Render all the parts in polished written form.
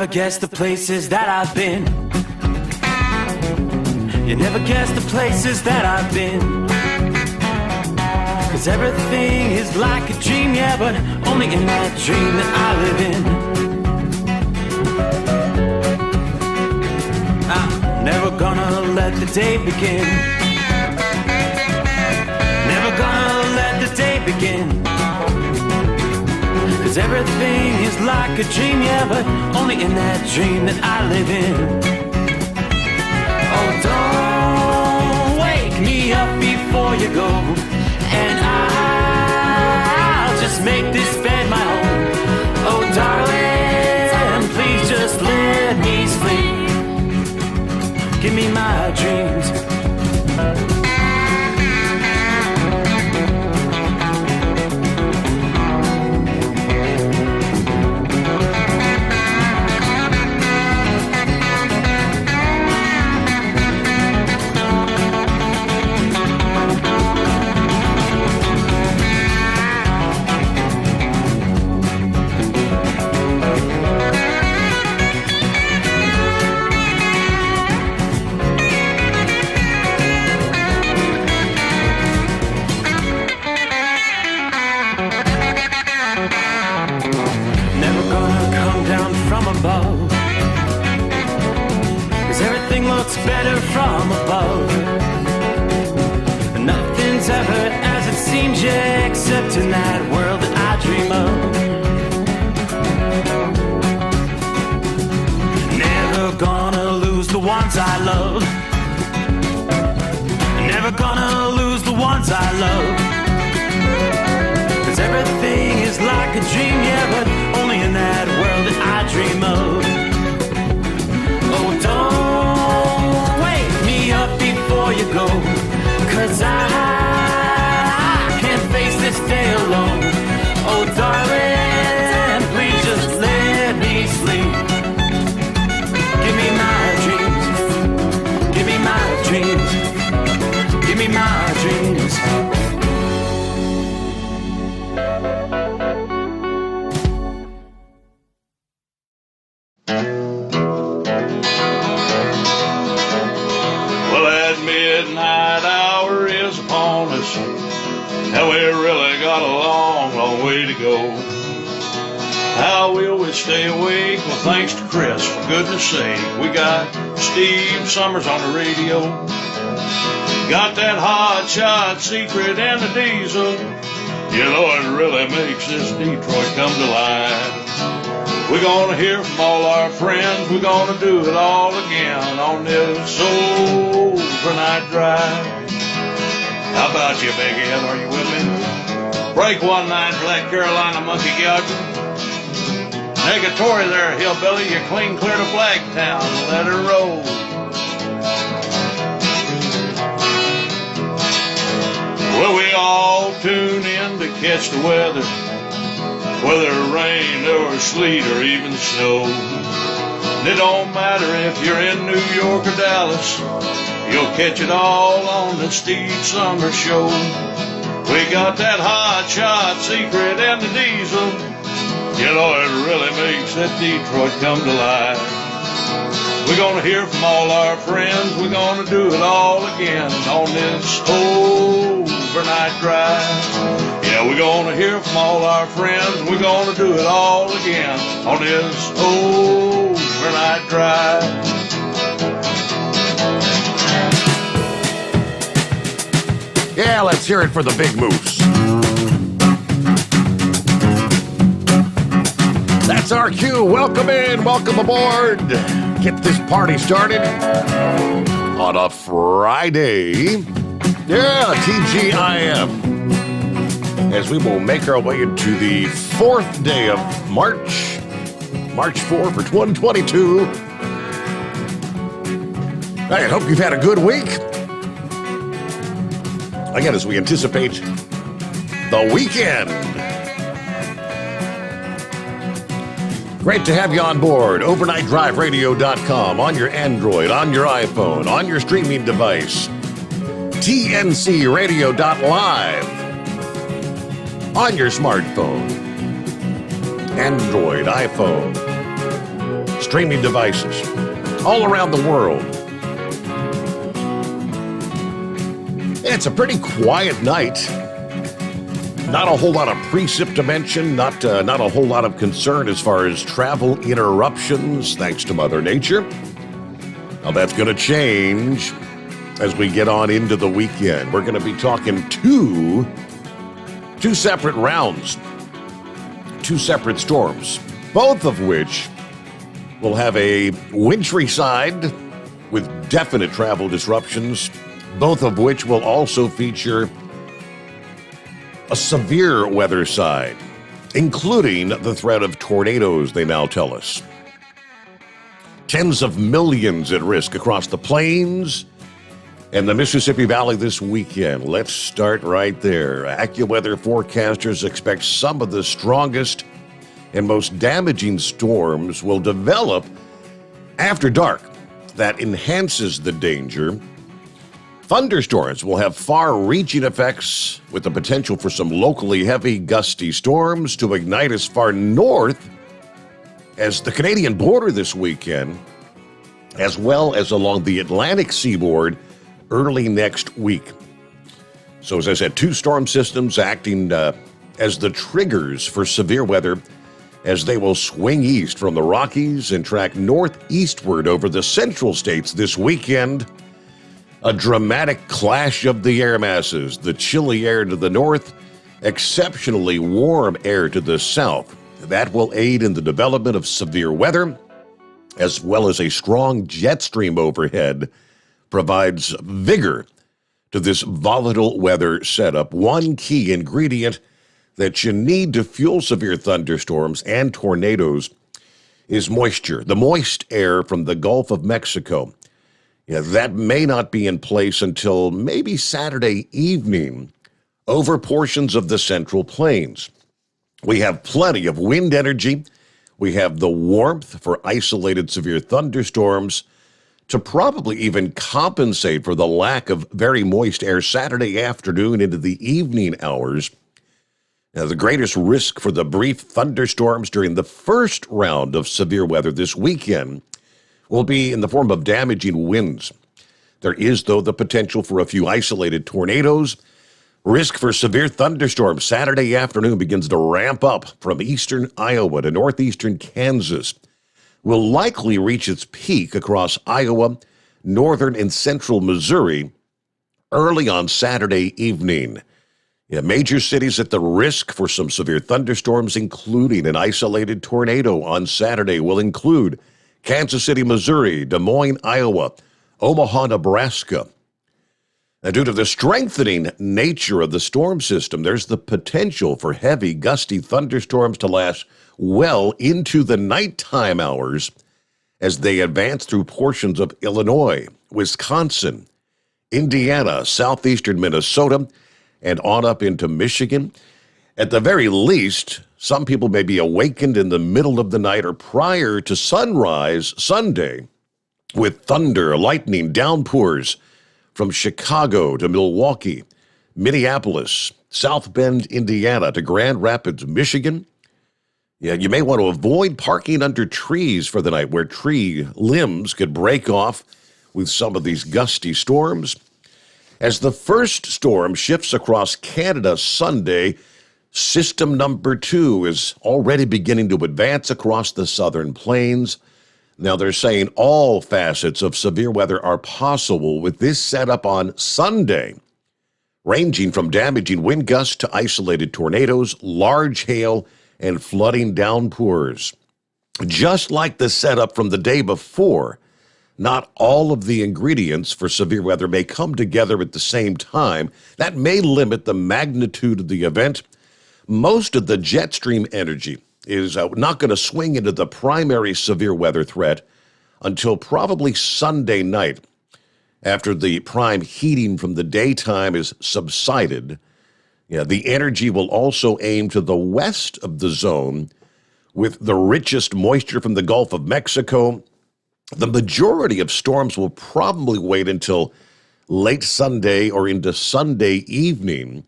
never guess the places that I've been. You never guess the places that I've been. 'Cause everything is like a dream, yeah, but only in that dream that I live in. I'm never gonna let the day begin. Never gonna let the day begin. 'Cause everything is like a dream, yeah, but only in that dream that I live in. Oh, don't wake me up before you go, and I'll just make this bed my home. Oh, darling, please just let me sleep. Give me my dreams. Better from above. Nothing's ever as it seems, yeah, except in that world that I dream of. Never gonna lose the ones I love. Never gonna lose the ones I love. 'Cause everything is like a dream, yeah, but only in that world that I dream of. Oh, don't wake me up before you go, 'cause I can't face this day alone. Oh, darling, please just let me sleep. Give me my dreams. Give me my dreams. Give me my dreams. And we really got a long, long way to go. How will we stay awake? Well, thanks to Chris, for goodness sake. We got Steve Sommers on the radio. Got that hot shot secret and the diesel. You know, it really makes this Detroit come to life. We're gonna hear from all our friends. We're gonna do it all again on this overnight drive. How about you, Big Ed? Are you with me? Break one night for that Carolina monkey gouger. Negatory there, hillbilly. You clean clear to Blacktown. Let her roll. Well, we all tune in to catch the weather, whether rain or sleet or even snow. And it don't matter if you're in New York or Dallas. You'll catch it all on the Steve Sommers Show. We got that hot shot secret and the diesel. You know, it really makes that Detroit come to life. We're gonna hear from all our friends. We're gonna do it all again on this overnight drive. Yeah, we're gonna hear from all our friends. We're gonna do it all again on this overnight drive. Yeah, let's hear it for the big moose. That's our cue. Welcome in, welcome aboard. Get this party started on a Friday. Yeah, TGIF. As we will make our way into the 4th day of March 4 for 2022. I hope you've had a good week. Again, as we anticipate the weekend. Great to have you on board. OvernightDriveRadio.com, on your Android, on your iPhone, on your streaming device. TNCRadio.live, on your smartphone. Android, iPhone, streaming devices all around the world. It's a pretty quiet night. Not a whole lot of precip to mention, not a whole lot of concern as far as travel interruptions, thanks to Mother Nature. Now that's going to change as we get on into the weekend. We're going to be talking two separate rounds, two separate storms, both of which will have a wintry side with definite travel disruptions, both of which will also feature a severe weather side, including the threat of tornadoes, they now tell us. Tens of millions at risk across the plains and the Mississippi Valley this weekend. Let's start right there. AccuWeather forecasters expect some of the strongest and most damaging storms will develop after dark. That enhances the danger. Thunderstorms will have far-reaching effects with the potential for some locally heavy, gusty storms to ignite as far north as the Canadian border this weekend, as well as along the Atlantic seaboard early next week. So as I said, two storm systems acting as the triggers for severe weather as they will swing east from the Rockies and track northeastward over the central states this weekend. A dramatic clash of the air masses, the chilly air to the north, exceptionally warm air to the south. That will aid in the development of severe weather, as well as a strong jet stream overhead provides vigor to this volatile weather setup. One key ingredient that you need to fuel severe thunderstorms and tornadoes is moisture, the moist air from the Gulf of Mexico. Yeah, that may not be in place until maybe Saturday evening over portions of the Central Plains. We have plenty of wind energy. We have the warmth for isolated severe thunderstorms to probably even compensate for the lack of very moist air Saturday afternoon into the evening hours. Now, the greatest risk for the brief thunderstorms during the first round of severe weather this weekend will be in the form of damaging winds. There is, though, the potential for a few isolated tornadoes. Risk for severe thunderstorms Saturday afternoon begins to ramp up from eastern Iowa to northeastern Kansas. Will likely reach its peak across Iowa, northern and central Missouri early on Saturday evening. Yeah, major cities at the risk for some severe thunderstorms, including an isolated tornado on Saturday, will include Kansas City, Missouri, Des Moines, Iowa, Omaha, Nebraska. Now, due to the strengthening nature of the storm system, there's the potential for heavy, gusty thunderstorms to last well into the nighttime hours as they advance through portions of Illinois, Wisconsin, Indiana, southeastern Minnesota, and on up into Michigan. At the very least, some people may be awakened in the middle of the night or prior to sunrise Sunday with thunder, lightning, downpours from Chicago to Milwaukee, Minneapolis, South Bend, Indiana to Grand Rapids, Michigan. Yeah, you may want to avoid parking under trees for the night where tree limbs could break off with some of these gusty storms. As the first storm shifts across Canada Sunday, system number 2 is already beginning to advance across the southern plains. Now, they're saying all facets of severe weather are possible with this setup on Sunday, ranging from damaging wind gusts to isolated tornadoes, large hail, and flooding downpours. Just like the setup from the day before, not all of the ingredients for severe weather may come together at the same time. That may limit the magnitude of the event. Most of the jet stream energy is not going to swing into the primary severe weather threat until probably Sunday night, after the prime heating from the daytime is subsided. Yeah, the energy will also aim to the west of the zone with the richest moisture from the Gulf of Mexico. The majority of storms will probably wait until late Sunday or into Sunday evening,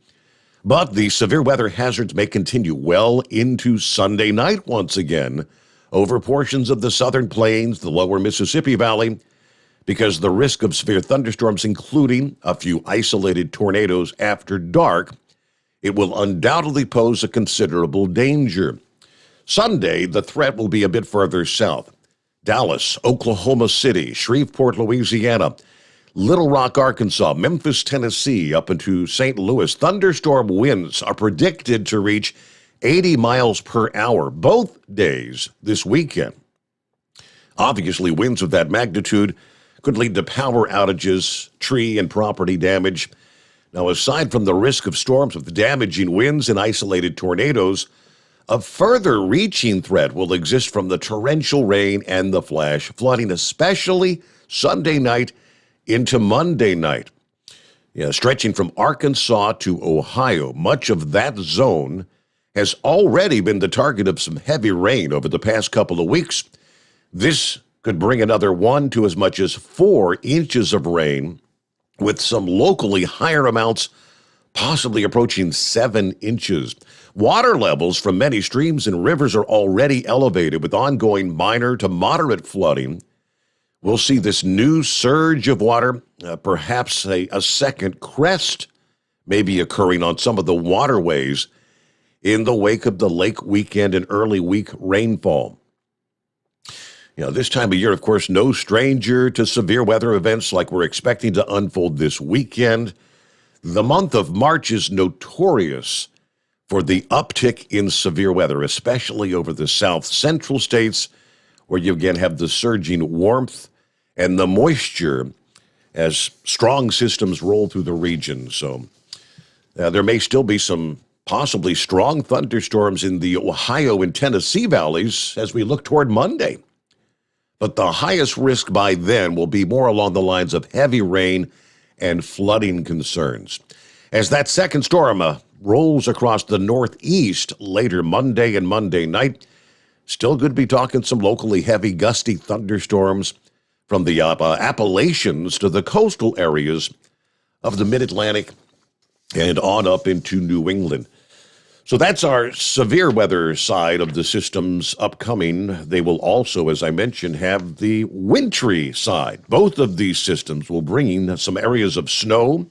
but the severe weather hazards may continue well into Sunday night once again over portions of the southern plains, the lower Mississippi Valley, because the risk of severe thunderstorms, including a few isolated tornadoes after dark, it will undoubtedly pose a considerable danger. Sunday, the threat will be a bit further south. Dallas, Oklahoma City, Shreveport, Louisiana, Little Rock, Arkansas, Memphis, Tennessee, up into St. Louis. Thunderstorm winds are predicted to reach 80 miles per hour both days this weekend. Obviously, winds of that magnitude could lead to power outages, tree and property damage. Now, aside from the risk of storms with damaging winds and isolated tornadoes, a further reaching threat will exist from the torrential rain and the flash flooding, especially Sunday night into Monday night. Stretching from Arkansas to Ohio, much of that zone has already been the target of some heavy rain over the past couple of weeks. This could bring another 1 to as much as 4 inches of rain, with some locally higher amounts possibly approaching 7 inches. Water levels from many streams and rivers are already elevated, with ongoing minor to moderate flooding. We'll see this new surge of water, perhaps a second crest may be occurring on some of the waterways in the wake of the lake weekend and early week rainfall. This time of year, of course, no stranger to severe weather events like we're expecting to unfold this weekend. The month of March is notorious for the uptick in severe weather, especially over the south central states, where you again have the surging warmth and the moisture as strong systems roll through the region. So there may still be some possibly strong thunderstorms in the Ohio and Tennessee valleys as we look toward Monday. But the highest risk by then will be more along the lines of heavy rain and flooding concerns. As that second storm rolls across the northeast later Monday and Monday night, still could be talking some locally heavy, gusty thunderstorms from the Appalachians to the coastal areas of the mid-Atlantic and on up into New England. So that's our severe weather side of the systems upcoming. They will also, as I mentioned, have the wintry side. Both of these systems will bring some areas of snow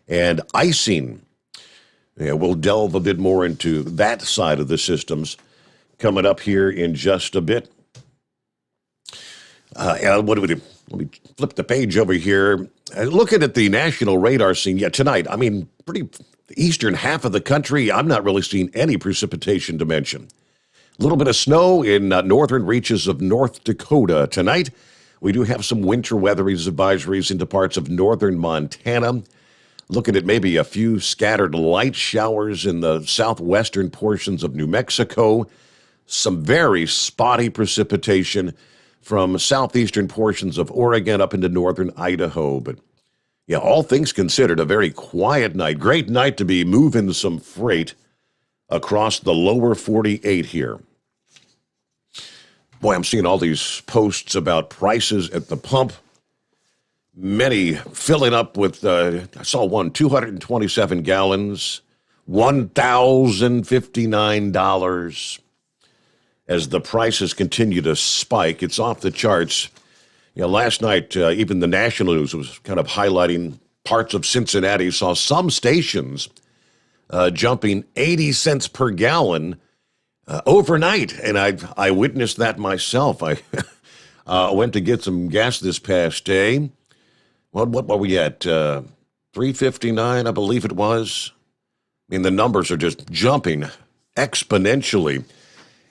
and icing. We'll delve a bit more into that side of the systems coming up here in just a bit. What do we do? Let me flip the page over here. Looking at the national radar scene, tonight, pretty eastern half of the country, I'm not really seeing any precipitation to mention. A little bit of snow in northern reaches of North Dakota tonight. We do have some winter weather advisories into parts of northern Montana. Looking at maybe a few scattered light showers in the southwestern portions of New Mexico. Some very spotty precipitation from southeastern portions of Oregon up into northern Idaho. But all things considered, a very quiet night. Great night to be moving some freight across the lower 48 here. Boy, I'm seeing all these posts about prices at the pump. Many filling up with, I saw one, 227 gallons, $1,059. As the prices continue to spike, it's off the charts. Last night, even the national news was kind of highlighting parts of Cincinnati, saw some stations jumping 80 cents per gallon overnight. And I witnessed that myself. I went to get some gas this past day. What were we at? $3.59, I believe it was. The numbers are just jumping exponentially.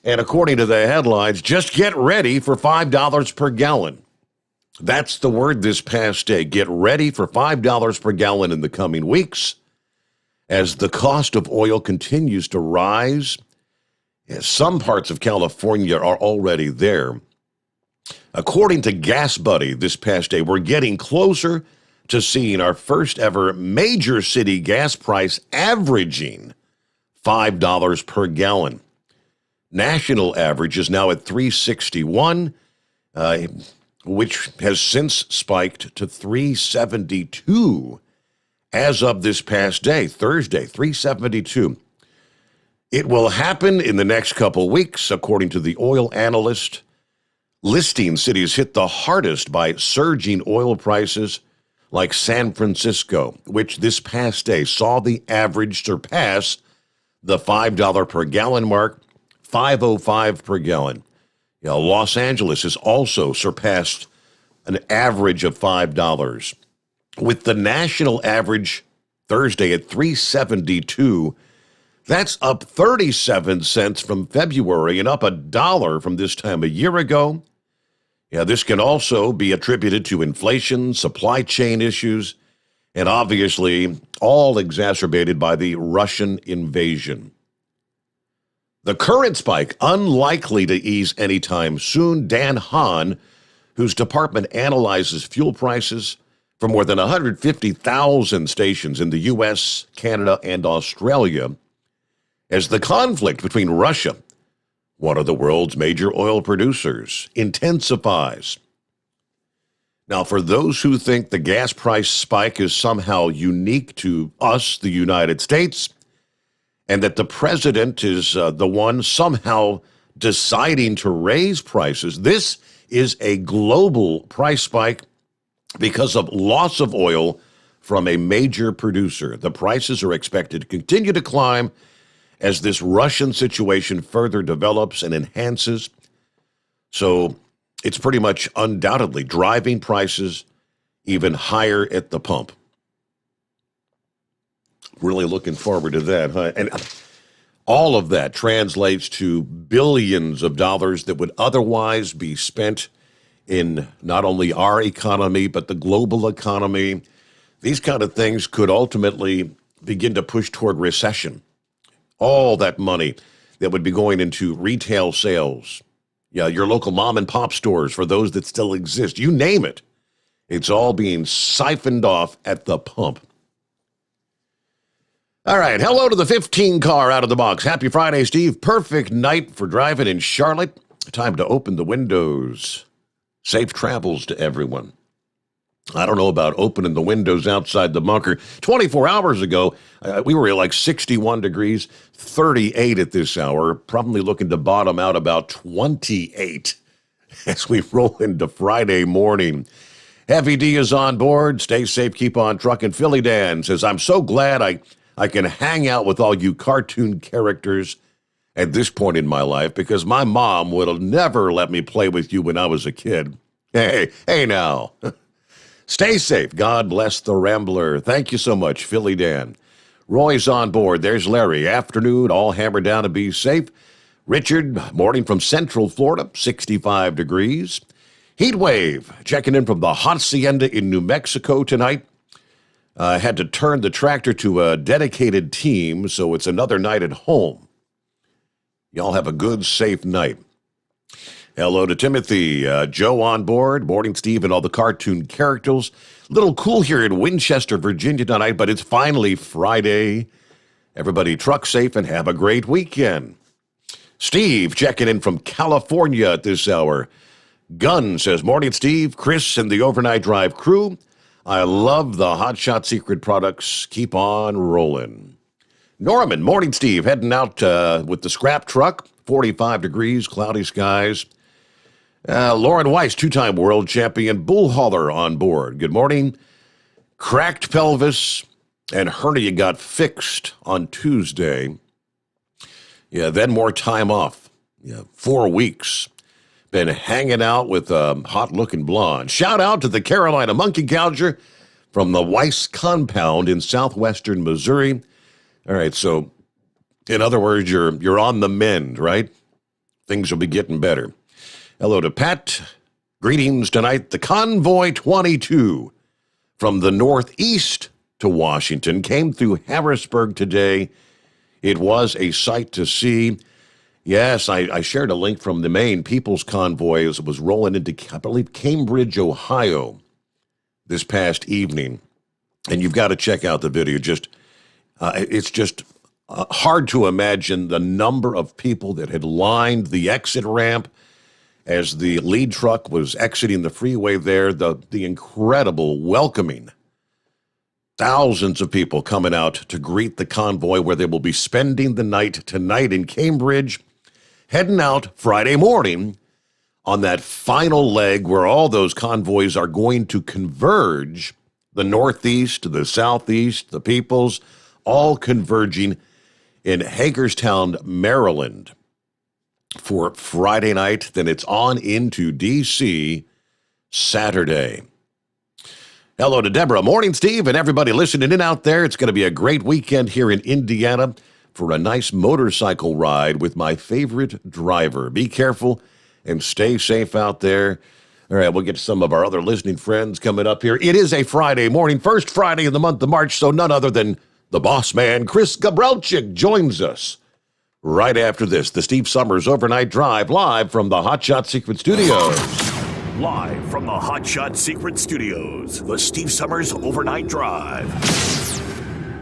And according to the headlines, just get ready for $5 per gallon. That's the word this past day. Get ready for $5 per gallon in the coming weeks as the cost of oil continues to rise. Some parts of California are already there. According to Gas Buddy this past day, we're getting closer to seeing our first ever major city gas price averaging $5 per gallon. National average is now at $3.61, which has since spiked to $3.72 as of this past day, Thursday, $3.72. It will happen in the next couple weeks, according to the oil analyst. Listing cities hit the hardest by surging oil prices, like San Francisco, which this past day saw the average surpass the $5 per gallon mark, $5.05 per gallon. Los Angeles has also surpassed an average of $5, with the national average Thursday at $3.72. That's up 37 cents from February and up $1 from this time a year ago. This can also be attributed to inflation, supply chain issues, and obviously all exacerbated by the Russian invasion. The current spike, unlikely to ease anytime soon. Dan Hahn, whose department analyzes fuel prices for more than 150,000 stations in the U.S., Canada, and Australia, as the conflict between Russia, one of the world's major oil producers, intensifies. Now, for those who think the gas price spike is somehow unique to us, the United States, and that the president is the one somehow deciding to raise prices, this is a global price spike because of loss of oil from a major producer. The prices are expected to continue to climb as this Russian situation further develops and enhances. So it's pretty much undoubtedly driving prices even higher at the pump. Really looking forward to that, huh? And all of that translates to billions of dollars that would otherwise be spent in not only our economy, but the global economy. These kind of things could ultimately begin to push toward recession. All that money that would be going into retail sales, your local mom and pop stores, for those that still exist, you name it. It's all being siphoned off at the pump. All right, hello to the 15 car out of the box. Happy Friday, Steve. Perfect night for driving in Charlotte. Time to open the windows. Safe travels to everyone. I don't know about opening the windows outside the bunker. 24 hours ago, we were at like 61 degrees, 38 at this hour, probably looking to bottom out about 28 as we roll into Friday morning. Heavy D is on board. Stay safe, keep on trucking. Philly Dan says, I'm so glad I can hang out with all you cartoon characters at this point in my life because my mom would have never let me play with you when I was a kid. Hey now. Stay safe. God bless the Rambler. Thank you so much, Philly Dan. Roy's on board. There's Larry. Afternoon, all hammered down to be safe. Richard, morning from Central Florida, 65 degrees. Heat wave, checking in from the Hacienda in New Mexico tonight. Had to turn the tractor to a dedicated team, so it's another night at home. Y'all have a good, safe night. Hello to Timothy. Joe on board. Morning, Steve, and all the cartoon characters. Little cool here in Winchester, Virginia tonight, but it's finally Friday. Everybody truck safe and have a great weekend. Steve checking in from California at this hour. Gunn says, morning, Steve, Chris, and the Overnight Drive crew. I love the Hot Shot Secret products. Keep on rolling. Norman, morning, Steve. Heading out with the scrap truck. 45 degrees, cloudy skies. Lauren Weiss, two-time world champion bull hauler on board. Good morning. Cracked pelvis and hernia got fixed on Tuesday. Then more time off. 4 weeks. Been hanging out with a hot-looking blonde. Shout out to the Carolina Monkey Gouger from the Weiss compound in southwestern Missouri. All right, so in other words, you're on the mend, right? Things will be getting better. Hello to Pat. Greetings tonight. The Convoy 22 from the northeast to Washington came through Harrisburg today. It was a sight to see. Yes, I shared a link from the Maine People's Convoy as it was rolling into, I believe, Cambridge, Ohio this past evening. And you've got to check out the video. It's just hard to imagine the number of people that had lined the exit ramp as the lead truck was exiting the freeway there, the incredible welcoming. Thousands of people coming out to greet the convoy where they will be spending the night tonight in Cambridge, heading out Friday morning on that final leg where all those convoys are going to converge, the Northeast, the Southeast, the Peoples, all converging in Hagerstown, Maryland for Friday night. Then it's on into D.C. Saturday. Hello to Deborah. Morning, Steve, and everybody listening in out there. It's going to be a great weekend here in Indiana for a nice motorcycle ride with my favorite driver. Be careful and stay safe out there. All right, we'll get to some of our other listening friends coming up here. It is a Friday morning, first Friday in the month of March, so none other than the boss man, Chris Gabrelchik, joins us right after this. The Steve Sommers Overnight Drive, live from the Hot Shot Secret Studios. Live from the Hot Shot Secret Studios, the Steve Sommers Overnight Drive.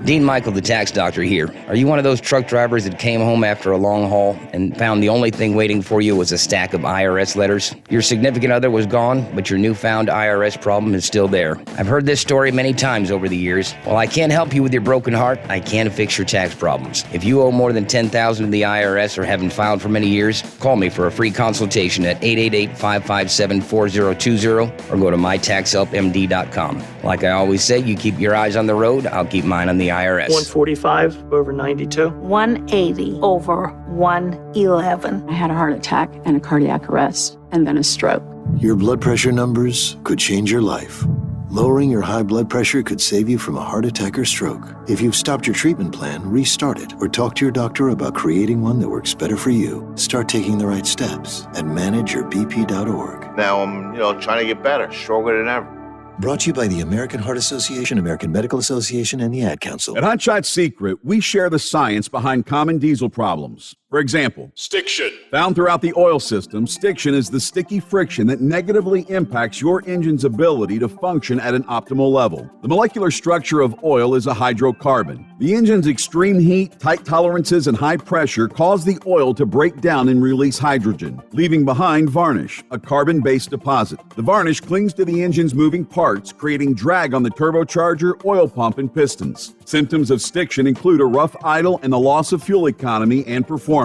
Dean Michael, the tax doctor here. Are you one of those truck drivers that came home after a long haul and found the only thing waiting for you was a stack of IRS letters? Your significant other was gone, but your newfound IRS problem is still there. I've heard this story many times over the years. While I can't help you with your broken heart, I can fix your tax problems. If you owe more than $10,000 to the IRS or haven't filed for many years, call me for a free consultation at 888-557-4020 or go to mytaxhelpmd.com. Like I always say, you keep your eyes on the road, I'll keep mine on the IRS. 145 over 92. 180 over 111. I had a heart attack and a cardiac arrest and then a stroke. Your blood pressure numbers could change your life. Lowering your high blood pressure could save you from a heart attack or stroke. If you've stopped your treatment plan, restart it or talk to your doctor about creating one that works better for you. Start taking the right steps at manageyourbp.org. Now I'm, trying to get better, stronger than ever. Brought to you by the American Heart Association, American Medical Association, and the Ad Council. At Hot Shot Secret, we share the science behind common diesel problems. For example, Stiction. found throughout the oil system, stiction is the sticky friction that negatively impacts your engine's ability to function at an optimal level. The molecular structure of oil is a hydrocarbon. The engine's extreme heat, tight tolerances, and high pressure cause the oil to break down and release hydrogen, leaving behind varnish, a carbon-based deposit. The varnish clings to the engine's moving parts, creating drag on the turbocharger, oil pump, and pistons. Symptoms of stiction include a rough idle and the loss of fuel economy and performance.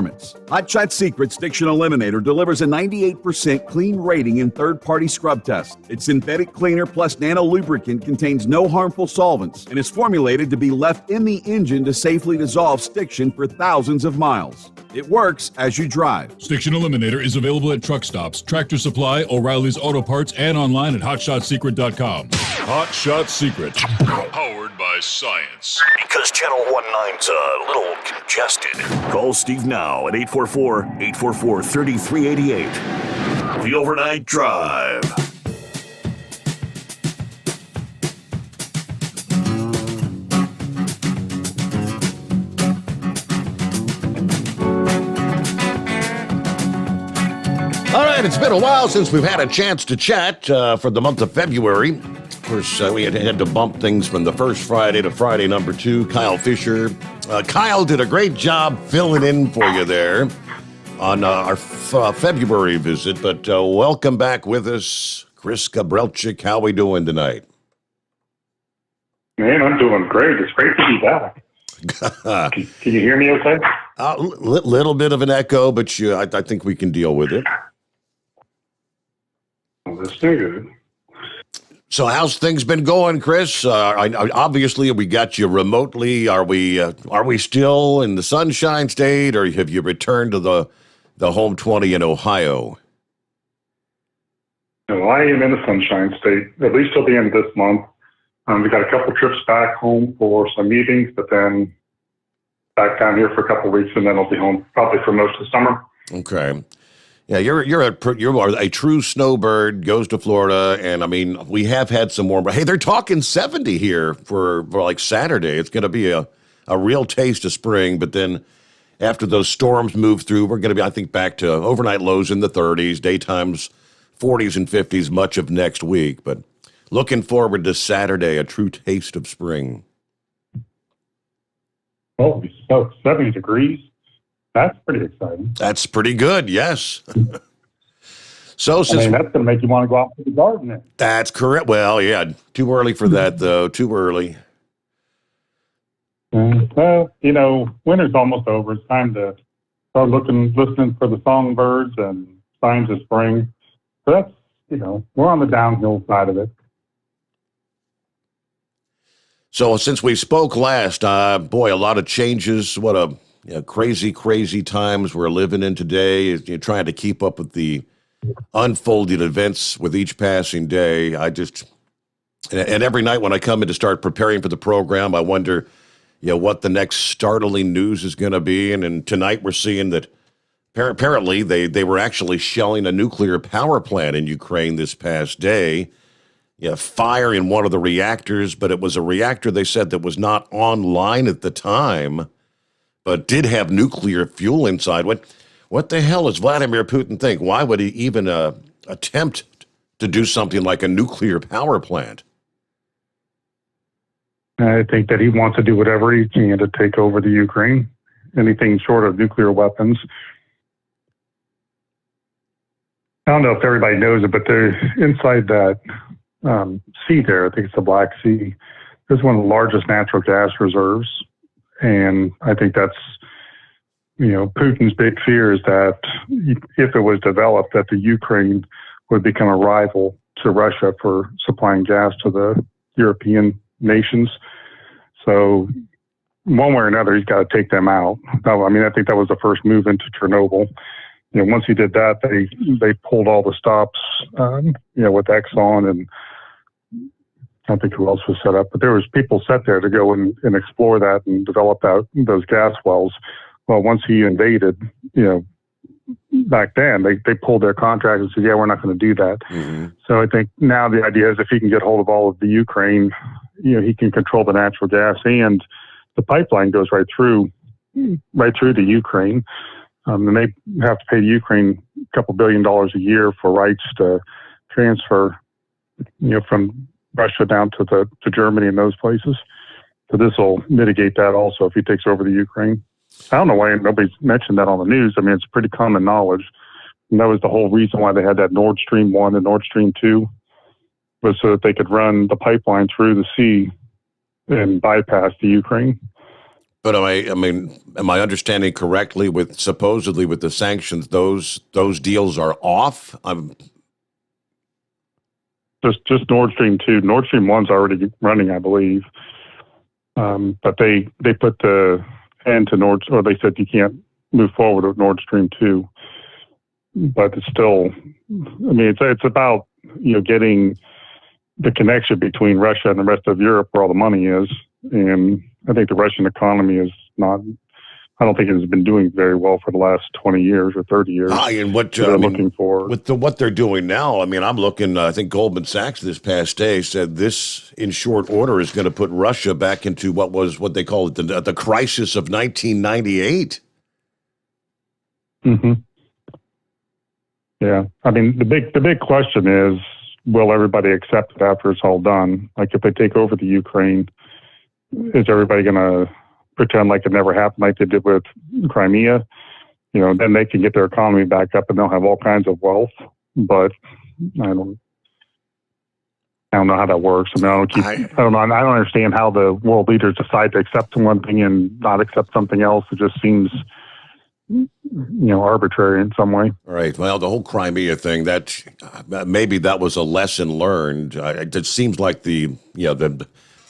Hot Shot Secret Stiction Eliminator delivers a 98% clean rating in third-party scrub tests. Its synthetic cleaner plus nano lubricant contains no harmful solvents and is formulated to be left in the engine to safely dissolve stiction for thousands of miles. It works as you drive. Stiction Eliminator is available at truck stops, Tractor Supply, O'Reilly's Auto Parts, and online at hotshotsecret.com. Hot Shot Secret. Powered by science. Because Channel 19's a little congested. Call Steve now at 844-844-3388. The Overnight Drive. All right, it's been a while since we've had a chance to chat for the month of February. Of course, we had to bump things from the first Friday to Friday number 2. Kyle Fisher. Kyle did a great job filling in for you there on our February visit. But welcome back with us, Chris Gabrelchik. How we doing tonight? Man, I'm doing great. It's great to be back. Can you hear me okay? Little bit of an echo, but I think we can deal with it. Well, that's good. So how's things been going, Chris? Obviously, we got you remotely. Are we still in the Sunshine State, or have you returned to the home 20 in Ohio? No, I am in the Sunshine State, at least till the end of this month. We got a couple trips back home for some meetings, but then back down here for a couple of weeks, and then I'll be home probably for most of the summer. Okay. Yeah, you are a true snowbird, goes to Florida, and I mean, we have had some warm. Hey, they're talking 70 here for like Saturday. It's going to be a real taste of spring, but then after those storms move through, we're going to be, I think, back to overnight lows in the 30s, daytimes 40s and 50s much of next week. But looking forward to Saturday, a true taste of spring. Oh, so 70 degrees. That's pretty exciting. That's pretty good, yes. So since that's going to make you want to go out to the garden then. That's correct. Well, yeah, too early for that, though. Too early. Well, winter's almost over. It's time to start listening for the songbirds and signs of spring. So that's, we're on the downhill side of it. So since we spoke last, boy, a lot of changes. What a crazy, crazy times we're living in today. You're trying to keep up with the unfolding events with each passing day. And every night when I come in to start preparing for the program, I wonder, what the next startling news is going to be. And tonight we're seeing that apparently they were actually shelling a nuclear power plant in Ukraine this past day. Fire in one of the reactors, but it was a reactor, they said, that was not online at the time, but did have nuclear fuel inside. What the hell does Vladimir Putin think? Why would he even attempt to do something like a nuclear power plant? I think that he wants to do whatever he can to take over the Ukraine, anything short of nuclear weapons. I don't know if everybody knows it, but they're inside that sea there. I think it's the Black Sea. There's one of the largest natural gas reserves. And I think that's, Putin's big fear is that if it was developed, that the Ukraine would become a rival to Russia for supplying gas to the European nations. So one way or another, he's got to take them out. I think that was the first move into Chernobyl. Once he did that, they pulled all the stops, with Exxon, and I don't think who else was set up, but there was people set there to go and explore that and develop those gas wells. Well, once he invaded, back then, they pulled their contract and said, yeah, we're not going to do that. Mm-hmm. So I think now the idea is if he can get hold of all of the Ukraine, he can control the natural gas, and the pipeline goes right through the Ukraine. And they have to pay the Ukraine a couple $2 billion a year for rights to transfer, from Russia down to Germany and those places. So this will mitigate that also if he takes over the Ukraine. I don't know why nobody's mentioned that on the news. It's pretty common knowledge. And that was the whole reason why they had that Nord Stream 1 and Nord Stream 2, was so that they could run the pipeline through the sea and bypass the Ukraine. But am I understanding correctly supposedly with the sanctions, those deals are off? Just Nord Stream 2. Nord Stream 1's already running, I believe. But they put the end to or they said you can't move forward with Nord Stream 2. But it's still, it's about, getting the connection between Russia and the rest of Europe where all the money is. And I think the Russian economy is not, I don't think it has been doing very well for the last 20 years or 30 years. And what they're looking for. With what they're doing now, I'm looking, I think Goldman Sachs this past day said this, in short order, is going to put Russia back into what they call it, the crisis of 1998. Mm-hmm. Yeah. The big question is, will everybody accept it after it's all done? Like if they take over the Ukraine, is everybody going to pretend like it never happened like they did with Crimea? Then they can get their economy back up and they'll have all kinds of wealth. But I don't know how that works. I don't understand how the world leaders decide to accept one thing and not accept something else. It just seems, arbitrary in some way. Right. Well, the whole Crimea thing, that maybe that was a lesson learned. It seems like the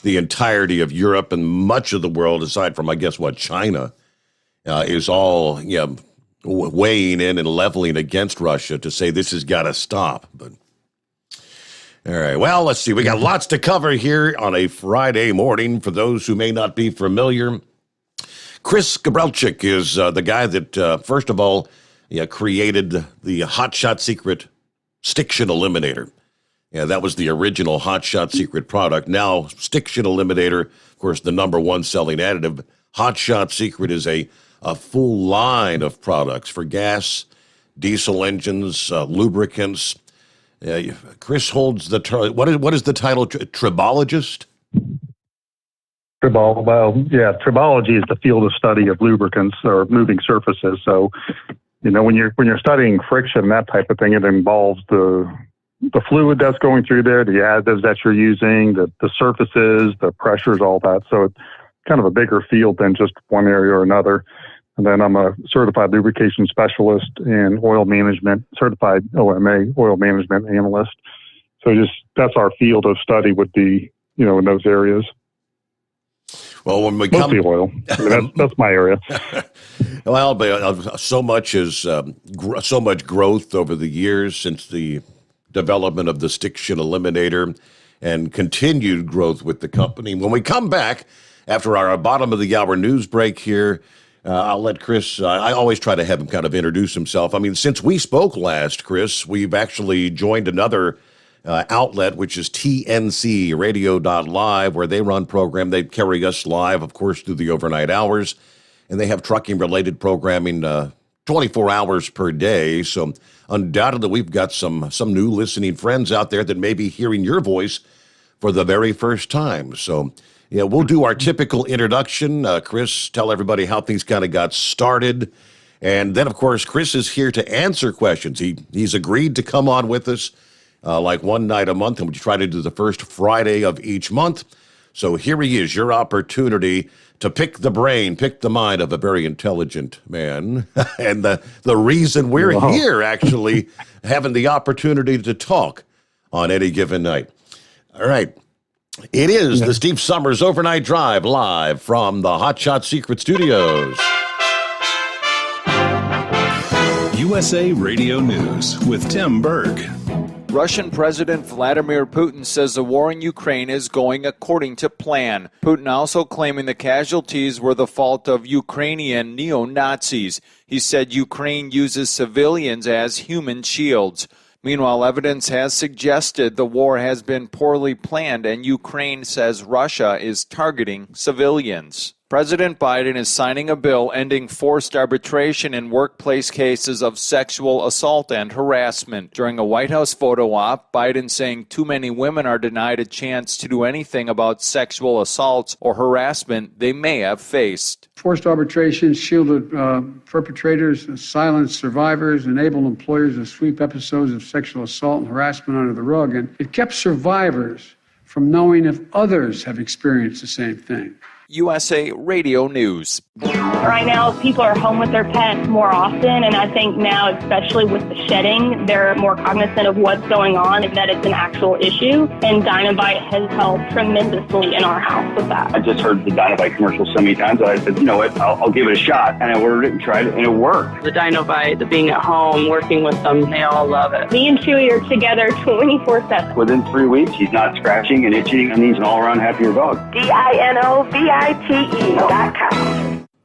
entirety of Europe and much of the world, aside from, China, is all, weighing in and leveling against Russia to say this has got to stop. But all right, well, let's see. We got lots to cover here on a Friday morning. For those who may not be familiar, Chris Gabrelchik is the guy that, first of all, created the Hot Shot Secret Stiction Eliminator. Yeah, that was the original Hot Shot Secret product. Now, Stiction Eliminator, of course, the number one selling additive. Hot Shot Secret is a full line of products for gas, diesel engines, lubricants. Chris holds the what is the title? Tribologist? Tribology is the field of study of lubricants or moving surfaces. So, when you're studying friction, that type of thing, it involves the fluid that's going through there, the additives that you're using, the surfaces, the pressures, all that. So kind of a bigger field than just one area or another. And then I'm a certified lubrication specialist in oil management, certified OMA, oil management analyst. So that's our field of study would be, in those areas. Well, when we mostly oil, that's my area. Well, but so much growth over the years since the development of the Stiction Eliminator, and continued growth with the company. When we come back after our bottom of the hour news break here, I'll let Chris, I always try to have him kind of introduce himself. I mean, since we spoke last, Chris, we've actually joined another outlet, which is TNC Radio.live, where they run program. They carry us live, of course, through the overnight hours, and they have trucking-related programming 24 hours per day. So undoubtedly, we've got some new listening friends out there that may be hearing your voice for the very first time. So, yeah, we'll do our typical introduction. Chris, tell everybody how things kind of got started. And then, of course, Chris is here to answer questions. He's agreed to come on with us like one night a month, and we try to do the first Friday of each month. So here he is, your opportunity to pick the brain, pick the mind of a very intelligent man. And the reason we're here, actually, having the opportunity to talk on any given night. All right. It is the Steve Sommers Overnight Drive, live from the Hot Shot Secret Studios. USA Radio News with Tim Berg. Russian President Vladimir Putin says the war in Ukraine is going according to plan. Putin also claiming the casualties were the fault of Ukrainian neo-Nazis. He said Ukraine uses civilians as human shields. Meanwhile, evidence has suggested the war has been poorly planned, and Ukraine says Russia is targeting civilians. President Biden is signing a bill ending forced arbitration in workplace cases of sexual assault and harassment. During a White House photo op, Biden saying too many women are denied a chance to do anything about sexual assaults or harassment they may have faced. Forced arbitration shielded perpetrators, silenced survivors, enabled employers to sweep episodes of sexual assault and harassment under the rug, and it kept survivors from knowing if others have experienced the same thing. USA Radio News. Right now, people are home with their pets more often, and I think now, especially with the shedding, they're more cognizant of what's going on and that it's an actual issue, and Dynovite has helped tremendously in our house with that. I just heard the Dynovite commercial so many times that I said, you know what, I'll give it a shot, and I ordered it and tried it, and it worked. The Dynovite, the being at home, working with them, they all love it. Me and Chewy are together 24/7. Within 3 weeks, he's not scratching and itching, and he's an all-around happier dog. DINOVITE.com.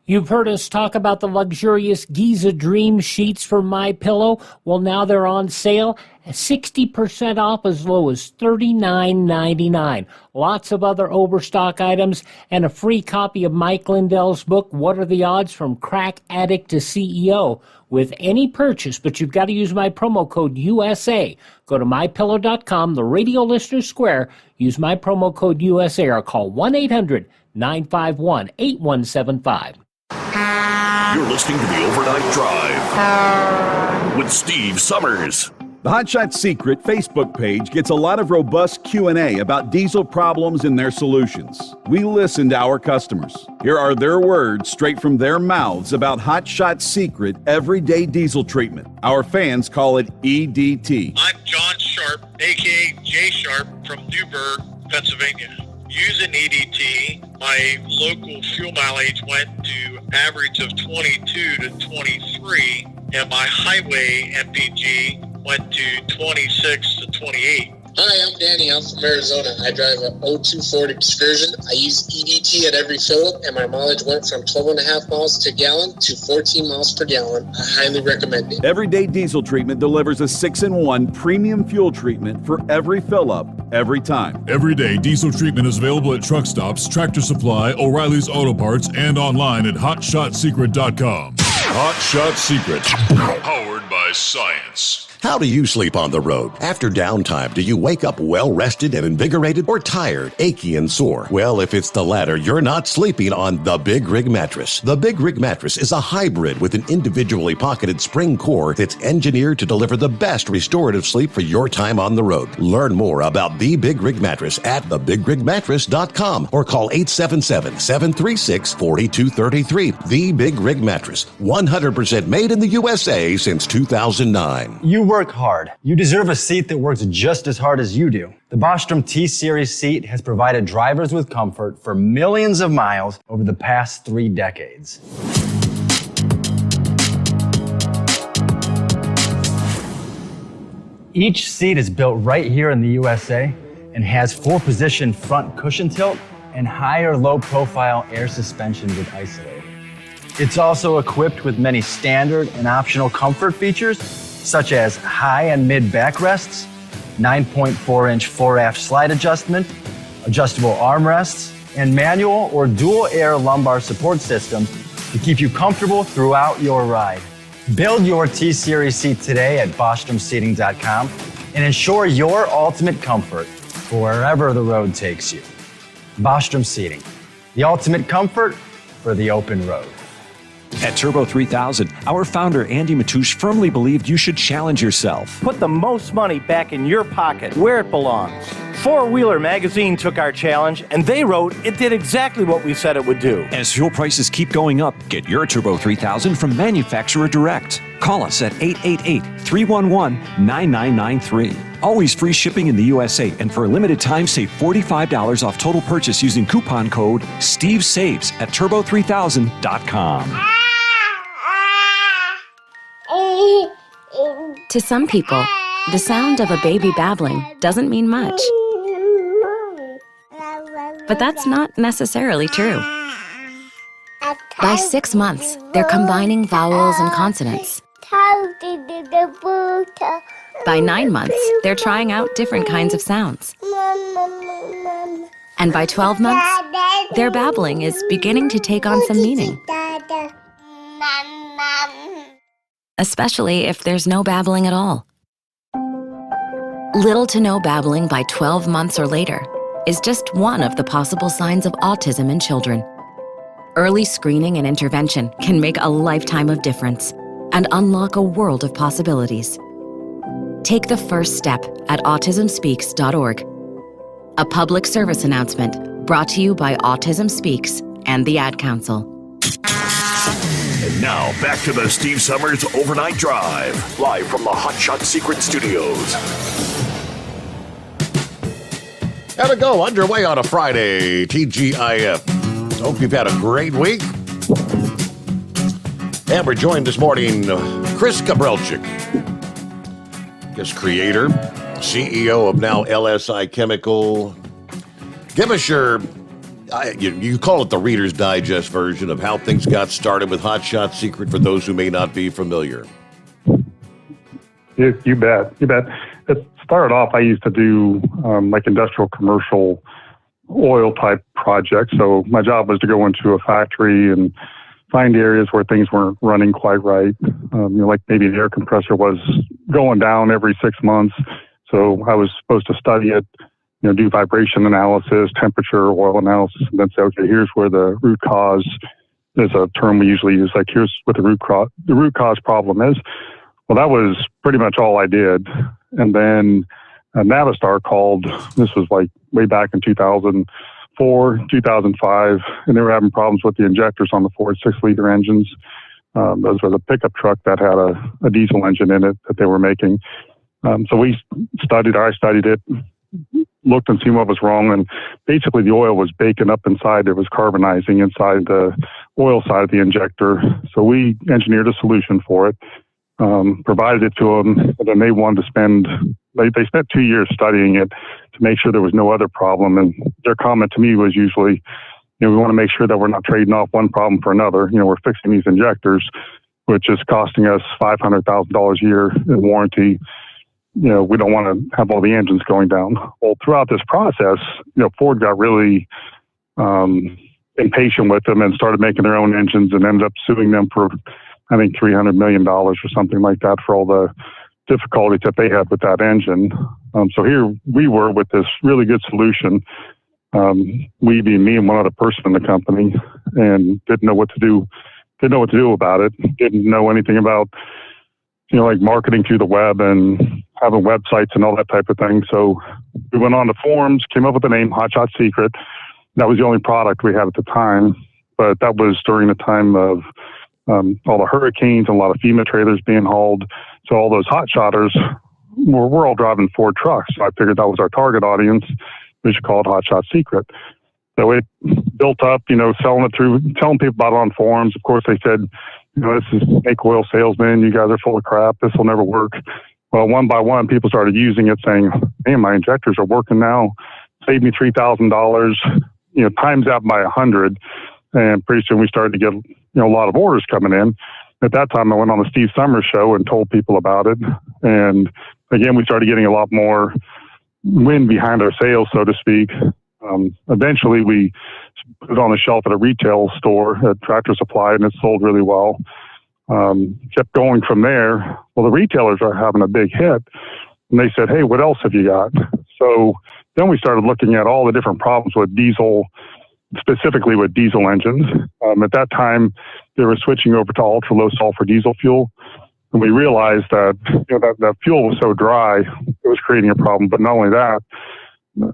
You've heard us talk about the luxurious Giza Dream Sheets for MyPillow. Well, now they're on sale, 60% off, as low as $39.99. Lots of other overstock items and a free copy of Mike Lindell's book, What Are the Odds from Crack Addict to CEO, with any purchase, but you've got to use my promo code USA. Go to MyPillow.com, the Radio Listener Square, use my promo code USA, or call 1-800-951-8175. You're listening to the Overnight Drive with Steve Sommers. The Hot Shot Secret Facebook page gets a lot of robust Q&A about diesel problems and their solutions. We listen to our customers. Here are their words straight from their mouths about Hot Shot Secret Everyday Diesel Treatment. Our fans call it EDT. I'm John Sharp, a.k.a. Jay Sharp from Newburgh, Pennsylvania. Using EDT, my local fuel mileage went to average of 22 to 23, and my highway MPG went to 26 to 28. Hi, I'm Danny. I'm from Arizona. I drive a 02 Ford Excursion. I use EDT at every fill-up, and my mileage went from 12.5 miles to gallon to 14 miles per gallon. I highly recommend it. Everyday Diesel Treatment delivers a 6-in-1 premium fuel treatment for every fill-up, every time. Everyday Diesel Treatment is available at truck stops, Tractor Supply, O'Reilly's Auto Parts, and online at HotShotSecret.com. Hot Shot Secret, powered by science. How do you sleep on the road? After downtime, do you wake up well-rested and invigorated or tired, achy, and sore? Well, if it's the latter, you're not sleeping on the Big Rig Mattress. The Big Rig Mattress is a hybrid with an individually pocketed spring core that's engineered to deliver the best restorative sleep for your time on the road. Learn more about the Big Rig Mattress at thebigrigmattress.com or call 877-736-4233. The Big Rig Mattress, 100% made in the USA since 2009. You work hard. You deserve a seat that works just as hard as you do. The Bostrom T-Series seat has provided drivers with comfort for millions of miles over the past 3 decades. Each seat is built right here in the USA and has 4-position front cushion tilt and higher low-profile air suspension with isolator. It's also equipped with many standard and optional comfort features, such as high and mid backrests, 9.4-inch fore-aft slide adjustment, adjustable armrests, and manual or dual air lumbar support systems to keep you comfortable throughout your ride. Build your T-Series seat today at BostromSeating.com and ensure your ultimate comfort for wherever the road takes you. Bostrom Seating, the ultimate comfort for the open road. At Turbo 3000, our founder Andy Matoush firmly believed you should challenge yourself. Put the most money back in your pocket, where it belongs. Four Wheeler magazine took our challenge, and they wrote it did exactly what we said it would do. As fuel prices keep going up, get your Turbo 3000 from manufacturer direct. Call us at 888-311-9993. Always free shipping in the USA, and for a limited time, save $45 off total purchase using coupon code SteveSaves at turbo3000.com. To some people, the sound of a baby babbling doesn't mean much. But that's not necessarily true. By 6 months, they're combining vowels and consonants. By 9 months, they're trying out different kinds of sounds. And by 12 months, their babbling is beginning to take on some meaning. Especially if there's no babbling at all. Little to no babbling by 12 months or later is just one of the possible signs of autism in children. Early screening and intervention can make a lifetime of difference and unlock a world of possibilities. Take the first step at autismspeaks.org. A public service announcement brought to you by Autism Speaks and the Ad Council. And now, back to the Steve Summers Overnight Drive, live from the Hot Shot Secret Studios. There we go, underway on a Friday, TGIF. Hope you've had a great week. And we're joined this morning, Chris Kabrelchik, creator, CEO of now LSI Chemical. Give us your, you call it the Reader's Digest version of how things got started with Hot Shot Secret for those who may not be familiar. You bet. It started off, I used to do like industrial commercial oil type projects. So my job was to go into a factory and find areas where things weren't running quite right. Like maybe the air compressor was going down every 6 months. So I was supposed to study it, do vibration analysis, temperature, oil analysis, and then say, okay, here's where the root cause is a term we usually use. Like, here's what the root cause problem is. Well, that was pretty much all I did. And then Navistar called. This was like way back in 2004, 2005, and they were having problems with the injectors on the Ford 6-liter engines. Those was a pickup truck that had a diesel engine in it that they were making. So I studied it, looked and seen what was wrong, and basically the oil was baking up inside. It was carbonizing inside the oil side of the injector. So we engineered a solution for it, provided it to them, and then they wanted to spend 2 years studying it to make sure there was no other problem. And their comment to me was usually, we want to make sure that we're not trading off one problem for another. We're fixing these injectors, which is costing us $500,000 a year in warranty. We don't want to have all the engines going down. Well, throughout this process, Ford got really impatient with them and started making their own engines and ended up suing them for, I think, $300 million or something like that for all the difficulties that they had with that engine. So here we were with this really good solution. We being me and one other person in the company, and didn't know what to do about it. Didn't know anything about, like marketing through the web and having websites and all that type of thing. So we went on the forums, came up with the name Hot Shot Secret. That was the only product we had at the time, but that was during the time of all the hurricanes and a lot of FEMA trailers being hauled. So all those hot shotters we're all driving Ford trucks. So I figured that was our target audience. We should call it Hot Shot Secret. So it built up, telling people about it on forums. Of course, they said, this is fake oil salesman. You guys are full of crap. This will never work. Well, one by one, people started using it, saying, "Man, my injectors are working now. Saved me $3,000." Times that by 100, and pretty soon we started to get a lot of orders coming in. At that time, I went on the Steve Sommers show and told people about it, and again, we started getting a lot more wind behind our sales, so to speak. Eventually, we put it on the shelf at a retail store at Tractor Supply, and it sold really well. Kept going from there. Well, the retailers are having a big hit, and they said, "Hey, what else have you got?" So then we started looking at all the different problems with diesel, specifically with diesel engines. At that time, they were switching over to ultra low sulfur diesel fuel, and we realized that that fuel was so dry, it was creating a problem. But not only that,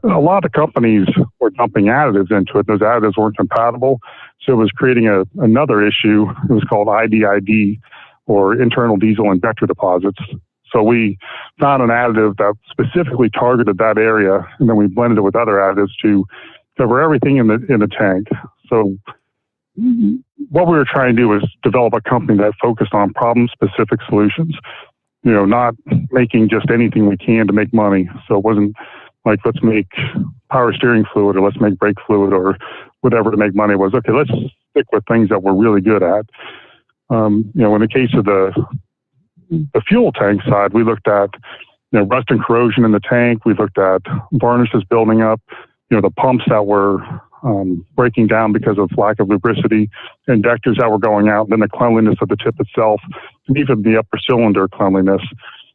a lot of companies were dumping additives into it. Those additives weren't compatible, so it was creating another issue. It was called IDID, or internal diesel injector deposits. So we found an additive that specifically targeted that area, and then we blended it with other additives to cover everything in the tank. So what we were trying to do was develop a company that focused on problem-specific solutions. Not making just anything we can to make money. So it wasn't like, let's make power steering fluid, or let's make brake fluid, or whatever to make money. It was, okay, let's stick with things that we're really good at. In the case of the fuel tank side, we looked at rust and corrosion in the tank. We looked at varnishes building up, the pumps that were breaking down because of lack of lubricity, injectors that were going out, then the cleanliness of the tip itself, and even the upper cylinder cleanliness.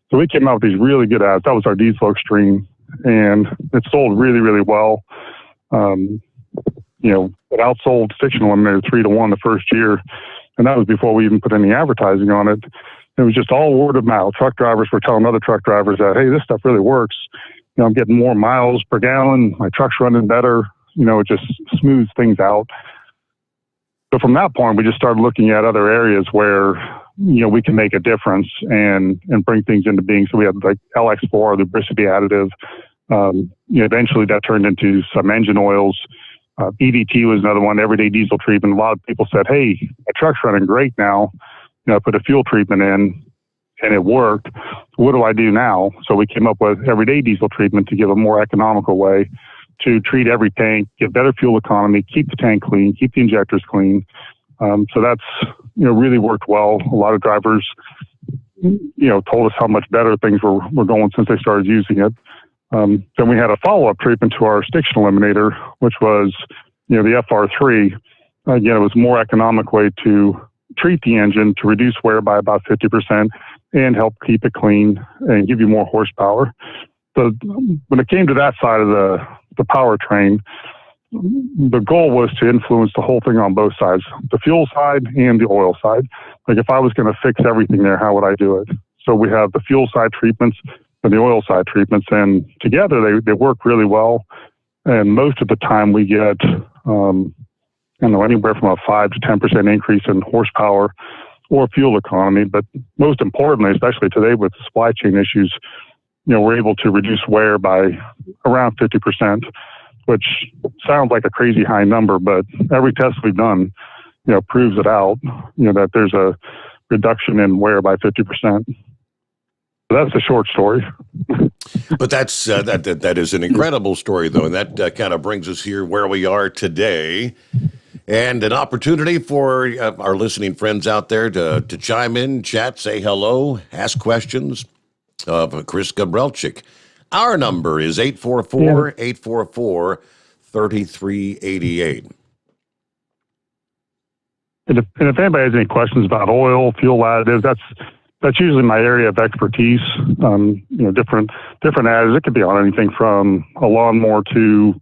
So we came out with these really good ads. That was our diesel extreme, and it sold really, really well. It outsold Stiction Eliminator 3-1 the first year, and that was before we even put any advertising on it. It was just all word of mouth. Truck drivers were telling other truck drivers that, hey, this stuff really works. I'm getting more miles per gallon. My truck's running better. It just smooths things out. So from that point, we just started looking at other areas where, we can make a difference and bring things into being. So we had like LX4, lubricity additive. Eventually that turned into some engine oils. EDT was another one, everyday diesel treatment. A lot of people said, hey, my truck's running great now. I put a fuel treatment in and it worked. What do I do now? So we came up with everyday diesel treatment to give a more economical way to treat every tank, get better fuel economy, keep the tank clean, keep the injectors clean. So that's, really worked well. A lot of drivers, told us how much better things were going since they started using it. Then we had a follow-up treatment to our Stiction Eliminator, which was, the FR3. Again, it was a more economic way to treat the engine to reduce wear by about 50% and help keep it clean and give you more horsepower. So when it came to that side of the powertrain, the goal was to influence the whole thing on both sides, the fuel side and the oil side. Like if I was going to fix everything there, how would I do it? So we have the fuel side treatments and the oil side treatments, and together they work really well. And most of the time we get, anywhere from a 5 to 10% increase in horsepower or fuel economy. But most importantly, especially today with supply chain issues, we're able to reduce wear by around 50%, which sounds like a crazy high number, but every test we've done, proves it out, that there's a reduction in wear by 50%. So that's a short story. But that's that is an incredible story, though, and that kind of brings us here where we are today. And an opportunity for our listening friends out there to chime in, chat, say hello, ask questions of Chris Gabrelchik. Our number is 844-844-3388. And if anybody has any questions about oil, fuel additives, that's that's usually my area of expertise. Different additives. It could be on anything from a lawnmower to,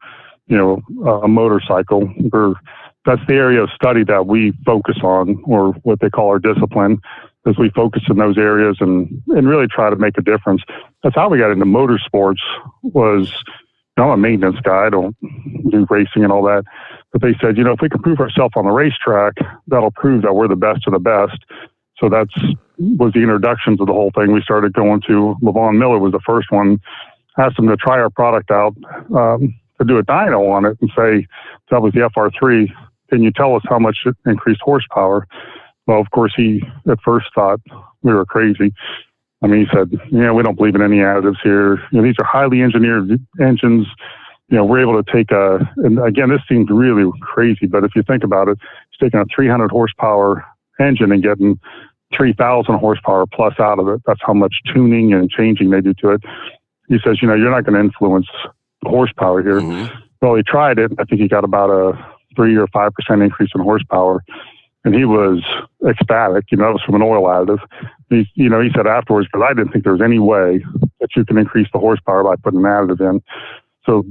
a motorcycle. That's the area of study that we focus on, or what they call our discipline, is we focus in those areas and really try to make a difference. That's how we got into motorsports. I'm a maintenance guy. I don't do racing and all that. But they said, if we can prove ourselves on the racetrack, that'll prove that we're the best of the best. So was the introduction to the whole thing. We started going to LaVon Miller was the first one, asked him to try our product out, to do a dyno on it and say, that was the FR3. Can you tell us how much it increased horsepower? Well, of course, he at first thought we were crazy. I mean, he said, we don't believe in any additives here. These are highly engineered engines. We're able to take and again, this seems really crazy, but if you think about it, it's taking a 300 horsepower engine and getting 3,000 horsepower plus out of it. That's how much tuning and changing they do to it. He says, you're not going to influence the horsepower here. Mm-hmm. Well, he tried it. I think he got about a 3 or 5% increase in horsepower. And he was ecstatic. That was from an oil additive. He said afterwards, because I didn't think there was any way that you can increase the horsepower by putting an additive in. So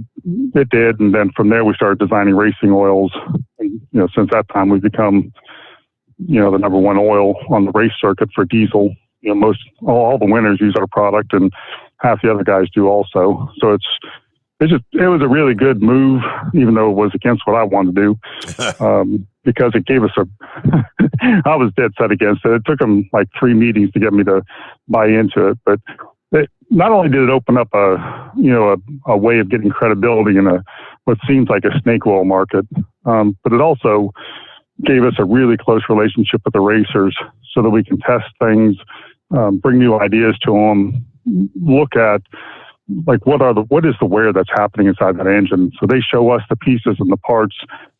it did. And then from there, we started designing racing oils. And, since that time, we've become, the number one oil on the race circuit for diesel. All the winners use our product, and half the other guys do also. So it was a really good move, even though it was against what I wanted to do, because it gave us I was dead set against it. It took them like 3 meetings to get me to buy into it. But not only did it open up a way of getting credibility in what seems like a snake oil market, but it also gave us a really close relationship with the racers so that we can test things, bring new ideas to them, look at what is the wear that's happening inside that engine. So they show us the pieces and the parts,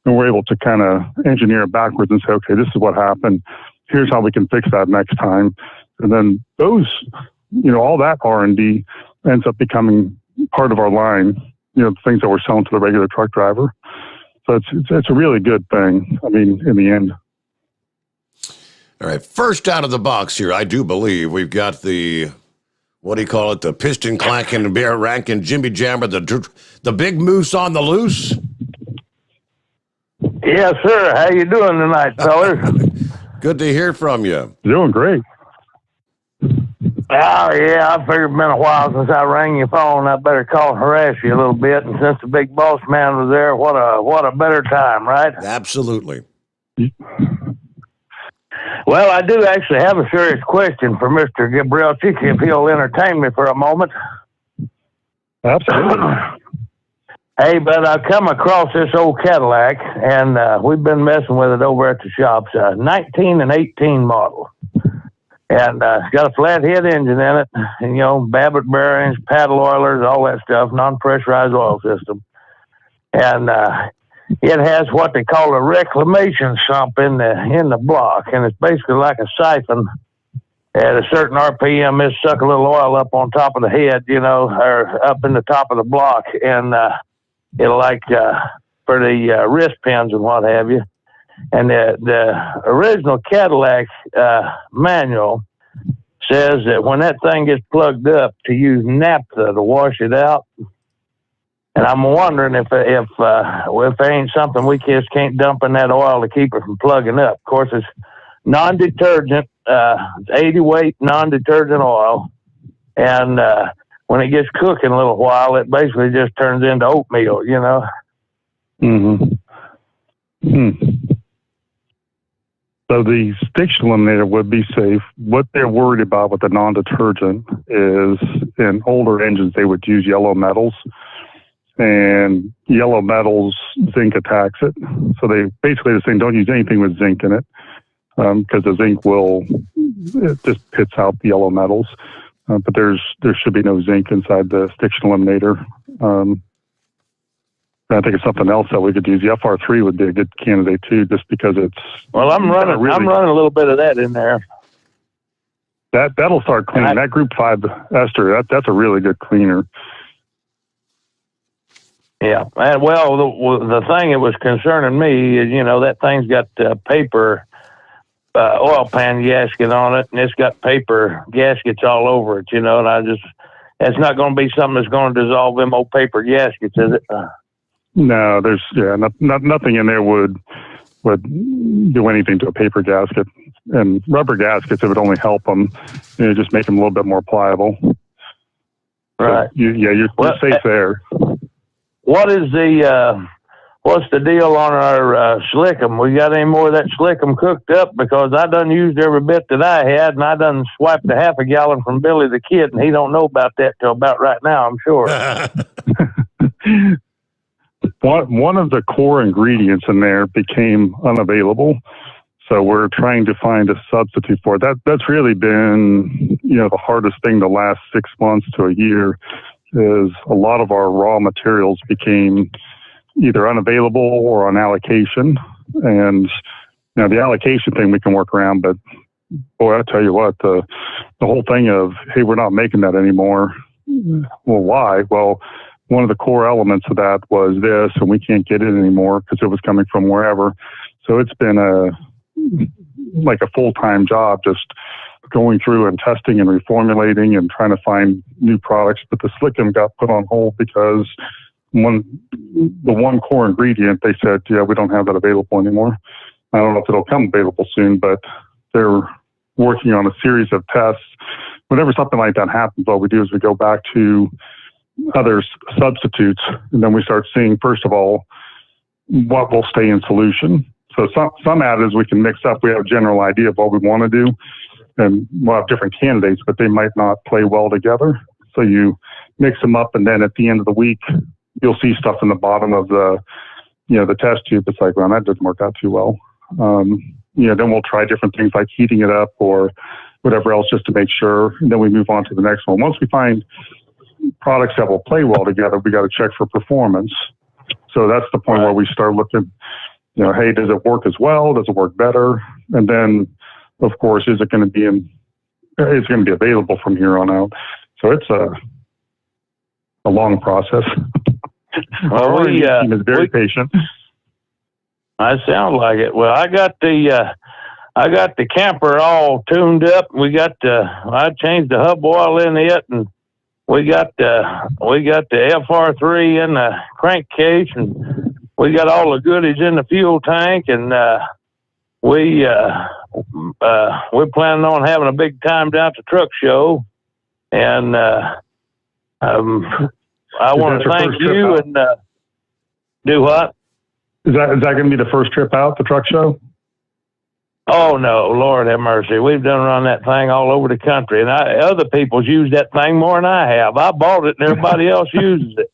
and we're able to kind of engineer it backwards and say, okay, this is what happened. Here's how we can fix that next time. And then those, all that R&D ends up becoming part of our line, the things that we're selling to the regular truck driver. So it's a really good thing. I mean, in the end. All right. First out of the box here, I do believe we've got the, what do you call it? The piston clacking, bear ranking, Jimmy Jammer, the big moose on the loose. Yes, sir. How you doing tonight, fellas? Good to hear from you. Doing great. Oh, yeah, I figured it's been a while since I rang your phone. I better call and harass you a little bit. And since the big boss man was there, what a better time, right? Absolutely. Well, I do actually have a serious question for Mr. Gabrielczyk, if he'll entertain me for a moment. Absolutely. Hey, but I come across this old Cadillac, and we've been messing with it over at the shops. 19 and 18 model. And it's got a flathead engine in it, and, Babbitt bearings, paddle oilers, all that stuff, non-pressurized oil system. And it has what they call a reclamation sump in the block, and it's basically like a siphon. At a certain RPM, it suck a little oil up on top of the head, or up in the top of the block, and it'll for the wrist pins and what have you. And the original Cadillac manual says that when that thing gets plugged up, to use naphtha to wash it out. And I'm wondering if there ain't something we just can't dump in that oil to keep it from plugging up. Of course, it's non-detergent, it's 80 weight non-detergent oil. And when it gets cooking a little while, it basically just turns into oatmeal, So the stiction eliminator would be safe. What they're worried about with the non-detergent is in older engines, they would use yellow metals. And yellow metals, zinc attacks it. So they basically are saying don't use anything with zinc in it because the zinc it just pits out the yellow metals. But there should be no zinc inside the stiction eliminator. I think it's something else that we could use. The FR3 would be a good candidate too, just because it's. Well, I'm running a little bit of that in there. That'll start cleaning. That Group 5 ester, that's a really good cleaner. Yeah, and the thing that was concerning me is, that thing's got paper oil pan gasket on it, and it's got paper gaskets all over it, and it's not going to be something that's going to dissolve them old paper gaskets, is it? No, there's nothing in there would do anything to a paper gasket, and rubber gaskets, it would only help them, just make them a little bit more pliable. Right. So you're safe there. What's the deal on our slickum? We got any more of that slickum cooked up? Because I done used every bit that I had, and I done swiped a half a gallon from Billy the Kid, and he don't know about that till about right now, I'm sure. One of the core ingredients in there became unavailable, so we're trying to find a substitute for it. That's really been, the hardest thing the last 6 months to a year is a lot of our raw materials became either unavailable or on allocation. And the allocation thing we can work around, but boy, I tell you what, the whole thing of, hey, we're not making that anymore. Well, why? Well, one of the core elements of that was this, and we can't get it anymore because it was coming from wherever. So it's been a full-time job just going through and testing and reformulating and trying to find new products. But the slickum got put on hold because the one core ingredient, they said, we don't have that available anymore. I don't know if it'll come available soon, but they're working on a series of tests. Whenever something like that happens, all we do is we go back to other substitutes, and then we start seeing, first of all, what will stay in solution. So some additives we can mix up. We have a general idea of what we want to do, and we'll have different candidates, but they might not play well together. So you mix them up, and then at the end of the week, you'll see stuff in the bottom of the test tube. It's like, well, that didn't work out too well. Then we'll try different things like heating it up or whatever else just to make sure. And then we move on to the next one. Once we find products that will play well together, we got to check for performance. So that's the point where we start looking, hey, does it work as well? Does it work better? And then, of course, is it going to be it's going to be available from here on out? So it's a long process. Well, the team is very patient. I sound like it. Well, I got the camper all tuned up. I changed the hub oil in it, and we got the FR3 in the crankcase, and we got all the goodies in the fuel tank, and we're planning on having a big time down at the truck show, and I want to thank you and do what? Is that going to be the first trip out, the truck show? Oh, no, Lord have mercy. We've done run that thing all over the country, and other people's used that thing more than I have. I bought it, and everybody else uses it.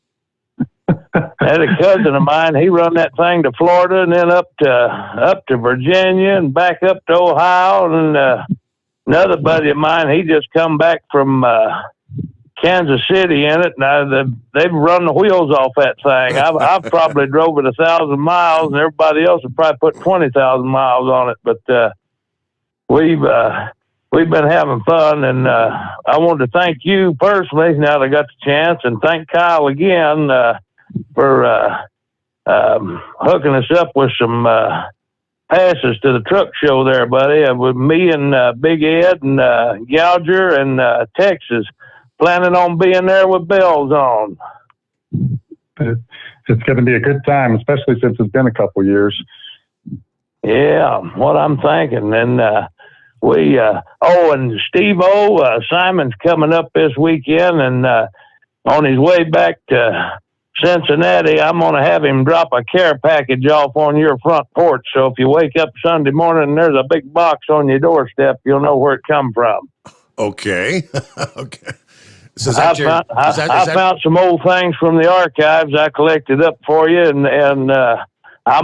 I had a cousin of mine, he run that thing to Florida and then up to Virginia and back up to Ohio. And another buddy of mine, he just come back from Kansas City in it, and they've run the wheels off that thing. I've probably drove it 1,000 miles, and everybody else have probably put 20,000 miles on it. But we've been having fun, and I wanted to thank you personally now that I got the chance, and thank Kyle again for hooking us up with some passes to the truck show there, buddy. With me and Big Ed and Gouger and Texas. Planning on being there with bells on. It's going to be a good time, especially since it's been a couple of years. Yeah, what I'm thinking. And and Steve-O, Simon's coming up this weekend, and on his way back to Cincinnati, I'm going to have him drop a care package off on your front porch. So if you wake up Sunday morning and there's a big box on your doorstep, you'll know where it come from. Okay. Okay. So I found some old things from the archives I collected up for you, and I'm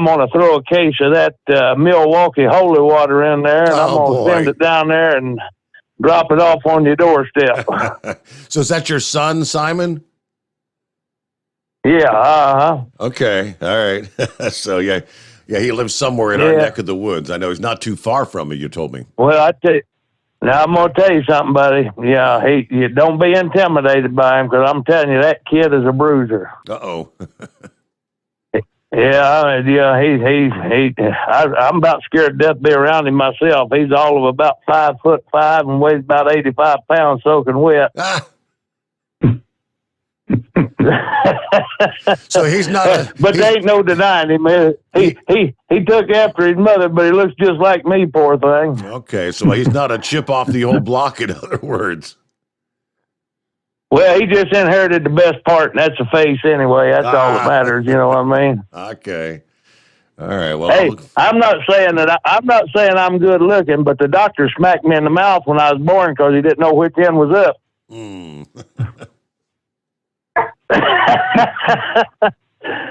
going to throw a case of that Milwaukee holy water in there, and I'm going to send it down there and drop it off on your doorstep. So is that your son, Simon? Yeah. Okay. All right. So yeah, he lives somewhere in our neck of the woods. I know he's not too far from me. You told me. Well, Now, I'm going to tell you something, buddy. Yeah, you don't be intimidated by him, because I'm telling you, that kid is a bruiser. Uh-oh. I'm about scared to death to be around him myself. He's all of about 5'5" and weighs about 85 pounds, soaking wet. So he's not. But there ain't no denying him. He took after his mother, but he looks just like me, poor thing. Okay, so he's not a chip off the old block, in other words. Well, he just inherited the best part, and that's the face anyway. That's all that matters. You know what I mean? Okay. All right. Well, hey, I'm not saying I'm good looking, but the doctor smacked me in the mouth when I was born because he didn't know which end was up.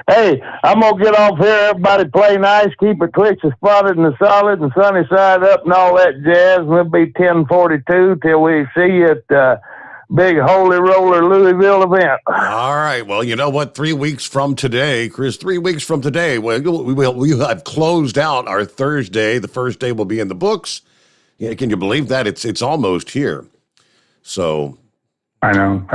Hey, I'm gonna get off here. Everybody play nice, keep it Twix spotted and the solid and sunny side up and all that jazz. We'll be 10:42 till we see you at big Holy Roller Louisville event. All right. Well, you know what? 3 weeks from today, Chris, 3 weeks from today, we have closed out our Thursday. The first day will be in the books. Yeah, can you believe that? It's almost here. So. I know.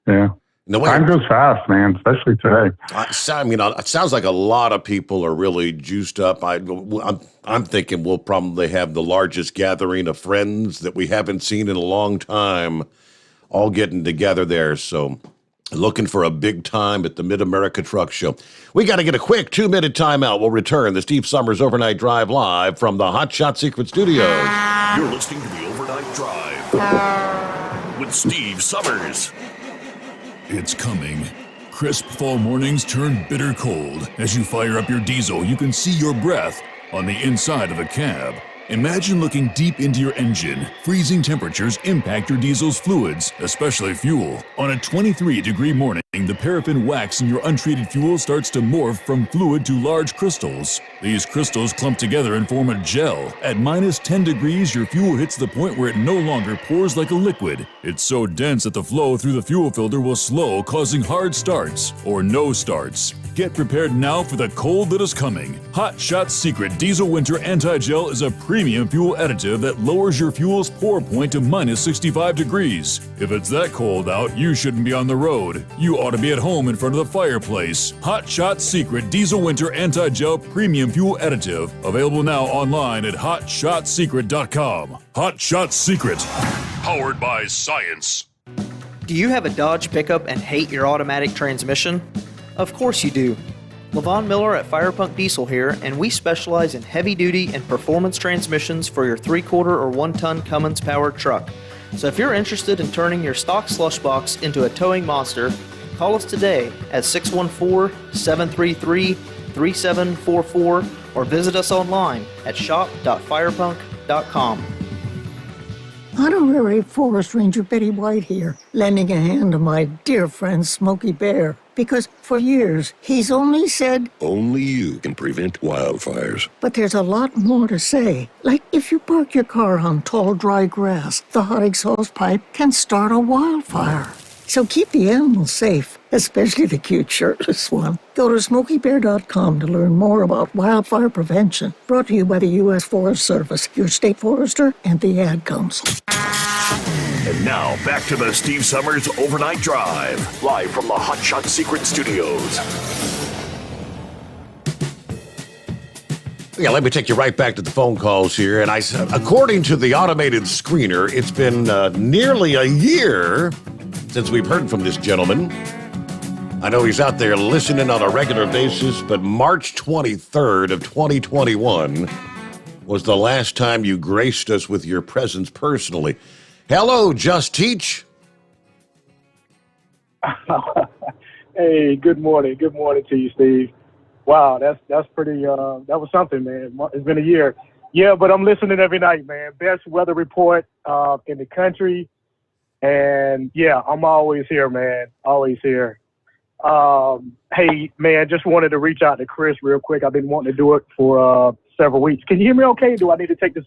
Yeah. Time goes fast, man, especially today. It sounds like a lot of people are really juiced up. I'm thinking we'll probably have the largest gathering of friends that we haven't seen in a long time, all getting together there. So looking for a big time at the Mid-America Truck Show. We got to get a quick 2-minute timeout. We'll return the Steve Sommers Overnight Drive live from the Hot Shot Secret Studios. You're listening to the Overnight Drive with Steve Sommers. It's coming. Crisp fall mornings turn bitter cold. As you fire up your diesel, you can see your breath on the inside of the cab. Imagine looking deep into your engine. Freezing temperatures impact your diesel's fluids, especially fuel. On a 23-degree morning, the paraffin wax in your untreated fuel starts to morph from fluid to large crystals. These crystals clump together and form a gel. At minus 10 degrees, your fuel hits the point where it no longer pours like a liquid. It's so dense that the flow through the fuel filter will slow, causing hard starts or no starts. Get prepared now for the cold that is coming. Hot Shot Secret Diesel Winter Anti-Gel is a premium fuel additive that lowers your fuel's pour point to minus 65 degrees. If it's that cold out, you shouldn't be on the road. You ought to be at home in front of the fireplace. Hot Shot Secret Diesel Winter Anti-Gel Premium Fuel Additive. Available now online at hotshotsecret.com. Hot Shot Secret. Powered by science. Do you have a Dodge pickup and hate your automatic transmission? Of course you do. Levon Miller at Firepunk Diesel here, and we specialize in heavy-duty and performance transmissions for your 3/4 or 1-ton Cummins-powered truck. So if you're interested in turning your stock slush box into a towing monster, call us today at 614-733-3744 or visit us online at shop.firepunk.com. Honorary Forest Ranger Betty White here, lending a hand to my dear friend Smokey Bear. Because for years, he's only said, only you can prevent wildfires. But there's a lot more to say. Like if you park your car on tall, dry grass, the hot exhaust pipe can start a wildfire. So keep the animals safe, especially the cute shirtless one. Go to SmokeyBear.com to learn more about wildfire prevention. Brought to you by the U.S. Forest Service, your state forester, and the Ad Council. And now, back to the Steve Sommers Overnight Drive, live from the Hot Shot Secret Studios. Yeah, let me take you right back to the phone calls here. And according to the automated screener, it's been nearly a year since we've heard from this gentleman. I know he's out there listening on a regular basis, but March 23rd of 2021 was the last time you graced us with your presence personally. Hello, Just Teach. Hey, good morning. Good morning to you, Steve. Wow, that's pretty, that was something, man. It's been a year. Yeah, but I'm listening every night, man. Best weather report in the country. And yeah, I'm always here, man. Always here. Hey, man, just wanted to reach out to Chris real quick. I've been wanting to do it for several weeks. Can you hear me okay? Do I need to take this?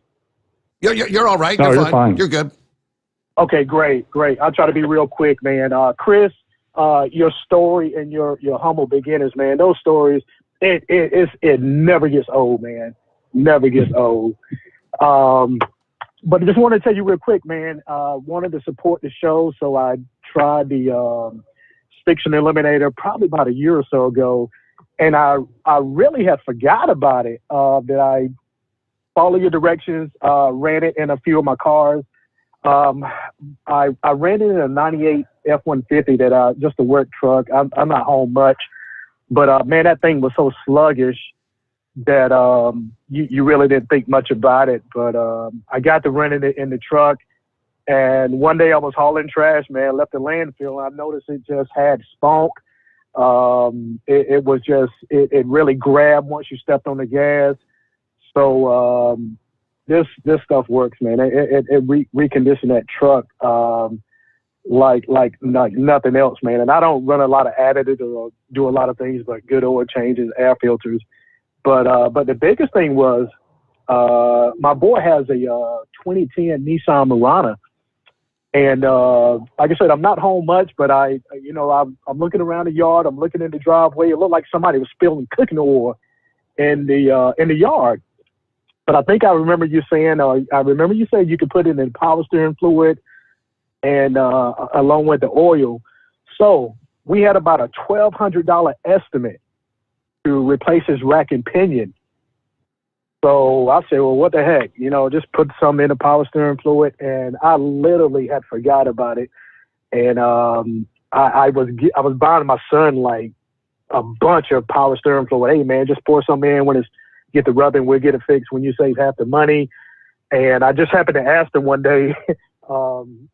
You're all right. No, you're you're fine. You're good. Okay, great. I'll try to be real quick, man. Chris, your story and your humble beginners, man, those stories, it never gets old, man. Never gets old. But I just want to tell you real quick, man, wanted to support the show, so I tried the Fiction Eliminator probably about a year or so ago. And I really had forgot about it, that I follow your directions, ran it in a few of my cars. I ran it in a 98 F-150 that just a work truck. I'm not home much, but man, that thing was so sluggish that you really didn't think much about it. But I got to running it in the truck, and one day I was hauling trash, man, left the landfill, and I noticed it just had spunk. It was just, it really grabbed once you stepped on the gas. So this stuff works, man. It reconditioned that truck like nothing else, man. And I don't run a lot of additives or do a lot of things, but good oil changes, air filters. But the biggest thing was my boy has a 2010 Nissan Murano. And like I said, I'm not home much, but I'm looking around the yard. I'm looking in the driveway. It looked like somebody was spilling cooking oil in the yard. But I think I remember you saying you could put it in power steering fluid and along with the oil. So we had about a $1,200 estimate to replace his rack and pinion. So I said, well, what the heck? Just put some in the power steering fluid. And I literally had forgot about it. And I was buying my son like a bunch of power steering fluid. Hey, man, just pour some in when it's get the rubbing. We'll get it fixed when you save half the money. And I just happened to ask him one day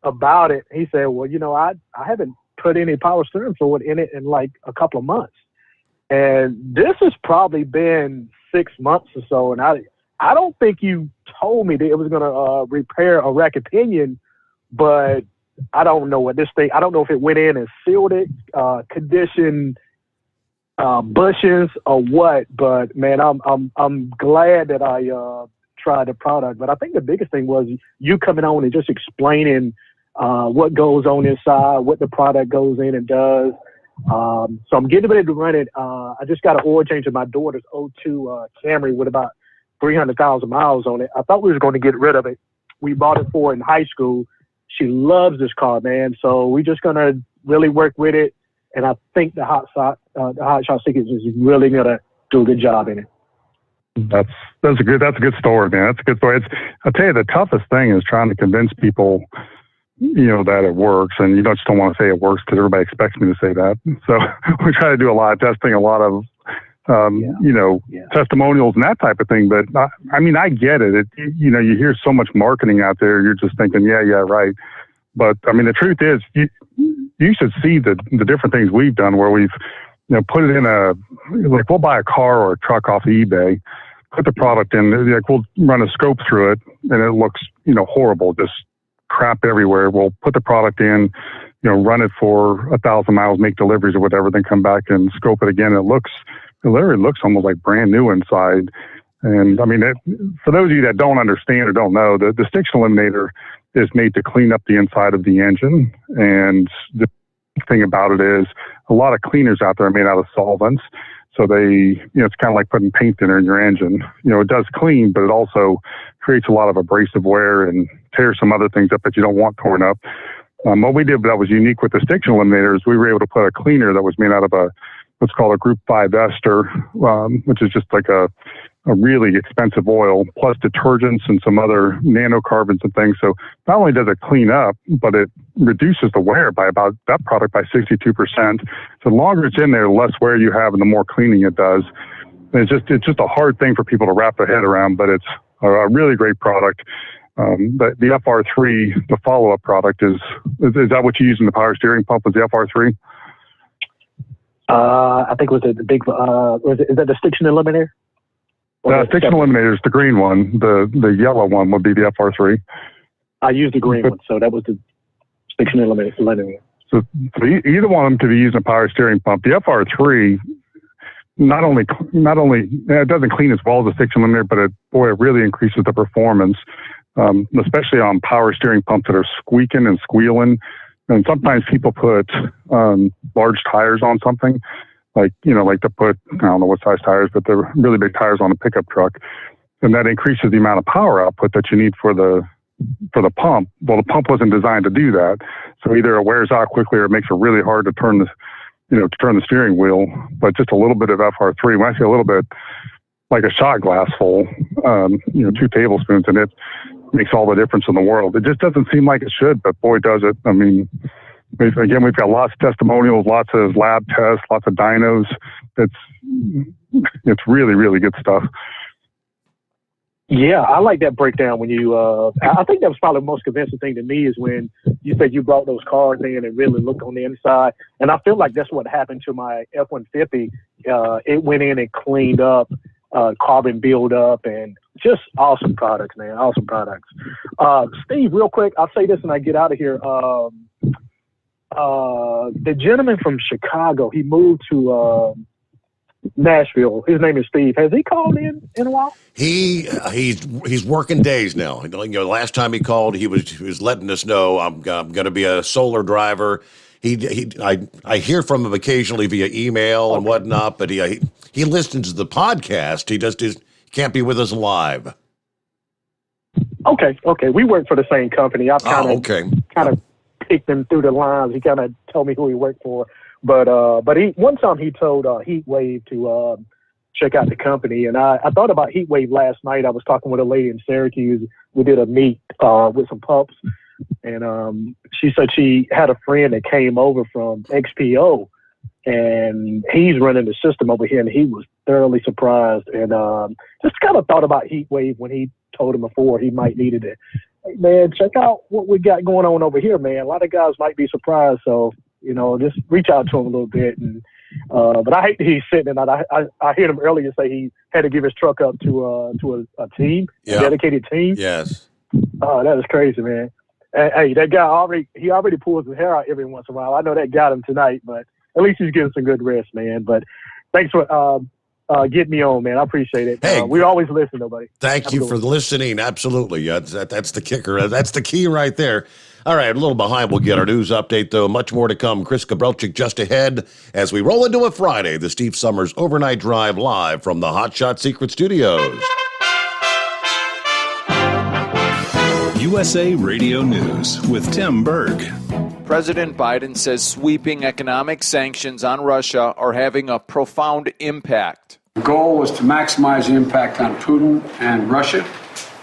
about it. He said, well, I haven't put any power steering fluid in it in like a couple of months. And this has probably been 6 months or so. And I don't think you told me that it was going to repair a rack and pinion, but I don't know what this thing, I don't know if it went in and sealed it, conditioned bushings or what, but man, I'm glad that I tried the product. But I think the biggest thing was you coming on and just explaining what goes on inside, what the product goes in and does. So I'm getting ready to run it. I just got an oil change in my daughter's 02 Camry with about 300,000 miles on it. I thought we were going to get rid of it. We bought it for her in high school. She loves this car, man. So we're just going to really work with it. And I think the Hot Shot Secrets is really going to do a good job in it. That's a good story, man. That's a good story. I'll tell you, the toughest thing is trying to convince people, that it works. And you just don't want to say it works because everybody expects me to say that. So we try to do a lot of testing, a lot of, testimonials and that type of thing. But I get it. You hear so much marketing out there. You're just thinking, yeah, right. But the truth is, you should see the different things we've done where we've, put it in we'll buy a car or a truck off of eBay, put the product in, we'll run a scope through it and it looks, horrible, just crap everywhere. We'll put the product in, run it for 1,000 miles, make deliveries or whatever, then come back and scope it again. It literally looks almost like brand new inside. And for those of you that don't understand or don't know, the Stiction Eliminator is made to clean up the inside of the engine. And the thing about it is a lot of cleaners out there are made out of solvents. So it's kind of like putting paint thinner in your engine. It does clean, but it also creates a lot of abrasive wear and tears some other things up that you don't want torn up. What we did that was unique with the Stiction Eliminator is we were able to put a cleaner that was made out of what's called a Group 5 ester, which is just like a really expensive oil, plus detergents and some other nanocarbons and things. So not only does it clean up, but it reduces the wear by about that product by 62%. So the longer it's in there, the less wear you have and the more cleaning it does. And it's just a hard thing for people to wrap their head around, but it's a really great product. But the FR3, the follow-up product, is that what you use in the power steering pump? Was the FR3? I think it was the big, is that the Stiction Eliminator? The Stiction Eliminator is the green one. The yellow one would be the FR3. I used the green one, so that was the Stiction Eliminator. So either one of them could be used in a power steering pump. The FR3 not only it doesn't clean as well as the Stiction Eliminator, but it really increases the performance, especially on power steering pumps that are squeaking and squealing. And sometimes people put large tires on something. Like to put, I don't know what size tires, but they're really big tires on a pickup truck. And that increases the amount of power output that you need for the pump. Well, the pump wasn't designed to do that. So either it wears out quickly or it makes it really hard to turn to turn the steering wheel, but just a little bit of FR3. When I say a little bit, like a shot glass full, 2 tablespoons, and it makes all the difference in the world. It just doesn't seem like it should, but boy, does it. I mean, we've got lots of testimonials, lots of lab tests, lots of dynos. It's really, really good stuff. Yeah, I like that breakdown when you, I think that was probably the most convincing thing to me is when you said you brought those cars in and really looked on the inside. And I feel like that's what happened to my F-150. It went in and cleaned up, carbon buildup, and just awesome products, man. Awesome products. Steve, real quick, I'll say this and I get out of here. The gentleman from Chicago, he moved to Nashville. His name is Steve. Has he called in a while? He's working days now. Last time he called, he was letting us know I'm going to be a solar driver. I hear from him occasionally via email and whatnot, but he listens to the podcast. He just can't be with us live. Okay. We work for the same company. I've kind of picked him through the lines. He kind of told me who he worked for. But one time he told Heatwave to check out the company, and I thought about Heatwave last night. I was talking with a lady in Syracuse. We did a meet with some pups, and she said she had a friend that came over from XPO, and he's running the system over here, and he was thoroughly surprised, and just kind of thought about Heatwave when he told him before he might needed it. Hey, man, check out what we got going on over here, man. A lot of guys might be surprised, so just reach out to him a little bit. And but I hate that he's sitting and I heard him earlier say he had to give his truck up to a team, a dedicated team. Yes. Oh, that is crazy, man. Hey, that guy already pulls his hair out every once in a while. I know that got him tonight, but at least he's getting some good rest, man. But thanks for getting me on, man. I appreciate it. Hey, we always listen, nobody. Thank you for listening. Absolutely. That's the kicker. That's the key right there. All right, a little behind. We'll get our news update, though. Much more to come. Chris Gabrelchik just ahead as we roll into a Friday, the Steve Sommers Overnight Drive live from the Hot Shot Secret Studios. USA Radio News with Tim Berg. President Biden says sweeping economic sanctions on Russia are having a profound impact. The goal was to maximize the impact on Putin and Russia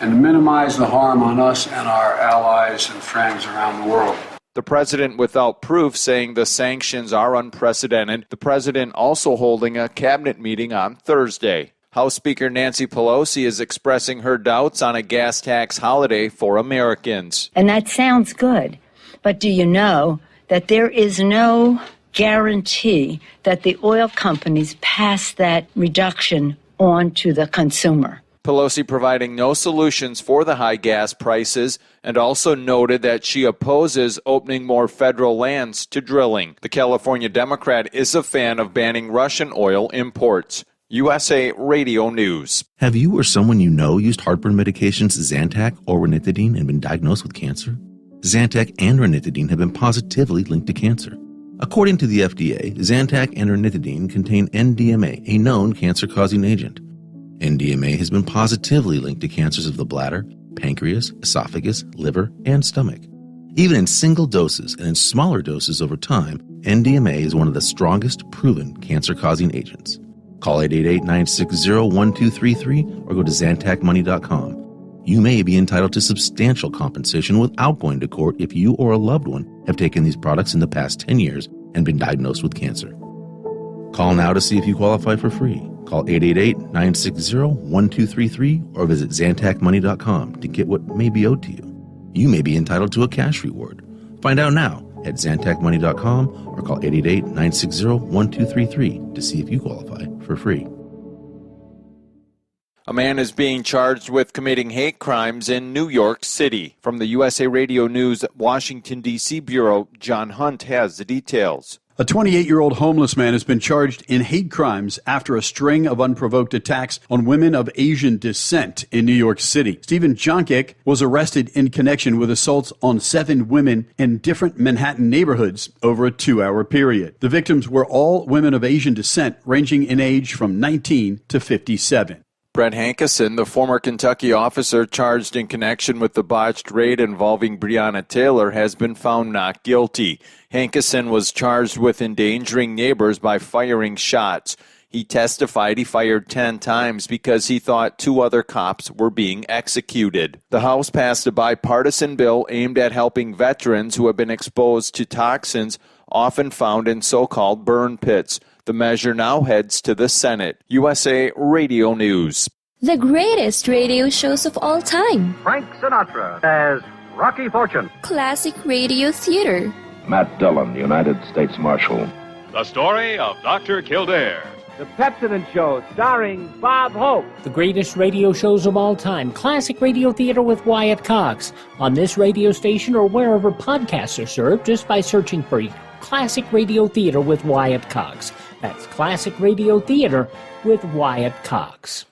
and to minimize the harm on us and our allies and friends around the world. The president without proof saying the sanctions are unprecedented. The president also holding a cabinet meeting on Thursday. House Speaker Nancy Pelosi is expressing her doubts on a gas tax holiday for Americans. And that sounds good, but do you know that there is no guarantee that the oil companies pass that reduction on to the consumer? Pelosi providing no solutions for the high gas prices and also noted that she opposes opening more federal lands to drilling. The California Democrat is a fan of banning Russian oil imports. USA Radio News. Have you or someone you know used heartburn medications Zantac or ranitidine and been diagnosed with cancer? Zantac and ranitidine have been positively linked to cancer. According to the FDA, Zantac and ranitidine contain NDMA, a known cancer-causing agent. NDMA has been positively linked to cancers of the bladder, pancreas, esophagus, liver, and stomach. Even in single doses and in smaller doses over time, NDMA is one of the strongest proven cancer-causing agents. Call 888-960-1233 or go to ZantacMoney.com. You may be entitled to substantial compensation without going to court if you or a loved one have taken these products in the past 10 years and been diagnosed with cancer. Call now to see if you qualify for free. Call 888-960-1233 or visit ZantacMoney.com to get what may be owed to you. You may be entitled to a cash reward. Find out now at ZantacMoney.com or call 888-960-1233 to see if you qualify for free. A man is being charged with committing hate crimes in New York City. From the USA Radio News Washington, D.C. Bureau, John Hunt has the details. A 28-year-old homeless man has been charged in hate crimes after a string of unprovoked attacks on women of Asian descent in New York City. Stephen Jonkik was arrested in connection with assaults on 7 women in different Manhattan neighborhoods over a 2-hour period. The victims were all women of Asian descent, ranging in age from 19 to 57. Brett Hankison, the former Kentucky officer charged in connection with the botched raid involving Breonna Taylor, has been found not guilty. Hankison was charged with endangering neighbors by firing shots. He testified he fired 10 times because he thought 2 other cops were being executed. The House passed a bipartisan bill aimed at helping veterans who have been exposed to toxins often found in so-called burn pits. The measure now heads to the Senate. USA Radio News. The greatest radio shows of all time. Frank Sinatra as Rocky Fortune. Classic radio theater. Matt Dillon, United States Marshal. The story of Dr. Kildare. The Pepsodent Show, starring Bob Hope. The greatest radio shows of all time. Classic radio theater with Wyatt Cox. On this radio station or wherever podcasts are served, just by searching for Classic Radio Theater with Wyatt Cox. That's Classic Radio Theater with Wyatt Cox.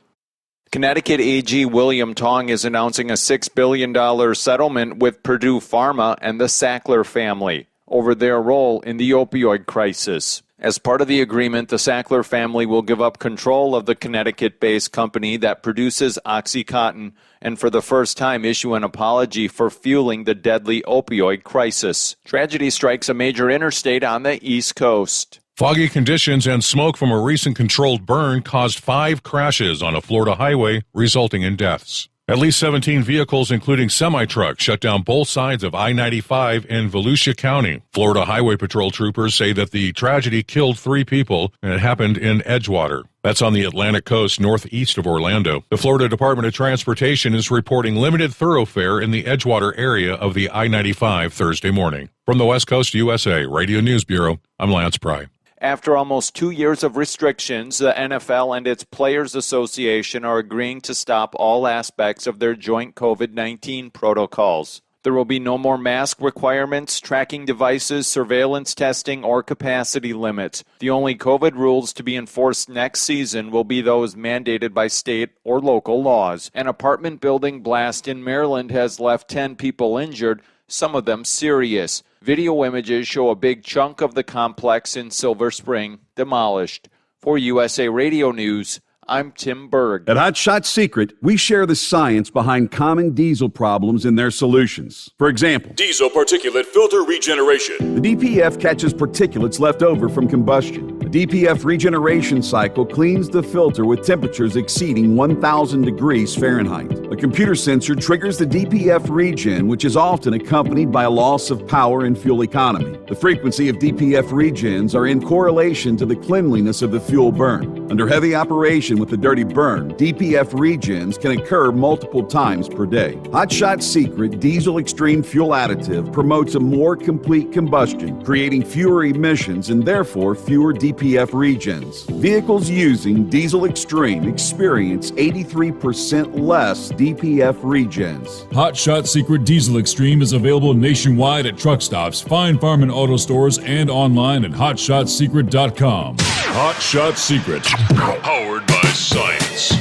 Connecticut AG William Tong is announcing a $6 billion settlement with Purdue Pharma and the Sackler family over their role in the opioid crisis. As part of the agreement, the Sackler family will give up control of the Connecticut-based company that produces OxyContin and for the first time issue an apology for fueling the deadly opioid crisis. Tragedy strikes a major interstate on the East Coast. Foggy conditions and smoke from a recent controlled burn caused 5 crashes on a Florida highway, resulting in deaths. At least 17 vehicles, including semi-trucks, shut down both sides of I-95 in Volusia County. Florida Highway Patrol troopers say that the tragedy killed 3 people, and it happened in Edgewater. That's on the Atlantic coast northeast of Orlando. The Florida Department of Transportation is reporting limited thoroughfare in the Edgewater area of the I-95 Thursday morning. From the West Coast USA Radio News Bureau, I'm Lance Pry. After almost 2 years of restrictions, the NFL and its Players Association are agreeing to stop all aspects of their joint COVID-19 protocols. There will be no more mask requirements, tracking devices, surveillance testing, or capacity limits. The only COVID rules to be enforced next season will be those mandated by state or local laws. An apartment building blast in Maryland has left 10 people injured, some of them serious. Video images show a big chunk of the complex in Silver Spring demolished. For USA Radio News, I'm Tim Berg. At Hot Shot Secret, we share the science behind common diesel problems and their solutions. For example, diesel particulate filter regeneration. The DPF catches particulates left over from combustion. The DPF regeneration cycle cleans the filter with temperatures exceeding 1,000 degrees Fahrenheit. A computer sensor triggers the DPF regen, which is often accompanied by a loss of power and fuel economy. The frequency of DPF regens are in correlation to the cleanliness of the fuel burn. Under heavy operation with the dirty burn, DPF regens can occur multiple times per day. Hot Shot Secret Diesel Extreme Fuel Additive promotes a more complete combustion, creating fewer emissions and therefore fewer DPF regens. Vehicles using Diesel Extreme experience 83% less DPF regens. Hot Shot Secret Diesel Extreme is available nationwide at truck stops, fine farm and auto stores, and online at hotshotsecret.com. Hot Shot Secret, powered by science.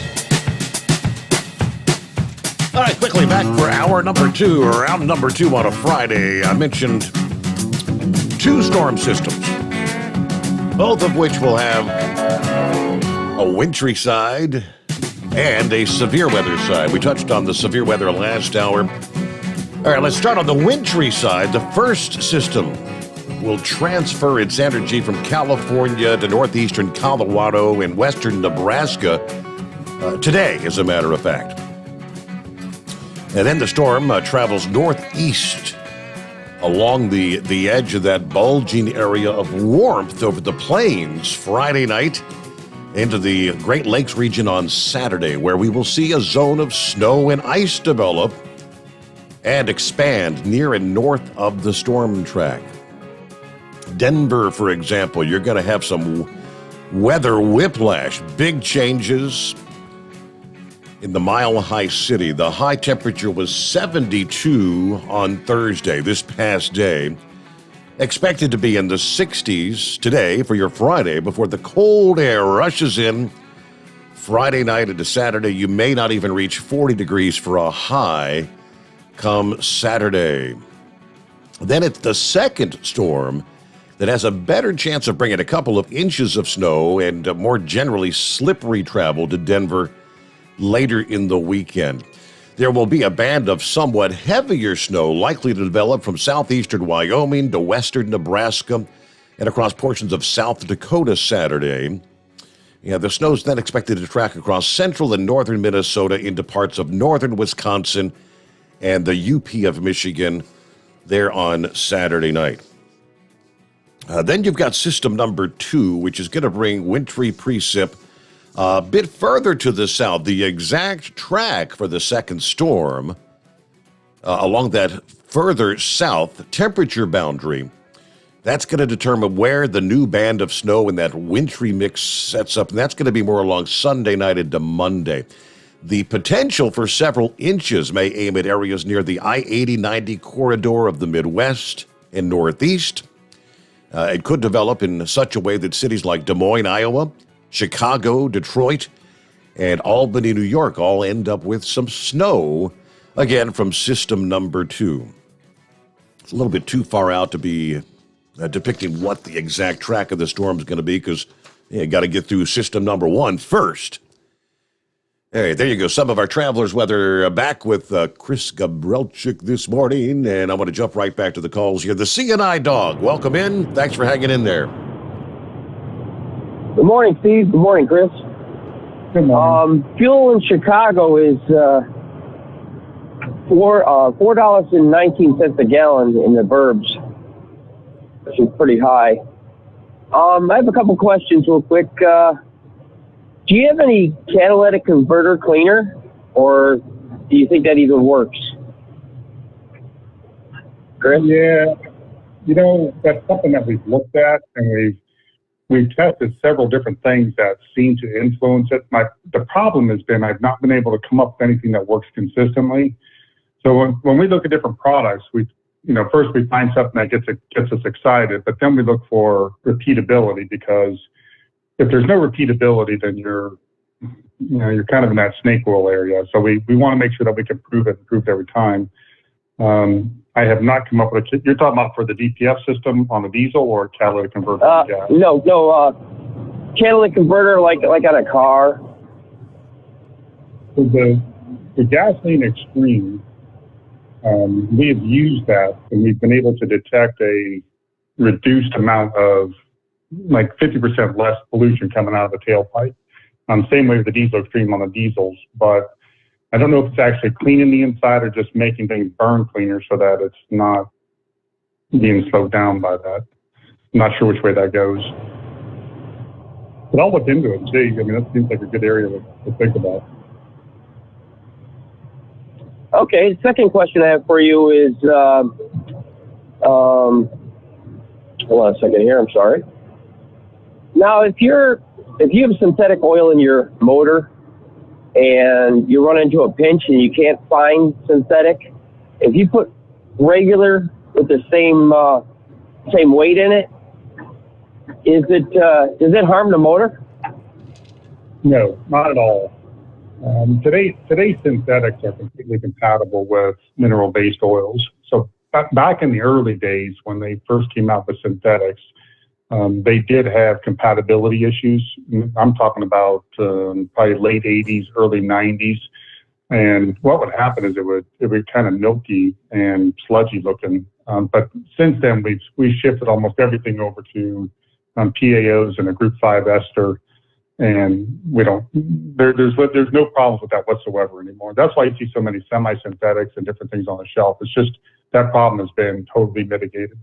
All right, quickly back for hour number 2, or round number 2 on a Friday. I mentioned 2 storm systems, both of which will have a wintry side and a severe weather side. We touched on the severe weather last hour. All right, let's start on the wintry side. The first system will transfer its energy from California to northeastern Colorado and western Nebraska today, as a matter of fact. And then the storm travels northeast along the edge of that bulging area of warmth over the plains Friday night into the Great Lakes region on Saturday, where we will see a zone of snow and ice develop and expand near and north of the storm track. Denver, for example, you're going to have some weather whiplash, big changes in the mile-high city. The high temperature was 72 on Thursday, this past day. Expected to be in the 60s today for your Friday before the cold air rushes in. Friday night into Saturday, you may not even reach 40 degrees for a high come Saturday. Then it's the second storm that has a better chance of bringing a couple of inches of snow and more generally slippery travel to Denver later in the weekend. There will be a band of somewhat heavier snow likely to develop from southeastern Wyoming to western Nebraska and across portions of South Dakota Saturday. Yeah, the snow is then expected to track across central and northern Minnesota into parts of northern Wisconsin and the UP of Michigan there on Saturday night. Then you've got system number 2, which is going to bring wintry precip a bit further to the south. The exact track for the second storm along that further south temperature boundary, that's going to determine where the new band of snow and that wintry mix sets up, and that's going to be more along Sunday night into Monday. The potential for several inches may aim at areas near the I-80-90 corridor of the Midwest and Northeast. It could develop in such a way that cities like Des Moines, Iowa, Chicago, Detroit, and Albany, New York all end up with some snow, again, from system number 2. It's a little bit too far out to be depicting what the exact track of the storm is going to be because you got to get through system number 1 first. Hey, there you go. Some of our travelers' weather back with Chris Gabrelchik this morning, and I want to jump right back to the calls here. The CNI Dog, welcome in. Thanks for hanging in there. Good morning, Steve. Good morning, Chris. Good morning. Fuel in Chicago is $4.19 a gallon in the burbs, which is pretty high. I have a couple questions real quick. Do you have any catalytic converter cleaner, or do you think that even works? Chris? Yeah, that's something that we've looked at, and we've tested several different things that seem to influence it. The problem has been I've not been able to come up with anything that works consistently. So when we look at different products, first we find something that gets us excited, but then we look for repeatability, because if there's no repeatability, then you're kind of in that snake oil area. So we want to make sure that we can prove it every time. I have not come up with you're talking about for the DPF system on the diesel or catalytic converter? No, catalytic converter like on a car. For the gasoline extreme, we have used that, and we've been able to detect a reduced amount of like 50% less pollution coming out of the tailpipe. Same way with the diesel extreme on the diesels, but I don't know if it's actually cleaning the inside or just making things burn cleaner so that it's not being slowed down by that. I'm not sure which way that goes. But I'll look into it and see. I mean, that seems like a good area to think about. Okay, the second question I have for you is, hold on a second here, I'm sorry. Now, if you have synthetic oil in your motor and you run into a pinch and you can't find synthetic, if you put regular with the same weight in it, does it harm the motor? No, not at all. Today's synthetics are completely compatible with mineral-based oils. So back in the early days when they first came out with synthetics, they did have compatibility issues. I'm talking about probably late 80s, early 90s. And what would happen is it would kind of milky and sludgy looking. But since then, we've shifted almost everything over to PAOs and a Group 5 ester. And there's no problems with that whatsoever anymore. That's why you see so many semi-synthetics and different things on the shelf. It's just that problem has been totally mitigated.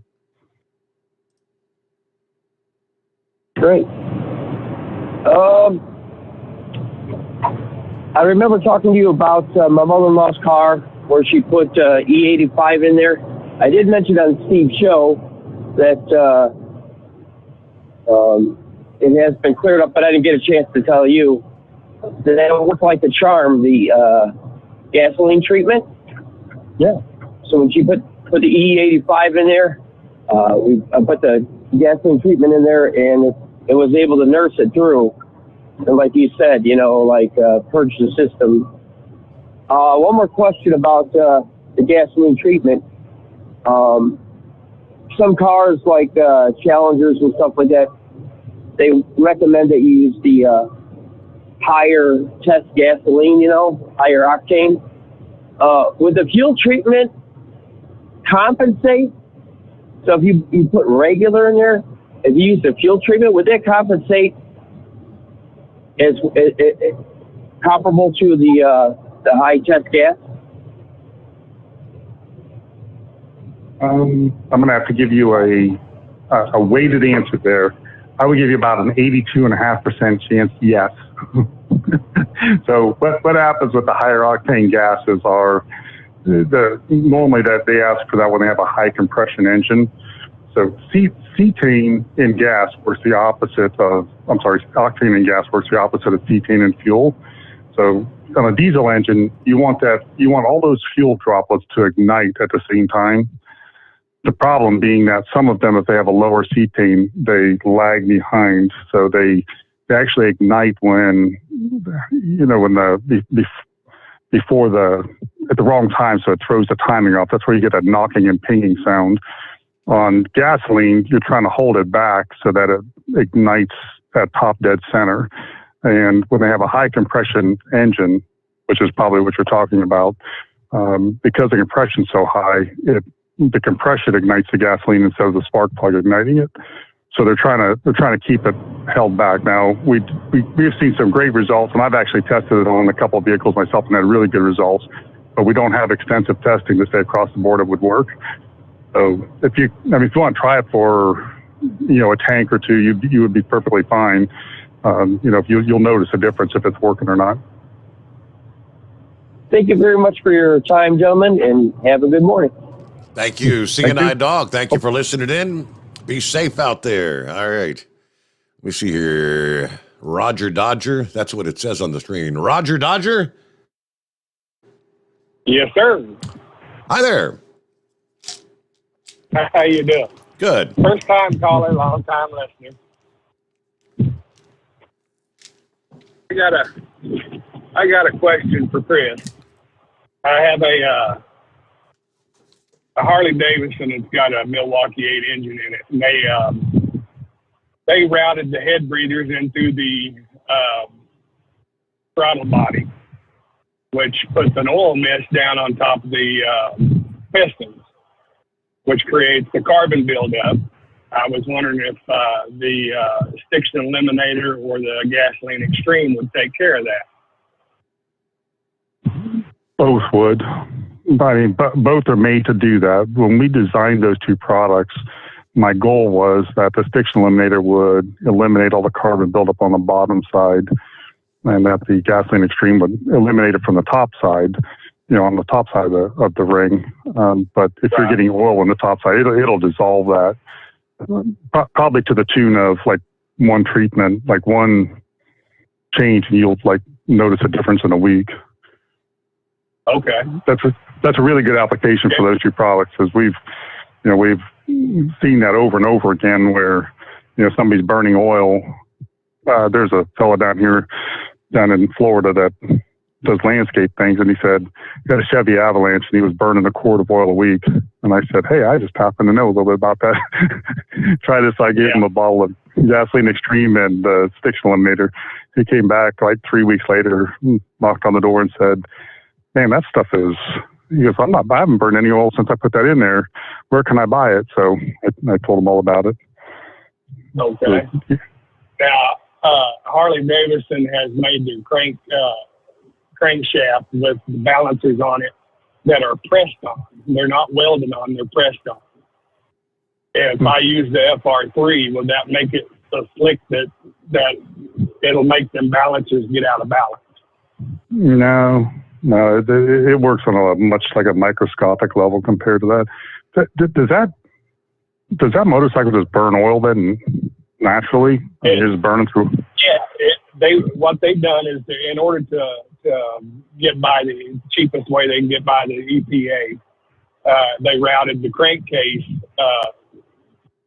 Great. I remember talking to you about my mother-in-law's car where she put E85 in there. I did mention on Steve's show that it has been cleared up, but I didn't get a chance to tell you that it looked like the charm, the gasoline treatment. Yeah. So when she put the E85 in there, I put the gasoline treatment in there, and it was able to nurse it through. And like you said, purge the system. One more question about the gasoline treatment. Some cars like Challengers and stuff like that, they recommend that you use the higher test gasoline, higher octane. Would the fuel treatment compensate? So if you put regular in there, if you use the fuel treatment, would that compensate as comparable to the high test gas? I'm going to have to give you a weighted answer there. I would give you about an 82.5% chance yes. So what happens with the higher octane gases are normally that they ask for that when they have a high compression engine. So octane in gas works the opposite of cetane in fuel. So on a diesel engine, you want all those fuel droplets to ignite at the same time. The problem being that some of them, if they have a lower cetane, they lag behind. So they actually ignite at the wrong time. So it throws the timing off. That's where you get that knocking and pinging sound. On gasoline, you're trying to hold it back so that it ignites at top dead center. And when they have a high compression engine, which is probably what you're talking about, because the compression's so high, the compression ignites the gasoline instead of the spark plug igniting it. So they're trying to keep it held back. Now we've seen some great results, and I've actually tested it on a couple of vehicles myself and had really good results. But we don't have extensive testing to say across the board it would work. So if you want to try it for a tank or two, you would be perfectly fine. You'll notice a difference if it's working or not. Thank you very much for your time, gentlemen, and have a good morning. Thank you, Seeing-Eye Dog. Thank you for listening in. Be safe out there. All right. Let me see here. Roger Dodger. That's what it says on the screen. Roger Dodger? Yes, sir. Hi there. How you doing? Good. First time caller, long time listener. I got a question for Chris. I have a Harley Davidson that's got a Milwaukee 8 engine in it, and they routed the head breathers into the throttle body, which puts an oil mist down on top of the pistons, which creates the carbon buildup. I was wondering if the Stiction Eliminator or the Gasoline Extreme would take care of that. Both would. Both are made to do that. When we designed those two products, my goal was that the Stiction Eliminator would eliminate all the carbon buildup on the bottom side, and that the Gasoline Extreme would eliminate it from the top side, on the top side of the ring. But if you're getting oil on the top side, it'll dissolve that. Probably to the tune of like one treatment, like one change, and you'll notice a difference in a week. Okay. That's a really good application for those two products, because we've seen that over and over again where, somebody's burning oil. There's a fella down in Florida that does landscape things, and he said he got a Chevy Avalanche and he was burning a quart of oil a week. And I said, hey, I just happen to know a little bit about that. Try this. I gave him a bottle of Gasoline Extreme and Stiction Eliminator. He came back like 3 weeks later, knocked on the door and said, man, that stuff is, he goes, I haven't burned any oil since I put that in there. Where can I buy it? So I told him all about it. Okay. Now, Harley Davidson has made their crankshaft with the balancers on it that are pressed on. They're not welded on, they're pressed on. If I use the FR3, will that make it so slick that it'll make them balancers get out of balance? No, it works on a much like a microscopic level compared to that. Does that motorcycle just burn oil then naturally? Just burning through? Yeah, what they've done is in order to get by the cheapest way they can get by the EPA, they routed the crankcase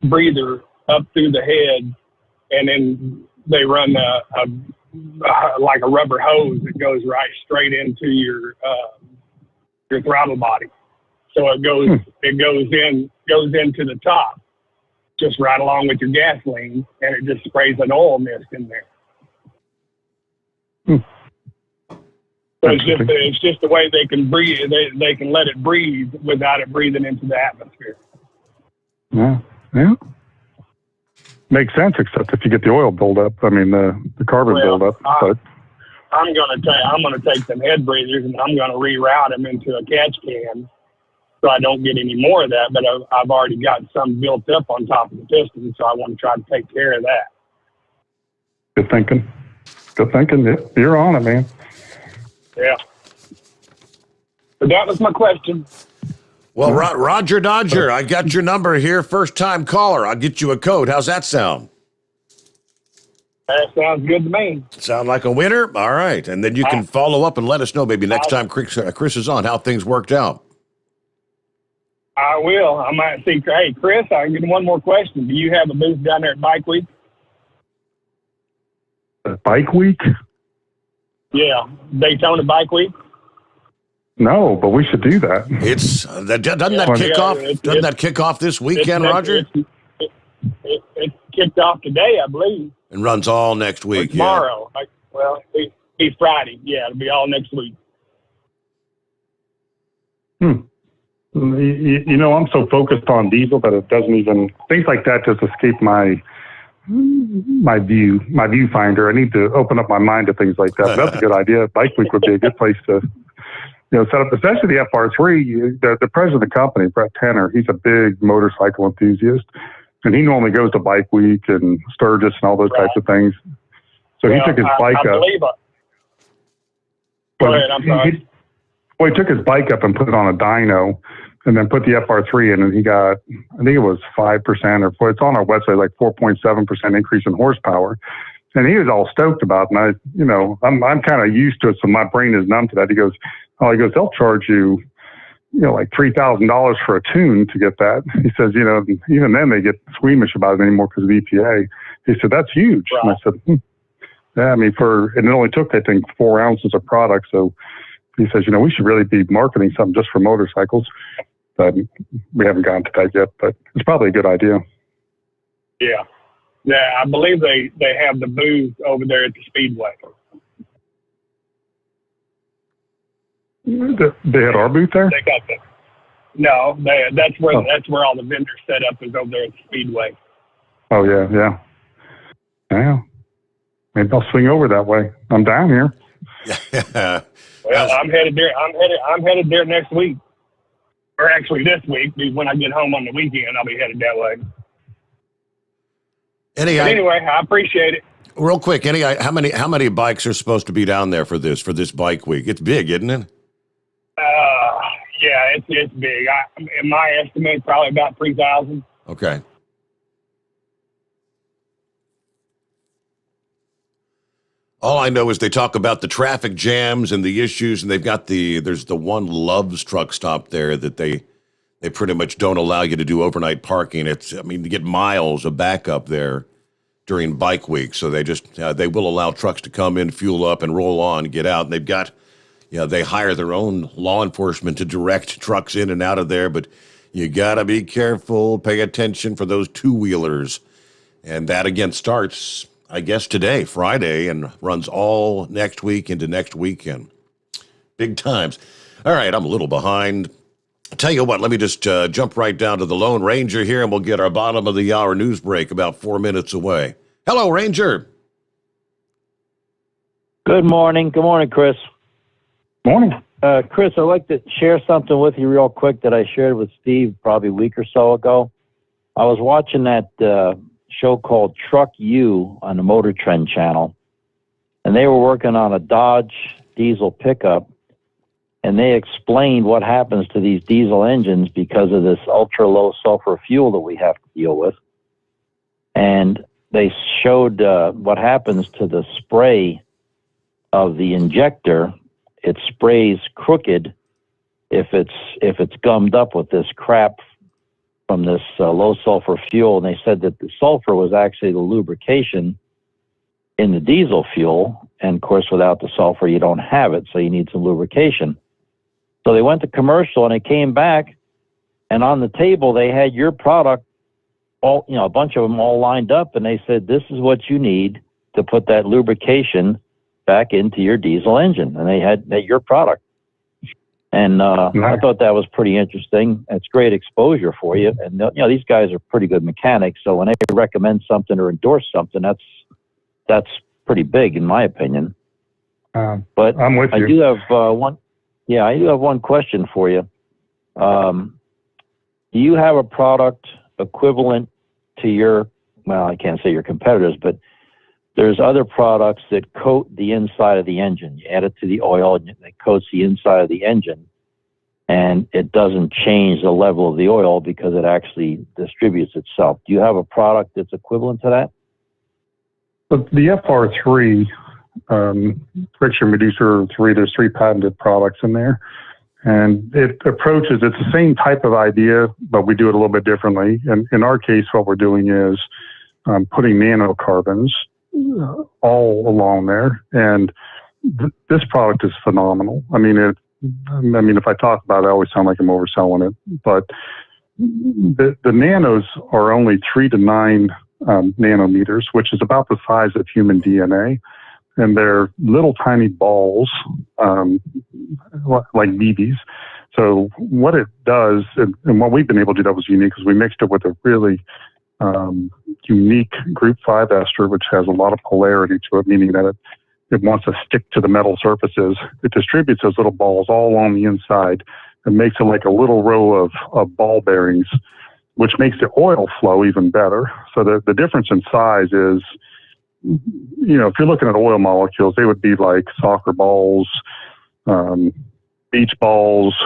breather up through the head, and then they run like a rubber hose that goes right straight into your throttle body. So it goes into the top, just right along with your gasoline, and it just sprays an oil mist in there. So it's just the way they can breathe. They can let it breathe without it breathing into the atmosphere. Yeah. Makes sense, except if you get the oil buildup. I mean, the carbon buildup. But I'm gonna take some head breathers and I'm gonna reroute them into a catch can, so I don't get any more of that. But I've already got some built up on top of the piston, so I want to try to take care of that. Good thinking. You're on it, man. Yeah. But that was my question. Well, Roger Dodger, I got your number here. First time caller. I'll get you a code. How's that sound? That sounds good to me. Sound like a winner? All right. And then you can follow up and let us know maybe next time Chris is on how things worked out. I will. I might see. Hey, Chris, I get one more question. Do you have a booth down there at Bike Week? Bike Week? Yeah, Daytona Bike Week. No, but we should do that. Doesn't that kick off this weekend, Roger? It kicked off today, I believe. And runs all next week. Tomorrow. It'll be Friday. Yeah, it'll be all next week. You know, I'm so focused on diesel that it doesn't even, things like that just escape my viewfinder. I need to open up my mind to things like that. That's a good idea. Bike Week would be a good place to, set up, especially the FR3. The president of the company, Brett Tanner, he's a big motorcycle enthusiast, and he normally goes to Bike Week and Sturgis and all those types of things. So he took his bike up. Go ahead, I'm sorry. He took his bike up and put it on a dyno, and then put the FR3 in, and he got, I think it was 5% or it's on our website, like 4.7% increase in horsepower. And he was all stoked about it. And I'm kind of used to it, so my brain is numb to that. He goes, they'll charge you, like $3,000 for a tune to get that. He says, even then they get squeamish about it anymore because of the EPA. He said, that's huge. Right. And I said, yeah, I mean, and it only took, I think, 4 ounces of product. So he says, we should really be marketing something just for motorcycles. But we haven't gotten to that yet, but it's probably a good idea. Yeah. Yeah, I believe they have the booth over there at the Speedway. They had our booth there? They got the, no, that's where all the vendors set up, is over there at the Speedway. Oh, yeah. Maybe I'll swing over that way. I'm down here. Yeah. Well, I'm headed there. I'm headed there next week, or actually this week. When I get home on the weekend, I'll be headed that way. Anyway, I appreciate it. Real quick, how many bikes are supposed to be down there for this Bike Week? It's big, isn't it? Yeah, it's big. In my estimate, probably about 3,000. Okay. All I know is they talk about the traffic jams and the issues, and they've got there's the one Love's truck stop there that they pretty much don't allow you to do overnight parking. You get miles of backup there during Bike Week, so they will allow trucks to come in, fuel up, and roll on, get out. And they've got, they hire their own law enforcement to direct trucks in and out of there, but you gotta be careful, pay attention for those two-wheelers. And that again starts, I guess, today, Friday, and runs all next week into next weekend. Big times. All right, I'm a little behind. I'll tell you what, let me just jump right down to the Lone Ranger here, and we'll get our bottom of the hour news break about 4 minutes away. Hello, Ranger. Good morning. Good morning, Chris. Morning. Chris, I'd like to share something with you real quick that I shared with Steve probably a week or so ago. I was watching that show called Truck U on the Motor Trend channel, and they were working on a Dodge diesel pickup, and they explained what happens to these diesel engines because of this ultra low sulfur fuel that we have to deal with. And they showed what happens to the spray of the injector. It sprays crooked if it's gummed up with this crap from this low sulfur fuel. And they said that the sulfur was actually the lubrication in the diesel fuel. And of course, without the sulfur, you don't have it. So you need some lubrication. So they went to commercial and they came back, and on the table, they had your product, all, a bunch of them all lined up. And they said, this is what you need to put that lubrication back into your diesel engine, and they had your product. And I thought that was pretty interesting. It's great exposure for you. And these guys are pretty good mechanics, so when they recommend something or endorse something, that's pretty big in my opinion. But I'm with you. I do have one. Yeah, I do have one question for you. Do you have a product equivalent to your? Well, I can't say your competitors, but there's other products that coat the inside of the engine. You add it to the oil, and it coats the inside of the engine, and it doesn't change the level of the oil because it actually distributes itself. Do you have a product that's equivalent to that? But the FR3, friction reducer 3, there's 3 patented products in there. And it's the same type of idea, but we do it a little bit differently. And in our case, what we're doing is putting nanocarbons all along there. And this product is phenomenal. I mean, if I talk about it, I always sound like I'm overselling it. But the nanos are only 3 to 9 nanometers, which is about the size of human DNA. And they're little tiny balls, like BBs. So what it does, and what we've been able to do that was unique, is we mixed it with a really unique group 5 ester, which has a lot of polarity to it, meaning that it wants to stick to the metal surfaces. It distributes those little balls all along the inside and makes it like a little row of ball bearings, which makes the oil flow even better. So the difference in size is, if you're looking at oil molecules, they would be like soccer balls, beach balls,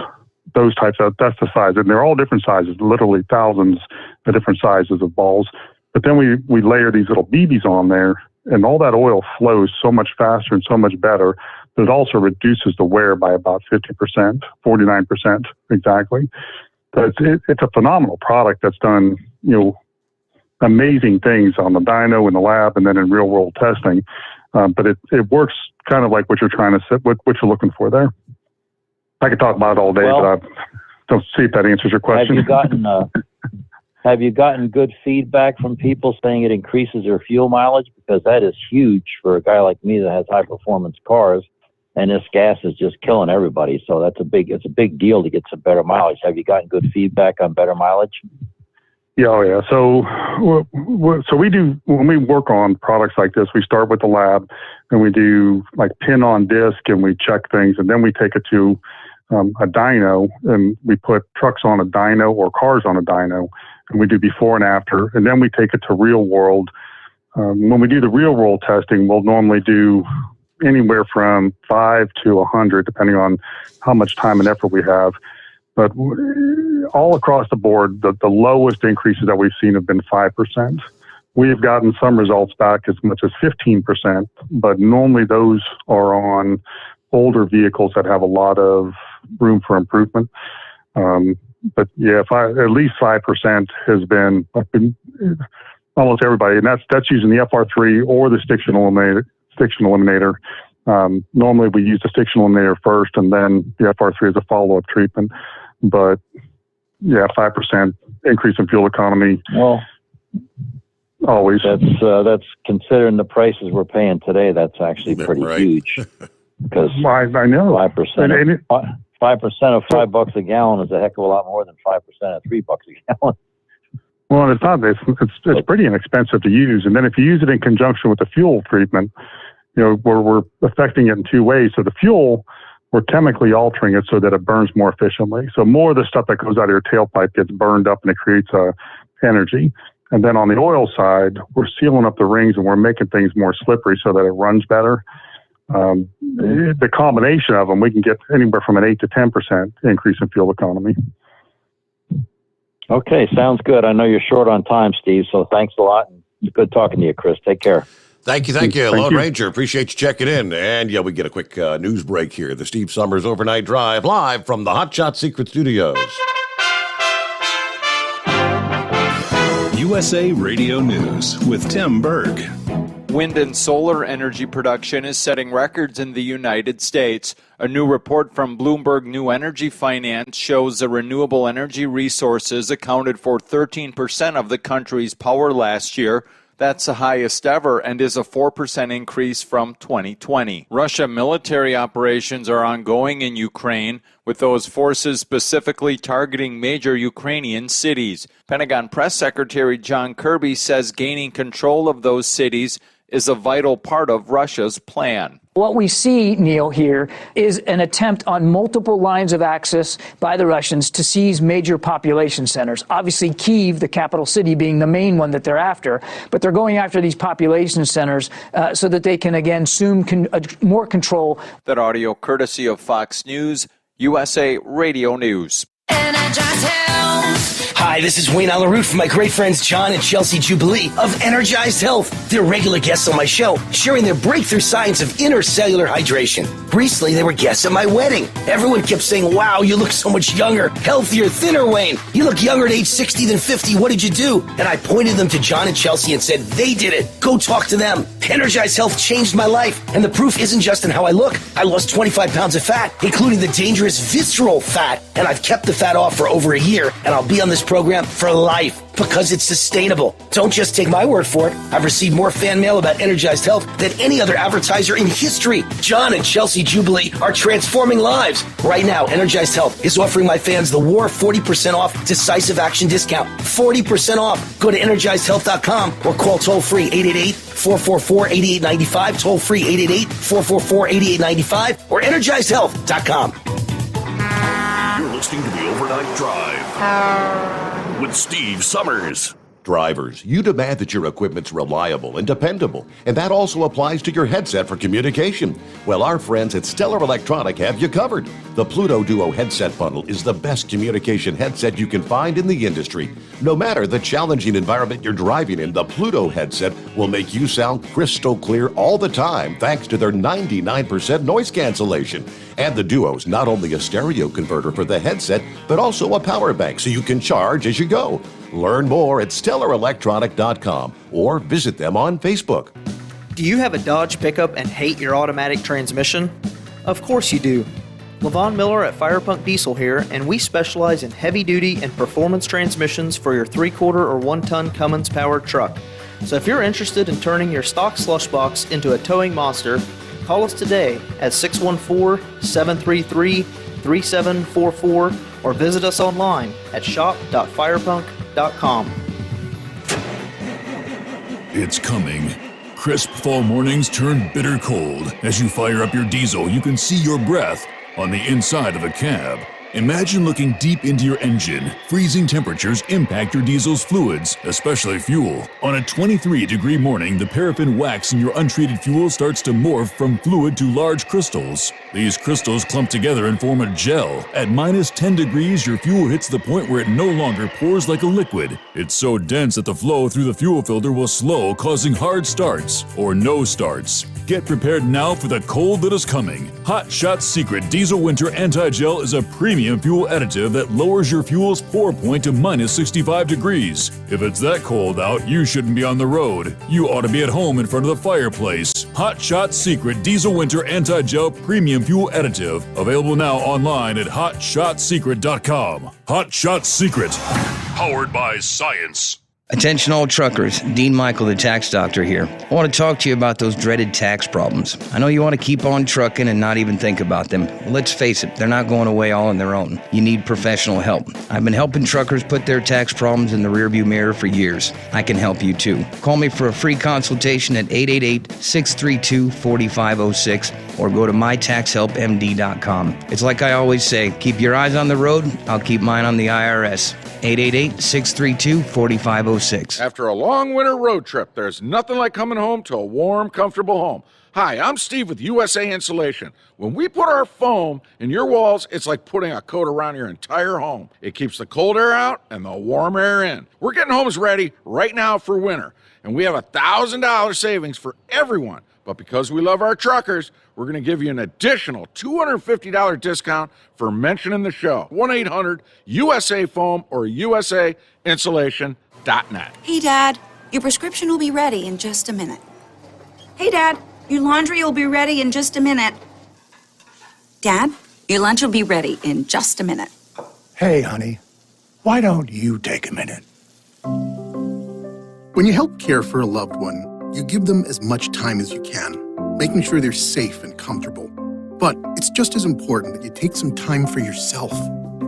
those types that's the size. And they're all different sizes, literally thousands of different sizes of balls. But then we layer these little BBs on there, and all that oil flows so much faster and so much better that it also reduces the wear by about 50%, 49% exactly. So it's a phenomenal product that's done, amazing things on the dyno in the lab and then in real world testing. But it works kind of like what you're trying to set, what you're looking for there. I could talk about it all day, but I don't see if that answers your question. Have you gotten good feedback from people saying it increases their fuel mileage? Because that is huge for a guy like me that has high performance cars, and this gas is just killing everybody. So it's a big deal to get some better mileage. Have you gotten good feedback on better mileage? Yeah, oh yeah. So we do, when we work on products like this, we start with the lab and we do like pin on disc and we check things, and then we take it to a dyno, and we put trucks on a dyno or cars on a dyno, and we do before and after, and then we take it to real world. When we do the real world testing, we'll normally do anywhere from 5 to 100, depending on how much time and effort we have. But all across the board, the lowest increases that we've seen have been 5%. We have gotten some results back as much as 15%, but normally those are on older vehicles that have a lot of room for improvement. But yeah, at least 5% has been almost everybody, and that's using the FR3 or the stiction eliminator. Normally we use the stiction eliminator first, and then the FR3 as a follow-up treatment. But yeah, 5% increase in fuel economy. Well, always. That's considering the prices we're paying today. That's actually pretty huge. Because I know 5%. 5% of $5 a gallon is a heck of a lot more than 5% of $3 a gallon. Well, it's not. It's pretty inexpensive to use, and then if you use it in conjunction with the fuel treatment, we're affecting it in 2 ways. So the fuel, we're chemically altering it so that it burns more efficiently. So more of the stuff that goes out of your tailpipe gets burned up and it creates energy. And then on the oil side, we're sealing up the rings and we're making things more slippery so that it runs better. The combination of them, we can get anywhere from an 8 to 10% increase in fuel economy. Okay, sounds good. I know you're short on time, Steve, so thanks a lot. It's good talking to you, Chris. Take care. Thank you. Lone Ranger. Appreciate you checking in. And yeah, we get a quick news break here. The Steve Sommers Overnight Drive, live from the Hot Shot Secret Studios. USA Radio News with Tim Berg. Wind and solar energy production is setting records in the United States. A new report from Bloomberg New Energy Finance shows the renewable energy resources accounted for 13% of the country's power last year. That's the highest ever and is a 4% increase from 2020. Russia military operations are ongoing in Ukraine, with those forces specifically targeting major Ukrainian cities. Pentagon Press Secretary John Kirby says gaining control of those cities is a vital part of Russia's plan. What we see, Neil, here is an attempt on multiple lines of access by the Russians to seize major population centers. Obviously, Kyiv, the capital city, being the main one that they're after. But they're going after these population centers so that they can, again, assume more control. That audio courtesy of Fox News, USA Radio News. Hi, this is Wayne Alaroot from my great friends John and Chelsea Jubilee of Energized Health. They're regular guests on my show, sharing their breakthrough science of intercellular hydration. Recently, they were guests at my wedding. Everyone kept saying, wow, you look so much younger, healthier, thinner, Wayne. You look younger at age 60 than 50. What did you do? And I pointed them to John and Chelsea and said, they did it. Go talk to them. Energized Health changed my life. And the proof isn't just in how I look. I lost 25 pounds of fat, including the dangerous visceral fat. And I've kept the fat off for over a year. And I'll be on this program for life because it's sustainable. Don't just take my word for it. I've received more fan mail about Energized Health than any other advertiser in history. John and Chelsea Jubilee are transforming lives. Right now, Energized Health is offering my fans the War 40% off decisive action discount. 40% off. Go to energizedhealth.com or call toll-free 888-444-8895, toll-free 888-444-8895, or energizedhealth.com. You're listening to The Overnight Drive with Steve Sommers. Drivers, you demand that your equipment's reliable and dependable, and that also applies to your headset for communication. Well, our friends at Stellar Electronic have you covered. The Pluto Duo headset bundle is the best communication headset you can find in the industry. No matter the challenging environment you're driving in, the Pluto headset will make you sound crystal clear all the time thanks to their 99% noise cancellation. And the Duo's not only a stereo converter for the headset, but also a power bank so you can charge as you go. Learn more at StellarElectronic.com or visit them on Facebook. Do you have a Dodge pickup and hate your automatic transmission? Of course you do. LaVon Miller at Firepunk Diesel here, and we specialize in heavy-duty and performance transmissions for your 3/4 or 1-ton Cummins-powered truck. So if you're interested in turning your stock slush box into a towing monster, call us today at 614-733-3744 or visit us online at shop.firepunk.com. It's coming. Crisp fall mornings turn bitter cold. As you fire up your diesel, you can see your breath on the inside of a cab. Imagine looking deep into your engine. Freezing temperatures impact your diesel's fluids, especially fuel. On a 23-degree morning, the paraffin wax in your untreated fuel starts to morph from fluid to large crystals. These crystals clump together and form a gel. At minus 10 degrees, your fuel hits the point where it no longer pours like a liquid. It's so dense that the flow through the fuel filter will slow, causing hard starts or no starts. Get prepared now for the cold that is coming. Hot Shot's Secret Diesel Winter Anti-Gel is a premium fuel additive that lowers your fuel's pour point to minus 65 degrees. If it's that cold out, you shouldn't be on the road. You ought to be at home in front of the fireplace. Hot Shot's Secret Diesel Winter Anti-Gel Premium Fuel Additive. Available now online at HotShotSecret.com. Hot Shot Secret. Powered by science. Attention all truckers, Dean Michael, the tax doctor here. I want to talk to you about those dreaded tax problems. I know you want to keep on trucking and not even think about them. Well, let's face it, they're not going away all on their own. You need professional help. I've been helping truckers put their tax problems in the rearview mirror for years. I can help you too. Call me for a free consultation at 888-632-4506 or go to mytaxhelpmd.com. It's like I always say, keep your eyes on the road, I'll keep mine on the IRS. 888-632-4506. After a long winter road trip, there's nothing like coming home to a warm, comfortable home. Hi, I'm Steve with USA Insulation. When we put our foam in your walls, it's like putting a coat around your entire home. It keeps the cold air out and the warm air in. We're getting homes ready right now for winter, and we have $1,000 savings for everyone. But because we love our truckers, we're going to give you an additional $250 discount for mentioning the show. 1-800-USA-FOAM or USAinsulation.net. Hey, Dad, your prescription will be ready in just a minute. Hey, Dad, your laundry will be ready in just a minute. Dad, your lunch will be ready in just a minute. Hey, honey, why don't you take a minute? When you help care for a loved one, you give them as much time as you can, making sure they're safe and comfortable. But it's just as important that you take some time for yourself.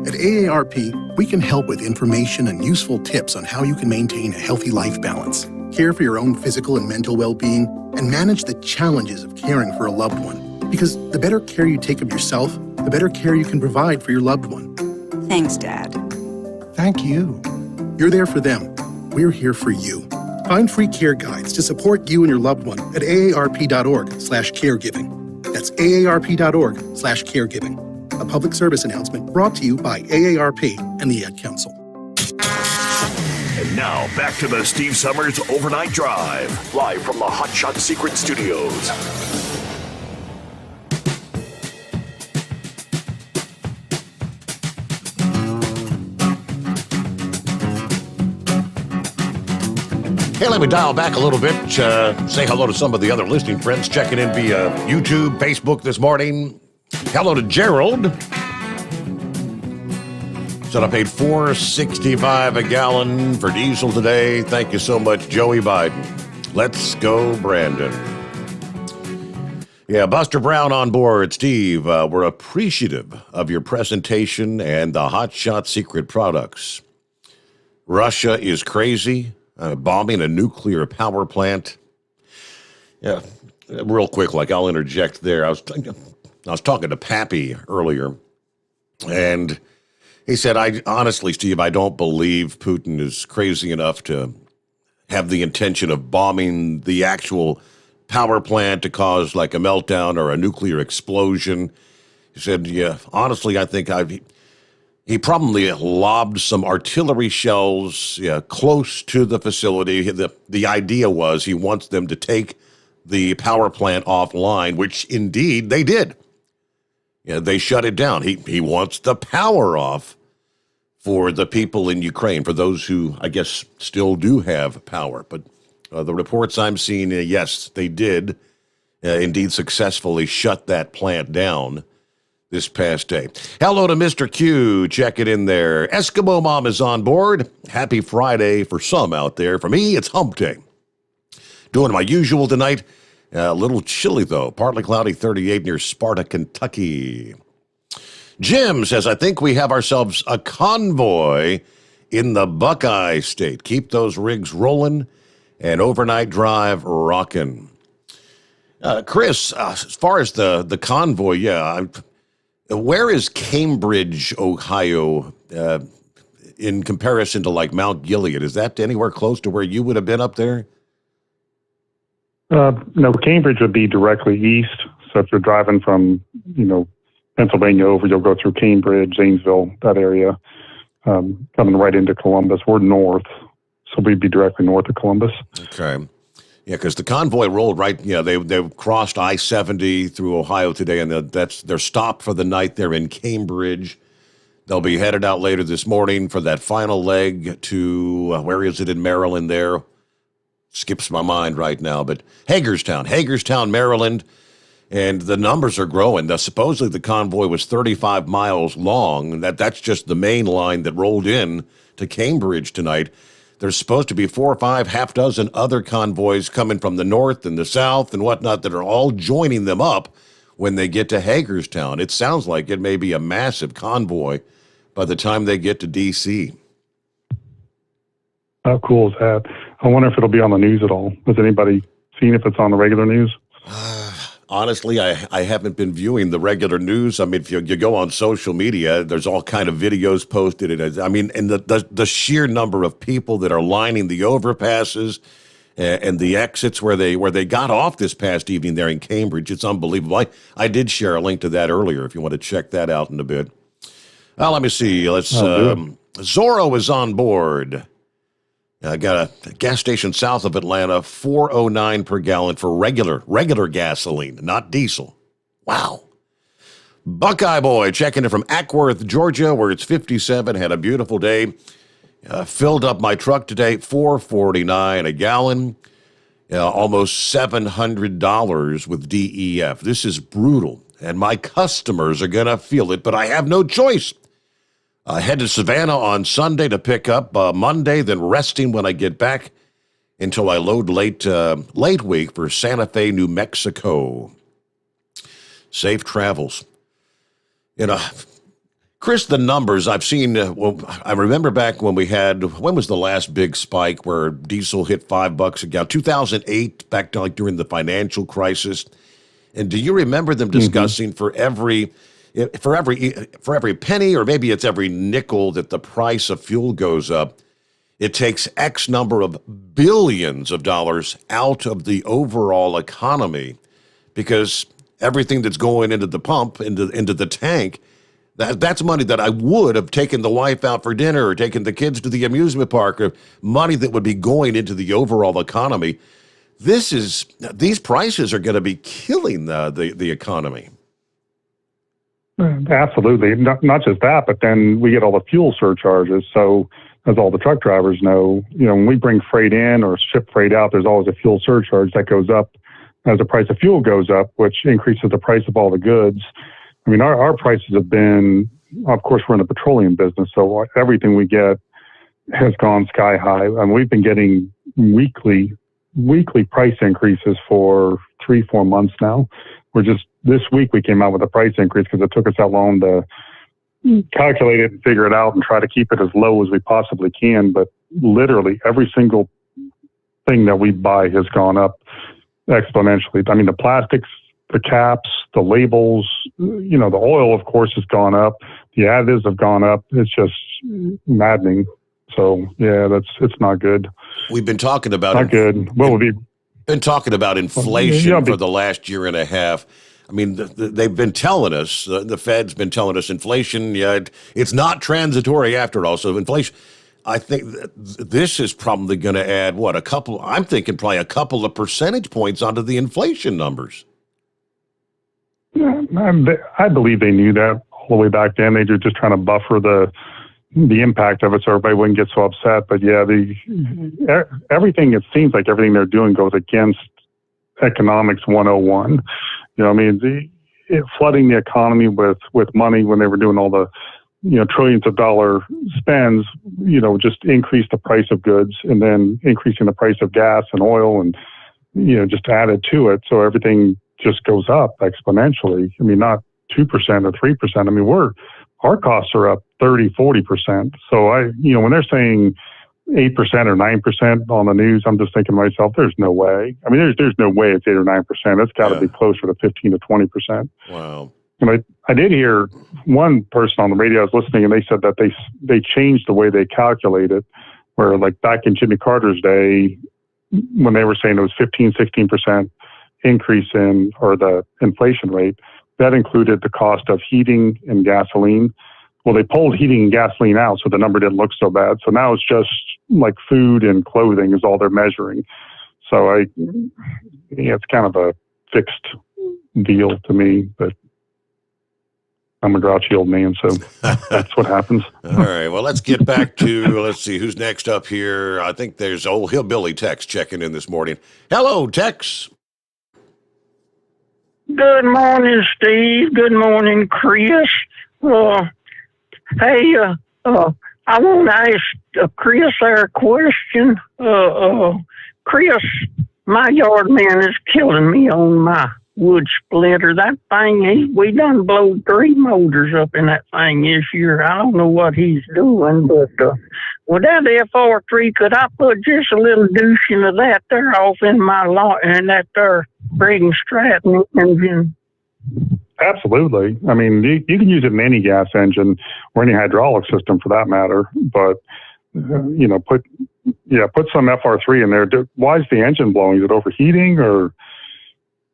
At AARP, we can help with information and useful tips on how you can maintain a healthy life balance, care for your own physical and mental well-being, and manage the challenges of caring for a loved one. Because the better care you take of yourself, the better care you can provide for your loved one. Thanks, Dad. Thank you. You're there for them. We're here for you. Find free care guides to support you and your loved one at aarp.org/caregiving. That's aarp.org/caregiving. A public service announcement brought to you by AARP and the Ad Council. And now, back to the Steve Sommers Overnight Drive, live from the Hot Shot Secret Studios. Hey, let me dial back a little bit, say hello to some of the other listening friends checking in via YouTube, Facebook this morning. Hello to Gerald. Said I paid $4.65 a gallon for diesel today. Thank you so much, Joey Biden. Let's go, Brandon. Yeah, Buster Brown on board. Steve, we're appreciative of your presentation and the Hot Shot Secret products. Russia is crazy. Bombing a nuclear power plant. Yeah, real quick, I'll interject there. I was talking to Pappy earlier, and he said, honestly, Steve, I don't believe Putin is crazy enough to have the intention of bombing the actual power plant to cause a meltdown or a nuclear explosion. He said, yeah, honestly, I think he probably lobbed some artillery shells close to the facility. The idea was he wants them to take the power plant offline, which indeed they did. Yeah, they shut it down. He wants the power off for the people in Ukraine, for those who, I guess, still do have power. But the reports I'm seeing, yes, they did indeed successfully shut that plant down this past day. Hello to Mr. Q, check it in there. Eskimo Mom is on board. Happy Friday for some out there. For me, it's hump day. Doing my usual tonight. A little chilly, though. Partly cloudy, 38 near Sparta, Kentucky. Jim says, I think we have ourselves a convoy in the Buckeye State. Keep those rigs rolling and overnight drive rocking. Chris, as far as the convoy, where is Cambridge, Ohio, in comparison to Mount Gilead? Is that anywhere close to where you would have been up there? No, Cambridge would be directly east. So if you're driving from, Pennsylvania over, you'll go through Cambridge, Zanesville, that area, coming right into Columbus. We're north, so we'd be directly north of Columbus. Okay. Yeah, because the convoy rolled right. Yeah, they crossed I-70 through Ohio today, and they're stopped for the night. They're in Cambridge. They'll be headed out later this morning for that final leg to where is it in Maryland? There skips my mind right now, but Hagerstown, Maryland, and the numbers are growing. Supposedly the convoy was 35 miles long, and that's just the main line that rolled in to Cambridge tonight. There's supposed to be 4 or 5, half dozen other convoys coming from the north and the south and whatnot that are all joining them up when they get to Hagerstown. It sounds like it may be a massive convoy by the time they get to D.C. How cool is that? I wonder if it'll be on the news at all. Has anybody seen if it's on the regular news? Honestly, I haven't been viewing the regular news. I mean, if you go on social media, there's all kind of videos posted. And the sheer number of people that are lining the overpasses and the exits where they got off this past evening there in Cambridge, it's unbelievable. I did share a link to that earlier if you want to check that out in a bit. Let me see. Zorro is on board. I got a gas station south of Atlanta, $4.09 per gallon for regular gasoline, not diesel. Wow. Buckeye Boy checking in from Ackworth, Georgia, where it's 57. Had a beautiful day. Filled up my truck today, $4.49 a gallon. Almost $700 with DEF. This is brutal, and my customers are going to feel it, but I have no choice. Head to Savannah on Sunday to pick up Monday, then resting when I get back. until I load late week for Santa Fe, New Mexico. Safe travels. Chris, the numbers I've seen, I remember back when when was the last big spike where diesel hit $5 a gallon? 2008, back to during the financial crisis. And do you remember them discussing for every penny, or maybe it's every nickel that the price of fuel goes up, it takes X number of billions of dollars out of the overall economy, because everything that's going into the pump, into the tank, that's money that I would have taken the wife out for dinner or taken the kids to the amusement park, or money that would be going into the overall economy. These prices are going to be killing the economy. Absolutely. Not just that, but then we get all the fuel surcharges. So as all the truck drivers know, when we bring freight in or ship freight out, there's always a fuel surcharge that goes up as the price of fuel goes up, which increases the price of all the goods. I mean, our prices have been, of course, we're in the petroleum business, so everything we get has gone sky high. And we've been getting weekly price increases for 3-4 months now. This week we came out with a price increase because it took us that long to calculate it and figure it out and try to keep it as low as we possibly can. But literally every single thing that we buy has gone up exponentially. I mean, the plastics, the caps, the labels, the oil, of course, has gone up. The additives have gone up. It's just maddening. So, yeah, it's not good. We've been talking about not good. Well, we've been talking about inflation for the last year and a half. I mean, they've been telling us, the Fed's been telling us inflation, it's not transitory after all. So inflation, I think this is probably going to add, I'm thinking probably a couple of percentage points onto the inflation numbers. I believe they knew that all the way back then. They were just trying to buffer the impact of it so everybody wouldn't get so upset. But yeah, everything, it seems like everything they're doing goes against economics 101. Flooding the economy with money when they were doing all the, trillions of dollar spends, just increased the price of goods, and then increasing the price of gas and oil, and, just added to it. So everything just goes up exponentially. I mean, not 2% or 3%. I mean, our costs are up 30, 40%. So when they're saying 8% or 9% on the news, I'm just thinking to myself, there's no way. I mean, there's no way it's 8 or 9%. It's got to be closer to 15 to 20%. Wow. And I did hear one person on the radio I was listening, and they said that they changed the way they calculate it, where like back in Jimmy Carter's day, when they were saying it was 15, 16% increase or the inflation rate, that included the cost of heating and gasoline. Well, they pulled heating and gasoline out, so the number didn't look so bad. So now it's just like food and clothing is all they're measuring. So it's kind of a fixed deal to me, but I'm a grouchy old man, so that's what happens. All right, well, let's get back to, let's see, who's next up here. I think there's old Hillbilly Tex checking in this morning. Hello, Tex. Good morning, Steve. Good morning, Chris. Hey, I want to ask Chris a question. Chris, my yard man is killing me on my wood splitter. That thing, we done blowed 3 motors up in that thing this year. I don't know what he's doing, but with that FR3, could I put just a little douching of that there off in my lawn and that there Braden Stratton engine? Absolutely. I mean, you can use it in any gas engine or any hydraulic system for that matter, but put some FR3 in there. Why is the engine blowing? Is it overheating or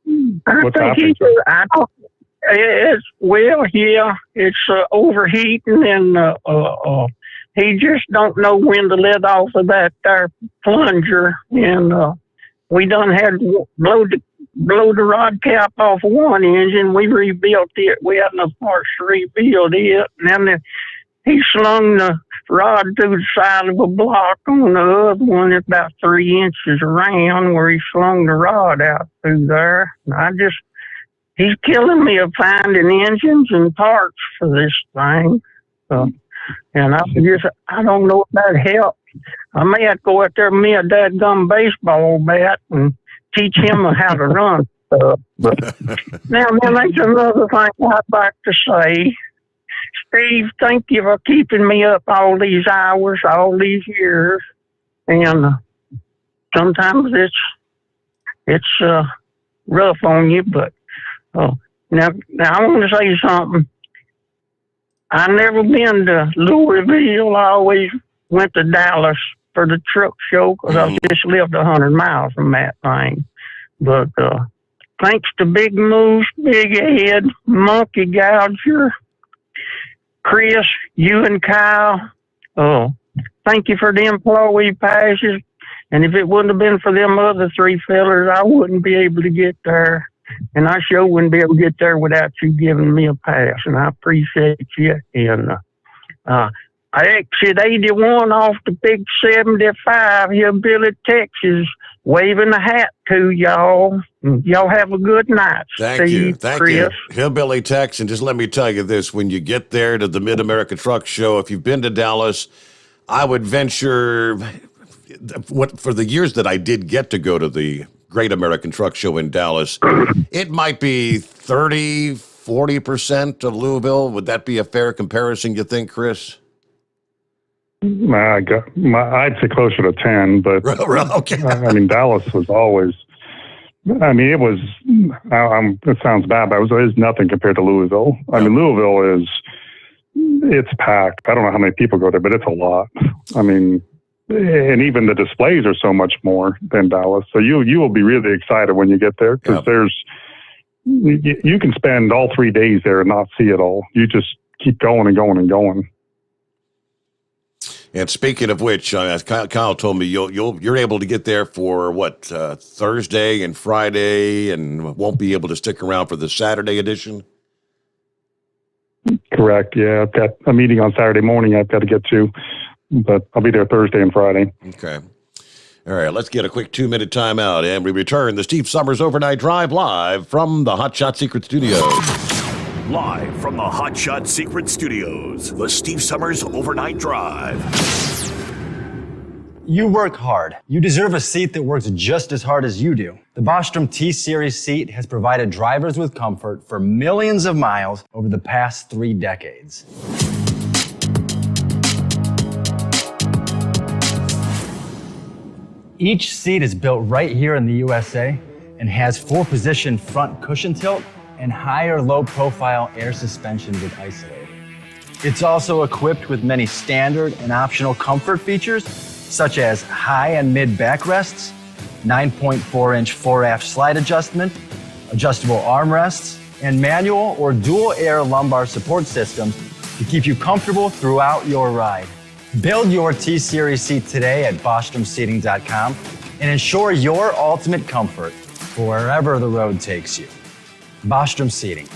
what's happening? It's overheating, and he just don't know when to let off of that there plunger, and we done had to blow the rod cap off of one engine. We rebuilt it. We had enough parts to rebuild it, and then he slung the rod through the side of a block on the other one. It's about 3 inches around where he slung the rod out through there. He's killing me of finding engines and parts for this thing. And I don't know if that helped. I may have to go out there with me a dadgum baseball bat and teach him how to run stuff. But now, man, that's another thing I'd like to say. Steve, thank you for keeping me up all these hours, all these years. And sometimes it's rough on you, but now I want to say something. I never been to Louisville. I always went to Dallas for the truck show because I just lived 100 miles from that thing. But thanks to Big Moose, Big Ed, Monkey Gouger, Chris, you and Kyle, thank you for the employee passes. And if it wouldn't have been for them other three fellers, I wouldn't be able to get there. And I sure wouldn't be able to get there without you giving me a pass. And I appreciate you. And I exit 81 off the big 75 here, Billy, Texas, waving a hat to y'all. Y'all have a good night. Thank you. Thank you. Hillbilly Tex, and just let me tell you this. When you get there to the Mid-America Truck Show, if you've been to Dallas, I would venture, for the years that I did get to go to the Great American Truck Show in Dallas, it might be 30-40% of Louisville. Would that be a fair comparison, you think, Chris? I'd say closer to 10, but okay. I mean, Dallas was always, I mean, it was, it sounds bad, but it was nothing compared to Louisville. I mean, Louisville it's packed. I don't know how many people go there, but it's a lot. I mean, and even the displays are so much more than Dallas. So you will be really excited when you get there because you can spend all 3 days there and not see it all. You just keep going and going and going. And speaking of which, Kyle told me you're able to get there for Thursday and Friday, and won't be able to stick around for the Saturday edition. Correct. Yeah, I've got a meeting on Saturday morning I've got to get to, but I'll be there Thursday and Friday. Okay. All right, let's get a quick 2-minute timeout, and we return the Steve Sommers Overnight Drive live from the Hot Shot Secret Studios. Live from the Hot Shot Secret Studios, the Steve Sommers Overnight Drive. You work hard. You deserve a seat that works just as hard as you do. The Bostrom T-Series seat has provided drivers with comfort for millions of miles over the past 3 decades. Each seat is built right here in the USA and has 4-position front cushion tilt and higher low-profile air suspension with Isolate. It's also equipped with many standard and optional comfort features, such as high and mid backrests, 9.4-inch 4-aft slide adjustment, adjustable armrests, and manual or dual air lumbar support systems to keep you comfortable throughout your ride. Build your T-Series seat today at BostromSeating.com and ensure your ultimate comfort for wherever the road takes you. Bostrom Seating,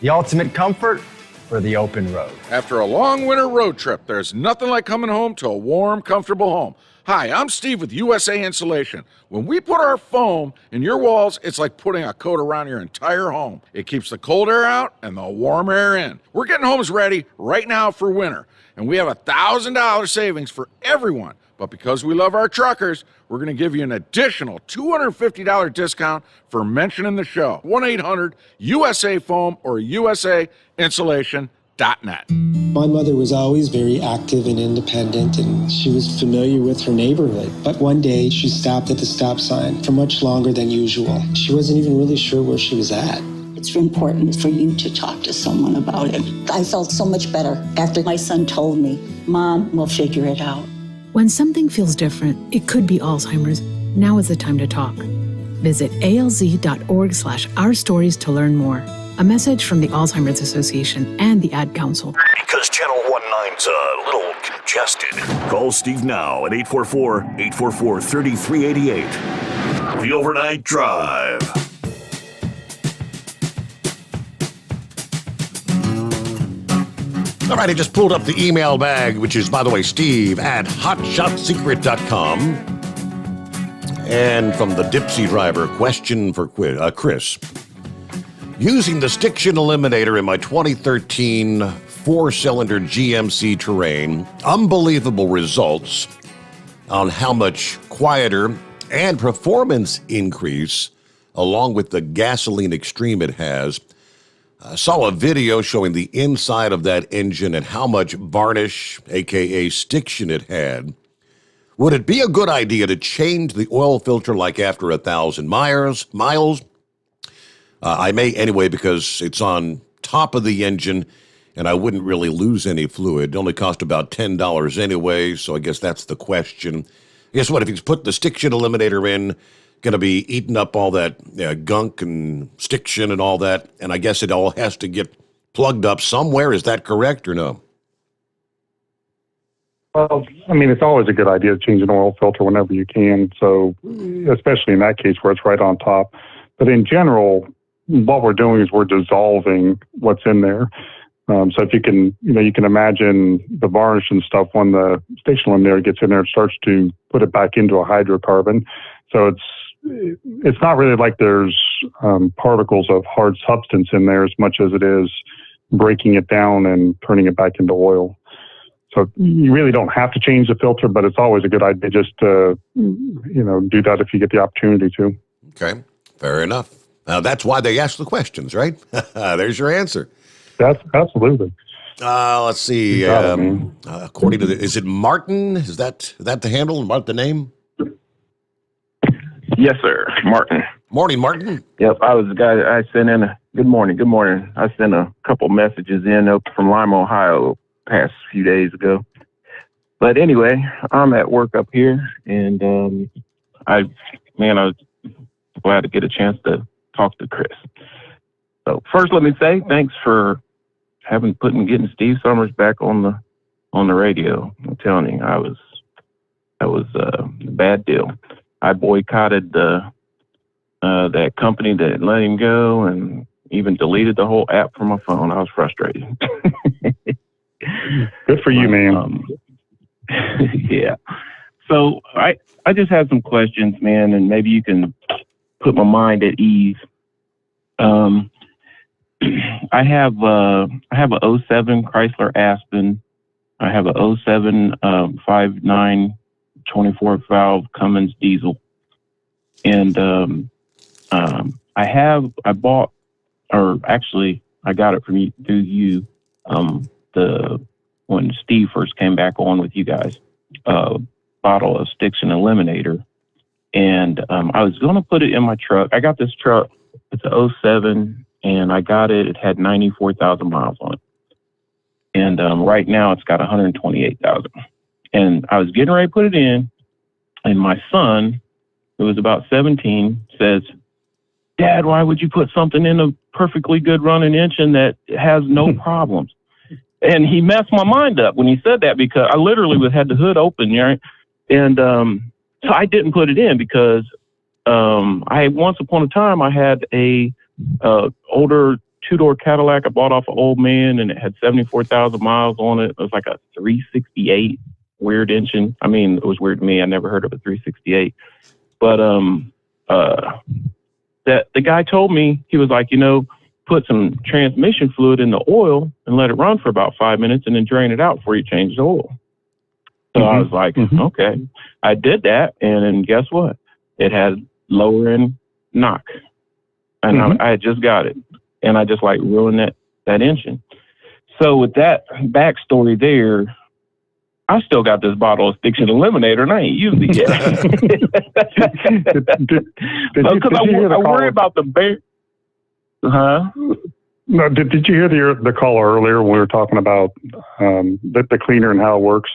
the ultimate comfort for the open road. After a long winter road trip, there's nothing like coming home to a warm, comfortable home. Hi, I'm Steve with USA Insulation. When we put our foam in your walls, it's like putting a coat around your entire home. It keeps the cold air out and the warm air in. We're getting homes ready right now for winter, and we have $1,000 savings for everyone. But because we love our truckers, we're going to give you an additional $250 discount for mentioning the show. 1-800-USA-FOAM or USAinsulation.net. My mother was always very active and independent, and she was familiar with her neighborhood. But one day, she stopped at the stop sign for much longer than usual. She wasn't even really sure where she was at. It's important for you to talk to someone about it. I felt so much better after my son told me, Mom, we'll figure it out. When something feels different, it could be Alzheimer's. Now is the time to talk. Visit alz.org/ourstories to learn more. A message from the Alzheimer's Association and the Ad Council. Because Channel 19's a little congested. Call Steve now at 844-844-3388. The Overnight Drive. All right, I just pulled up the email bag, which is, by the way, Steve at hotshotsecret.com. And from the Dipsy driver, question for Chris. Using the Stiction Eliminator in my 2013 4-cylinder GMC Terrain. Unbelievable results on how much quieter and performance increase along with the gasoline extreme it has. I saw a video showing the inside of that engine and how much varnish, aka stiction, it had. Would it be a good idea to change the oil filter like after 1,000 miles? I may anyway because it's on top of the engine and I wouldn't really lose any fluid. It only cost about $10 anyway, so I guess that's the question. Guess what? If you put the stiction eliminator in, going to be eating up all that gunk and stiction and all that, and I guess it all has to get plugged up somewhere. Is that correct or no? Well, I mean, it's always a good idea to change an oil filter whenever you can, so especially in that case where it's right on top. But in general, what we're doing is we're dissolving what's in there. So if you can, you can imagine the varnish and stuff when the station eliminator gets in there, it starts to put it back into a hydrocarbon. So it's not really like there's particles of hard substance in there as much as it is breaking it down and turning it back into oil. So you really don't have to change the filter, but it's always a good idea just to, do that if you get the opportunity to. Okay, fair enough. Now that's why they ask the questions, right? There's your answer. That's absolutely. Let's see. According to is it Martin? Is that the handle? The name? Yes, sir. Martin. Morning, Martin. Yep, I was the guy. I sent in good morning. I sent a couple messages in up from Lima, Ohio, past few days ago. But anyway, I'm at work up here, and I was glad to get a chance to talk to Chris. So first, let me say thanks for getting Steve Sommers back on the radio. I'm telling you, that was a bad deal. I boycotted that company that let him go, and even deleted the whole app from my phone. I was frustrated. Good for you, man. Yeah. So I just have some questions, man, and maybe you can put my mind at ease. I have a 07 Chrysler Aspen. I have a 07 5.9 24 valve Cummins diesel, and I got it through you. When Steve first came back on with you guys, bottle of Stiction Eliminator, and I was going to put it in my truck. I got this truck. It's a 07, and I got it. It had 94,000 miles on it, and right now it's got 128,000. And I was getting ready to put it in, and my son, who was about 17, says, "Dad, why would you put something in a perfectly good running engine that has no problems?" And he messed my mind up when he said that, because I literally had the hood open, right? And so I didn't put it in because once upon a time I had a older two-door Cadillac I bought off an old man, and it had 74,000 miles on it. It was like a 368 weird engine. I mean, it was weird to me. I never heard of a 368. But the guy told me, he was like, put some transmission fluid in the oil and let it run for about 5 minutes and then drain it out before you change the oil. So I was like, okay. I did that, and then guess what? It had lower end knock. And I had just got it, and I just ruined that engine. So with that backstory there, I still got this bottle of Stiction Eliminator, and I ain't used it yet. Because I worry about the bear. Huh? No, did you hear the caller earlier when we were talking about the cleaner and how it works?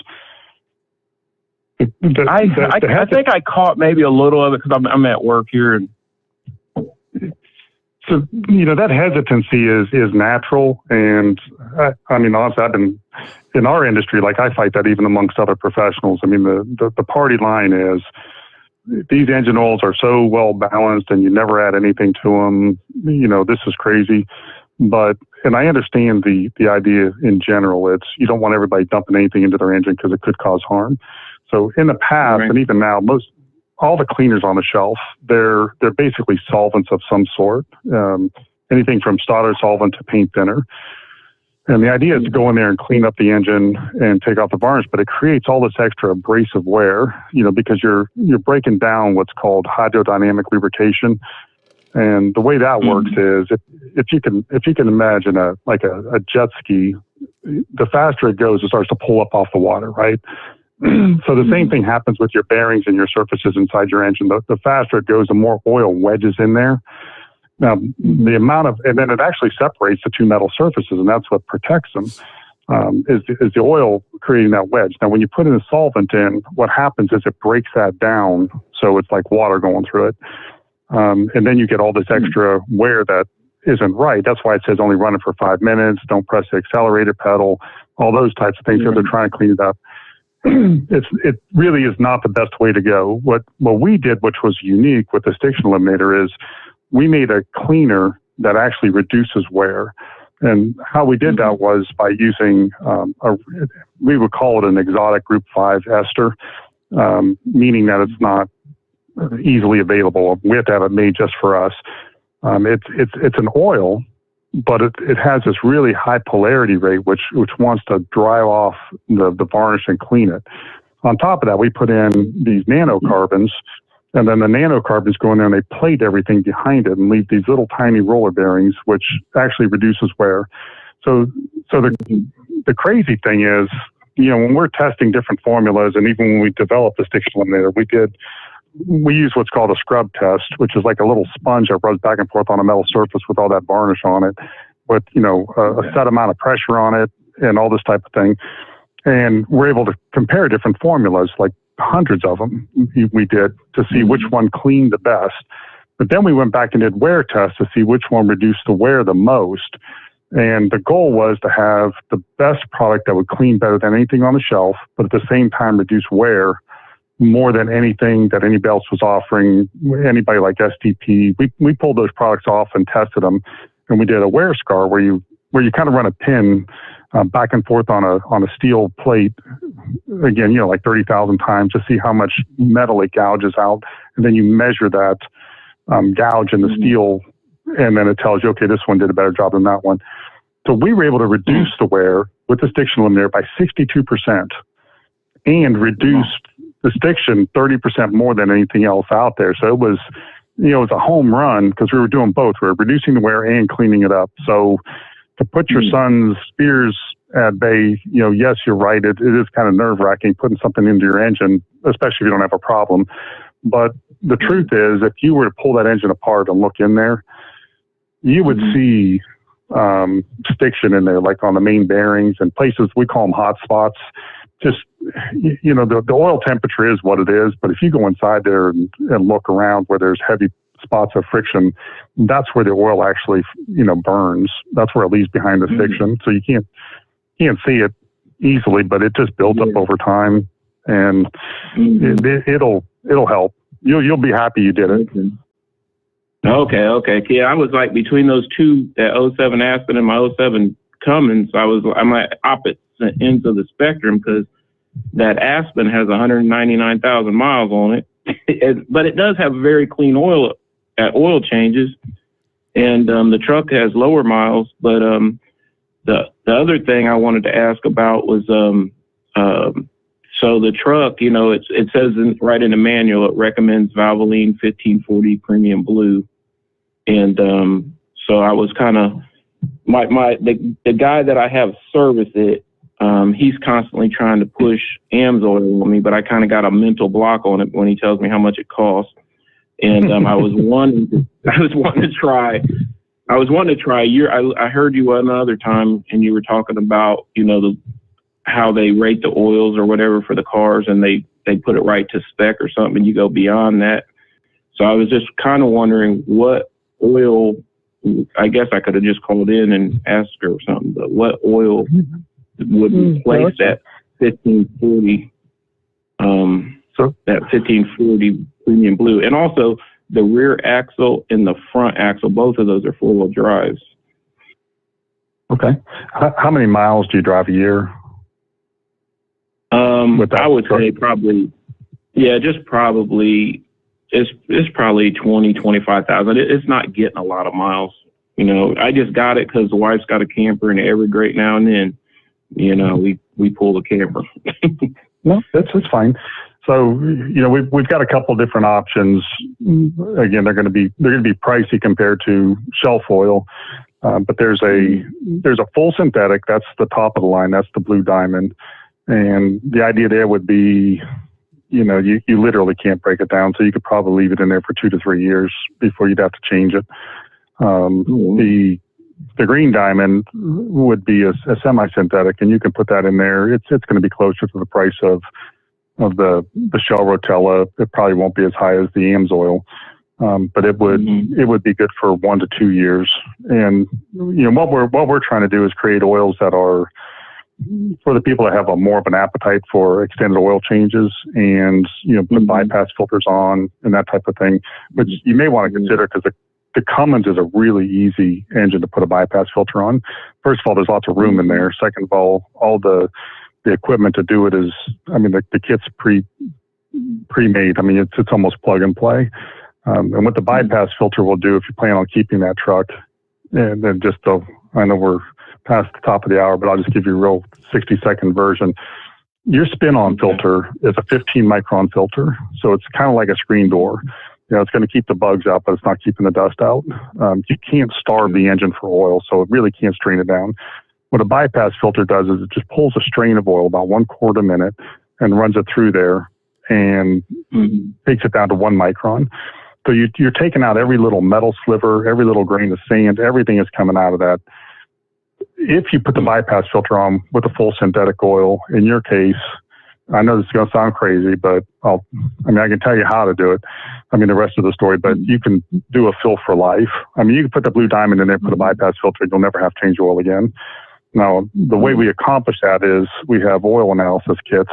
I think I caught maybe a little of it because I'm at work here. And so, that hesitancy is natural. And I mean, honestly, I've been in our industry, I fight that even amongst other professionals. I mean, the party line is these engine oils are so well balanced and you never add anything to them. This is crazy. And I understand the idea in general. It's you don't want everybody dumping anything into their engine because it could cause harm. So in the past, and even now, all the cleaners on the shelf, they're basically solvents of some sort. Anything from solder solvent to paint thinner. And the idea is to go in there and clean up the engine and take off the varnish, but it creates all this extra abrasive wear, because you're breaking down what's called hydrodynamic lubrication. And the way that works is if you can imagine a jet ski, the faster it goes, it starts to pull up off the water, right? So the same thing happens with your bearings and your surfaces inside your engine. The faster it goes, the more oil wedges in there. Now, the amount of, and then it actually separates the two metal surfaces, and that's what protects them, is the oil creating that wedge. Now, when you put in a solvent in, what happens is it breaks that down, so it's like water going through it. And then you get all this extra wear that isn't right. That's why it says only run it for 5 minutes, don't press the accelerator pedal, all those types of things, because they're trying to clean it up. It really is not the best way to go. What we did, which was unique with the Stiction Eliminator, is we made a cleaner that actually reduces wear. And how we did that was by using, we would call it an exotic Group 5 ester, meaning that it's not easily available. We have to have it made just for us. It's an oil, but it has this really high polarity rate, which wants to dry off the varnish and clean it. On top of that, we put in these nanocarbons, and then the nanocarbons go in there and they plate everything behind it and leave these little tiny roller bearings, which actually reduces wear. So the crazy thing is, when we're testing different formulas, and even when we developed the Stiction Eliminator, we use what's called a scrub test, which is like a little sponge that rubs back and forth on a metal surface with all that varnish on it, with a set amount of pressure on it and all this type of thing. And we're able to compare different formulas, like hundreds of them we did, to see which one cleaned the best. But then we went back and did wear tests to see which one reduced the wear the most. And the goal was to have the best product that would clean better than anything on the shelf, but at the same time reduce wear more than anything that anybody else was offering, anybody like STP. We pulled those products off and tested them, and we did a wear scar where you kind of run a pin back and forth on a steel plate, again, like 30,000 times, to see how much metal it gouges out, and then you measure that gouge in the steel, and then it tells you, okay, this one did a better job than that one. So we were able to reduce the wear with the Stiction Eliminator by 62%, and reduce the Stiction 30% more than anything else out there. So it was a home run, because we were doing both. We were reducing the wear and cleaning it up. So to put your son's fears at bay, yes, you're right. It is kind of nerve-wracking putting something into your engine, especially if you don't have a problem. But the truth is, if you were to pull that engine apart and look in there, you would see Stiction in there, like on the main bearings and places, we call them hot spots. Just, the oil temperature is what it is, but if you go inside there and look around where there's heavy spots of friction, that's where the oil actually, burns. That's where it leaves behind the Stiction. So you can't see it easily, but it just builds up over time, and it'll help. You'll be happy you did it. Okay. Yeah, I was like between those two, that 07 Aspen and my 07 Cummins, I'm at opposite ends of the spectrum, because that Aspen has 199,000 miles on it, but it does have very clean oil at oil changes, and the truck has lower miles. But the other thing I wanted to ask about was so the truck, it says right in the manual, it recommends Valvoline 1540 Premium Blue, and so I was kind of the guy that I have service it. He's constantly trying to push AMS oil on me, but I kind of got a mental block on it when he tells me how much it costs. And I was wanting to try. I heard you another time, and you were talking about how they rate the oils or whatever for the cars, and they put it right to spec or something, and you go beyond that. So I was just kind of wondering what oil. I guess I could have just called in and asked her or something, but what oil would replace that 1540, that 1540 Premium Blue? And also the rear axle and the front axle, both of those are four-wheel drives. Okay. How many miles do you drive a year? I would say probably, it's probably 20, 25,000. It's not getting a lot of miles You know, I just got it because the wife's got a camper, and every great now and then, you know, we pull the camper. No, that's fine. So, you know, we've got a couple different options. Again, they're going to be pricey compared to shelf oil, but there's a full synthetic. That's the top of the line. That's the Blue Diamond, and the idea there would be, you know, you literally can't break it down, so you could probably leave it in there for 2 to 3 years before you'd have to change it. The Green Diamond would be a semi-synthetic, and you can put that in there. It's going to be closer to the price of the Shell Rotella. It probably won't be as high as the AMSOIL, but it would be good for 1 to 2 years. And you know what we're trying to do is create oils that are for the people that have more of an appetite for extended oil changes, and you know, put bypass filters on and that type of thing, which you may want to consider, because the Cummins is a really easy engine to put a bypass filter on. First of all, there's lots of room in there. Second of all the equipment to do it is, I mean, the kit's pre-made. I mean, it's almost plug and play. And what the bypass filter will do, if you plan on keeping that truck, and then I know we're past the top of the hour, but I'll just give you a real 60-second version. Your spin-on filter is a 15 micron filter, so it's kind of like a screen door. You know, it's going to keep the bugs out, but it's not keeping the dust out. You can't starve the engine for oil, so it really can't strain it down. What a bypass filter does is it just pulls a strain of oil about 1/4 a minute and runs it through there and takes it down to 1 micron. So you're taking out every little metal sliver, every little grain of sand, everything is coming out of that. If you put the bypass filter on with a full synthetic oil, in your case, I know this is going to sound crazy, but I can tell you how to do it. I mean, the rest of the story, but you can do a fill for life. I mean, you can put the Blue Diamond in there, put a bypass filter, you'll never have to change oil again. Now, the way we accomplish that is we have oil analysis kits,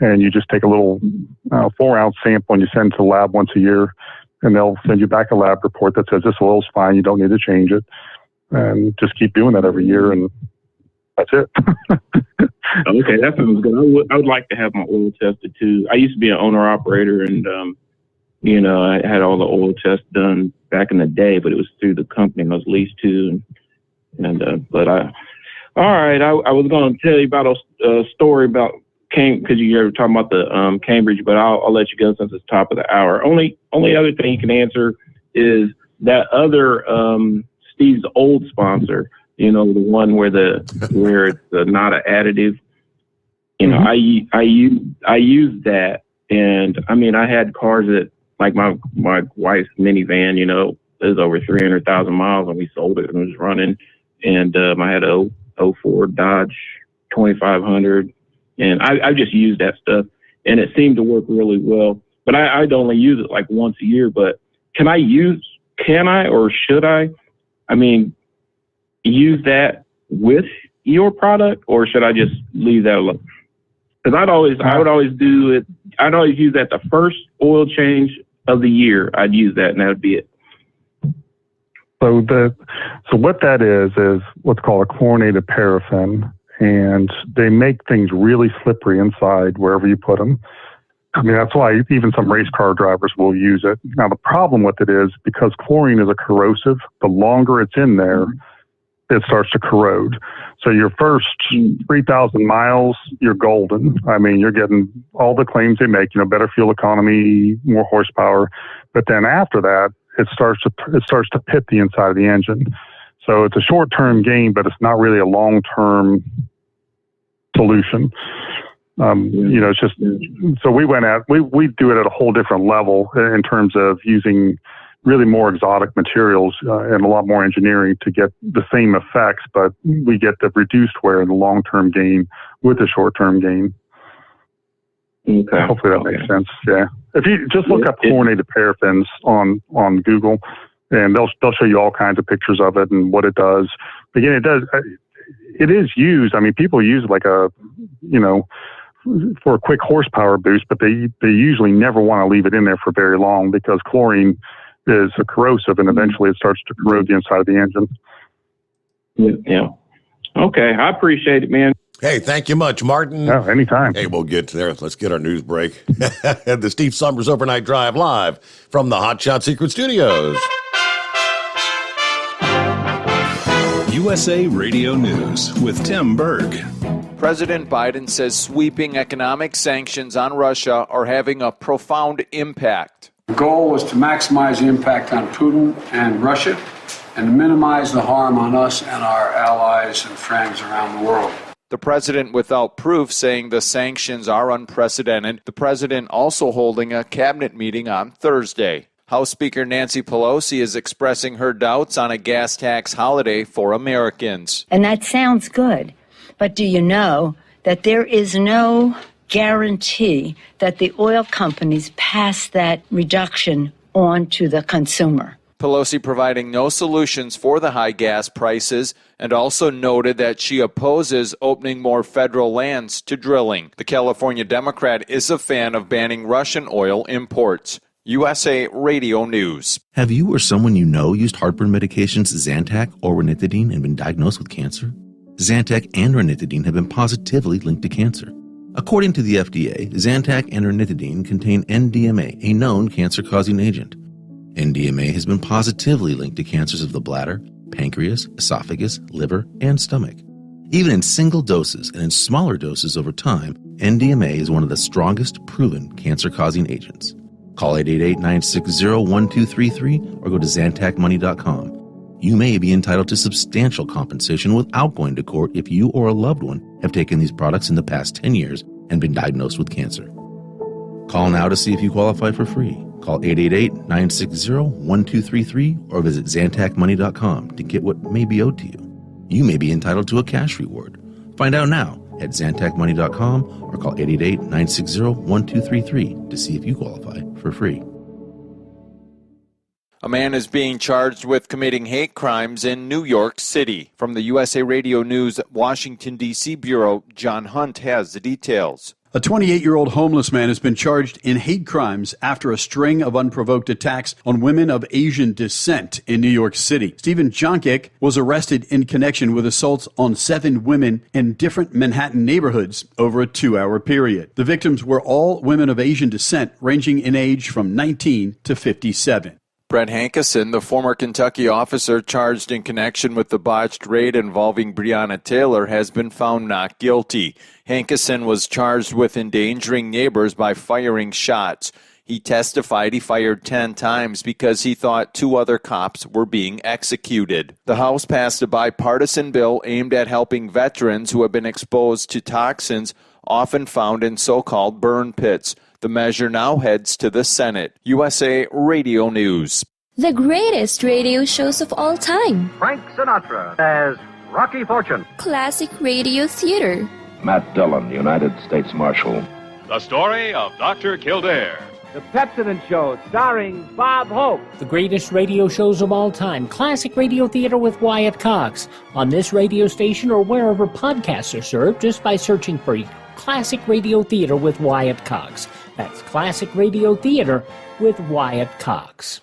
and you just take a little 4-ounce sample and you send it to the lab once a year, and they'll send you back a lab report that says this oil's fine, you don't need to change it. And just keep doing that every year, and that's it. Okay, that sounds good. I would like to have my oil tested too. I used to be an owner-operator, and you know, I had all the oil tests done back in the day, but it was through the company I was leased to. All right, I was going to tell you about a story about because you were talking about the Cambridge, but I'll let you go since it's top of the hour. Only other thing you can answer is that other Steve's old sponsor. You know, the one where it's not an additive. You know, I used that, and I mean, I had cars that, like my wife's minivan, you know, it was over 300,000 miles, and we sold it and it was running. And I had a 04 Dodge 2500, and I just used that stuff, and it seemed to work really well. But I'd only use it like once a year. But can I or should I mean, use that with your product, or should I just leave that alone? Because I would always do it. I'd always use that the first oil change of the year. I'd use that, and that would be it. So what that is what's called a chlorinated paraffin, and they make things really slippery inside wherever you put them. I mean, that's why even some race car drivers will use it. Now, the problem with it is because chlorine is a corrosive, the longer it's in there, it starts to corrode. So your first 3,000 miles, you're golden. I mean, you're getting all the claims they make, you know, better fuel economy, more horsepower. But then after that, it starts to pit the inside of the engine. So it's a short-term gain, but it's not really a long-term solution. You know, it's just, so we do it at a whole different level in terms of using really more exotic materials and a lot more engineering to get the same effects, but we get the reduced wear and the long-term gain with the short-term gain. Okay. Hopefully that makes sense. Yeah. If you just look up chlorinated paraffins on Google, and they'll show you all kinds of pictures of it and what it does. Again, it is used. I mean, people use it like for a quick horsepower boost, but they usually never want to leave it in there for very long because chlorine is a corrosive, and eventually it starts to corrode the inside of the engine. Yeah. Okay. I appreciate it, man. Hey, thank you much, Martin. Oh, anytime. Hey, we'll get there. Let's get our news break. The Steve Sommers Overnight Drive live from the Hot Shot Secret Studios. USA Radio News with Tim Berg. President Biden says sweeping economic sanctions on Russia are having a profound impact. The goal was to maximize the impact on Putin and Russia and to minimize the harm on us and our allies and friends around the world. The president without proof saying the sanctions are unprecedented. The president also holding a cabinet meeting on Thursday. House Speaker Nancy Pelosi is expressing her doubts on a gas tax holiday for Americans. And that sounds good, but do you know that there is no guarantee that the oil companies pass that reduction on to the consumer? Pelosi providing no solutions for the high gas prices and also noted that she opposes opening more federal lands to drilling. The California Democrat is a fan of banning Russian oil imports. USA Radio News. Have you or someone you know used heartburn medications Zantac or ranitidine and been diagnosed with cancer? Zantac and ranitidine have been positively linked to cancer. According to the FDA, Zantac and ranitidine contain NDMA, a known cancer-causing agent. NDMA has been positively linked to cancers of the bladder, pancreas, esophagus, liver, and stomach. Even in single doses and in smaller doses over time, NDMA is one of the strongest proven cancer-causing agents. Call 888-960-1233 or go to ZantacMoney.com. You may be entitled to substantial compensation without going to court if you or a loved one have taken these products in the past 10 years and been diagnosed with cancer. Call now to see if you qualify for free. Call 888-960-1233 or visit ZantacMoney.com to get what may be owed to you. You may be entitled to a cash reward. Find out now at ZantacMoney.com or call 888-960-1233 to see if you qualify for free. A man is being charged with committing hate crimes in New York City. From the USA Radio News Washington, D.C. Bureau, John Hunt has the details. A 28-year-old homeless man has been charged in hate crimes after a string of unprovoked attacks on women of Asian descent in New York City. Stephen Jonkic was arrested in connection with assaults on 7 women in different Manhattan neighborhoods over a 2-hour period. The victims were all women of Asian descent, ranging in age from 19 to 57. Brett Hankison, the former Kentucky officer charged in connection with the botched raid involving Breonna Taylor, has been found not guilty. Hankison was charged with endangering neighbors by firing shots. He testified he fired 10 times because he thought 2 other cops were being executed. The House passed a bipartisan bill aimed at helping veterans who have been exposed to toxins often found in so-called burn pits. The measure now heads to the Senate. USA Radio News. The greatest radio shows of all time. Frank Sinatra as Rocky Fortune. Classic radio theater. Matt Dillon, United States Marshal. The story of Dr. Kildare. The Pepsodent Show, starring Bob Hope. The greatest radio shows of all time. Classic radio theater with Wyatt Cox. On this radio station or wherever podcasts are served, just by searching for Classic Radio Theater with Wyatt Cox. That's Classic Radio Theater with Wyatt Cox.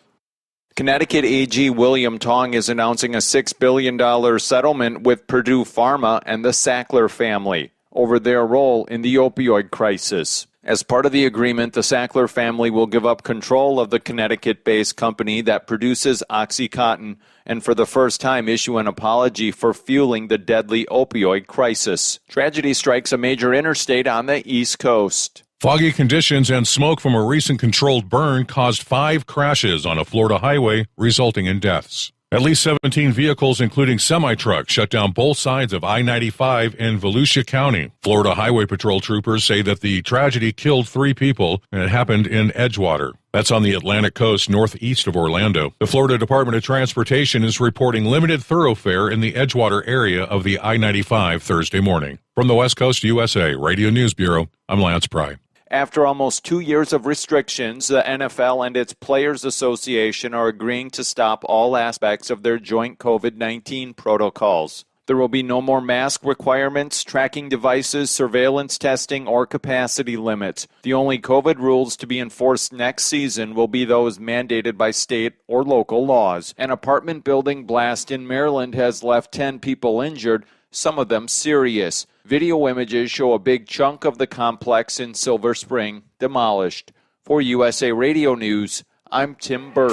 Connecticut AG William Tong is announcing a $6 billion settlement with Purdue Pharma and the Sackler family over their role in the opioid crisis. As part of the agreement, the Sackler family will give up control of the Connecticut-based company that produces OxyContin and for the first time issue an apology for fueling the deadly opioid crisis. Tragedy strikes a major interstate on the East Coast. Foggy conditions and smoke from a recent controlled burn caused 5 crashes on a Florida highway, resulting in deaths. At least 17 vehicles, including semi-trucks, shut down both sides of I-95 in Volusia County. Florida Highway Patrol troopers say that the tragedy killed 3 people, and it happened in Edgewater. That's on the Atlantic coast northeast of Orlando. The Florida Department of Transportation is reporting limited thoroughfare in the Edgewater area of the I-95 Thursday morning. From the West Coast USA Radio News Bureau, I'm Lance Pry. After almost 2 years of restrictions, the NFL and its Players Association are agreeing to stop all aspects of their joint COVID-19 protocols. There will be no more mask requirements, tracking devices, surveillance testing, or capacity limits. The only COVID rules to be enforced next season will be those mandated by state or local laws. An apartment building blast in Maryland has left 10 people injured, some of them serious. Video images show a big chunk of the complex in Silver Spring demolished. For USA Radio News, I'm Tim Berg.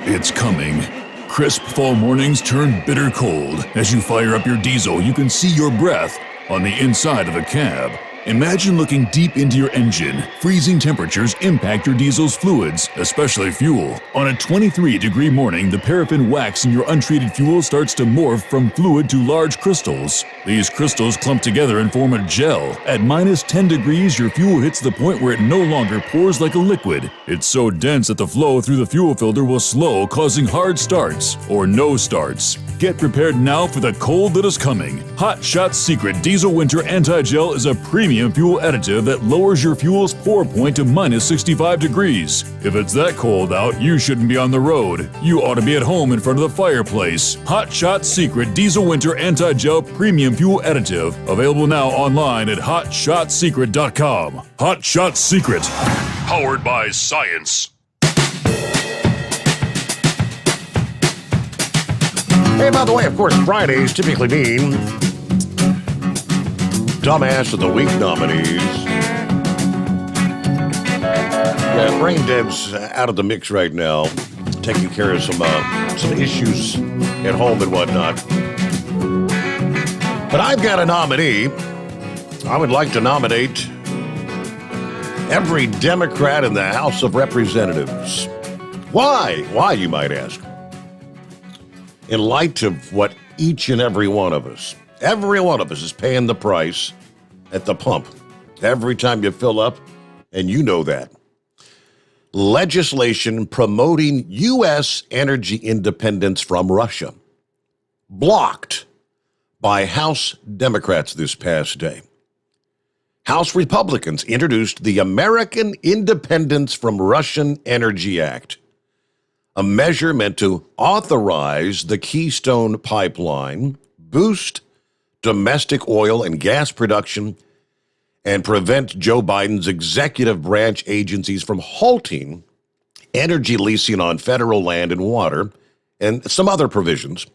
It's coming. Crisp fall mornings turn bitter cold. As you fire up your diesel, you can see your breath on the inside of the cab. Imagine looking deep into your engine. Freezing temperatures impact your diesel's fluids, especially fuel. On a 23-degree morning, the paraffin wax in your untreated fuel starts to morph from fluid to large crystals. These crystals clump together and form a gel. At minus 10 degrees, your fuel hits the point where it no longer pours like a liquid. It's so dense that the flow through the fuel filter will slow, causing hard starts or no starts. Get prepared now for the cold that is coming. Hot Shot's Secret Diesel Winter Anti-Gel is a premium fuel additive that lowers your fuel's pour point to minus 65 degrees. If it's that cold out, you shouldn't be on the road. You ought to be at home in front of the fireplace. Hot Shot's Secret Diesel Winter Anti-Gel Premium Fuel Additive. Available now online at HotShotSecret.com. Hot Shot Secret. Powered by science. Hey, by the way, of course, Fridays typically mean Dumbass of the Week nominees. Yeah, Brain Dead's out of the mix right now, taking care of some issues at home and whatnot. But I've got a nominee. I would like to nominate every Democrat in the House of Representatives. Why? Why, you might ask? In light of what each and every one of us is paying the price at the pump every time you fill up, and you know that. Legislation promoting U.S. energy independence from Russia, blocked by House Democrats this past day. House Republicans introduced the American Independence from Russian Energy Act, a measure meant to authorize the Keystone Pipeline, boost domestic oil and gas production, and prevent Joe Biden's executive branch agencies from halting energy leasing on federal land and water, and some other provisions.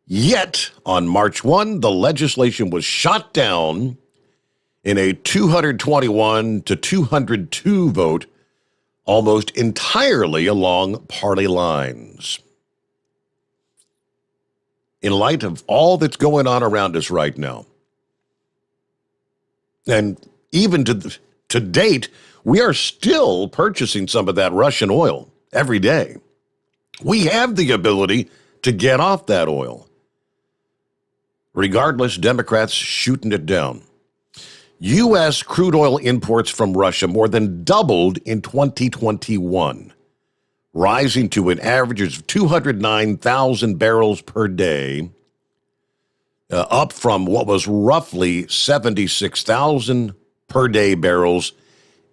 Yet, on March 1, the legislation was shot down in a 221 to 202 vote, almost entirely along party lines. In light of all that's going on around us right now, and even to date, we are still purchasing some of that Russian oil every day. We have the ability to get off that oil. Regardless, Democrats shooting it down. U.S. crude oil imports from Russia more than doubled in 2021, rising to an average of 209,000 barrels per day, up from what was roughly 76,000 per day barrels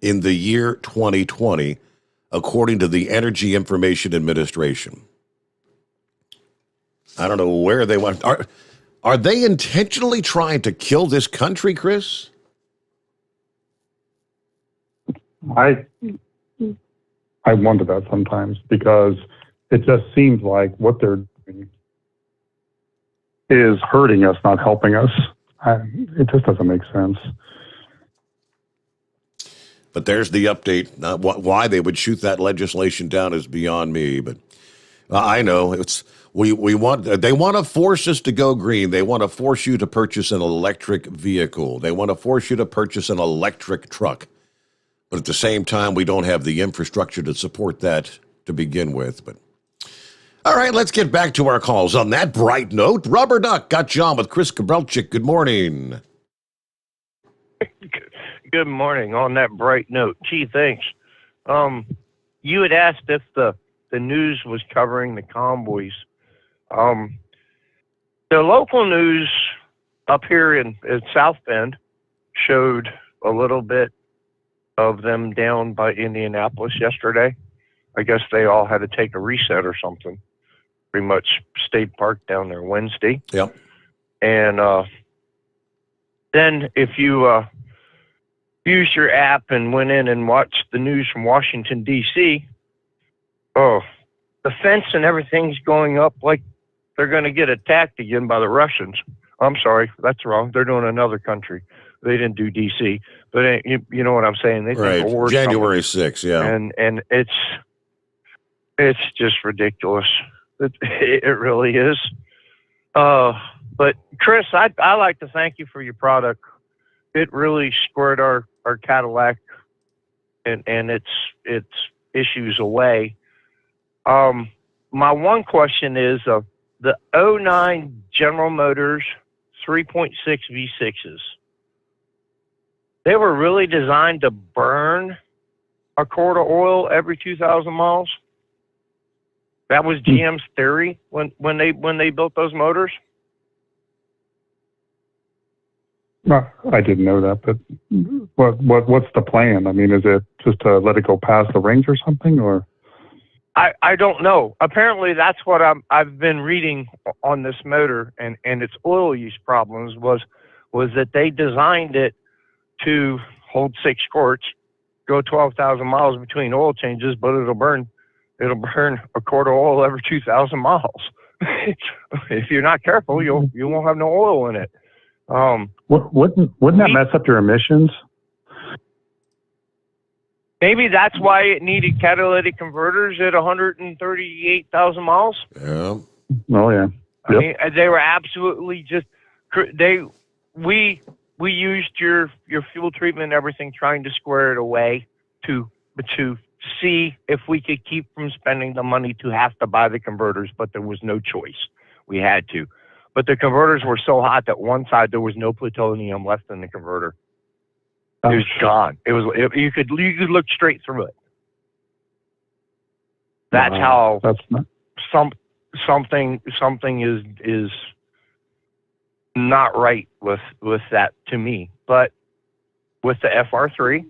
in the year 2020, according to the Energy Information Administration. I don't know where they went. Are they intentionally trying to kill this country, Chris? I wonder that sometimes, because it just seems like what they're doing is hurting us, not helping us. It just doesn't make sense. But there's the update. Why they would shoot that legislation down is beyond me. But I know they want to force us to go green. They want to force you to purchase an electric vehicle. They want to force you to purchase an electric truck. But at the same time, we don't have the infrastructure to support that to begin with. But all right, let's get back to our calls. On that bright note, Rubber Duck got you on with Chris Kabelchik. Good morning. Good morning. On that bright note, gee, thanks. You had asked if the news was covering the convoys. The local news up here in South Bend showed a little bit of them down by Indianapolis yesterday. I guess they all had to take a reset or something. Pretty much stayed parked down there Wednesday. Yep. And then if you used your app and went in and watched the news from Washington, D.C., the fence and everything's going up like they're going to get attacked again by the Russians. I'm sorry, that's wrong. They're doing another country. They didn't do D.C., but you know what I'm saying. They think the war's January 6th, yeah. And it's just ridiculous. It really is. But Chris, I like to thank you for your product. It really squared our Cadillac and its issues away. My one question is the 09 General Motors 3.6 V6s. They were really designed to burn a quart of oil every 2,000 miles. That was GM's theory when they built those motors. No, I didn't know that, but what's the plan? I mean, is it just to let it go past the range or something, or? I don't know. Apparently, that's what I've been reading on this motor and its oil use problems was that they designed it to hold 6 quarts, go 12,000 miles between oil changes, but it'll burn a quart of oil every 2,000 miles. If you're not careful, you won't have no oil in it. Wouldn't that mess up your emissions? Maybe that's why it needed catalytic converters at 138,000 miles. Yeah. Oh yeah. I mean, they were absolutely just we used your fuel treatment and everything, trying to square it away to see if we could keep from spending the money to have to buy the converters, but there was no choice. We had to. But the converters were so hot that one side there was no plutonium left in the converter. It was gone. You could look straight through it. That's how something is not right with that to me. But with the FR3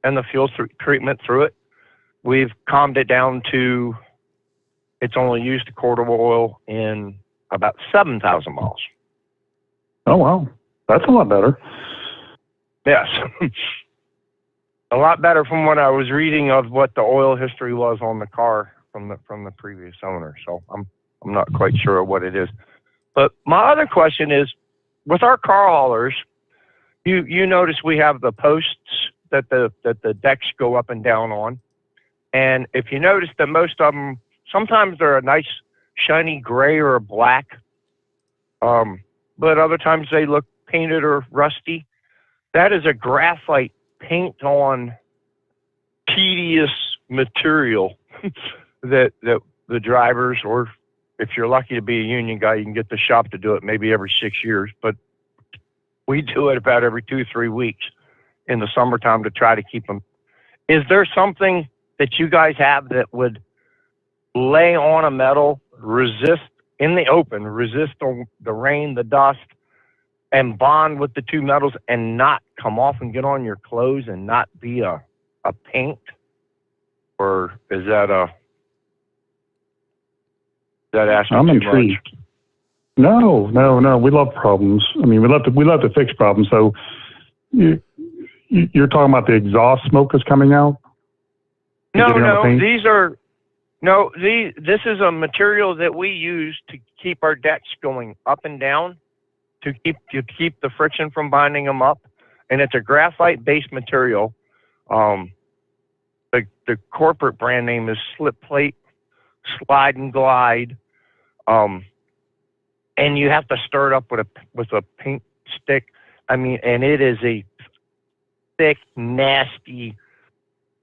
and the fuel treatment through it, we've calmed it down to it's only used a quart of oil in about 7,000 miles. Oh wow, that's a lot better. Yes. A lot better from what I was reading of what the oil history was on the car from the previous owner. So I'm not quite sure what it is. But my other question is, with our car haulers, you notice we have the posts that the decks go up and down on. And if you notice that most of them, sometimes they're a nice shiny gray or a black, but other times they look painted or rusty. That is a graphite paint on tedious material that the drivers, or if you're lucky to be a union guy, you can get the shop to do it maybe every 6 years, but we do it about every 2-3 weeks in the summertime to try to keep them. Is there something that you guys have that would lay on a metal, resist in the open, resist the rain, the dust, and bond with the two metals and not come off and get on your clothes and not be a paint? Or is that asking I'm too intrigued. much? No. We love problems. I mean, we love to fix problems. So you're talking about the exhaust smoke is coming out? This is a material that we use to keep our decks going up and down, to keep the friction from binding them up, and it's a graphite-based material. The corporate brand name is Slip Plate Slide and Glide, and you have to stir it up with a paint stick. I mean, and it is a thick, nasty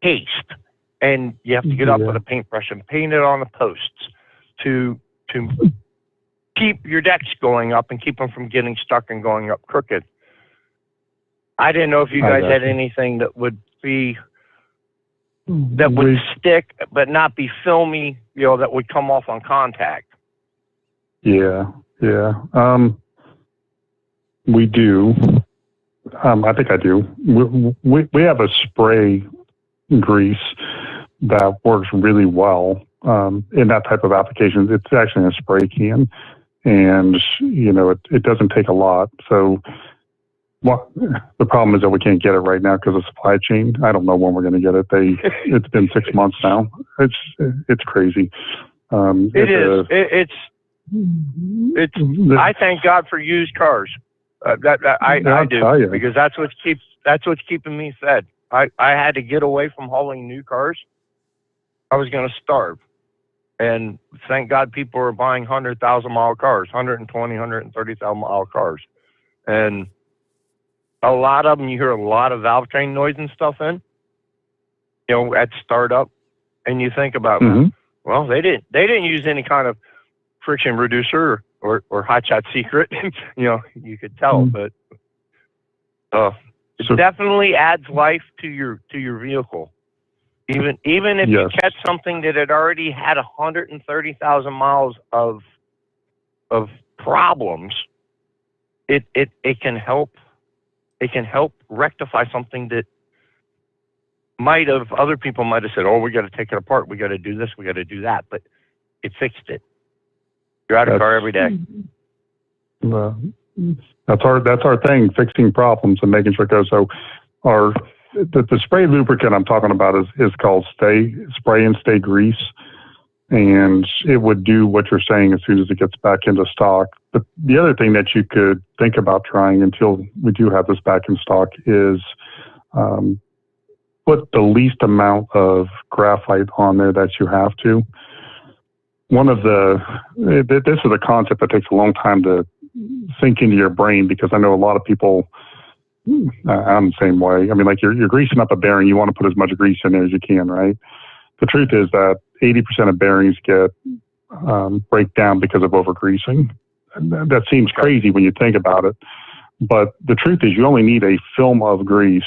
paste, and you have to get up with a paintbrush and paint it on the posts to keep your decks going up and keep them from getting stuck and going up crooked. I didn't know if you guys had anything that would stick but not be filmy, that would come off on contact. Yeah. We do. I think I do. We have a spray grease that works really well in that type of application. It's actually a spray can, and it doesn't take a lot. So the problem is that we can't get it right now because of supply chain. I don't know when we're going to get it. It's been 6 months now. It's crazy. I thank God for used cars. I do, because that's what's keeping me fed. I had to get away from hauling new cars. I was going to starve, And thank God people are buying 100,000-mile cars, 120, 130,000-mile cars. And a lot of them, you hear a lot of valve train noise and stuff in, at startup. And you think about, well, they didn't use any kind of friction reducer or hot shot secret. You could tell, but it definitely adds life to your vehicle. Even if you catch something that had already had 130,000 miles of problems, it can help. It can help rectify something that other people might have said, "Oh, we got to take it apart. We got to do this. We got to do that." But it fixed it. You're out of car every day. That's our thing, fixing problems and making sure it goes. So the spray lubricant I'm talking about is called Spray and Stay Grease, and it would do what you're saying as soon as it gets back into stock. But the other thing that you could think about trying until we do have this back in stock is put the least amount of graphite on there that you have to. This is a concept that takes a long time to sink into your brain, because I know a lot of people, I'm the same way. I mean, like you're greasing up a bearing, you want to put as much grease in there as you can, right? The truth is that 80% of bearings break down because of over-greasing. That seems crazy when you think about it, but the truth is you only need a film of grease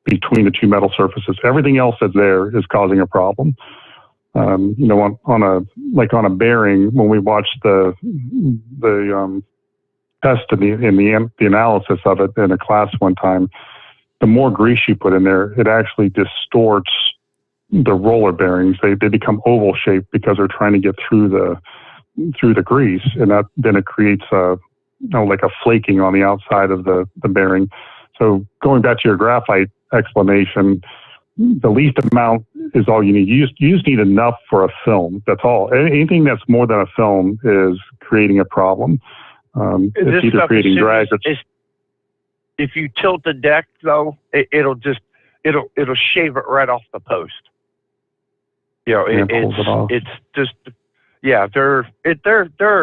between the two metal surfaces. Everything else that's there is causing a problem. On a bearing, when we watched the test and the analysis of it in a class one time, the more grease you put in there, it actually distorts the roller bearings. They become oval shaped because they're trying to get through the grease, and then it creates like a flaking on the outside of the bearing. So going back to your graphite explanation, the least amount is all you need. You just need enough for a film. That's all. Anything that's more than a film is creating a problem. It's either creating drag. If you tilt the deck, though, it'll shave it right off the post. It's just they're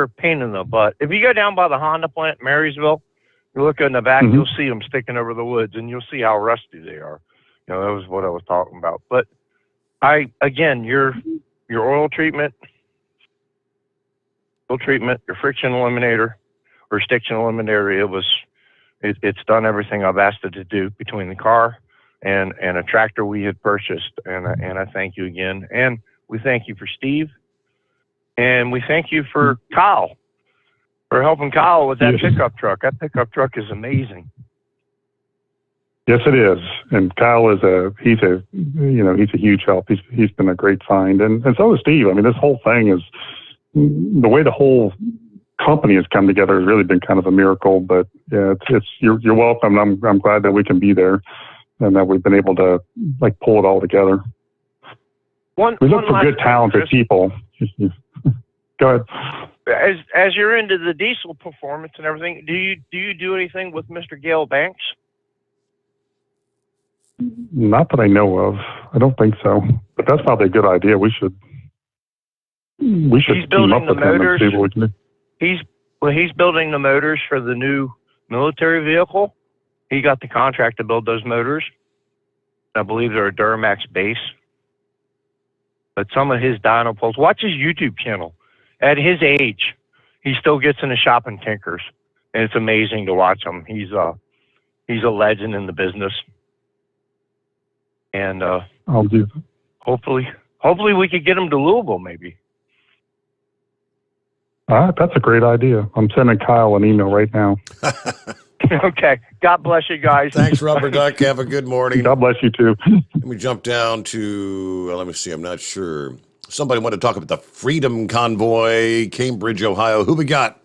a pain in the butt. If you go down by the Honda plant in Marysville, you look in the back, you'll see them sticking over the woods, and you'll see how rusty they are. That was what I was talking about. But your oil treatment, your friction eliminator or stiction eliminator, it's done everything I've asked it to do between the car and a tractor we had purchased. And I thank you again. And we thank you for Steve. And we thank you for Kyle, for helping Kyle with that pickup truck. That pickup truck is amazing. Yes, it is. And Kyle he's a huge help. He's been a great find. And so is Steve. I mean, this whole thing is, the way the whole company has come together has really been kind of a miracle. But yeah, you're welcome. I'm glad that we can be there and that we've been able to pull it all together. We look for good, talented people. Go ahead. As you're into the diesel performance and everything, do you do anything with Mr. Gale Banks? Not that I know of. I don't think so. But that's probably a good idea. We should team up with him and see what we can do. He's building the motors for the new military vehicle. He got the contract to build those motors. I believe they're a Duramax base. But some of his dyno poles, watch his YouTube channel. At his age, he still gets in the shop and tinkers. And it's amazing to watch him. He's a legend in the business. And I'll do that. Hopefully we could get him to Louisville, maybe. All right, that's a great idea. I'm sending Kyle an email right now. Okay. God bless you guys. Thanks, Rubber Duck. Have a good morning. God bless you too. Let me jump down to, let me see, I'm not sure. Somebody wanted to talk about the Freedom Convoy, Cambridge, Ohio. Who we got?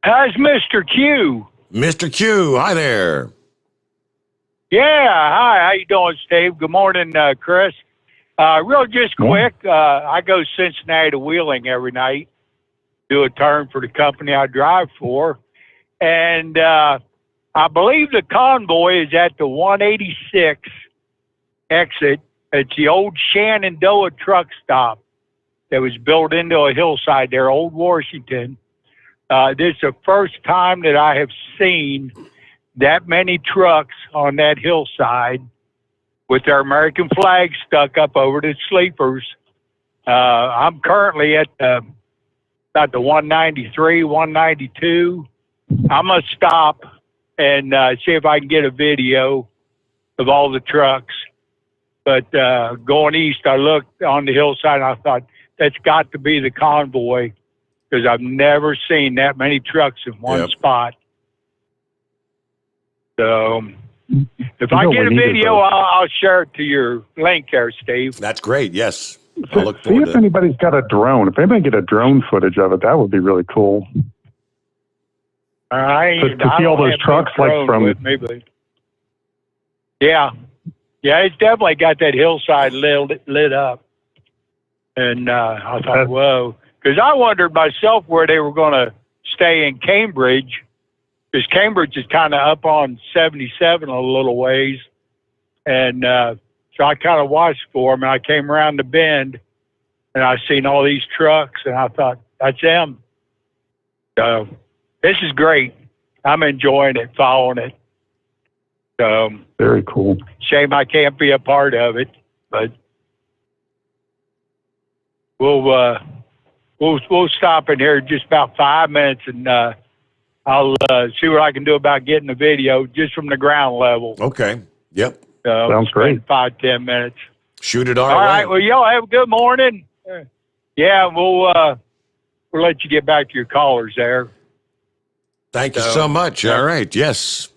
How's Mr. Q? Mr. Q, hi there. Yeah, hi. How you doing, Steve? Good morning, Chris. Just quick, I go Cincinnati to Wheeling every night, do a turn for the company I drive for, and I believe the convoy is at the 186 exit It's the old Shenandoah truck stop that was built into a hillside there, Old Washington. This is the first time that I have seen that many trucks on that hillside with their American flag stuck up over the sleepers. I'm currently at about the 193, 192. I'm going to stop and see if I can get a video of all the trucks. But going east, I looked on the hillside and I thought, that's got to be the convoy, because I've never seen that many trucks in one spot. So if I get a video, I'll share it to your link there, Steve. That's great, yes. See if anybody's got a drone. If anybody get a drone footage of it, that would be really cool. To see all those trucks like from... Yeah, it's definitely got that hillside lit up. And I thought, whoa. Because I wondered myself where they were going to stay in Cambridge, because Cambridge is kind of up on 77 a little ways. And so I kind of watched for them, and I came around the bend, and I seen all these trucks, and I thought, that's them. So this is great. I'm enjoying it, following it. Very cool. Shame I can't be a part of it, but we'll stop in here in just about 5 minutes, and I'll see what I can do about getting the video just from the ground level. Okay. Yep. Sounds great. 5-10 minutes. Shoot it our way. All right. way. Well, y'all have a good morning. Yeah, we'll let you get back to your callers there. Thank you so much. All right. Yes.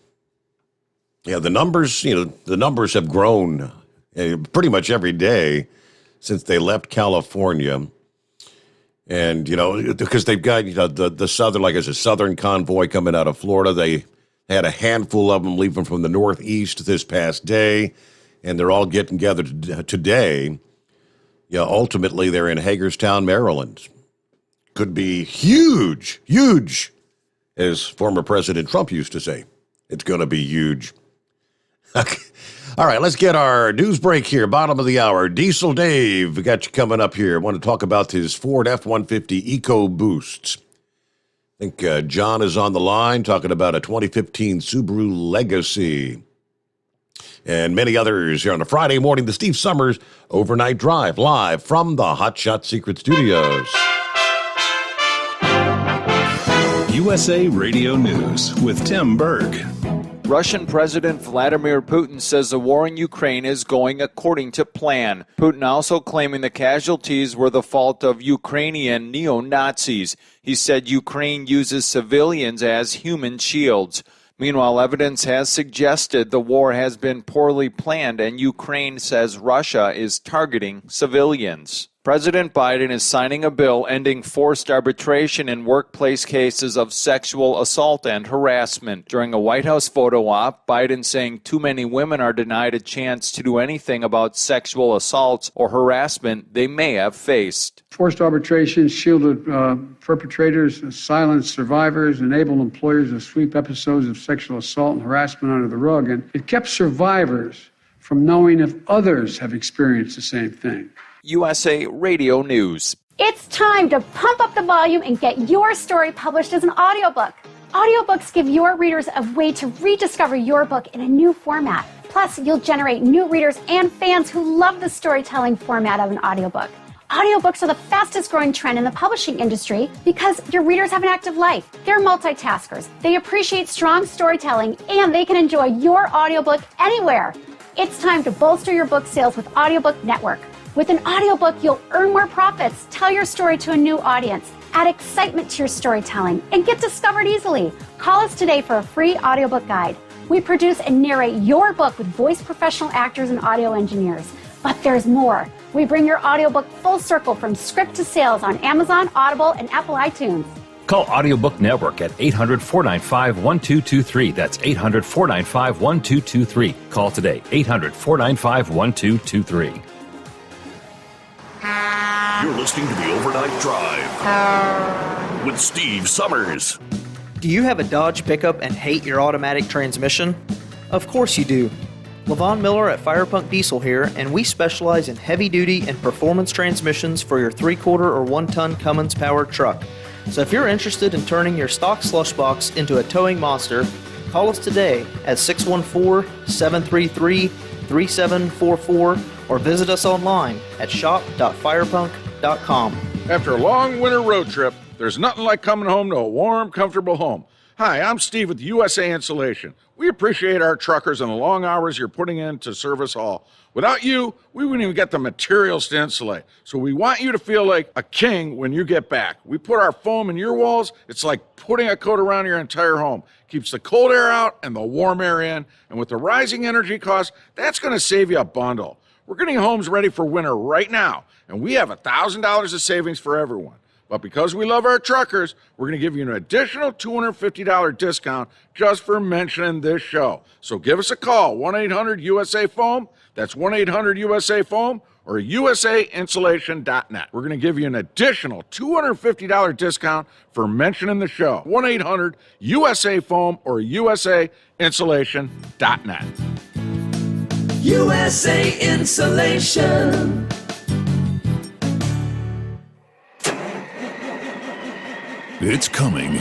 Yeah, the numbers have grown pretty much every day since they left California. And, because they've got, the southern, like I said, southern convoy coming out of Florida. They had a handful of them leaving from the northeast this past day, and they're all getting together today. Yeah, ultimately, they're in Hagerstown, Maryland. Could be huge, huge, as former President Trump used to say. It's going to be huge. Okay. All right, let's get our news break here. Bottom of the hour. Diesel Dave, we got you coming up here. I want to talk about his Ford F-150 EcoBoost. I think John is on the line talking about a 2015 Subaru Legacy. And many others here on a Friday morning, the Steve Sommers Overnight Drive, live from the Hot Shot Secret Studios. USA Radio News with Tim Berg. Russian President Vladimir Putin says the war in Ukraine is going according to plan. Putin also claiming the casualties were the fault of Ukrainian neo-Nazis. He said Ukraine uses civilians as human shields. Meanwhile, evidence has suggested the war has been poorly planned, and Ukraine says Russia is targeting civilians. President Biden is signing a bill ending forced arbitration in workplace cases of sexual assault and harassment. During a White House photo op, Biden saying too many women are denied a chance to do anything about sexual assaults or harassment they may have faced. Forced arbitration shielded perpetrators, silenced survivors, enabled employers to sweep episodes of sexual assault and harassment under the rug, and it kept survivors from knowing if others have experienced the same thing. USA Radio News. It's time to pump up the volume and get your story published as an audiobook. Audiobooks give your readers a way to rediscover your book in a new format. Plus, you'll generate new readers and fans who love the storytelling format of an audiobook. Audiobooks are the fastest growing trend in the publishing industry because your readers have an active life. They're multitaskers. They appreciate strong storytelling, and they can enjoy your audiobook anywhere. It's time to bolster your book sales with Audiobook Network. With an audiobook, you'll earn more profits, tell your story to a new audience, add excitement to your storytelling, and get discovered easily. Call us today for a free audiobook guide. We produce and narrate your book with voice professional actors and audio engineers. But there's more. We bring your audiobook full circle from script to sales on Amazon, Audible, and Apple iTunes. Call Audiobook Network at 800-495-1223. That's 800-495-1223. Call today, 800-495-1223. You're listening to the Overnight Drive with Steve Sommers. Do you have a Dodge pickup and hate your automatic transmission? Of course you do. LaVon Miller at Firepunk Diesel here, and we specialize in heavy-duty and performance transmissions for your 3/4 or 1-ton Cummins-powered truck. So if you're interested in turning your stock slush box into a towing monster, call us today at 614-733-3744 or visit us online at shop.firepunk.com. After a long winter road trip, there's nothing like coming home to a warm, comfortable home. Hi, I'm Steve with USA Insulation. We appreciate our truckers and the long hours you're putting in to serve us all. Without you, we wouldn't even get the materials to insulate. So we want you to feel like a king when you get back. We put our foam in your walls. It's like putting a coat around your entire home. Keeps the cold air out and the warm air in. And with the rising energy costs, that's going to save you a bundle. We're getting homes ready for winter right now, and we have $1,000 of savings for everyone. But because we love our truckers, we're going to give you an additional $250 discount just for mentioning this show. So give us a call, 1-800-USA-FOAM. That's 1-800-USA-FOAM or usainsulation.net. We're going to give you an additional $250 discount for mentioning the show, 1-800-USA-FOAM or usainsulation.net. USA Insulation. It's coming.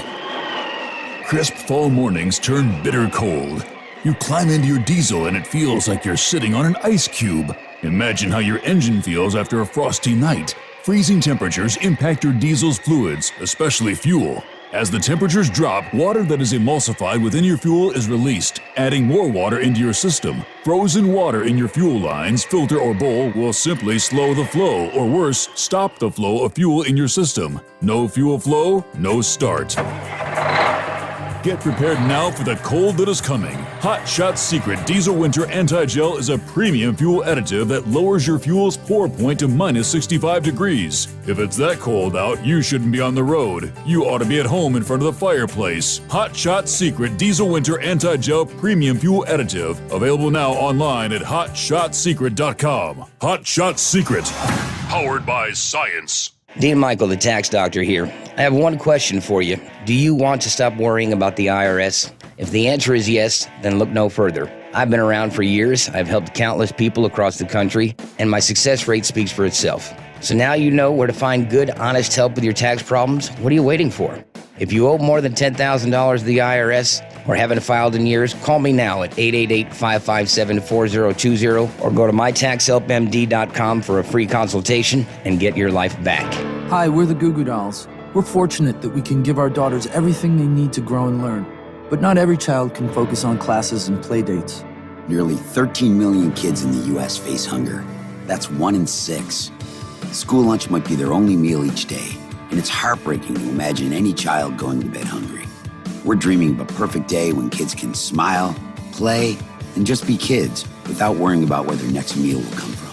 Crisp fall mornings turn bitter cold. You climb into your diesel and it feels like you're sitting on an ice cube. Imagine how your engine feels after a frosty night. Freezing temperatures impact your diesel's fluids, especially fuel. As the temperatures drop, water that is emulsified within your fuel is released, adding more water into your system. Frozen water in your fuel lines, filter, or bowl will simply slow the flow, or worse, stop the flow of fuel in your system. No fuel flow, no start. Get prepared now for the cold that is coming. Hot Shot Secret Diesel Winter Anti-Gel is a premium fuel additive that lowers your fuel's pour point to minus 65 degrees. If it's that cold out, you shouldn't be on the road. You ought to be at home in front of the fireplace. Hot Shot Secret Diesel Winter Anti-Gel Premium Fuel Additive. Available now online at hotshotsecret.com. Hot Shot Secret. Powered by science. Dean Michael, the tax doctor here. I have one question for you. Do you want to stop worrying about the IRS? If the answer is yes, then look no further. I've been around for years, I've helped countless people across the country, and my success rate speaks for itself. So now you know where to find good, honest help with your tax problems. What are you waiting for? If you owe more than $10,000 to the IRS or haven't filed in years, call me now at 888-557-4020 or go to mytaxhelpmd.com for a free consultation and get your life back. Hi, we're the Goo Goo Dolls. We're fortunate that we can give our daughters everything they need to grow and learn. But not every child can focus on classes and play dates. Nearly 13 million kids in the U.S. face hunger. That's 1 in 6. School lunch might be their only meal each day, and it's heartbreaking to imagine any child going to bed hungry. We're dreaming of a perfect day when kids can smile, play, and just be kids without worrying about where their next meal will come from.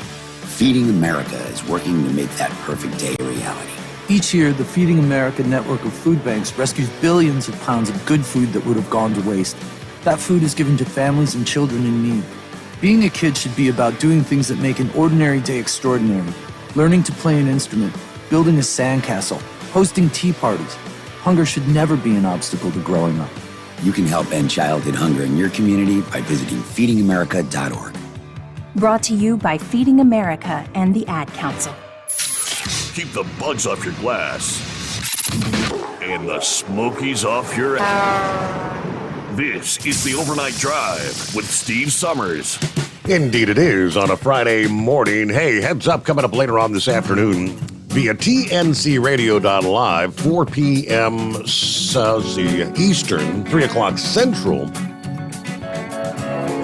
Feeding America is working to make that perfect day a reality. Each year, the Feeding America network of food banks rescues billions of pounds of good food that would have gone to waste. That food is given to families and children in need. Being a kid should be about doing things that make an ordinary day extraordinary. Learning to play an instrument, building a sandcastle, hosting tea parties. Hunger should never be an obstacle to growing up. You can help end childhood hunger in your community by visiting feedingamerica.org. Brought to you by Feeding America and the Ad Council. Keep the bugs off your glass and the smokies off your This is the Overnight Drive with Steve Sommers. Indeed it is on a Friday morning. Hey, heads up, coming up later on this afternoon via TNCRadio.live, 4 p.m. Eastern, 3 o'clock Central.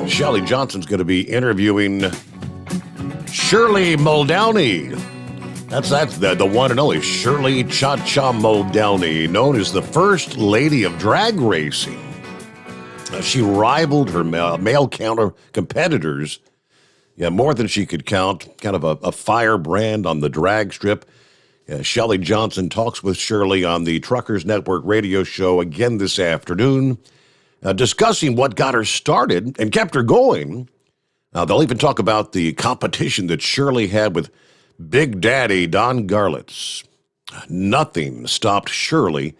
Shelley Johnson's going to be interviewing Shirley Muldowney. That's the one and only Shirley Cha-Cha Muldowney, known as the first lady of drag racing. She rivaled her male counter competitors, more than she could count, kind of a firebrand on the drag strip. Shelley Johnson talks with Shirley on the Truckers Network radio show again this afternoon, discussing what got her started and kept her going. They'll even talk about the competition that Shirley had with Big Daddy Don Garlitz. Nothing stopped Shirley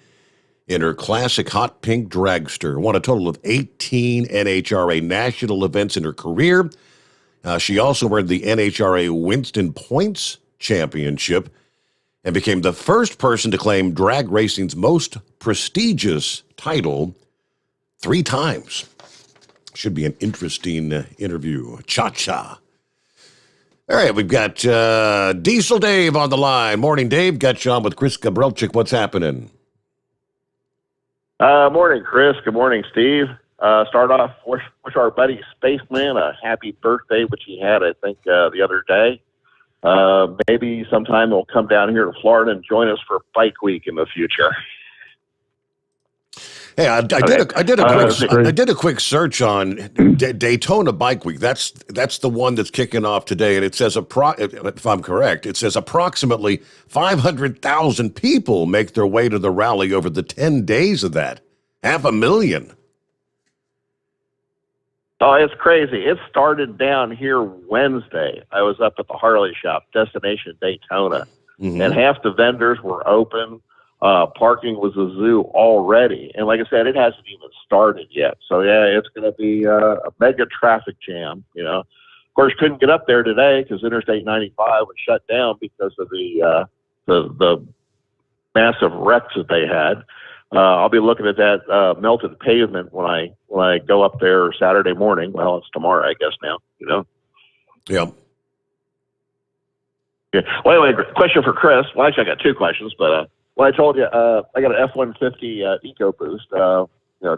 in her classic hot pink dragster. Won a total of 18 NHRA national events in her career. She also earned the NHRA Winston Points Championship and became the first person to claim drag racing's most prestigious title 3 times. Should be an interesting interview. Cha-cha. All right, we've got Diesel Dave on the line. Morning, Dave. Got you on with Chris Gabrelchik. What's happening? Morning, Chris. Good morning, Steve. Start off, wish our buddy Spaceman a happy birthday, which he had, I think, the other day. Maybe sometime he'll come down here to Florida and join us for Bike Week in the future. Hey, I did a quick search on Daytona Bike Week. That's the one that's kicking off today, and it says if I'm correct, it says approximately 500,000 people make their way to the rally over the 10 days of that. 500,000. Oh, it's crazy. It started down here Wednesday. I was up at the Harley shop, Destination Daytona, and half the vendors were open. Parking was a zoo already. And like I said, it hasn't even started yet. So, yeah, it's going to be a mega traffic jam, you know. Of course, couldn't get up there today because Interstate 95 was shut down because of the massive wrecks that they had. I'll be looking at that melted pavement when I go up there Saturday morning. Well, it's tomorrow, I guess now, you know. Yeah. Yeah. Well, anyway, question for Chris. Well, actually, I got 2 questions, but well, I told you I got an F-150 EcoBoost.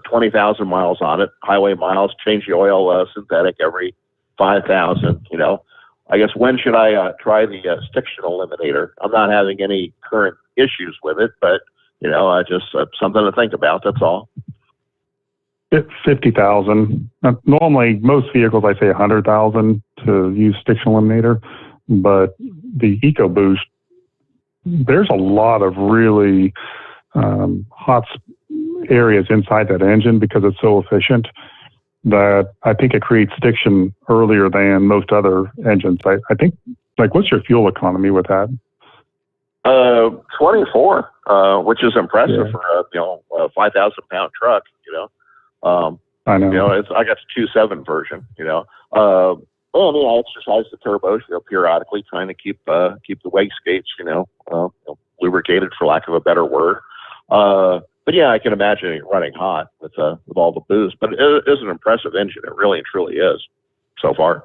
20,000 miles on it, highway miles. Change the oil synthetic every 5,000. You know, I guess when should I try the stiction eliminator? I'm not having any current issues with it, but you know, just something to think about. That's all. It's 50,000. Normally, most vehicles I say 100,000 to use stiction eliminator, but the EcoBoost, there's a lot of really hot areas inside that engine because it's so efficient that I think it creates stiction earlier than most other engines. I think, like, what's your fuel economy with that? 24, which is impressive for a 5,000-pound truck. You know, I know. You know, I got the 2.7 version. You know, well, I mean, I exercise the turbos, you know, periodically, trying to keep the wastegates, lubricated, for lack of a better word. But yeah, I can imagine it running hot with all the boost. But it is an impressive engine. It really and truly is so far.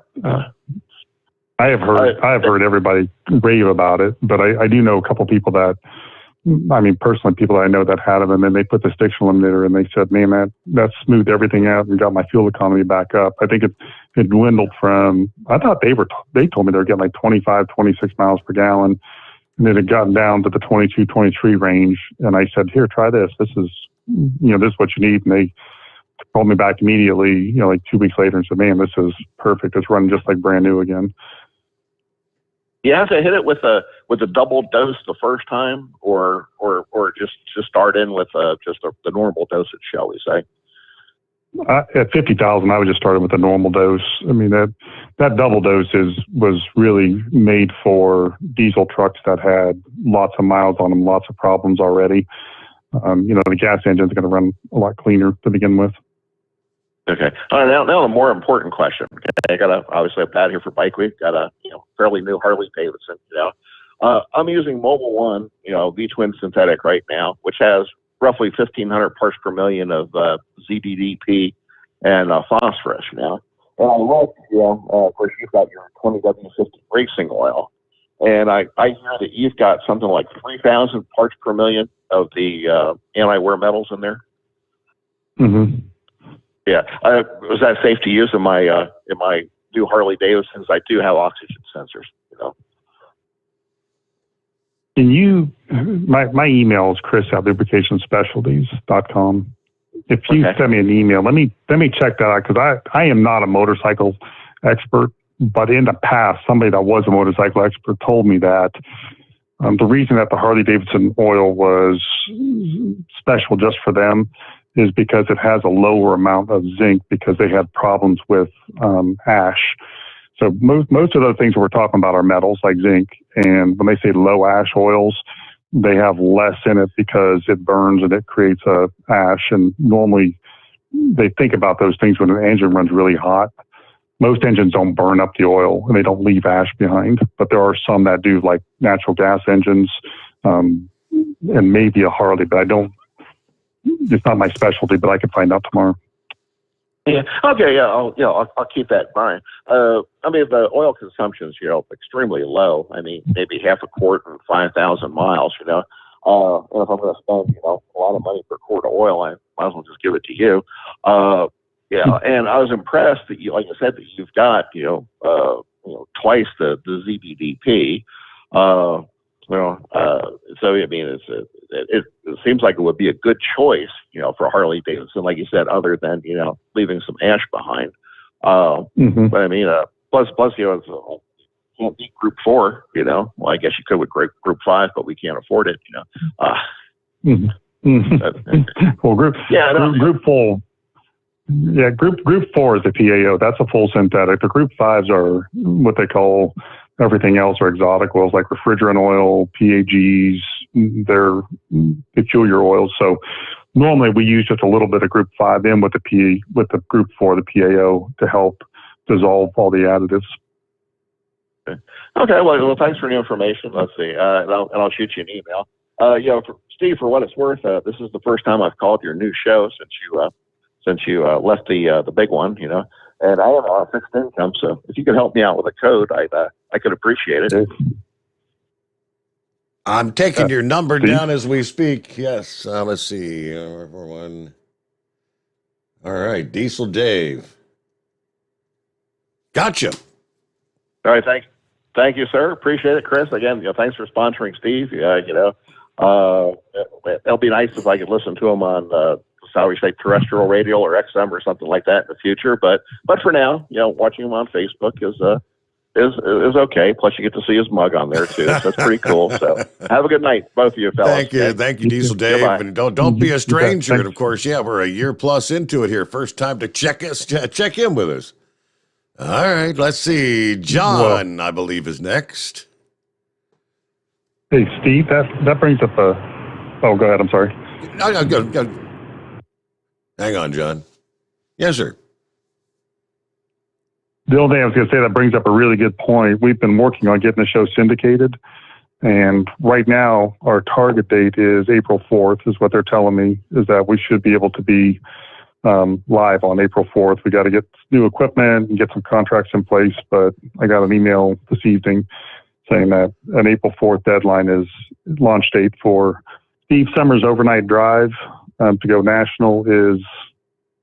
I have heard everybody rave about it, but I do know a couple people that, I mean, personally, people that I know that had them, and then they put the stiction eliminator, and they said, man, that smoothed everything out and got my fuel economy back up. I think it dwindled from, I thought they told me they were getting like 25, 26 miles per gallon, and it had gotten down to the 22, 23 range. And I said, here, try this. This is what you need. And they called me back immediately, like 2 weeks later, and said, man, this is perfect. It's running just like brand new again. You have to hit it with a double dose the first time, or just start in with just the normal dosage, shall we say? At 50,000, I would just start with the normal dose. I mean, that double dose was really made for diesel trucks that had lots of miles on them, lots of problems already. The gas engine's going to run a lot cleaner to begin with. Okay. All right. Now the more important question. Okay? I got obviously I'm out here for Bike Week. Got a fairly new Harley Davidson. I'm using Mobil 1, V-twin synthetic right now, which has roughly 1,500 parts per million of ZDDP and phosphorus now. And I look, of course, you've got your 20W50 racing oil, and I hear that you've got something like 3,000 parts per million of the anti-wear metals in there. Mm-hmm. Yeah, was that safe to use in my new Harley Davidsons? I do have oxygen sensors. Can you? My email is chris@lubricationspecialties.com. If you send me an email, let me check that out, because I am not a motorcycle expert, but in the past, somebody that was a motorcycle expert told me that the reason that the Harley Davidson oil was special just for them is because it has a lower amount of zinc, because they had problems with ash. So most of the things we're talking about are metals like zinc. And when they say low ash oils, they have less in it because it burns and it creates a ash. And normally they think about those things when an engine runs really hot. Most engines don't burn up the oil and they don't leave ash behind, but there are some that do, like natural gas engines, and maybe a Harley, but it's not my specialty, but I can find out tomorrow. Yeah. Okay. Yeah. I'll keep that in mind. I mean, the oil consumption is, extremely low. I mean, maybe half a quart in 5,000 miles, and if I'm going to spend, a lot of money per quart of oil, I might as well just give it to you. Yeah, and I was impressed that you, like I said, that you've got twice the ZBDP. So I mean, it seems like it would be a good choice, for Harley Davidson, like you said, other than leaving some ash behind. But I mean, plus it's can't beat Group 4. Well, I guess you could with Group 5, but we can't afford it. Well, Group 4. Yeah, Group 4 is the PAO. That's a full synthetic. The Group 5s are what they call everything else, or exotic oils like refrigerant oil, PAGs, they're peculiar oils. So normally we use just a little bit of Group 5 in with the Group 4, the PAO, to help dissolve all the additives. Okay. Well, thanks for the information. Let's see, and I'll shoot you an email. Steve, for what it's worth, this is the first time I've called your new show since you left the big one, and I have a fixed income. So if you could help me out with a code, I could appreciate it. I'm taking your number down as we speak. Yes. Let's see. All right. Diesel Dave. Gotcha. All right. Thank you, sir. Appreciate it, Chris. Again, thanks for sponsoring Steve. It'll be nice if I could listen to him on, terrestrial radio or XM or something like that in the future. But for now, watching him on Facebook is okay. Plus, you get to see his mug on there too. So that's pretty cool. So have a good night, both of you fellas. Thank you, Diesel Dave. Goodbye. And don't be a stranger. And of course, we're a year plus into it here. First time to check in with us. All right, let's see. John, I believe, is next. Hey, Steve, that brings up a. Oh, go ahead. I'm sorry. No, go. Hang on, John. Yes, sir. The only thing I was going to say, that brings up a really good point. We've been working on getting the show syndicated, and right now our target date is April 4th, is what they're telling me, is that we should be able to be live on April 4th. We got to get new equipment and get some contracts in place, but I got an email this evening saying that an April 4th deadline is launch date for Steve Sommers' overnight drive to go national is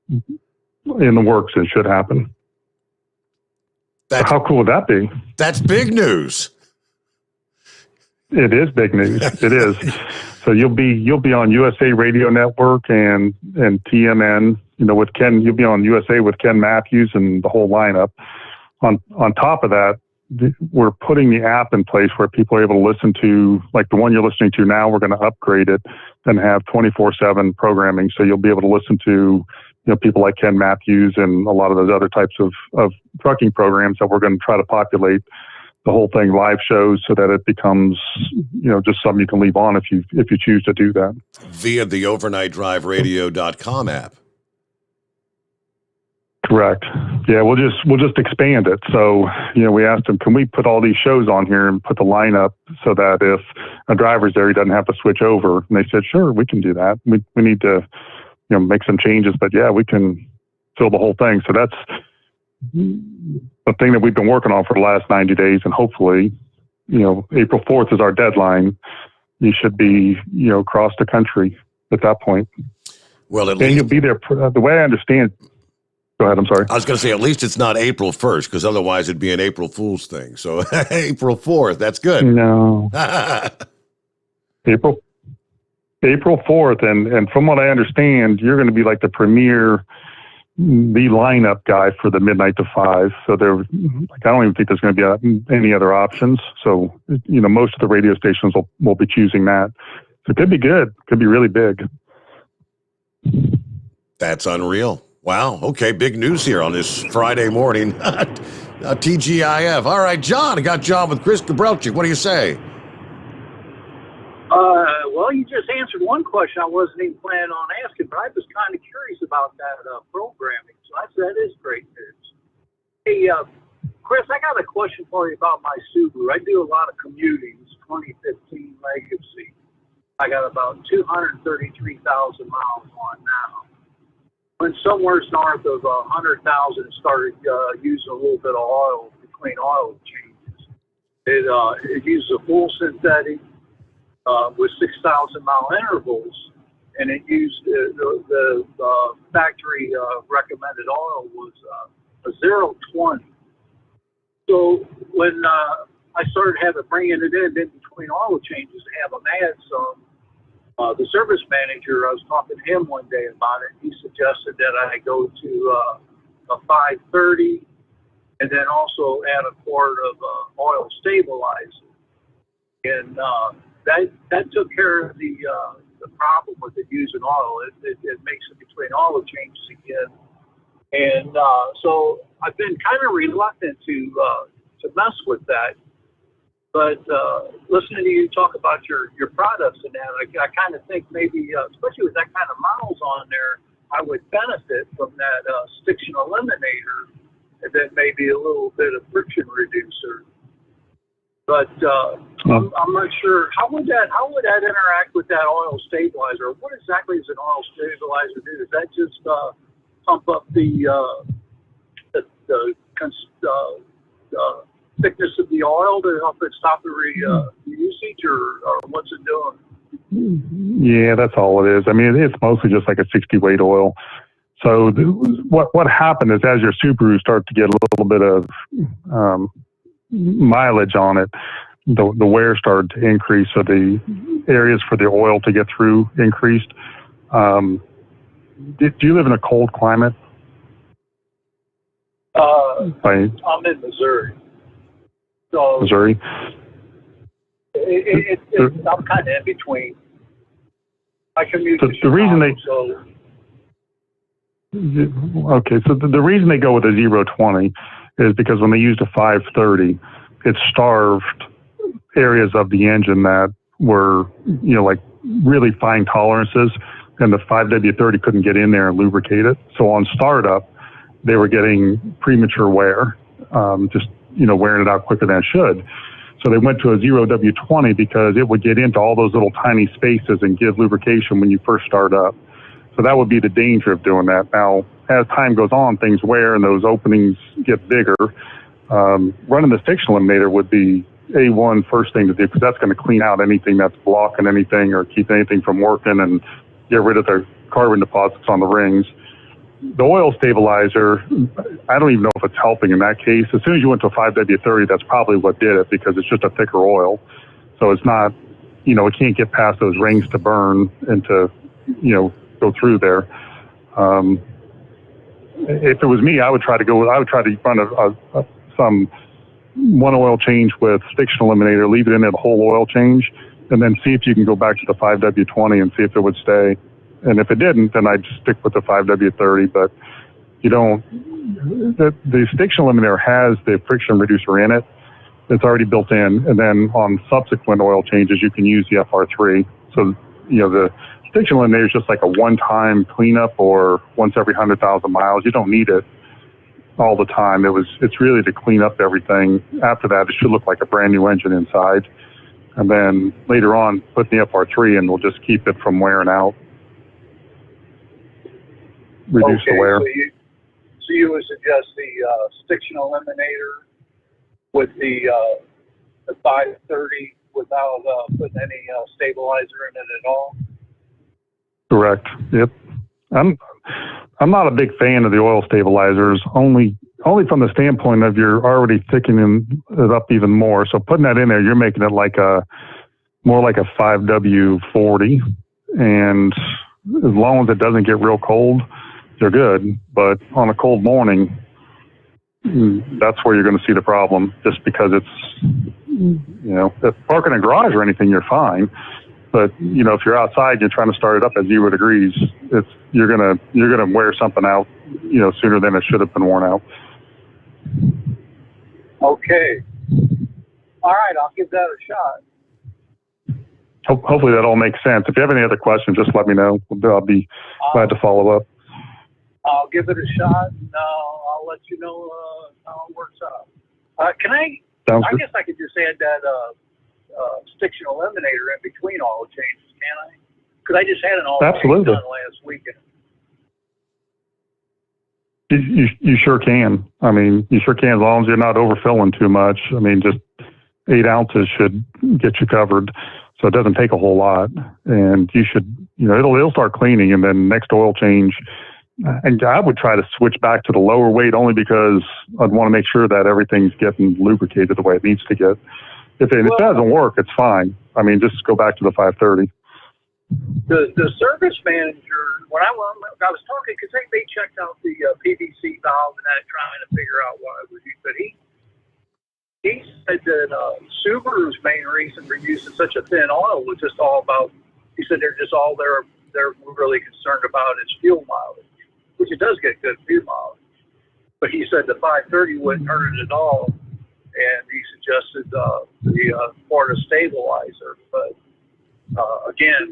in the works. It should happen. How cool would that be? That's big news. It is big news. It is. So you'll be on USA Radio Network and TMN. With Ken, you'll be on USA with Ken Matthews and the whole lineup. On top of that, we're putting the app in place where people are able to listen to, like the one you're listening to now. We're going to upgrade it and have 24/7 programming. So you'll be able to listen to, people like Ken Matthews and a lot of those other types of trucking programs that we're going to try to populate the whole thing, live shows, so that it becomes, just something you can leave on if you choose to do that. Via the overnightdriveradio.com app. Correct. Yeah, we'll just expand it. So, we asked them, can we put all these shows on here and put the lineup so that if a driver's there, he doesn't have to switch over? And they said, sure, we can do that. We need to, make some changes, but yeah, we can fill the whole thing. So that's the thing that we've been working on for the last 90 days. And hopefully, April 4th is our deadline. You should be, across the country at that point. Well, and you'll be there. The way I understand. Go ahead. I'm sorry. I was going to say, at least it's not April 1st, because otherwise it'd be an April Fool's thing. So April 4th, that's good. No. April 4th. And from what I understand, you're going to be like the premier, the lineup guy for the midnight to 5. So I don't even think there's going to be any other options. So, most of the radio stations will be choosing that. So it could be good. Could be really big. That's unreal. Wow. Okay. Big news here on this Friday morning. TGIF. All right, John. I got John with Chris Gabrelchik. What do you say? just answered one question I wasn't even planning on asking, but I was kind of curious about that programming. So that is great news. Hey, Chris, I got a question for you about my Subaru. I do a lot of commuting. It's 2015 Legacy. I got about 233,000 miles on now. When somewhere north of 100,000 started using a little bit of oil between oil changes. It uses a full synthetic with 6,000 mile intervals, and it used the factory recommended oil was a 0.20. So when I started bringing it in between oil changes to have them add some, the service manager, I was talking to him one day about it. He suggested that I go to a 530 and then also add a quart of oil stabilizer. And that took care of the problem with it using oil. It makes it between oil changes again. And so I've been kind of reluctant to mess with that. But listening to you talk about your products and that, I kind of think maybe, especially with that kind of miles on there, I would benefit from that stiction eliminator and then maybe a little bit of friction reducer. But I'm not sure how would that interact with that oil stabilizer? What exactly does an oil stabilizer do? Does that just pump up the thickness of the oil to help it stop the usage, or what's it doing? Yeah, that's all it is. I mean, it's mostly just like a 60 weight oil. So what happened is as your Subaru started to get a little bit of mileage on it, the wear started to increase. So the areas for the oil to get through increased. Do you live in a cold climate? I'm in Missouri. So Missouri? I'm kind of in between. I commute to the reason Chicago, so the reason they go with a 0.20 is because when they used a 530, it starved areas of the engine that were, like really fine tolerances, and the 5W30 couldn't get in there and lubricate it. So on startup, they were getting premature wear, just wearing it out quicker than it should. So they went to a 0W20 because it would get into all those little tiny spaces and give lubrication when you first start up. So that would be the danger of doing that. Now, as time goes on, things wear and those openings get bigger. Running the stiction eliminator would be A1 first thing to do, because that's going to clean out anything that's blocking anything or keep anything from working and get rid of the carbon deposits on the rings. The oil stabilizer, I don't even know if it's helping in that case. As soon as you went to a 5W30, that's probably what did it, because it's just a thicker oil. So it's not, it can't get past those rings to burn and to, go through there. If it was me, I would try to run some one oil change with stiction eliminator, leave it in at a whole oil change, and then see if you can go back to the 5W20 and see if it would stay. And if it didn't, then I'd stick with the 5W30. But the stiction eliminator has the friction reducer in it. It's already built in. And then on subsequent oil changes, you can use the FR3. So, the stiction eliminator is just like a one-time cleanup or once every 100,000 miles. You don't need it all the time. It's really to clean up everything. After that, it should look like a brand new engine inside. And then later on, put the FR3 in will just keep it from wearing out. Reduce the wear. So you would suggest the stiction eliminator with the 530 without putting any stabilizer in it at all? Correct. Yep. I'm not a big fan of the oil stabilizers, only from the standpoint of you're already thickening it up even more. So putting that in there, you're making it more like a 5W40, and as long as it doesn't get real cold, they're good. But on a cold morning, that's where you're going to see the problem, just because it's, if parking in a garage or anything, you're fine. But, if you're outside, you're trying to start it up at 0 degrees, you're gonna wear something out, sooner than it should have been worn out. Okay. All right, I'll give that a shot. hopefully that all makes sense. If you have any other questions, just let me know. I'll be glad to follow up. I'll give it a shot, and I'll let you know how it works out. Can I? Sounds I good. guess I could just add that stiction eliminator in between oil changes, can I? Because I just had an oil change Absolutely. done last weekend. You sure can. I mean, you sure can, as long as you're not overfilling too much. I mean, just 8 ounces should get you covered. So it doesn't take a whole lot. And you should, it'll start cleaning, and then next oil change. And I would try to switch back to the lower weight only because I'd want to make sure that everything's getting lubricated the way it needs to get. If it doesn't work, it's fine. I mean, just go back to the 530. The service manager, when I was talking, because they checked out the PVC valve and that, trying to figure out why it was used. But he said that Subaru's main reason for using such a thin oil was just all about. He said they're just all they're really concerned about is fuel mileage, which it does get good fuel mileage. But he said the 530 wouldn't hurt it at all, and he suggested the Florida stabilizer. But again,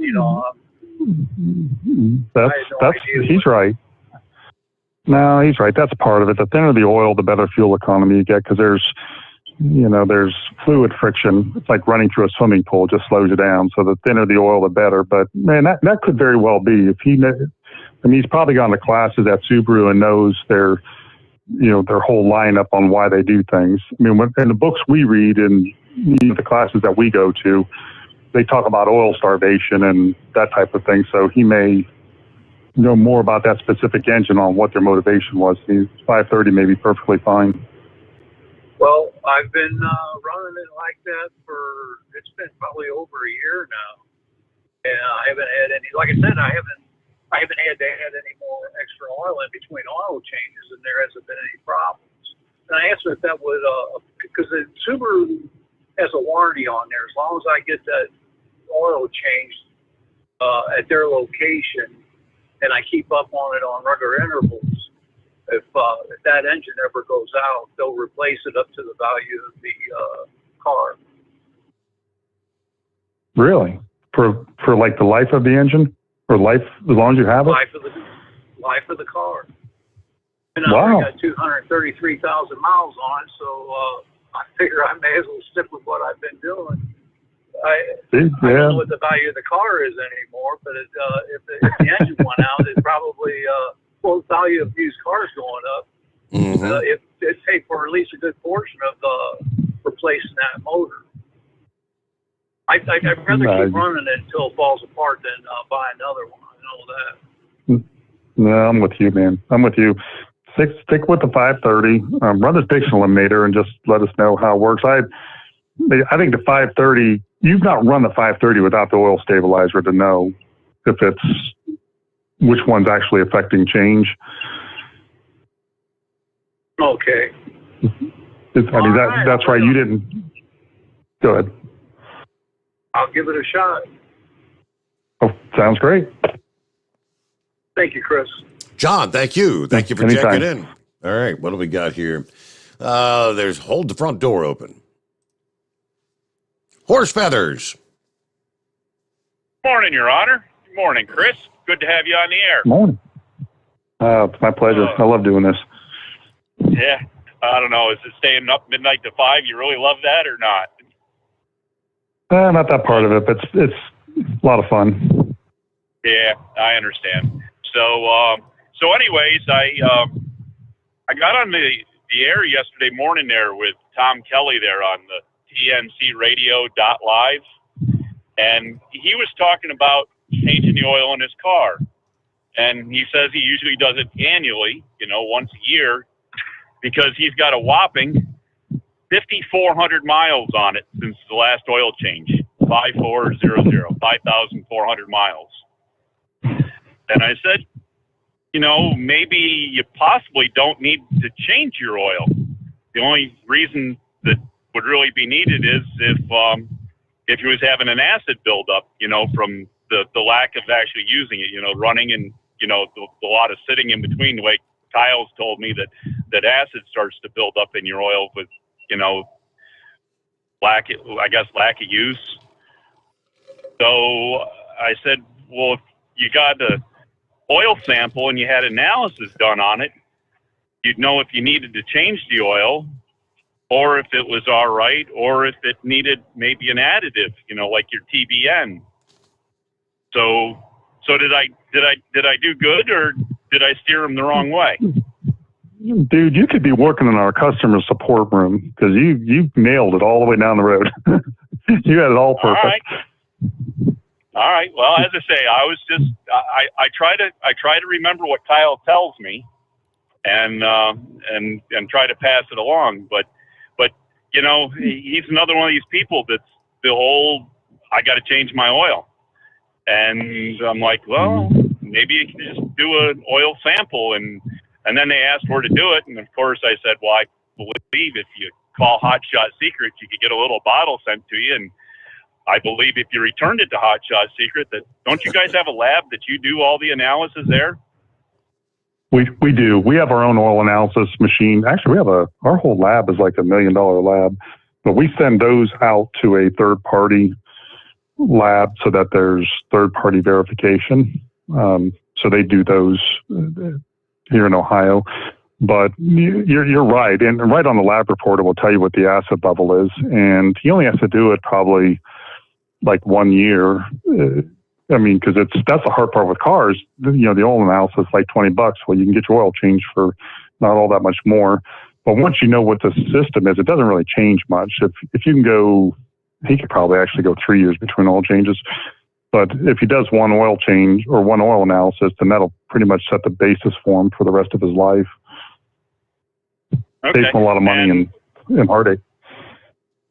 He's right. No, he's right. That's part of it. The thinner the oil, the better fuel economy you get, because there's fluid friction. It's like running through a swimming pool, just slows you down. So the thinner the oil, the better. But man, that could very well be. He's probably gone to classes at Subaru and knows their whole lineup on why they do things. I mean, in the books we read and the classes that we go to, they talk about oil starvation and that type of thing. So he may know more about that specific engine on what their motivation was. 530 may be perfectly fine. Well, I've been running it like that it's been probably over a year now, and I haven't had any. Like I said, I haven't had to add any more extra oil in between oil changes, and there hasn't been any problems. And I asked him if that would, because the Subaru has a warranty on there. As long as I get that oil changed at their location, and I keep up on it on regular intervals, if that engine ever goes out, they'll replace it up to the value of the car. Really? For like the life of the engine, or life as long as you have it? Life of the car. And Wow. I got 233,000 miles on it, so I figure I may as well stick with what I've been doing. I don't know what the value of the car is anymore, but if the engine went out, it probably the value of used cars going up. It'd take for at least a good portion of replacing that motor. I'd rather keep running it until it falls apart than buy another one. I know that. No, I'm with you, man. I'm with you. Stick with the 530. Run the stiction eliminator and just let us know how it works. I think the 530. You've not run the 530 without the oil stabilizer to know if it's which one's actually affecting change. Okay. That's right. You didn't. Go ahead. I'll give it a shot. Oh, sounds great. Thank you, Chris. John, thank you. Thank you for Anytime. checking in. All right, what do we got here? Hold the front door open. Horse feathers. Morning, Your Honor. Good morning, Chris. Good to have you on the air. Morning. It's my pleasure. I love doing this. Yeah, I don't know. Is it staying up midnight to 5? You really love that or not? Not that part of it, but it's a lot of fun. Yeah, I understand. So anyways, I got on the air yesterday morning there with Tom Kelly there on the tncradio.live, and he was talking about changing the oil in his car. And he says he usually does it annually, once a year, because he's got a whopping 5,400 miles on it since the last oil change. 5,400 miles. And I said, maybe you possibly don't need to change your oil. The only reason that would really be needed is if he was having an acid buildup, from the lack of actually using it, running and, the lot of sitting in between. The way Kyle's told me that acid starts to build up in your oil with, lack of use. So I said, well, if you got the oil sample and you had analysis done on it, you'd know if you needed to change the oil, or if it was all right, or if it needed maybe an additive, like your TBN. So did I do good, or did I steer them the wrong way? Dude, you could be working in our customer support room, because you nailed it all the way down the road. You had it all perfect. All right. Well, as I say, I was just I try to remember what Kyle tells me, and try to pass it along. But he's another one of these people that's the whole I got to change my oil, and I'm like, well, maybe you can just do an oil sample, and then they asked where to do it, and of course I said, well, I believe if you call Hot Shot Secret, you could get a little bottle sent to you, and I believe if you returned it to Hot Shot Secret, that don't you guys have a lab that you do all the analysis there? We do. We have our own oil analysis machine. Actually, we have our whole lab is like $1 million lab, but we send those out to a third party lab so that there's third party verification. So they do those here in Ohio. But you're right, and right on the lab report, it will tell you what the acid level is, and he only has to do it probably like 1 year. Because that's the hard part with cars. The oil analysis is like $20. Well, you can get your oil changed for not all that much more. But once you know what the system is, it doesn't really change much. If you can go, he could probably actually go 3 years between oil changes. But if he does one oil change or one oil analysis, then that'll pretty much set the basis for him for the rest of his life. Okay. Saves him a lot of money and heartache.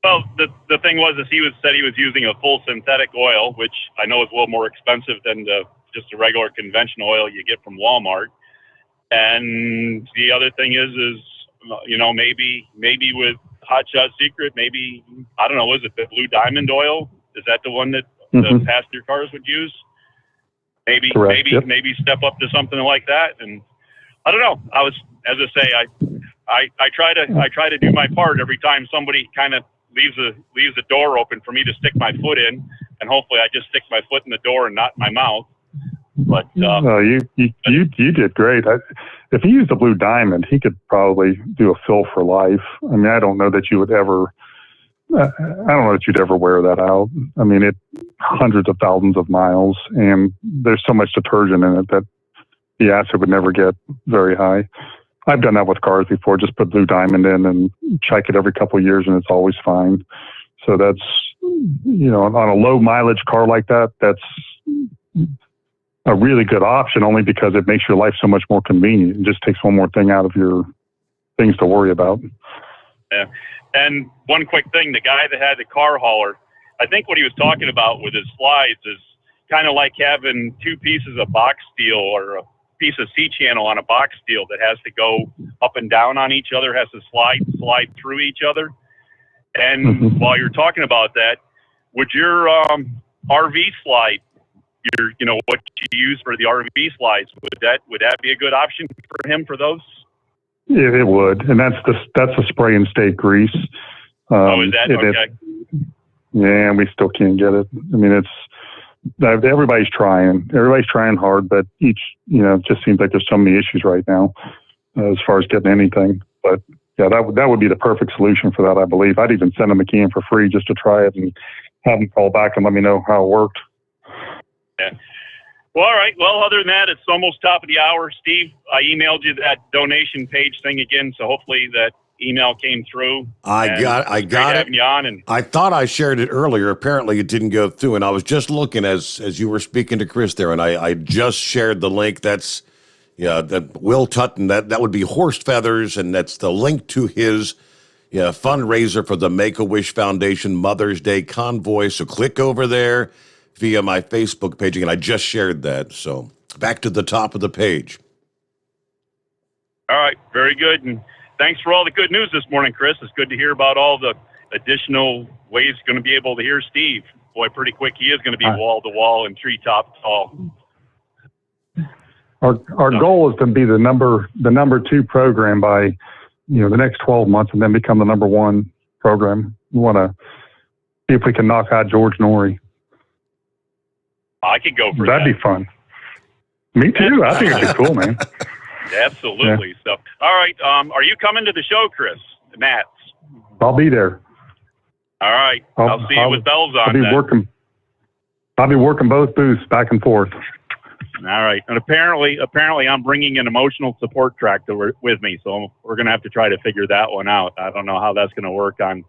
Well, the thing was, is he said he was using a full synthetic oil, which I know is a little more expensive than just a regular conventional oil you get from Walmart. And the other thing is maybe with Hot Shot Secret, maybe, I don't know, was it the Blue Diamond oil? Is that the one that the passenger cars would use? Maybe step up to something like that. And I don't know. As I say, I try to do my part every time somebody kind of leaves a door open for me to stick my foot in, and hopefully I just stick my foot in the door and not my mouth. But you did great. If he used a Blue Diamond, he could probably do a fill for life. I don't know that you would ever. I don't know that you'd ever wear that out. It hundreds of thousands of miles, and there's so much detergent in it that the acid would never get very high. I've done that with cars before. Just put Blue Diamond in and check it every couple of years, and it's always fine. So that's, on a low mileage car like that, that's a really good option, only because it makes your life so much more convenient. It just takes one more thing out of your things to worry about. Yeah. And one quick thing, the guy that had the car hauler, I think what he was talking about with his slides is kind of like having two pieces of box steel or a piece of C-channel on a box steel that has to go up and down on each other, has to slide through each other. And while you're talking about that, would your RV slide, what you use for the RV slides, would that be a good option for him for those? Yeah, it would, and that's the spray and stay grease. Is that okay? Yeah, we still can't get it. Everybody's trying. Everybody's trying hard, but it just seems like there's so many issues right now as far as getting anything. But yeah, that would be the perfect solution for that, I believe. I'd even send them a can for free just to try it and have them call back and let me know how it worked. Yeah. Well, all right. Well, other than that, it's almost top of the hour. Steve, I emailed you that donation page thing again, so hopefully that email came through. I got it. Having you on, and I thought I shared it earlier. Apparently, it didn't go through, and I was just looking as you were speaking to Chris there, and I just shared the link. That's that Will Tutton. That would be Horse Feathers, and that's the link to his fundraiser for the Make-A-Wish Foundation Mother's Day Convoy. So click over there via my Facebook page again. I just shared that. So back to the top of the page. All right, very good. And thanks for all the good news this morning, Chris. It's good to hear about all the additional ways you're going to be able to hear Steve. Boy, pretty quick, he is going to be wall-to-wall and treetop tall. Our goal is to be the number 2 program by the next 12 months, and then become the number 1 program. We want to see if we can knock out George Norrie. I could go for That'd that. be fun. Me too. I think it'd be cool, man. Absolutely. So, all right. Are you coming to the show, Chris? Nats. I'll be there. All right. I'll see you with bells on. I'll be working both booths back and forth. All right. And apparently I'm bringing an emotional support track with me, so we're going to have to try to figure that one out. I don't know how that's going to work on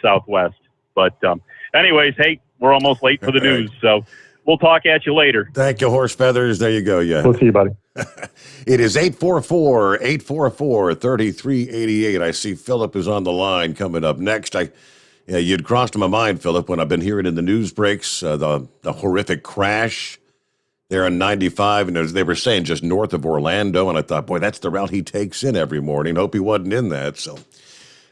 Southwest. But anyways, hey, we're almost late for the news, so we'll talk at you later. Thank you, Horse Feathers. There you go. Yeah. We'll see you, buddy. It is 844-844-3388. I see Philip is on the line coming up next. You'd crossed my mind, Philip, when I've been hearing in the news breaks the horrific crash there on 95, and they were saying just north of Orlando, and I thought, boy, that's the route he takes in every morning. Hope he wasn't in that. So,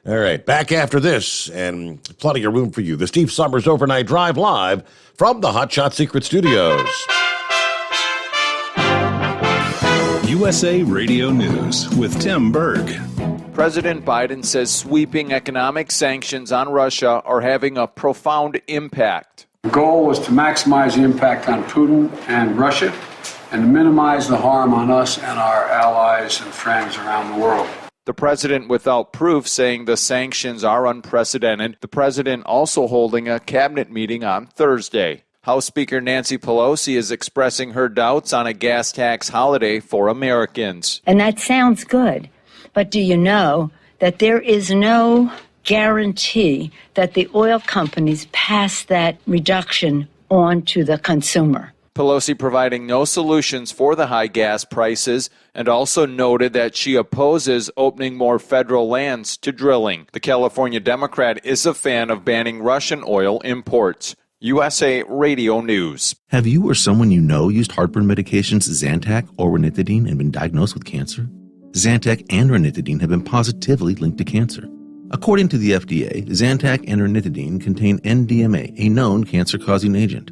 all right, back after this, and plenty of room for you. The Steve Sommers Overnight Drive live from the Hot Shot Secret Studios. USA Radio News with Tim Berg. President Biden says sweeping economic sanctions on Russia are having a profound impact. The goal was to maximize the impact on Putin and Russia and to minimize the harm on us and our allies and friends around the world. The president without proof saying the sanctions are unprecedented. The president also holding a cabinet meeting on Thursday. House Speaker Nancy Pelosi is expressing her doubts on a gas tax holiday for Americans. And that sounds good, but do you know that there is no guarantee that the oil companies pass that reduction on to the consumer? Pelosi providing no solutions for the high gas prices and also noted that she opposes opening more federal lands to drilling. The California Democrat is a fan of banning Russian oil imports. USA Radio News. Have you or someone you know used heartburn medications Zantac or ranitidine and been diagnosed with cancer? Zantac and ranitidine have been positively linked to cancer. According to the FDA, Zantac and ranitidine contain NDMA, a known cancer-causing agent.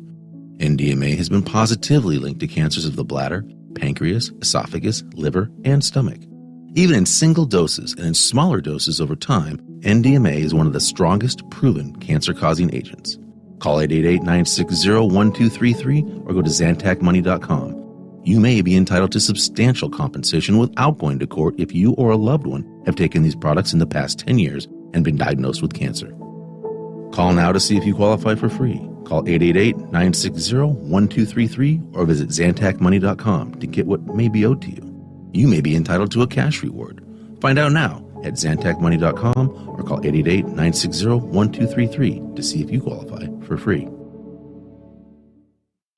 NDMA has been positively linked to cancers of the bladder, pancreas, esophagus, liver, and stomach. Even in single doses and in smaller doses over time, NDMA is one of the strongest proven cancer-causing agents. Call 888-960-1233 or go to ZantacMoney.com. You may be entitled to substantial compensation without going to court if you or a loved one have taken these products in the past 10 years and been diagnosed with cancer. Call now to see if you qualify for free. Call 888-960-1233 or visit ZantacMoney.com to get what may be owed to you. You may be entitled to a cash reward. Find out now at ZantacMoney.com or call 888-960-1233 to see if you qualify for free.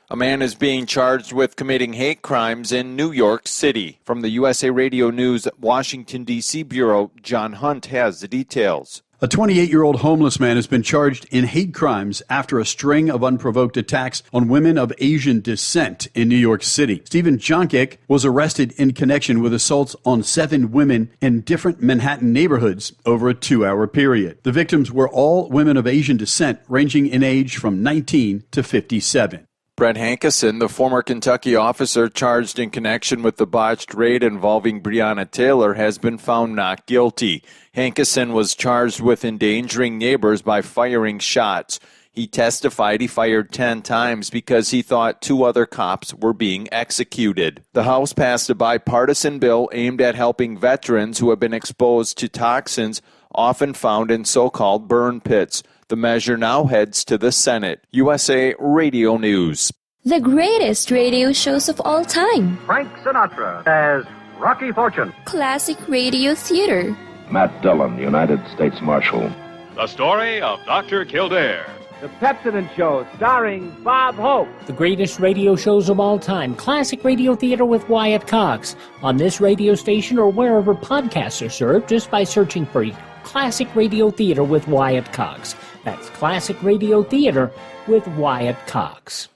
A man is being charged with committing hate crimes in New York City. From the USA Radio News Washington, D.C. Bureau, John Hunt has the details. A 28-year-old homeless man has been charged in hate crimes after a string of unprovoked attacks on women of Asian descent in New York City. Stephen Jonkic was arrested in connection with assaults on 7 women in different Manhattan neighborhoods over a 2-hour period. The victims were all women of Asian descent, ranging in age from 19 to 57. Brett Hankeson, the former Kentucky officer charged in connection with the botched raid involving Breonna Taylor, has been found not guilty. Hankeson was charged with endangering neighbors by firing shots. He testified he fired 10 times because he thought 2 other cops were being executed. The House passed a bipartisan bill aimed at helping veterans who have been exposed to toxins often found in so-called burn pits. The measure now heads to the Senate. USA Radio News. The greatest radio shows of all time. Frank Sinatra as Rocky Fortune. Classic radio theater. Matt Dillon, United States Marshal. The story of Dr. Kildare. The Pepsodent Show, starring Bob Hope. The greatest radio shows of all time. Classic radio theater with Wyatt Cox. On this radio station or wherever podcasts are served, just by searching for Classic Radio Theater with Wyatt Cox. That's Classic Radio Theater with Wyatt Cox.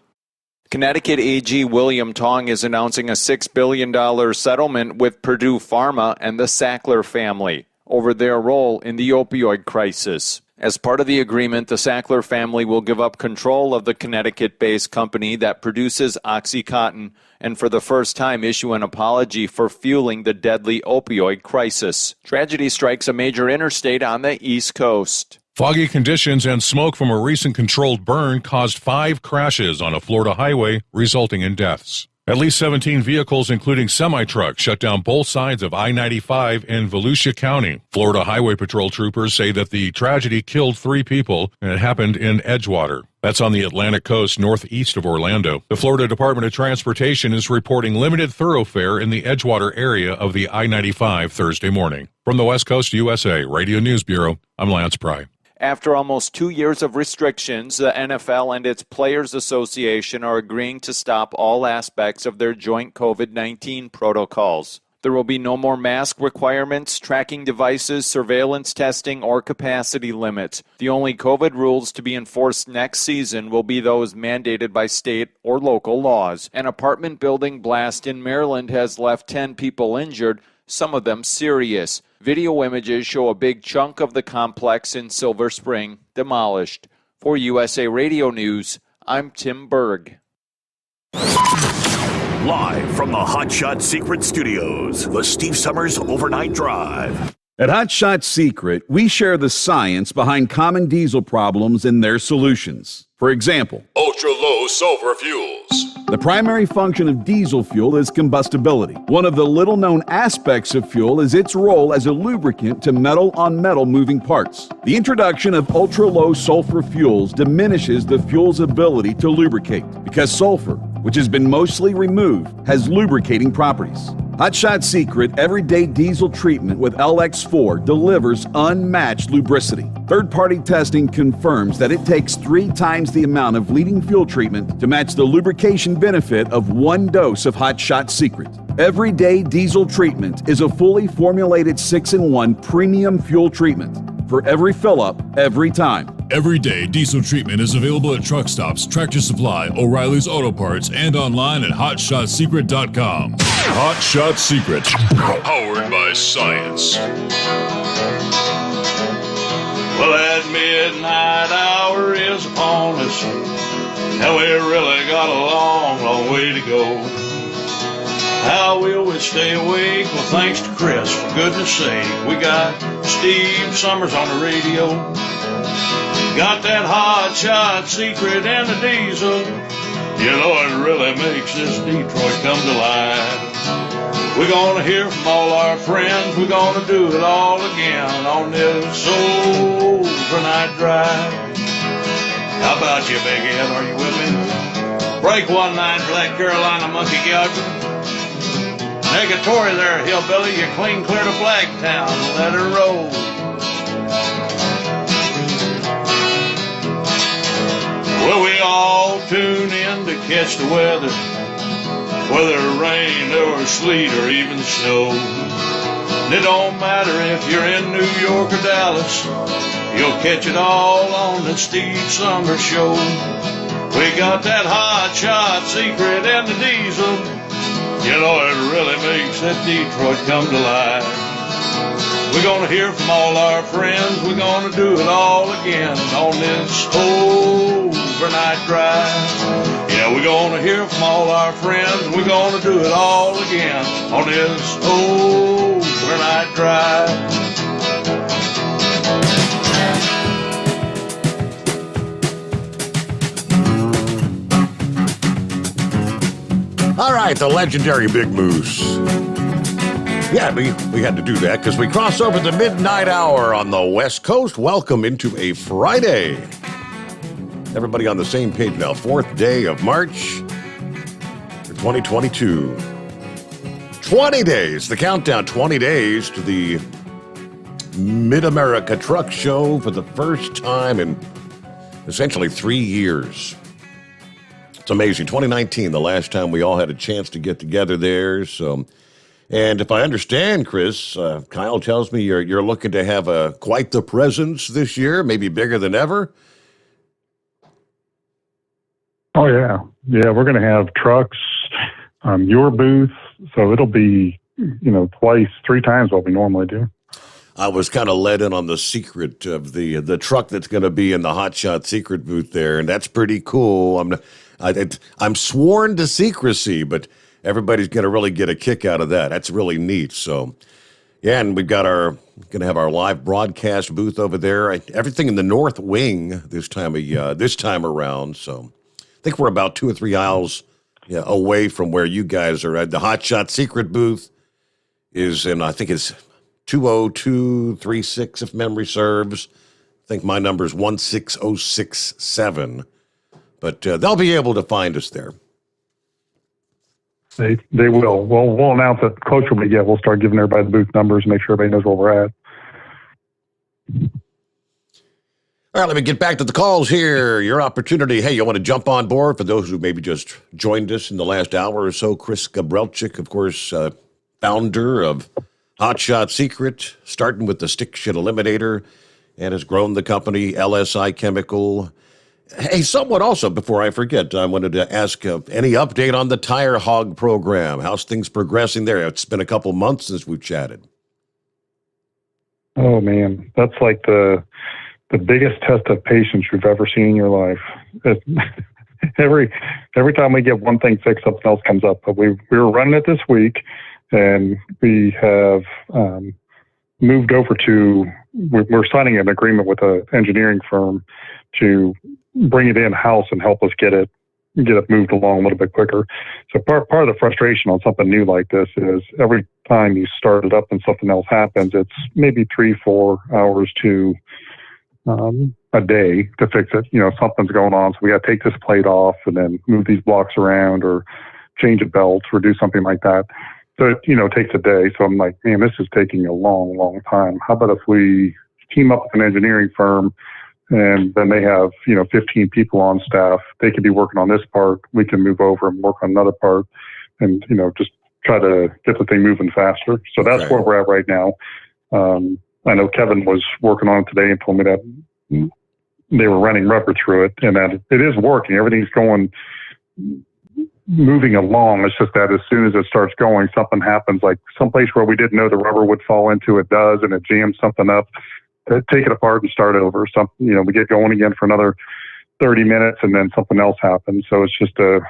Connecticut AG William Tong is announcing a $6 billion settlement with Purdue Pharma and the Sackler family over their role in the opioid crisis. As part of the agreement, the Sackler family will give up control of the Connecticut-based company that produces OxyContin and for the first time issue an apology for fueling the deadly opioid crisis. Tragedy strikes a major interstate on the East Coast. Foggy conditions and smoke from a recent controlled burn caused 5 crashes on a Florida highway, resulting in deaths. At least 17 vehicles, including semi-trucks, shut down both sides of I-95 in Volusia County. Florida Highway Patrol troopers say that the tragedy killed 3 people, and it happened in Edgewater. That's on the Atlantic coast northeast of Orlando. The Florida Department of Transportation is reporting limited thoroughfare in the Edgewater area of the I-95 Thursday morning. From the West Coast USA Radio News Bureau, I'm Lance Pry. After almost 2 years of restrictions, the NFL and its Players Association are agreeing to stop all aspects of their joint COVID-19 protocols. There will be no more mask requirements, tracking devices, surveillance testing, or capacity limits. The only COVID rules to be enforced next season will be those mandated by state or local laws. An apartment building blast in Maryland has left 10 people injured, some of them serious. Video images show a big chunk of the complex in Silver Spring demolished. For USA Radio News, I'm Tim Berg. Live from the Hot Shot Secret Studios, the Steve Sommers Overnight Drive. At Hot Shot Secret, we share the science behind common diesel problems and their solutions. For example, ultra-low sulfur fuels. The primary function of diesel fuel is combustibility. One of the little-known aspects of fuel is its role as a lubricant to metal-on-metal moving parts. The introduction of ultra-low sulfur fuels diminishes the fuel's ability to lubricate because sulfur, which has been mostly removed, has lubricating properties. Hot Shot Secret Everyday Diesel Treatment with LX4 delivers unmatched lubricity. Third-party testing confirms that it takes 3 times the amount of leading fuel treatment to match the lubrication benefit of 1 dose of Hot Shot Secret. Everyday Diesel Treatment is a fully formulated 6-in-1 premium fuel treatment for every fill-up, every time. Everyday Diesel Treatment is available at truck stops, Tractor Supply, O'Reilly's Auto Parts, and online at HotShotSecret.com. Hot Shot Secret, powered by science. Well, that midnight hour is upon us, and we really got a long, long way to go. How will we stay awake? Well, thanks to Chris, for goodness sake. We got Steve Sommers on the radio. Got that Hot Shot Secret and the diesel. You know, it really makes this Detroit come to life. We're gonna hear from all our friends. We're gonna do it all again on this overnight drive. How about you, Big Ed? Are you with me? Break 1 line for that Carolina monkey gouger. Negatory there, hillbilly. You clean clear to Blacktown. Let her roll. Well, we all tune in to catch the weather, whether rain or sleet or even snow. And it don't matter if you're in New York or Dallas, you'll catch it all on the Steve Sommers Show. We got that Hot Shot Secret and the diesel. You know, it really makes that Detroit come to life. We're gonna hear from all our friends. We're gonna do it all again on this overnight drive. Yeah, we're gonna hear from all our friends. We're gonna do it all again on this overnight drive. All right, the legendary Big Moose. Yeah, we had to do that because we cross over the midnight hour on the West Coast. Welcome into a Friday. Everybody on the same page now. 4th day of March for 2022. 20 days, the countdown, 20 days to the Mid-America Truck Show for the first time in essentially 3 years. It's amazing. 2019, the last time we all had a chance to get together there. So, and if I understand, Chris, Kyle tells me you're looking to have quite the presence this year, maybe bigger than ever. Oh yeah, we're going to have trucks, your booth, so it'll be 3 times what we normally do. I was kind of led in on the secret of the truck that's going to be in the Hot Shot Secret booth there, and that's pretty cool. I'm sworn to secrecy, but everybody's going to really get a kick out of that. That's really neat. So, Yeah, and we've got going to have our live broadcast booth over there. Everything in the north wing this time around. So I think we're about 2 or 3 aisles away from where you guys are at. The Hot Shot Secret booth is in, I think it's 20236, if memory serves. I think my number is 16067. But they'll be able to find us there. They will. We'll announce it closer we get. We'll start giving everybody the booth numbers, make sure everybody knows where we're at. All right, let me get back to the calls here. Your opportunity. Hey, you want to jump on board? For those who maybe just joined us in the last hour or so, Chris Gabrelchik, of course, founder of Hot Shot Secret, starting with the stick shit eliminator, and has grown the company, LSI Chemical. Hey, someone also, before I forget, I wanted to ask any update on the Tire Hog program. How's things progressing there? It's been a couple months since we've chatted. Oh, man. That's like the biggest test of patience you've ever seen in your life. Every time we get one thing fixed, something else comes up. But we were running it this week, and we have moved over to, we're signing an agreement with an engineering firm to bring it in-house and help us get it moved along a little bit quicker. So part of the frustration on something new like this is every time you start it up and something else happens, it's maybe 3-4 hours to a day to fix it. Something's going on, so we got to take this plate off and then move these blocks around or change a belt or do something like that. So it takes a day. So I'm like, man, this is taking a long, long time. How about if we team up with an engineering firm, and then they have, 15 people on staff. They could be working on this part. We can move over and work on another part and, just try to get the thing moving faster. So that's where we're at right now. I know Kevin was working on it today and told me that they were running rubber through it and that it is working. Everything's moving along. It's just that as soon as it starts going, something happens, like someplace where we didn't know the rubber would fall into, it does, and it jams something up. Take it apart and start over. We get going again for another 30 minutes and then something else happens. So it's just 2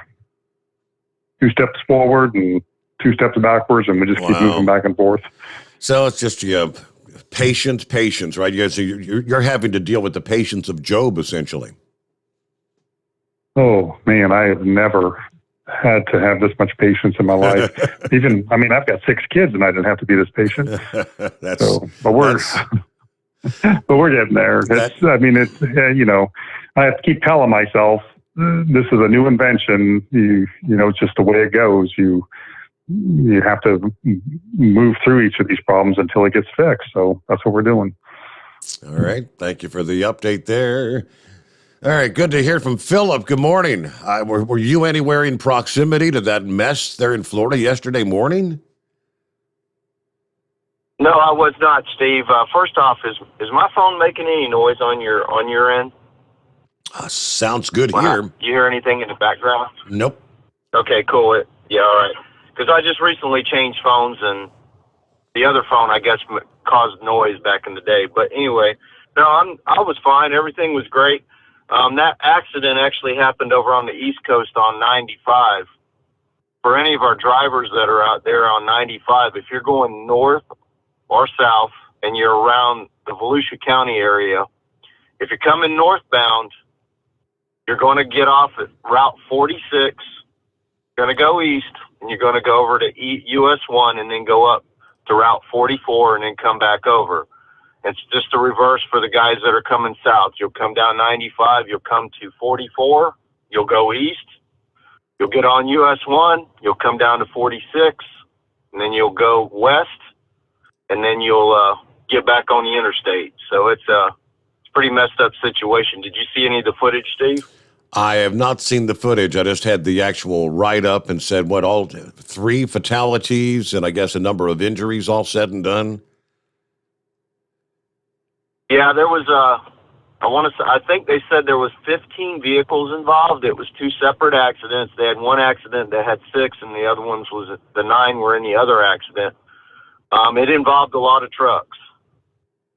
steps forward and 2 steps backwards, and we just keep moving back and forth. So it's just patience, right? You're having to deal with the patience of Job, essentially. Oh, man, I have never had to have this much patience in my life. I've got 6 kids and I didn't have to be this patient. But we're getting there. I have to keep telling myself, this is a new invention. It's just the way it goes. You have to move through each of these problems until it gets fixed. So that's what we're doing. All right. Thank you for the update there. All right. Good to hear from Philip. Good morning. Were you anywhere in proximity to that mess there in Florida yesterday morning? No, I was not, Steve. First off, is my phone making any noise on your end? Sounds good here. You hear anything in the background? Nope. Okay, cool. All right. Because I just recently changed phones, and the other phone, I guess, caused noise back in the day. But anyway, no, I was fine. Everything was great. That accident actually happened over on the East Coast on 95. For any of our drivers that are out there on 95, if you're going north or south and you're around the Volusia County area, if you're coming northbound, you're going to get off at Route 46, going to go east, and you're going to go over to US 1 and then go up to Route 44 and then come back over. It's just a reverse for the guys that are coming south. You'll come down 95, you'll come to 44, you'll go east, you'll get on US 1, you'll come down to 46, and then you'll go west, and then you'll get back on the interstate. So it's a pretty messed up situation. Did you see any of the footage, Steve? I have not seen the footage. I just had the actual write-up and said, all 3 fatalities and I guess a number of injuries all said and done? Yeah, there was I think they said there was 15 vehicles involved. It was 2 separate accidents. They had one accident that had 6, and the other ones was the 9 were in the other accident. It involved a lot of trucks,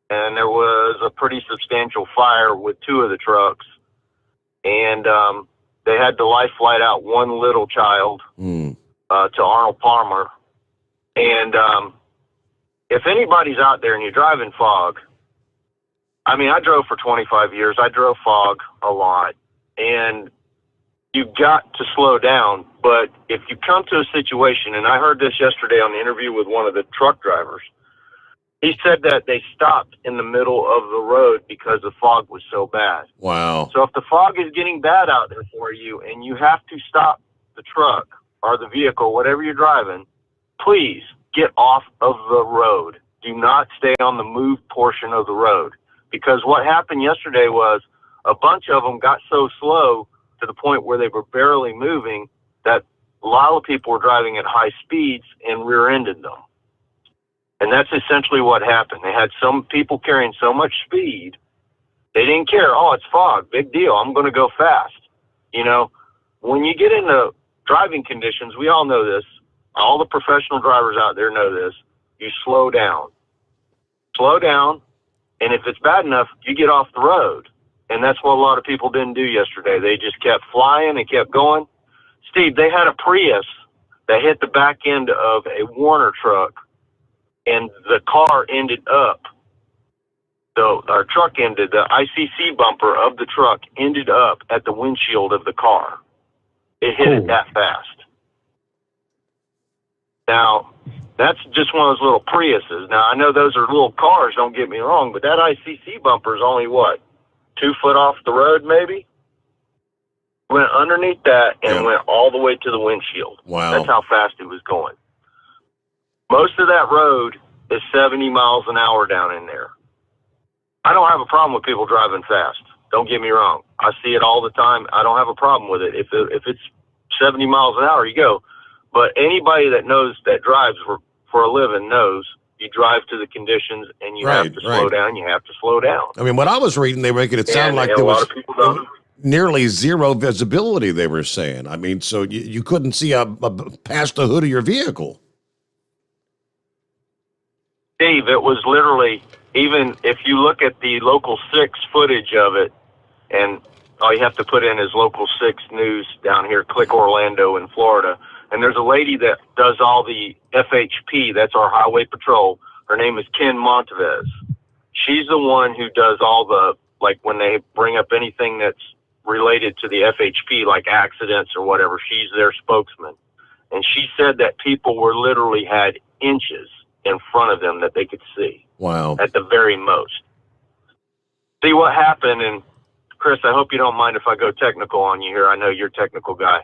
and there was a pretty substantial fire with 2 of the trucks, and they had to life flight out one little child to Arnold Palmer, and if anybody's out there and you're driving fog, I mean, I drove for 25 years. I drove fog a lot, and you've got to slow down. But if you come to a situation, and I heard this yesterday on the interview with one of the truck drivers, he said that they stopped in the middle of the road because the fog was so bad. Wow. So if the fog is getting bad out there for you and you have to stop the truck or the vehicle, whatever you're driving, please get off of the road. Do not stay on the moved portion of the road. Because what happened yesterday was a bunch of them got so slow to the point where they were barely moving that a lot of people were driving at high speeds and rear-ended them. And that's essentially what happened. They had some people carrying so much speed, they didn't care. Oh, it's fog, big deal. I'm going to go fast. You know, when you get into driving conditions, we all know this. All the professional drivers out there know this. You slow down. Slow down, and if it's bad enough, you get off the road. And that's what a lot of people didn't do yesterday. They just kept flying and kept going. Steve, they had a Prius that hit the back end of a Warner truck, and the car ended up, our truck ended, the ICC bumper of the truck ended up at the windshield of the car. It hit it that fast. Now, that's just one of those little Priuses. Now, I know those are little cars, don't get me wrong, but that ICC bumper is only, 2 foot off the road maybe? Went underneath that and went all the way to the windshield. Wow. That's how fast it was going. Most of that road is 70 miles an hour down in there. I don't have a problem with people driving fast. Don't get me wrong. I see it all the time. I don't have a problem with it. If it's 70 miles an hour, you go. But anybody that knows, that drives for a living, knows you drive to the conditions and you have to slow down. You have to slow down. I mean, what I was reading, they were making it sound like there was nearly zero visibility, they were saying. I mean, so you couldn't see past the hood of your vehicle. Steve, it was literally, even if you look at the Local 6 footage of it, and all you have to put in is Local 6 News down here, click Orlando in Florida, and there's a lady that does all the FHP, that's our highway patrol. Her name is Ken Montevez. She's the one who does all the, like when they bring up anything that's related to the FHP, like accidents or whatever, she's their spokesman. And she said that people were literally had inches in front of them that they could see. Wow. At the very most. See what happened, and Chris, I hope you don't mind if I go technical on you here. I know you're a technical guy.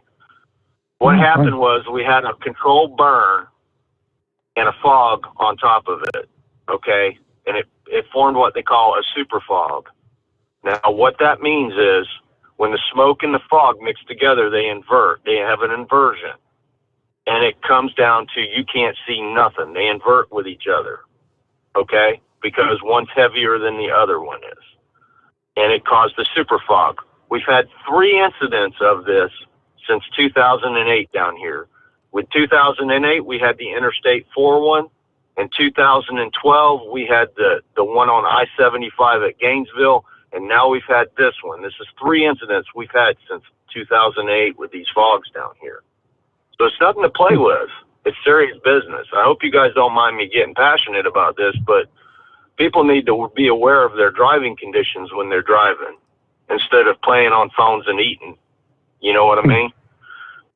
What happened was we had a controlled burn and a fog on top of it, okay? And it formed what they call a super fog. Now, what that means is when the smoke and the fog mix together, they invert. They have an inversion. And it comes down to you can't see nothing. They invert with each other, okay? Because one's heavier than the other one is. And it caused the super fog. We've had 3 incidents of this since 2008 down here. With 2008, we had the Interstate 4 one. In 2012, we had the one on I-75 at Gainesville. And now we've had this one. This is 3 incidents we've had since 2008 with these fogs down here. So it's nothing to play with. It's serious business. I hope you guys don't mind me getting passionate about this, but people need to be aware of their driving conditions when they're driving instead of playing on phones and eating. You know what I mean?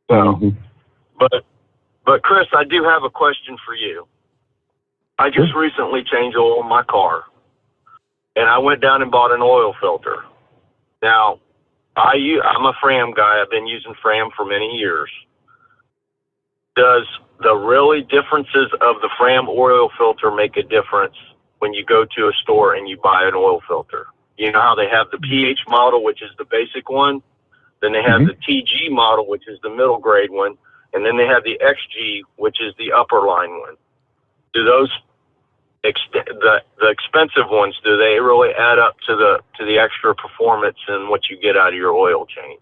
So, but Chris, I do have a question for you. I just recently changed oil in my car, and I went down and bought an oil filter. Now, I'm a Fram guy. I've been using Fram for many years. Does the really differences of the Fram oil filter make a difference when you go to a store and you buy an oil filter? You know how they have the PH model, which is the basic one, then they have the TG model, which is the middle grade one, and then they have the XG, which is the upper line one. Do those the expensive ones, do they really add up to the extra performance and what you get out of your oil change?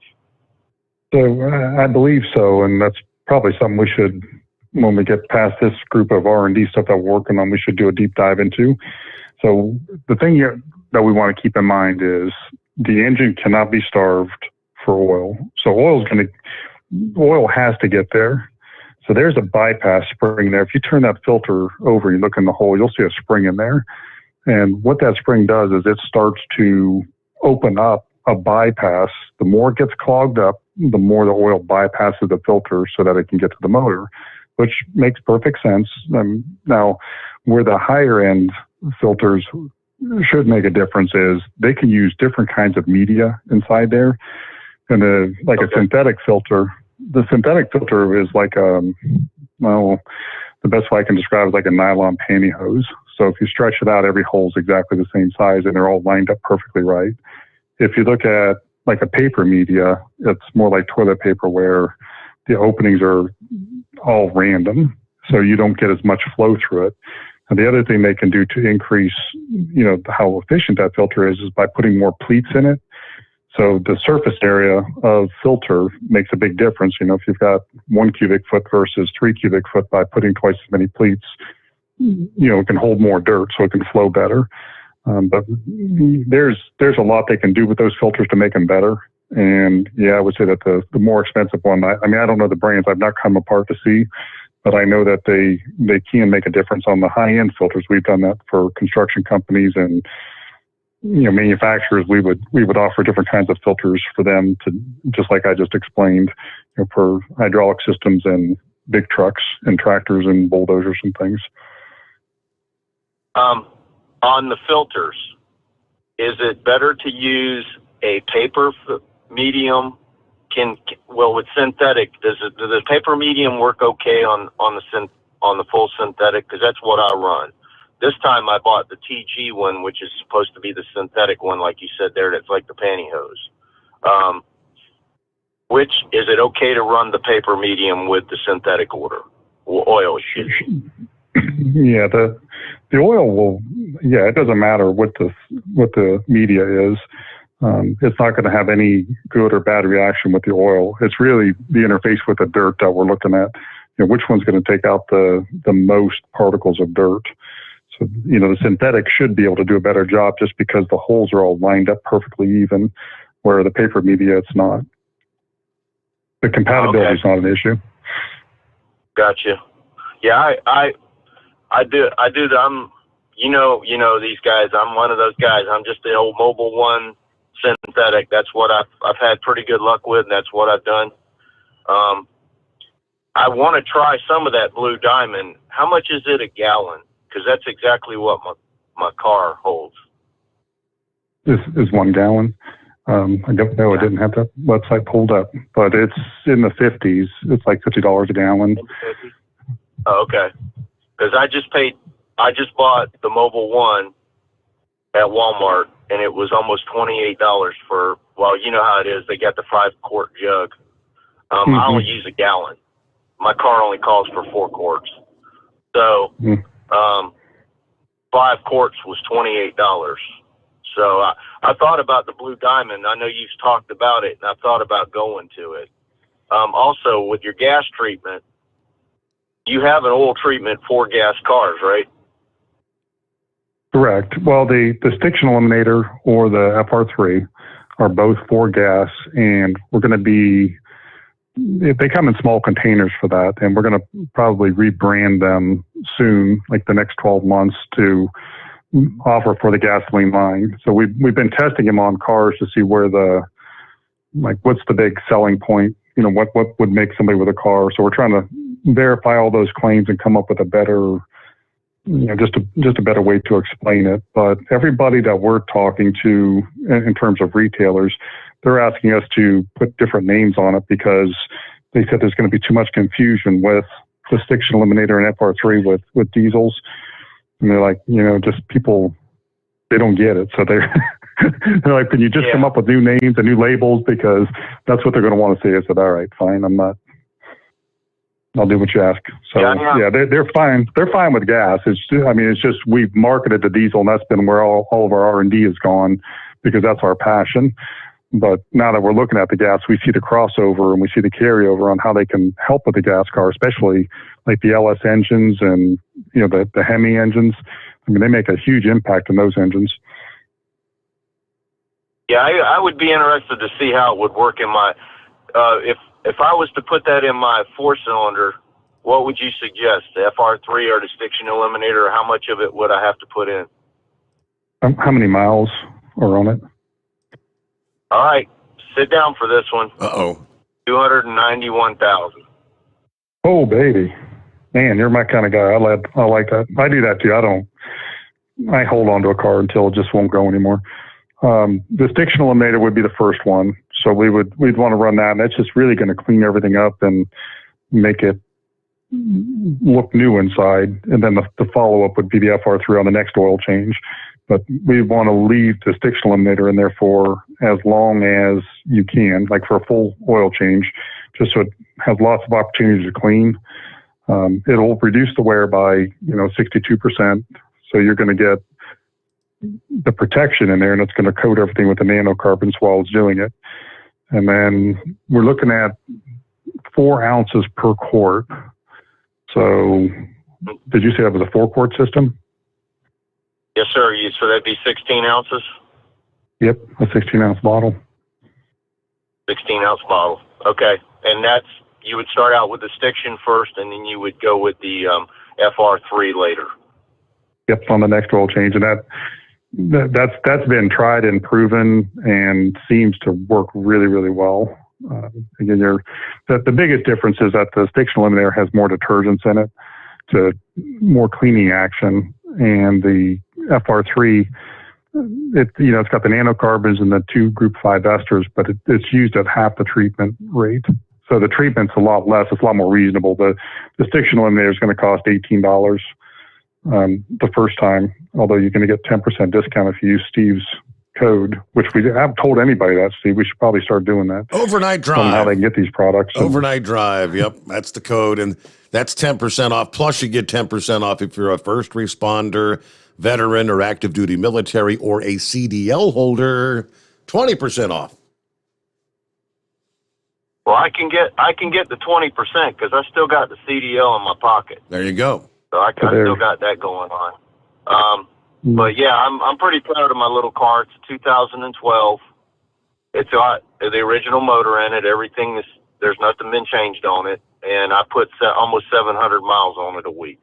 So I believe so, and that's probably something we should, when we get past this group of R&D stuff that we're working on, we should do a deep dive into. So the thing that we want to keep in mind is the engine cannot be starved for oil. So oil has to get there. So there's a bypass spring there. If you turn that filter over, you look in the hole, you'll see a spring in there. And what that spring does is it starts to open up a bypass. The more it gets clogged up, the more the oil bypasses the filter so that it can get to the motor, which makes perfect sense. Now, where the higher end filters should make a difference is they can use different kinds of media inside there. And a synthetic filter, the synthetic filter is like the best way I can describe it is like a nylon pantyhose. So if you stretch it out, every hole is exactly the same size and they're all lined up perfectly right. If you look at like a paper media, it's more like toilet paper where the openings are all random, so you don't get as much flow through it. And the other thing they can do to increase, how efficient that filter is by putting more pleats in it. So the surface area of filter makes a big difference. If you've got 1 cubic foot versus 3 cubic foot, by putting twice as many pleats, it can hold more dirt so it can flow better. But there's a lot they can do with those filters to make them better. And yeah, I would say that the more expensive one, I don't know the brands. I've not come apart to see, but I know that they can make a difference on the high end filters. We've done that for construction companies and manufacturers. We would offer different kinds of filters for them to, just like I just explained, for hydraulic systems and big trucks and tractors and bulldozers and things. On the filters, is it better to use a paper medium? With synthetic, does the paper medium work okay on the full synthetic? Because that's what I run. This time I bought the TG one, which is supposed to be the synthetic one, like you said there. That's like the pantyhose. Which is it okay to run the paper medium with the synthetic oil? Yeah, the oil will. Yeah, it doesn't matter what the media is. It's not going to have any good or bad reaction with the oil. It's really the interface with the dirt that we're looking at. Which one's going to take out the most particles of dirt. So, the synthetic should be able to do a better job just because the holes are all lined up perfectly even, where the paper media, it's not. The compatibility is not an issue. Gotcha. Yeah, I do. I'm, these guys. I'm one of those guys. I'm just the old Mobile One synthetic. That's what I've had pretty good luck with, and that's what I've done. I want to try some of that Blue Diamond. How much is it a gallon? Because that's exactly what my car holds. This is 1 gallon. I don't know. I didn't have that website pulled up, but it's in the 50s. It's like $50 a gallon. Oh, okay. Because I just bought the Mobile One at Walmart, and it was almost $28 for, well, you know how it is. They got the 5-quart jug. I only use a gallon. My car only calls for 4 quarts. So 5 quarts was $28. So I thought about the Blue Diamond. I know you've talked about it, and I thought about going to it. Also, with your gas treatment, you have an oil treatment for gas cars, right? Correct. Well, the Stiction Eliminator or the FR3 are both for gas, and we're going to be, they come in small containers for that, and we're going to probably rebrand them soon, like the next 12 months, to offer for the gasoline line. So we've been testing them on cars to see where what's the big selling point, what would make somebody with a car. So we're trying to verify all those claims and come up with a better, just a better way to explain it. But everybody that we're talking to in terms of retailers, they're asking us to put different names on it because they said there's going to be too much confusion with the Stiction Eliminator and FR3 with diesels. And they're like, just people, they don't get it. So they're like, can you just come up with new names and new labels? Because that's what they're going to want to see. I said, all right, fine. I'll do what you ask. So they're fine. They're fine with gas. It's just we've marketed the diesel, and that's been where all of our R&D has gone because that's our passion. But now that we're looking at the gas, we see the crossover and we see the carryover on how they can help with the gas car, especially like the LS engines and the Hemi engines. They make a huge impact on those engines. Yeah, I would be interested to see how it would work in my if I was to put that in my 4-cylinder what would you suggest, the FR3 or the stiction eliminator, or how much of it would I have to put in? How many miles are on it? All right, sit down for this one. 291,000. Oh, baby. Man, you're my kind of guy. I like that. I do that too. I hold on to a car until it just won't go anymore. The stiction eliminator would be the first one. So we'd want to run that, and that's just really going to clean everything up and make it look new inside. And then the follow-up would be the FR3 on the next oil change. But we want to leave the stiction eliminator in there for as long as you can, like for a full oil change, just so it has lots of opportunities to clean. It'll reduce the wear by 62%. So you're going to get the protection in there, and it's going to coat everything with the nanocarbons while it's doing it. And then we're looking at 4 ounces per quart. So did you say that was a 4-quart system? Yes, sir. So that'd be 16 ounces? Yep, a 16-ounce bottle. 16-ounce bottle. Okay. And you would start out with the stiction first, and then you would go with the FR3 later. Yep, on the next oil change. And that's been tried and proven and seems to work really, really well. Again, the biggest difference is that the stiction eliminator has more detergents in it, to more cleaning action, and the FR3, it's got the nanocarbons and the 2 group 5 esters, but it's used at half the treatment rate. So the treatment's a lot less. It's a lot more reasonable. The stiction eliminator is going to cost $18 the first time, although you're going to get 10% discount if you use Steve's code, which we haven't told anybody that, Steve. We should probably start doing that. Overnight Drive. Tell them how they can get these products. Overnight Drive. Yep, that's the code. And that's 10% off. Plus, you get 10% off if you're a first responder, veteran, or active duty military, or a CDL holder. 20% off. Well, I can get the 20% because I still got the CDL in my pocket. There you go. So I still got that going on. But yeah, I'm pretty proud of my little car. It's a 2012. It's got the original motor in it. There's nothing been changed on it, and I put almost 700 miles on it a week.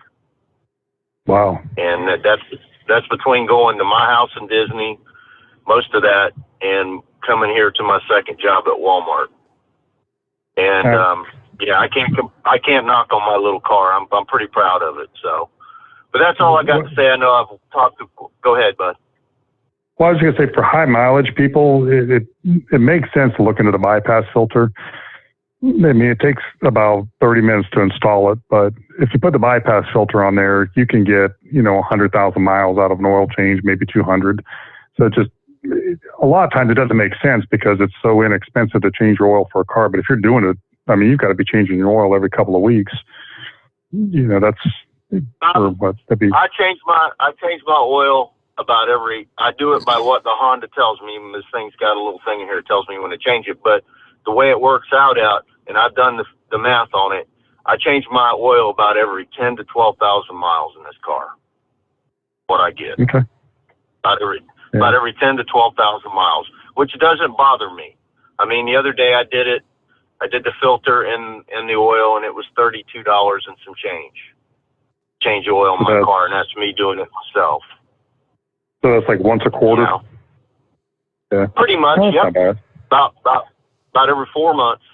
Wow. And that's between going to my house in Disney, most of that, and coming here to my second job at Walmart. And yeah, I can't knock on my little car. I'm pretty proud of it. So, but that's all I got to say. I know I've talked to. Go ahead, bud. Well, I was going to say, for high mileage people, it makes sense to look into the bypass filter. I mean, it takes about 30 minutes to install it, but if you put the bypass filter on there, you can get 100,000 miles out of an oil change, maybe 200. So a lot of times it doesn't make sense because it's so inexpensive to change your oil for a car. But if you're doing it, I mean, you've got to be changing your oil every couple of weeks. That's for what that'd be. I change my oil about I do it by what the Honda tells me. This thing's got a little thing in here that tells me when to change it. But the way it works out, and I've done the math on it, I change my oil about every 10 to 12,000 miles in this car. What I get. Okay. About every 10 to 12,000 miles, which doesn't bother me. I mean, the other day I did it. I did the filter and the oil, and it was $32 and some change. Change oil in my car, and that's me doing it myself. So that's like once a quarter? Yeah. Pretty much, well, yeah. Not bad. About every 4 months.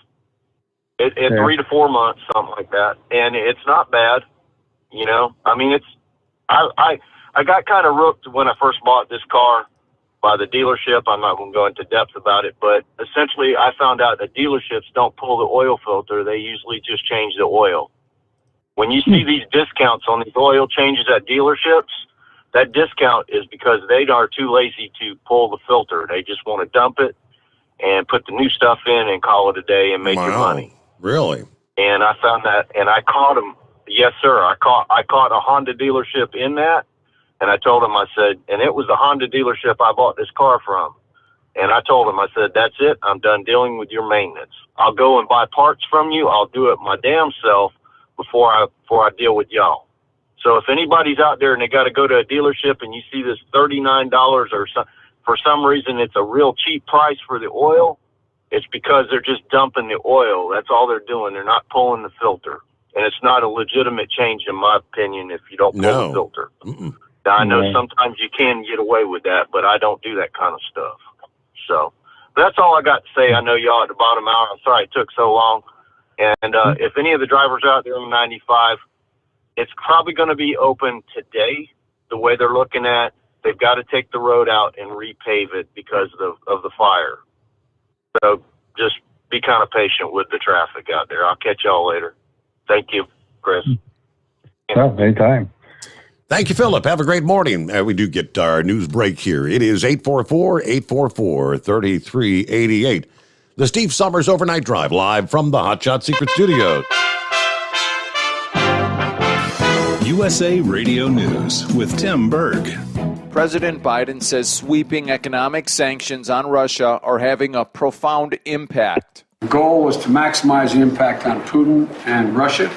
3 to 4 months, something like that. And it's not bad, I mean, I got kind of rooked when I first bought this car by the dealership. I'm not going to go into depth about it, but essentially I found out that dealerships don't pull the oil filter. They usually just change the oil. When you see these discounts on these oil changes at dealerships, that discount is because they are too lazy to pull the filter. They just want to dump it and put the new stuff in and call it a day and make your money. Really? And I found that, and I caught them. Yes, sir. I caught a Honda dealership in that. And I told him, I said, and it was the Honda dealership I bought this car from. And I told him, I said, that's it. I'm done dealing with your maintenance. I'll go and buy parts from you. I'll do it my damn self before I deal with y'all. So if anybody's out there and they got to go to a dealership and you see this $39 or for some reason it's a real cheap price for the oil, it's because they're just dumping the oil. That's all they're doing. They're not pulling the filter. And it's not a legitimate change, in my opinion, if you don't pull the filter. Mm-mm. Now, I know sometimes you can get away with that, but I don't do that kind of stuff. So that's all I got to say. I know y'all at the bottom hour. I'm sorry it took so long. And if any of the drivers out there on 95, it's probably going to be open today. The way they're looking at, they've got to take the road out and repave it because of the fire. So just be kind of patient with the traffic out there. I'll catch y'all later. Thank you, Chris. Oh, anytime. Thank you, Philip. Have a great morning. We do get our news break here. It is 844-844-3388. The Steve Sommers Overnight Drive, live from the Hot Shot Secret Studios. USA Radio News with Tim Berg. President Biden says sweeping economic sanctions on Russia are having a profound impact. The goal was to maximize the impact on Putin and Russia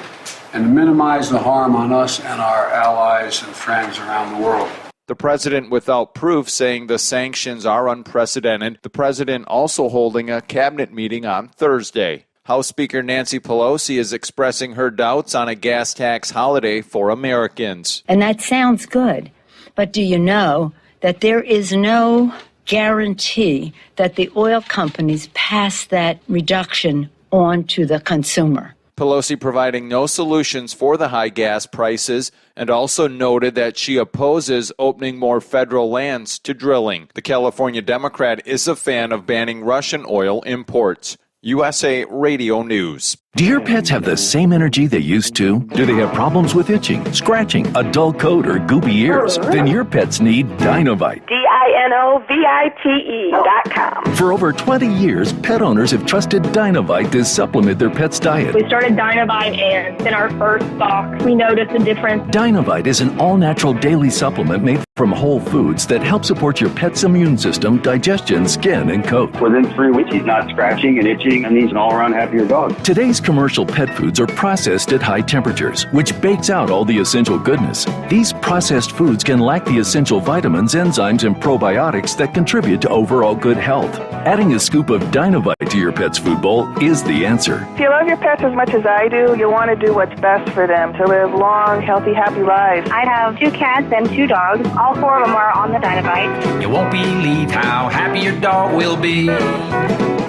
and to minimize the harm on us and our allies and friends around the world. The president without proof saying the sanctions are unprecedented. The president also holding a cabinet meeting on Thursday. House Speaker Nancy Pelosi is expressing her doubts on a gas tax holiday for Americans. And that sounds good. But do you know that there is no guarantee that the oil companies pass that reduction on to the consumer? Pelosi providing no solutions for the high gas prices and also noted that she opposes opening more federal lands to drilling. The California Democrat is a fan of banning Russian oil imports. USA Radio News. Do your pets have the same energy they used to? Do they have problems with itching, scratching, a dull coat, or goopy ears? Then your pets need Dinovite. DINOVITE.com. For over 20 years, pet owners have trusted Dinovite to supplement their pet's diet. We started Dinovite, and in our first box, we noticed a difference. Dinovite is an all-natural daily supplement made from whole foods that help support your pet's immune system, digestion, skin, and coat. Within 3 weeks, he's not scratching and itching, and he's an all-around happier dog. Today's commercial pet foods are processed at high temperatures, which bakes out all the essential goodness. These processed foods can lack the essential vitamins, enzymes, and probiotics that contribute to overall good health. Adding a scoop of Dinovite to your pet's food bowl is the answer. If you love your pets as much as I do, you'll want to do what's best for them to live long, healthy, happy lives. I have 2 cats and 2 dogs. All 4 of them are on the Dinovite. You won't believe how happy your dog will be.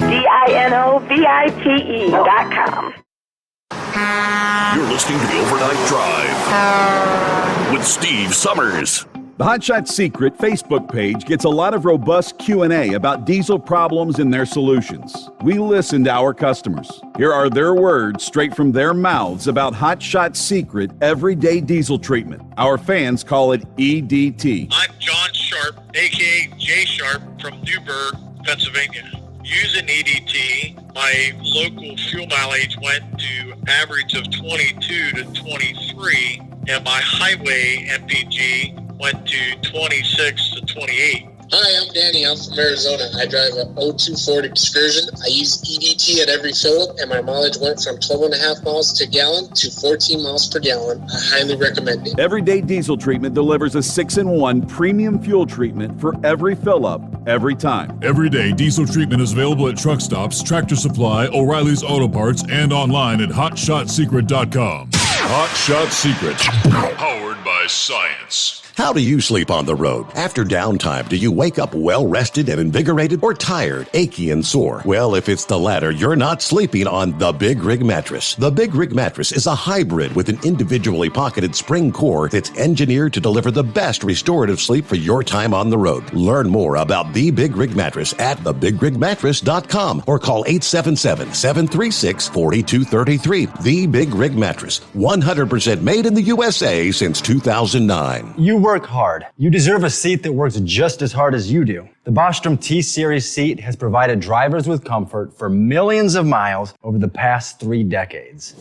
DINOVITE.com. You're listening to the Overnight Drive with Steve Sommers. The Hot Shot Secret Facebook page gets a lot of robust Q&A about diesel problems and their solutions. We listen to our customers. Here are their words straight from their mouths about Hot Shot Secret everyday diesel treatment. Our fans call it EDT. I'm John Sharp, a.k.a. Jay Sharp from Newburgh, Pennsylvania. Using EDT, my local fuel mileage went to average of 22 to 23, and my highway MPG went to 26 to 28. Hi, I'm Danny. I'm from Arizona. I drive a 02 Ford Excursion. I use EDT at every fill-up, and my mileage went from 12.5 miles to gallon to 14 miles per gallon. I highly recommend it. Everyday diesel treatment delivers a 6-in-1 premium fuel treatment for every fill-up, every time. Everyday diesel treatment is available at truck stops, Tractor Supply, O'Reilly's Auto Parts, and online at HotShotSecret.com. Hot Shot Secret, powered by science. How do you sleep on the road? After downtime, do you wake up well-rested and invigorated or tired, achy, and sore? Well, if it's the latter, you're not sleeping on the Big Rig Mattress. The Big Rig Mattress is a hybrid with an individually pocketed spring core that's engineered to deliver the best restorative sleep for your time on the road. Learn more about the Big Rig Mattress at thebigrigmattress.com or call 877-736-4233. The Big Rig Mattress, 100% made in the USA since 2009. You work hard. You deserve a seat that works just as hard as you do. The Bostrom T-Series seat has provided drivers with comfort for millions of miles over the past 3 decades.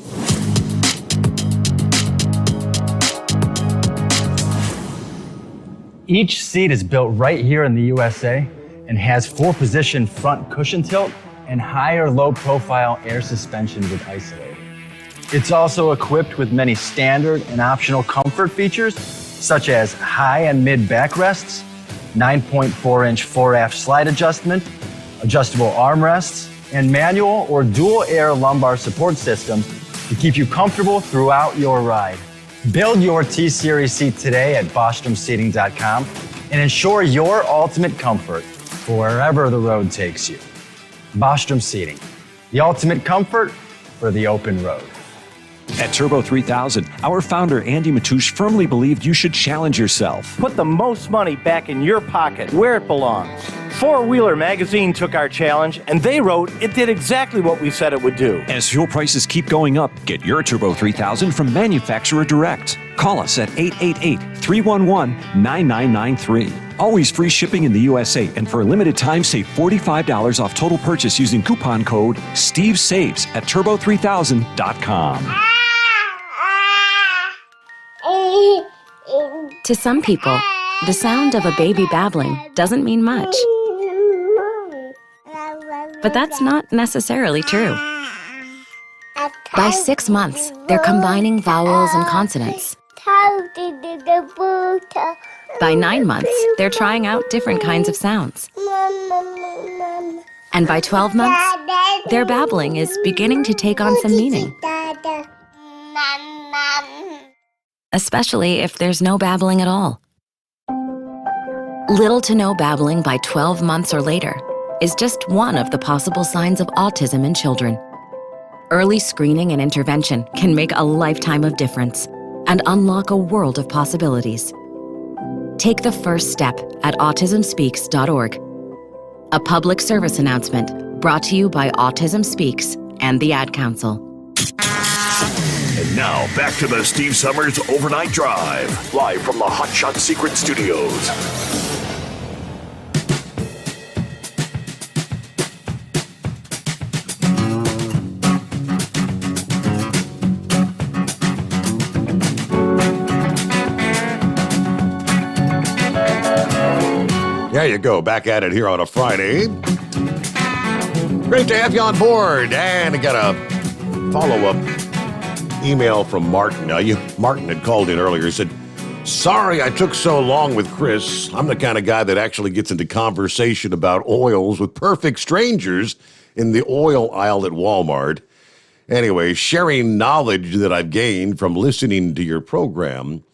Each seat is built right here in the USA and has 4-position front cushion tilt and higher low-profile air suspension with Isolate. It's also equipped with many standard and optional comfort features such as high and mid backrests, 9.4-inch 4-aft slide adjustment, adjustable armrests, and manual or dual air lumbar support systems to keep you comfortable throughout your ride. Build your T-Series seat today at BostromSeating.com and ensure your ultimate comfort for wherever the road takes you. Bostrom Seating, the ultimate comfort for the open road. At Turbo 3000, our founder Andy Matouche firmly believed you should challenge yourself. Put the most money back in your pocket where it belongs. Four Wheeler magazine took our challenge, and they wrote it did exactly what we said it would do. As fuel prices keep going up, get your Turbo 3000 from manufacturer direct. Call us at 888-311-9993. Always free shipping in the USA, and for a limited time, save $45 off total purchase using coupon code SteveSaves at turbo3000.com. To some people, the sound of a baby babbling doesn't mean much. But that's not necessarily true. By 6 months, they're combining vowels and consonants. By 9 months, they're trying out different kinds of sounds. And by 12 months, their babbling is beginning to take on some meaning. Especially if there's no babbling at all. Little to no babbling by 12 months or later is just one of the possible signs of autism in children. Early screening and intervention can make a lifetime of difference and unlock a world of possibilities. Take the first step at autismspeaks.org. A public service announcement brought to you by Autism Speaks and the Ad Council. And now, back to the Steve Sommers Overnight Drive, live from the Hot Shot Secret Studios. There you go. Back at it here on a Friday. Great to have you on board. And I got a follow-up email from Martin. Now, Martin had called in earlier. He said, sorry I took so long with Chris. I'm the kind of guy that actually gets into conversation about oils with perfect strangers in the oil aisle at Walmart. Anyway, sharing knowledge that I've gained from listening to your program.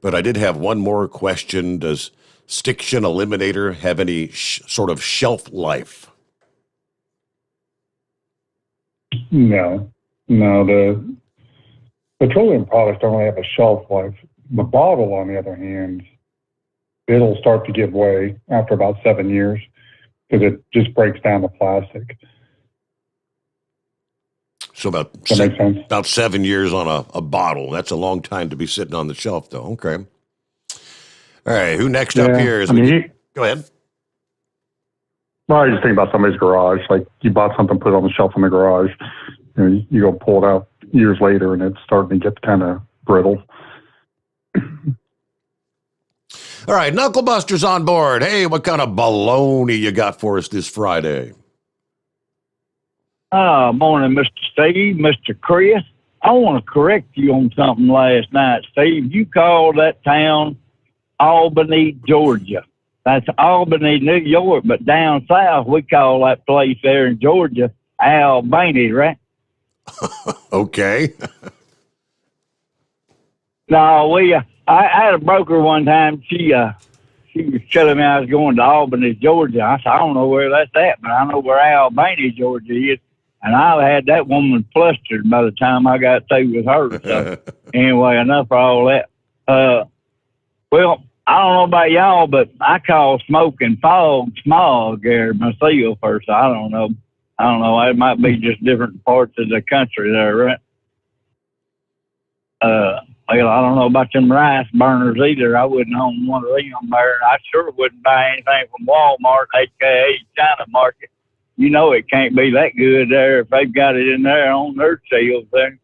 But I did have one more question. Does Stiction Eliminator have any sort of shelf life? No. The petroleum products don't really have a shelf life. The bottle, on the other hand, it'll start to give way after about 7 years because it just breaks down the plastic. So about 7 years on a bottle. That's a long time to be sitting on the shelf, though. Okay. All right, who next up here is... Go ahead. Well, I just think about somebody's garage. Like, you bought something, put it on the shelf in the garage, and you go pull it out years later, and it's starting to get kind of brittle. All right, Knucklebuster's on board. Hey, what kind of baloney you got for us this Friday? Morning, Mr. Steve, Mr. Chris. I want to correct you on something last night, Steve. You called that town Albany, Georgia. That's Albany, New York, but down south, we call that place there in Georgia Albany, right? Okay. No, I had a broker one time. She was telling me I was going to Albany, Georgia. I said, I don't know where that's at, but I know where Albany, Georgia is. And I had that woman flustered by the time I got through with her. So anyway, enough of all that. Well, I don't know about y'all, but I call smoking fog smog there myself first. I don't know. It might be just different parts of the country there, right? Well, I don't know about them rice burners either. I wouldn't own one of them there. I sure wouldn't buy anything from Walmart, aka China Market. You know it can't be that good there if they've got it in there on their shelves there.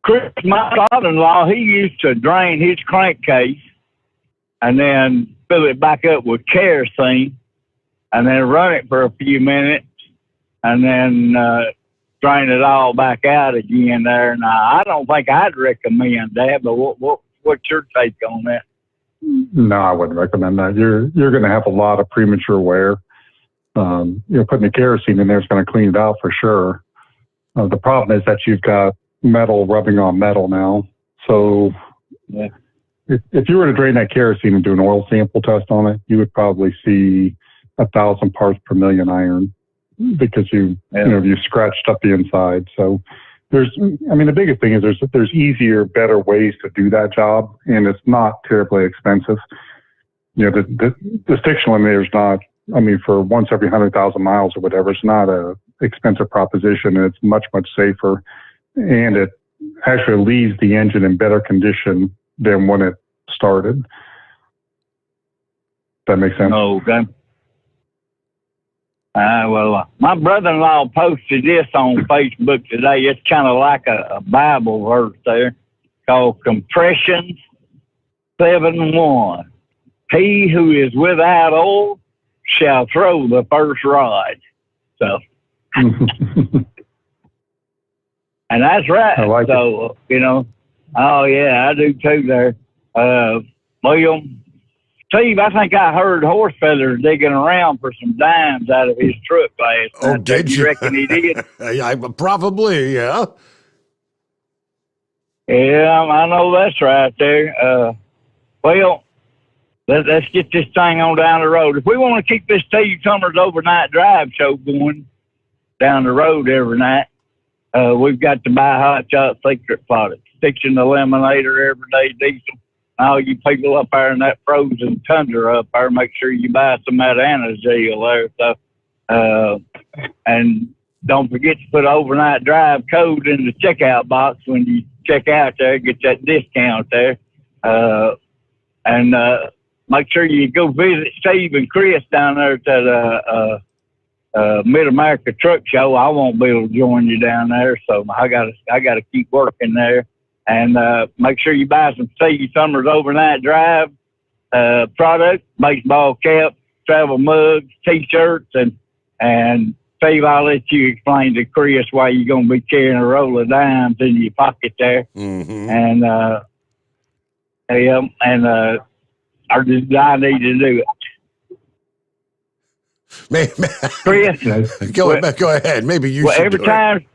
Chris, my father-in-law, he used to drain his crankcase and then fill it back up with kerosene and then run it for a few minutes and then drain it all back out again there. Now, I don't think I'd recommend that, but what's your take on that? No, I wouldn't recommend that. You're going to have a lot of premature wear. Putting the kerosene in there is going to clean it out for sure. The problem is that you've got metal rubbing on metal now. So if you were to drain that kerosene and do an oil sample test on it, you would probably see 1,000 parts per million iron because you scratched up the inside. So the biggest thing is there's easier, better ways to do that job, and it's not terribly expensive. The stiction eliminator is not, for once every 100,000 miles or whatever, it's not a expensive proposition, and it's much, much safer. And it actually leaves the engine in better condition than when it started. That makes sense? Okay. My brother-in-law posted this on Facebook today. It's kind of like a Bible verse there called Compressions 7:1. He who is without oil shall throw the first rod. So, and that's right. I like so, oh yeah, I do too there. William, Steve, I think I heard Horse Feathers digging around for some dimes out of his truck last night. Oh, did you? Reckon he did? Probably, yeah. Yeah, I know that's right there. Let's get this thing on down the road. If we want to keep this Steve Summers overnight drive show going down the road every night, we've got to buy Hot Shot Secret products. Stiction Eliminator, Everyday Diesel. All you people up there in that frozen tundra up there, make sure you buy some of that Anazil there. So, and don't forget to put overnight drive code in the checkout box when you check out there. Get that discount there. And make sure you go visit Steve and Chris down there at that Mid-America Truck Show. I won't be able to join you down there, so I gotta keep working there. And make sure you buy some Steve Summers overnight drive product, baseball caps, travel mugs, T-shirts, and Steve, I'll let you explain to Chris why you're going to be carrying a roll of dimes in your pocket there. Mm-hmm. And or do I need to do it? Chris, go ahead. Maybe you should do it.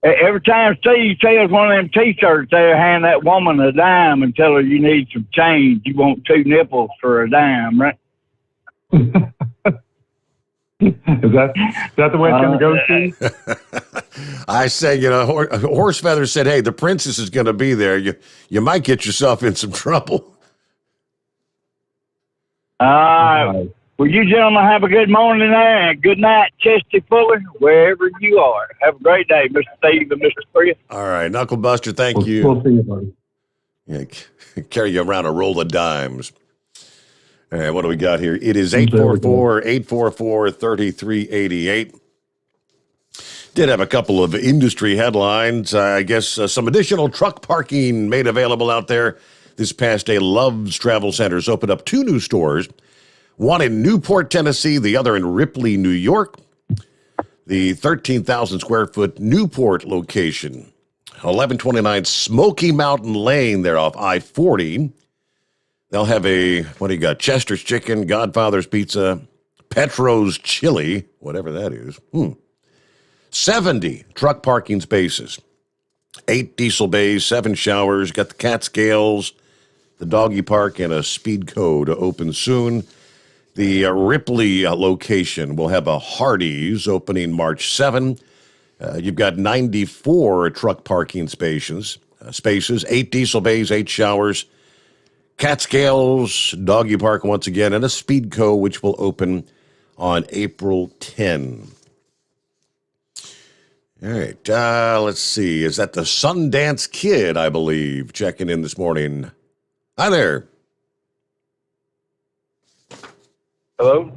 Every time Steve tells one of them T-shirts there, hand that woman a dime and tell her you need some change. You want 2 nipples for a dime, right? Is that the way it's going to go, Steve? I say, Horse Feather said, hey, the princess is going to be there. You might get yourself in some trouble. Well, you gentlemen have a good morning there, and good night, Chesty Fuller, wherever you are. Have a great day, Mr. Steve and Mr. Chris. All right, Knuckle Buster, thank you. We'll see you, buddy. Yeah, carry you around a roll of dimes. All right, what do we got here? It is 844-844-3388. Did have a couple of industry headlines. I guess some additional truck parking made available out there this past day. Love's Travel Centers opened up 2 new stores, one in Newport, Tennessee, the other in Ripley, New York. The 13,000 square foot Newport location, 1129 Smoky Mountain Lane there off I-40. They'll have Chester's Chicken, Godfather's Pizza, Petro's Chili, whatever that is. 70 truck parking spaces, 8 diesel bays, 7 showers, got the Catskills, the doggy park, and a Speedco to open soon. The Ripley location will have a Hardee's opening March 7. You've got 94 truck parking spaces, 8 diesel bays, 8 showers, Catskills, doggy park once again, and a Speedco, which will open on April 10. All right, let's see. Is that the Sundance Kid, I believe, checking in this morning? Hi there. Hello?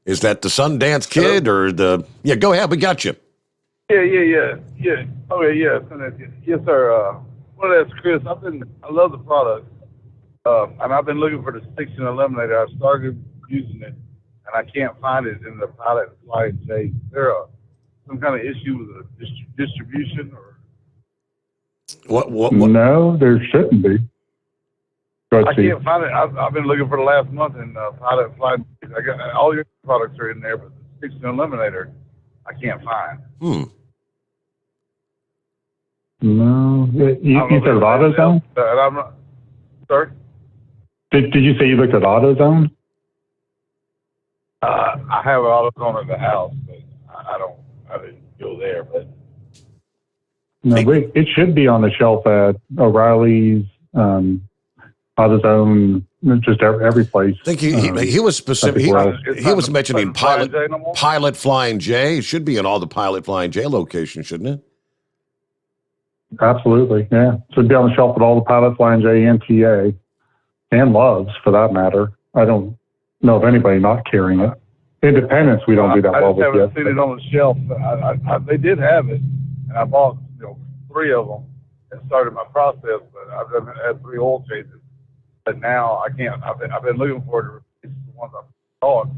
Is that the Sundance Kid or the... Yeah, go ahead. We got you. Yeah. Okay, yeah. Yes, sir. Well, that's Chris. I love the product. And I've been looking for the Stiction Eliminator. I started using it, and I can't find it in the pilot flight today. Is there some kind of issue with the distribution? Or? What? No, there shouldn't be. I can't find it. I've been looking for the last month in pilot flight. I got all your products are in there, but the Stiction Eliminator, I can't find. No. You said AutoZone? I'm not, sorry? Did you say you looked at AutoZone? I have an AutoZone at the house, but I didn't go there. But No, it should be on the shelf at O'Reilly's, AutoZone, just every place. I think he was specific. He was mentioning Pilot Flying J. It should be in all the Pilot Flying J locations, shouldn't it? Absolutely, yeah. Should be on the shelf at all the Pilot Flying J and TA, and Love's for that matter. I don't know of anybody not carrying it. Independence, we don't do that well with I just haven't seen it on the shelf. They did have it, and I bought 3 of them and started my process. But I've had 3 oil changes, but now I can't. I've been looking for it to replace the ones I bought.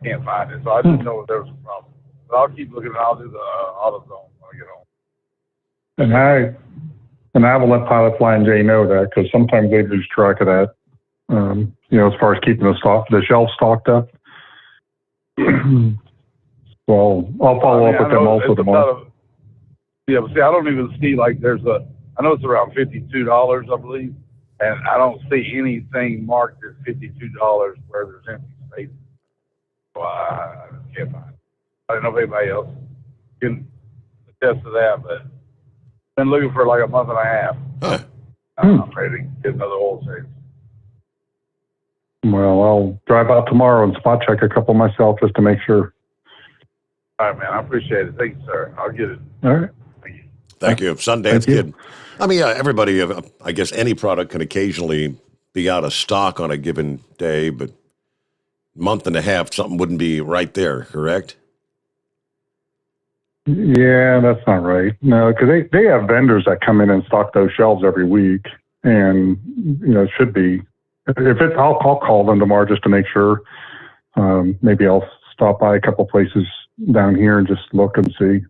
Can't find it, so I didn't know if there was a problem. But I'll keep looking, and I'll do the AutoZone when I get home. And I will let Pilot Flying J know that, because sometimes they lose track of that. As far as keeping the shelf stocked up. Well, I'll follow up with them also tomorrow. Yeah, but see, I don't even see I know it's around $52, I believe, and I don't see anything marked as $52 where there's empty space. So I can't find it. I don't know if anybody else can attest to that, but I've been looking for like a month and a half. Huh. I'm ready to get another oil change. Well, I'll drive out tomorrow and spot check a couple myself just to make sure. All right, man. I appreciate it. Thank you, sir. I'll get it. All right. Thank you. Sundance Kid. I mean, everybody, I guess any product can occasionally be out of stock on a given day, but month and a half, something wouldn't be right there, correct? Yeah, that's not right. No, because they have vendors that come in and stock those shelves every week, and it should be. I'll call them tomorrow just to make sure. Maybe I'll stop by a couple places down here and just look and see.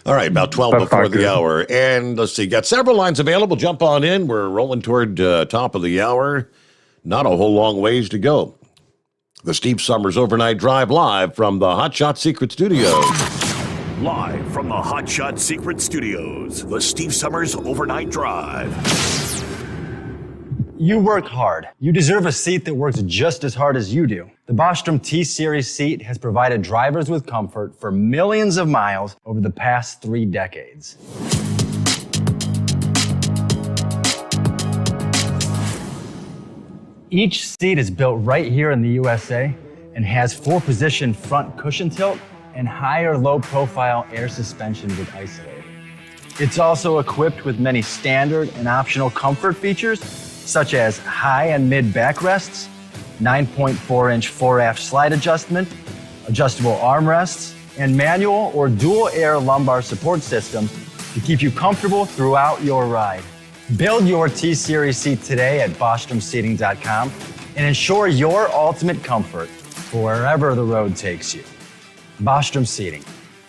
All right, about 12 before the hour. And let's see, got several lines available. Jump on in. We're rolling toward top of the hour. Not a whole long ways to go. The Steve Sommers Overnight Drive live from the Hot Shot Secret Studios. Live from the Hot Shot Secret Studios, the Steve Sommers Overnight Drive. You work hard. You deserve a seat that works just as hard as you do. The Bostrom T-Series seat has provided drivers with comfort for millions of miles over the past 3 decades. Each seat is built right here in the USA and has 4-position front cushion tilt and higher low-profile air suspension with isolator. It's also equipped with many standard and optional comfort features, such as high and mid backrests, 9.4-inch 4-aft slide adjustment, adjustable armrests, and manual or dual air lumbar support system to keep you comfortable throughout your ride. Build your T-Series seat today at BostromSeating.com and ensure your ultimate comfort for wherever the road takes you. Bostrom Seating,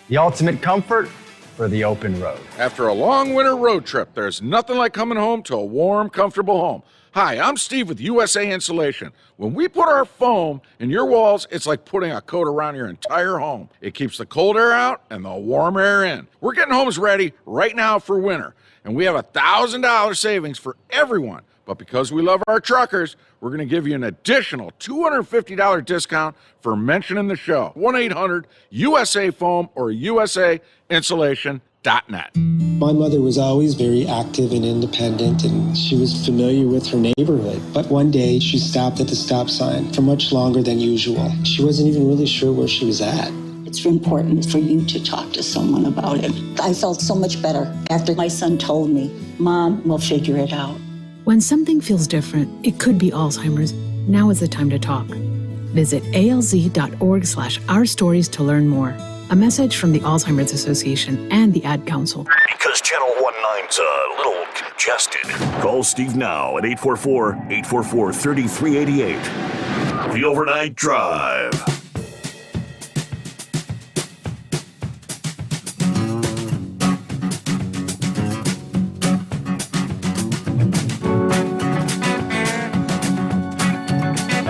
the ultimate comfort for the open road. After a long winter road trip, there's nothing like coming home to a warm, comfortable home. Hi, I'm Steve with USA Insulation. When we put our foam in your walls, it's like putting a coat around your entire home. It keeps the cold air out and the warm air in. We're getting homes ready right now for winter, and we have $1,000 savings for everyone. But because we love our truckers, we're going to give you an additional $250 discount for mentioning the show. 1-800-USA-FOAM or USAinsulation.net. My mother was always very active and independent, and she was familiar with her neighborhood. But one day, she stopped at the stop sign for much longer than usual. She wasn't even really sure where she was at. It's important for you to talk to someone about it. I felt so much better after my son told me, Mom, we'll figure it out. When something feels different, it could be Alzheimer's. Now is the time to talk. Visit alz.org/ourstories to learn more. A message from the Alzheimer's Association and the Ad Council. Because Channel 19's a little congested. Call Steve now at 844-844-3388. The Overnight Drive.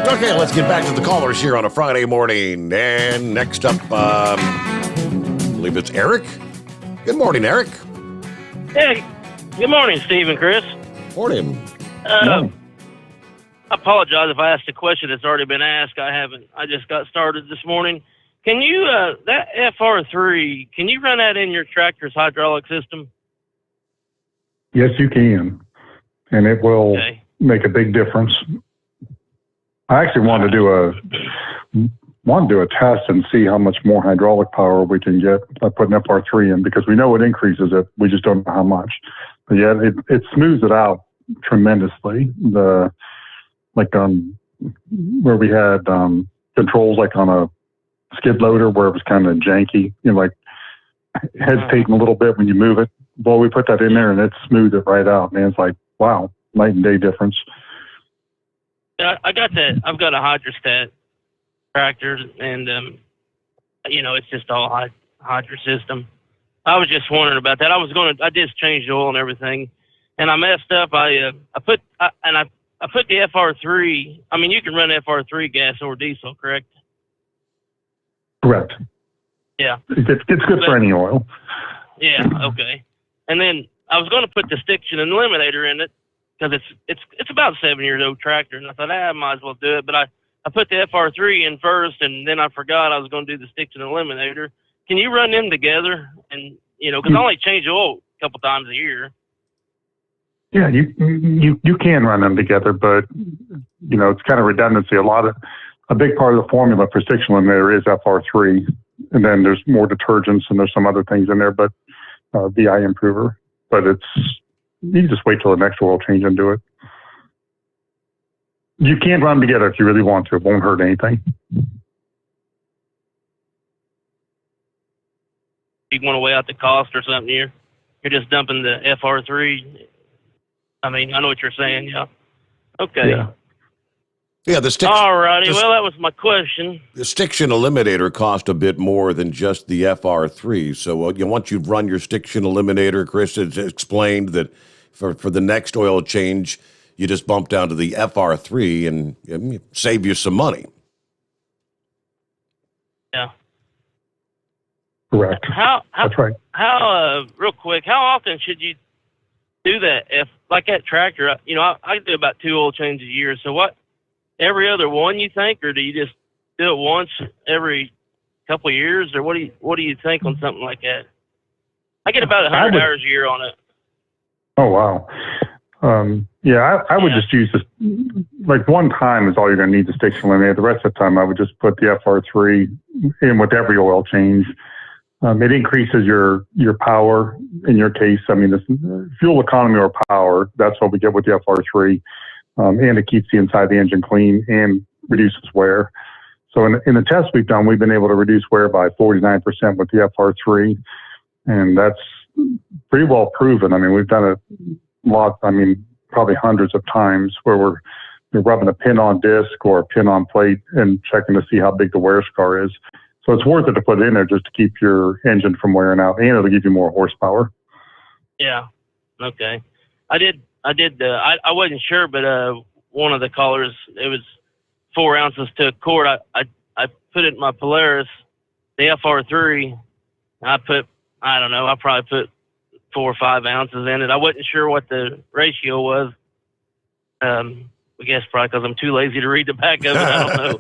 Okay, let's get back to the callers here on a Friday morning. And next up, I believe it's Eric. Good morning, Eric. Hey, good morning, Steve and Chris. Morning. I apologize if I asked a question that's already been asked. I haven't. I just got started this morning. Can you, that FR3, can you run that in your tractor's hydraulic system? Yes, you can, and it will make a big difference. I actually wanted to do a test and see how much more hydraulic power we can get by putting FR3 in, because we know it increases it. We just don't know how much. But yeah, it smooths it out tremendously. Where we had controls like on a skid loader where it was kind of janky, like hesitating a little bit when you move it. Well, we put that in there and it smoothed it right out, man. It's like, wow, night and day difference. Yeah, I got that. I've got a hydrostat tractor, and it's just all hydro system. I was just wondering about that. I just changed the oil and everything, and I messed up. I put the FR3. I mean, you can run FR3 gas or diesel, correct? Correct. Yeah. It's good for any oil. Yeah. Okay. And then I was going to put the stiction and eliminator in it because it's about a 7-year-old tractor, and I thought I might as well do it. But I put the FR3 in first, and then I forgot I was going to do the stiction and eliminator. Can you run them together? And because I only change oil a couple times a year. Yeah, you can run them together, but it's kind of redundancy. A big part of the formula for stiction eliminator is FR3, and then there's more detergents and there's some other things in there, but VI improver. But you can just wait till the next oil change and do it. You can run them together if you really want to. It won't hurt anything. You want to weigh out the cost or something here? You're just dumping the FR3. I mean, I know what you're saying, yeah. Okay. Yeah, the stiction. All righty. Well, that was my question. The stiction eliminator cost a bit more than just the FR3. So once you've run your stiction eliminator, Chris has explained that for the next oil change, you just bump down to the FR3 and save you some money. Yeah. Correct. That's right. How real quick, how often should you do that? If like that tractor, I do about 2 oil changes a year. So what? Every other one, you think, or do you just do it once every couple of years, or what do you think on something like that? I get about 100 hours a year on it. Oh wow. I would just use this, like one time is all you're going to need to stiction eliminator. The rest of the time, I would just put the FR3 in with every oil change. It increases your power. In your case, I mean, this fuel economy or power, that's what we get with the FR3. And it keeps the inside of the engine clean and reduces wear. So in the tests we've done, we've been able to reduce wear by 49% with the FR3. And that's pretty well proven. I mean, we've done it probably hundreds of times where we're rubbing a pin on disc or a pin on plate and checking to see how big the wear scar is. So it's worth it to put it in there just to keep your engine from wearing out, and it'll give you more horsepower. Yeah. Okay. I wasn't sure, but one of the callers, it was 4 ounces to a quart. I put it in my Polaris, the FR3. I probably put 4 or 5 ounces in it. I wasn't sure what the ratio was. I guess probably because I'm too lazy to read the back of it. I don't know.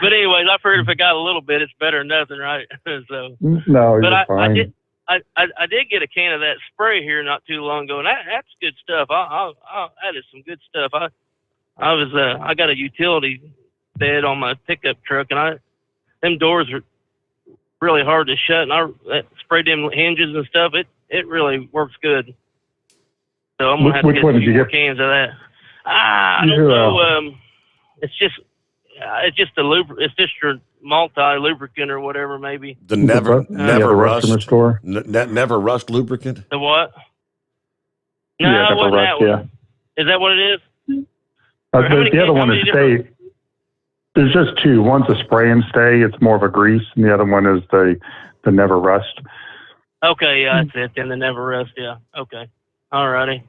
But anyways, I figured if it got a little bit, it's better than nothing, right? So. No, you're fine. I did get a can of that spray here not too long ago, and that's good stuff. That is some good stuff. I got a utility bed on my pickup truck, and them doors are really hard to shut, and I sprayed them hinges and stuff. It really works good. So I'm gonna have to get a few more cans of that. I don't know. It's just your multi-lubricant or whatever, maybe. The never rust. Never rust lubricant. The what? No, it wasn't that one. Yeah. Is that what it is? The other one is stay. There's just 2. One's a spray and stay. It's more of a grease, and the other one is the never rust. Okay, yeah, that's it. Then the never rust. Yeah. Okay. All righty.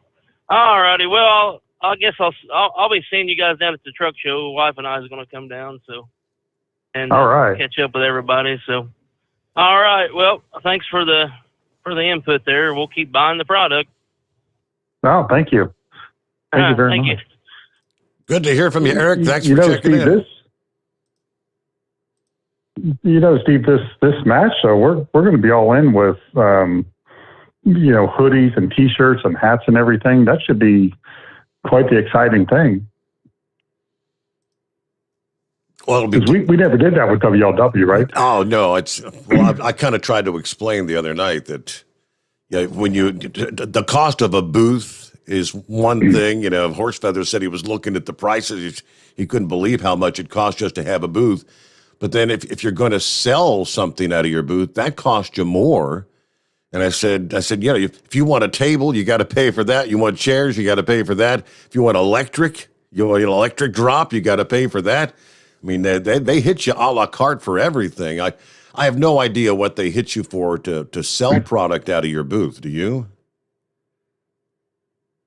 Well, I guess I'll be seeing you guys down at the truck show. Wife and I is going to come down, and all right. catch up with everybody. So, All right. Well, thanks for the input there. We'll keep buying the product. Oh, thank you. Thank you very much. Good to hear from you, Eric. Thanks for checking Steve, in. Steve, this match, so we're going to be all in with, hoodies and T-shirts and hats and everything. That should be quite the exciting thing. Well, because we never did that with WLW, right? Oh no, I kind of tried to explain the other night that when the cost of a booth is one thing. Horsefeather said he was looking at the prices. He couldn't believe how much it cost just to have a booth. But then if you're going to sell something out of your booth, that costs you more. And I said, if you want a table, you got to pay for that. You want chairs, you got to pay for that. If you want an electric drop, you got to pay for that. I mean, they hit you a la carte for everything. I have no idea what they hit you for to sell product out of your booth. Do you?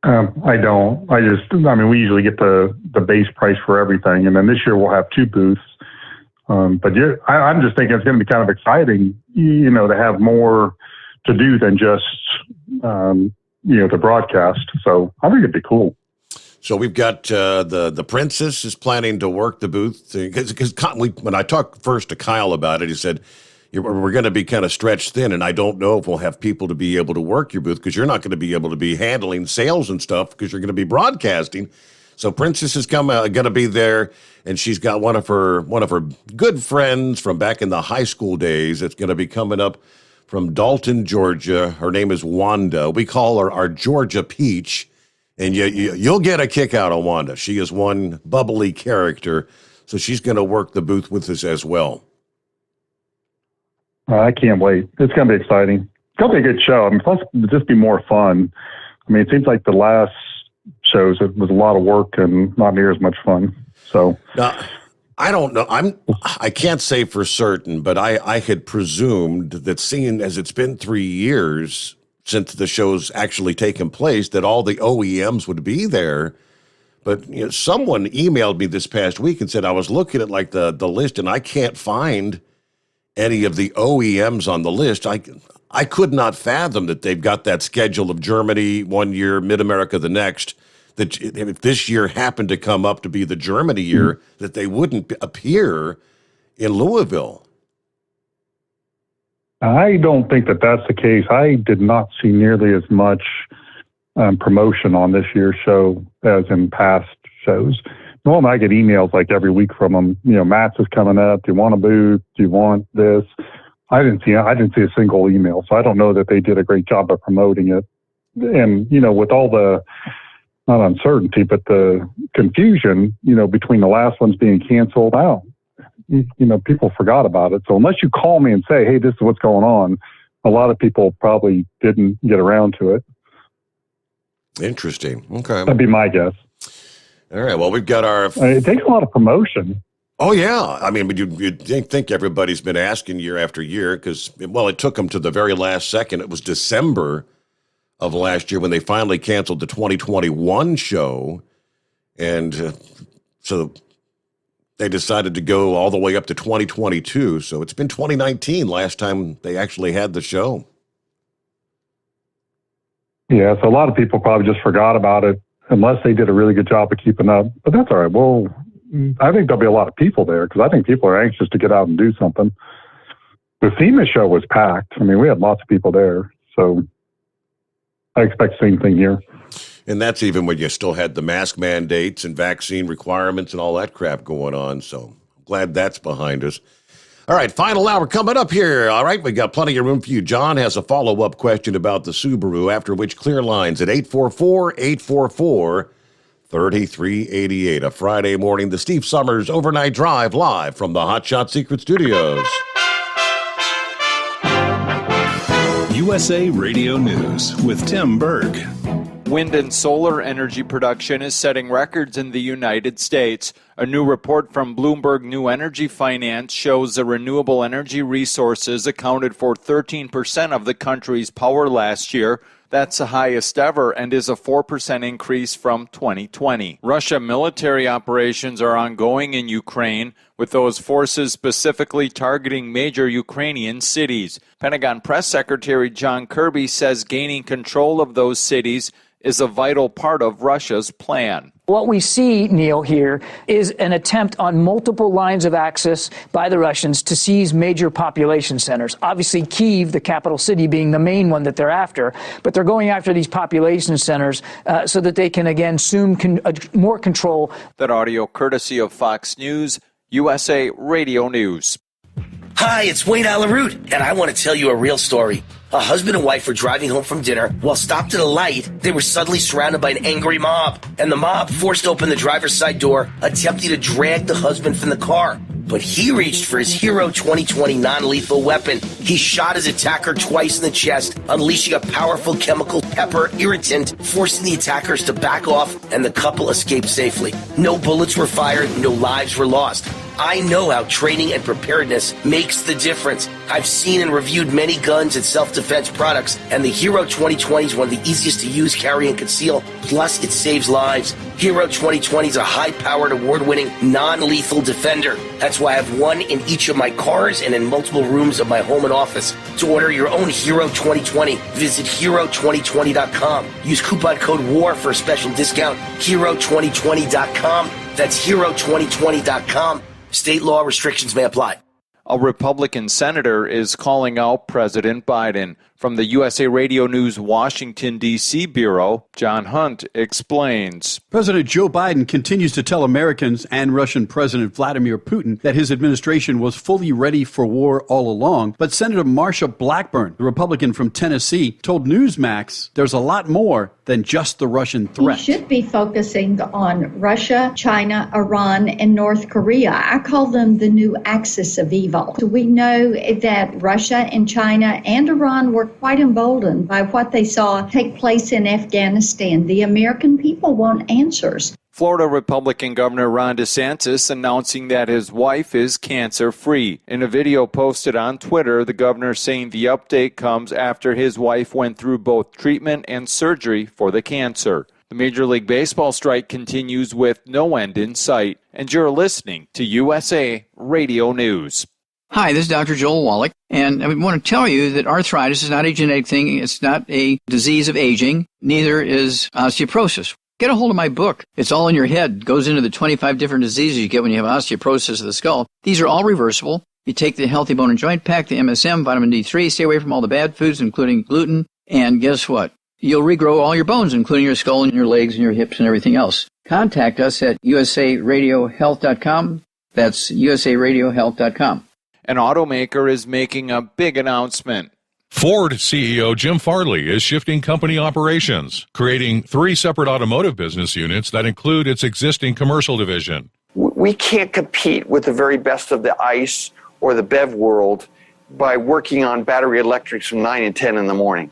I don't. We usually get the base price for everything. And then this year we'll have 2 booths. But I'm just thinking it's going to be kind of exciting, to have more to do than just, the broadcast. So I think it'd be cool. So we've got the Princess is planning to work the booth because when I talked first to Kyle about it, he said we're going to be kind of stretched thin, and I don't know if we'll have people to be able to work your booth because you're not going to be able to be handling sales and stuff because you're going to be broadcasting. So Princess is going to be there, and she's got one of her good friends from back in the high school days that's going to be coming up from Dalton, Georgia. Her name is Wanda. We call her our Georgia Peach. And you'll get a kick out of Wanda. She is one bubbly character, so she's going to work the booth with us as well. I can't wait. It's going to be exciting. It's going to be a good show. Plus, it'll just be more fun. It seems like the last shows, it was a lot of work and not near as much fun. So now, I don't know. I can't say for certain, but I had presumed that seeing as it's been 3 years since the show's actually taken place, that all the OEMs would be there. But someone emailed me this past week and said, I was looking at the list and I can't find any of the OEMs on the list. I could not fathom that they've got that schedule of Germany one year, Mid-America the next, that if this year happened to come up to be the Germany year, that they wouldn't appear in Louisville. I don't think that that's the case. I did not see nearly as much promotion on this year's show as in past shows. Normally I get emails like every week from them. Matt's is coming up. Do you want a booth? Do you want this? I didn't see a single email, so I don't know that they did a great job of promoting it. And, with all the, not uncertainty, but the confusion, between the last ones being canceled out, people forgot about it. So unless you call me and say, hey, this is what's going on, a lot of people probably didn't get around to it. Interesting. Okay. That'd be my guess. All right. Well, we've got our... It takes a lot of promotion. Oh, yeah. You'd think everybody's been asking year after year because, it took them to the very last second. It was December of last year when they finally canceled the 2021 show. And so they decided to go all the way up to 2022. So it's been 2019 last time they actually had the show. Yeah, so a lot of people probably just forgot about it unless they did a really good job of keeping up. But that's all right. Well, I think there'll be a lot of people there because I think people are anxious to get out and do something. The SEMA show was packed. We had lots of people there. So I expect the same thing here. And that's even when you still had the mask mandates and vaccine requirements and all that crap going on. So I'm glad that's behind us. All right, final hour coming up here. All right, we got plenty of room for you. John has a follow-up question about the Subaru, after which clear lines at 844-844-3388. A Friday morning, the Steve Sommers Overnight Drive live from the Hot Shot Secret Studios. USA Radio News with Tim Berg. Wind and solar energy production is setting records in the United States. A new report from Bloomberg New Energy Finance shows the renewable energy resources accounted for 13% of the country's power last year. That's the highest ever and is a 4% increase from 2020. Russia military operations are ongoing in Ukraine, with those forces specifically targeting major Ukrainian cities. Pentagon Press Secretary John Kirby says gaining control of those cities is a vital part of Russia's plan. What we see, Neil, here is an attempt on multiple lines of access by the Russians to seize major population centers. Obviously, Kyiv, the capital city, being the main one that they're after, but they're going after these population centers so that they can, again, assume more control. That audio courtesy of Fox News, USA Radio News. Hi, it's Wayne Alaroot, and I want to tell you a real story. A husband and wife were driving home from dinner. While stopped at a light, they were suddenly surrounded by an angry mob, and the mob forced open the driver's side door, attempting to drag the husband from the car. But he reached for his Hero 2020 non-lethal weapon. He shot his attacker twice in the chest, unleashing a powerful chemical pepper irritant, forcing the attackers to back off, and the couple escaped safely. No bullets were fired, no lives were lost. I know how training and preparedness makes the difference. I've seen and reviewed many guns and self-defense products, and the Hero 2020 is one of the easiest to use, carry, and conceal. Plus, it saves lives. Hero 2020 is a high-powered, award-winning, non-lethal defender. That's why I have one in each of my cars and in multiple rooms of my home and office. To order your own Hero 2020, visit Hero2020.com. Use coupon code WAR for a special discount. Hero2020.com. That's Hero2020.com. State law restrictions may apply. A Republican senator is calling out President Biden. From the USA Radio News Washington, D.C. Bureau, John Hunt explains. President Joe Biden continues to tell Americans and Russian President Vladimir Putin that his administration was fully ready for war all along. But Senator Marsha Blackburn, the Republican from Tennessee, told Newsmax there's a lot more than just the Russian threat. He should be focusing on Russia, China, Iran, and North Korea. I call them the new axis of evil. So we know that Russia and China and Iran were quite emboldened by what they saw take place in Afghanistan. The American people want answers. Florida Republican Governor Ron DeSantis announcing that his wife is cancer-free. In a video posted on Twitter, the governor saying the update comes after his wife went through both treatment and surgery for the cancer. The Major League Baseball strike continues with no end in sight. And you're listening to USA Radio News. Hi, this is Dr. Joel Wallach, and I want to tell you that arthritis is not a genetic thing. It's not a disease of aging. Neither is osteoporosis. Get a hold of my book. It's all in your head. It goes into the 25 different diseases you get when you have osteoporosis of the skull. These are all reversible. You take the Healthy Bone and Joint Pack, the MSM, vitamin D3, stay away from all the bad foods, including gluten, and guess what? You'll regrow all your bones, including your skull and your legs and your hips and everything else. Contact us at usaradiohealth.com. That's usaradiohealth.com. An automaker is making a big announcement. Ford CEO Jim Farley is shifting company operations, creating 3 separate automotive business units that include its existing commercial division. We can't compete with the very best of the ICE or the BEV world by working on battery electrics from 9 and 10 in the morning.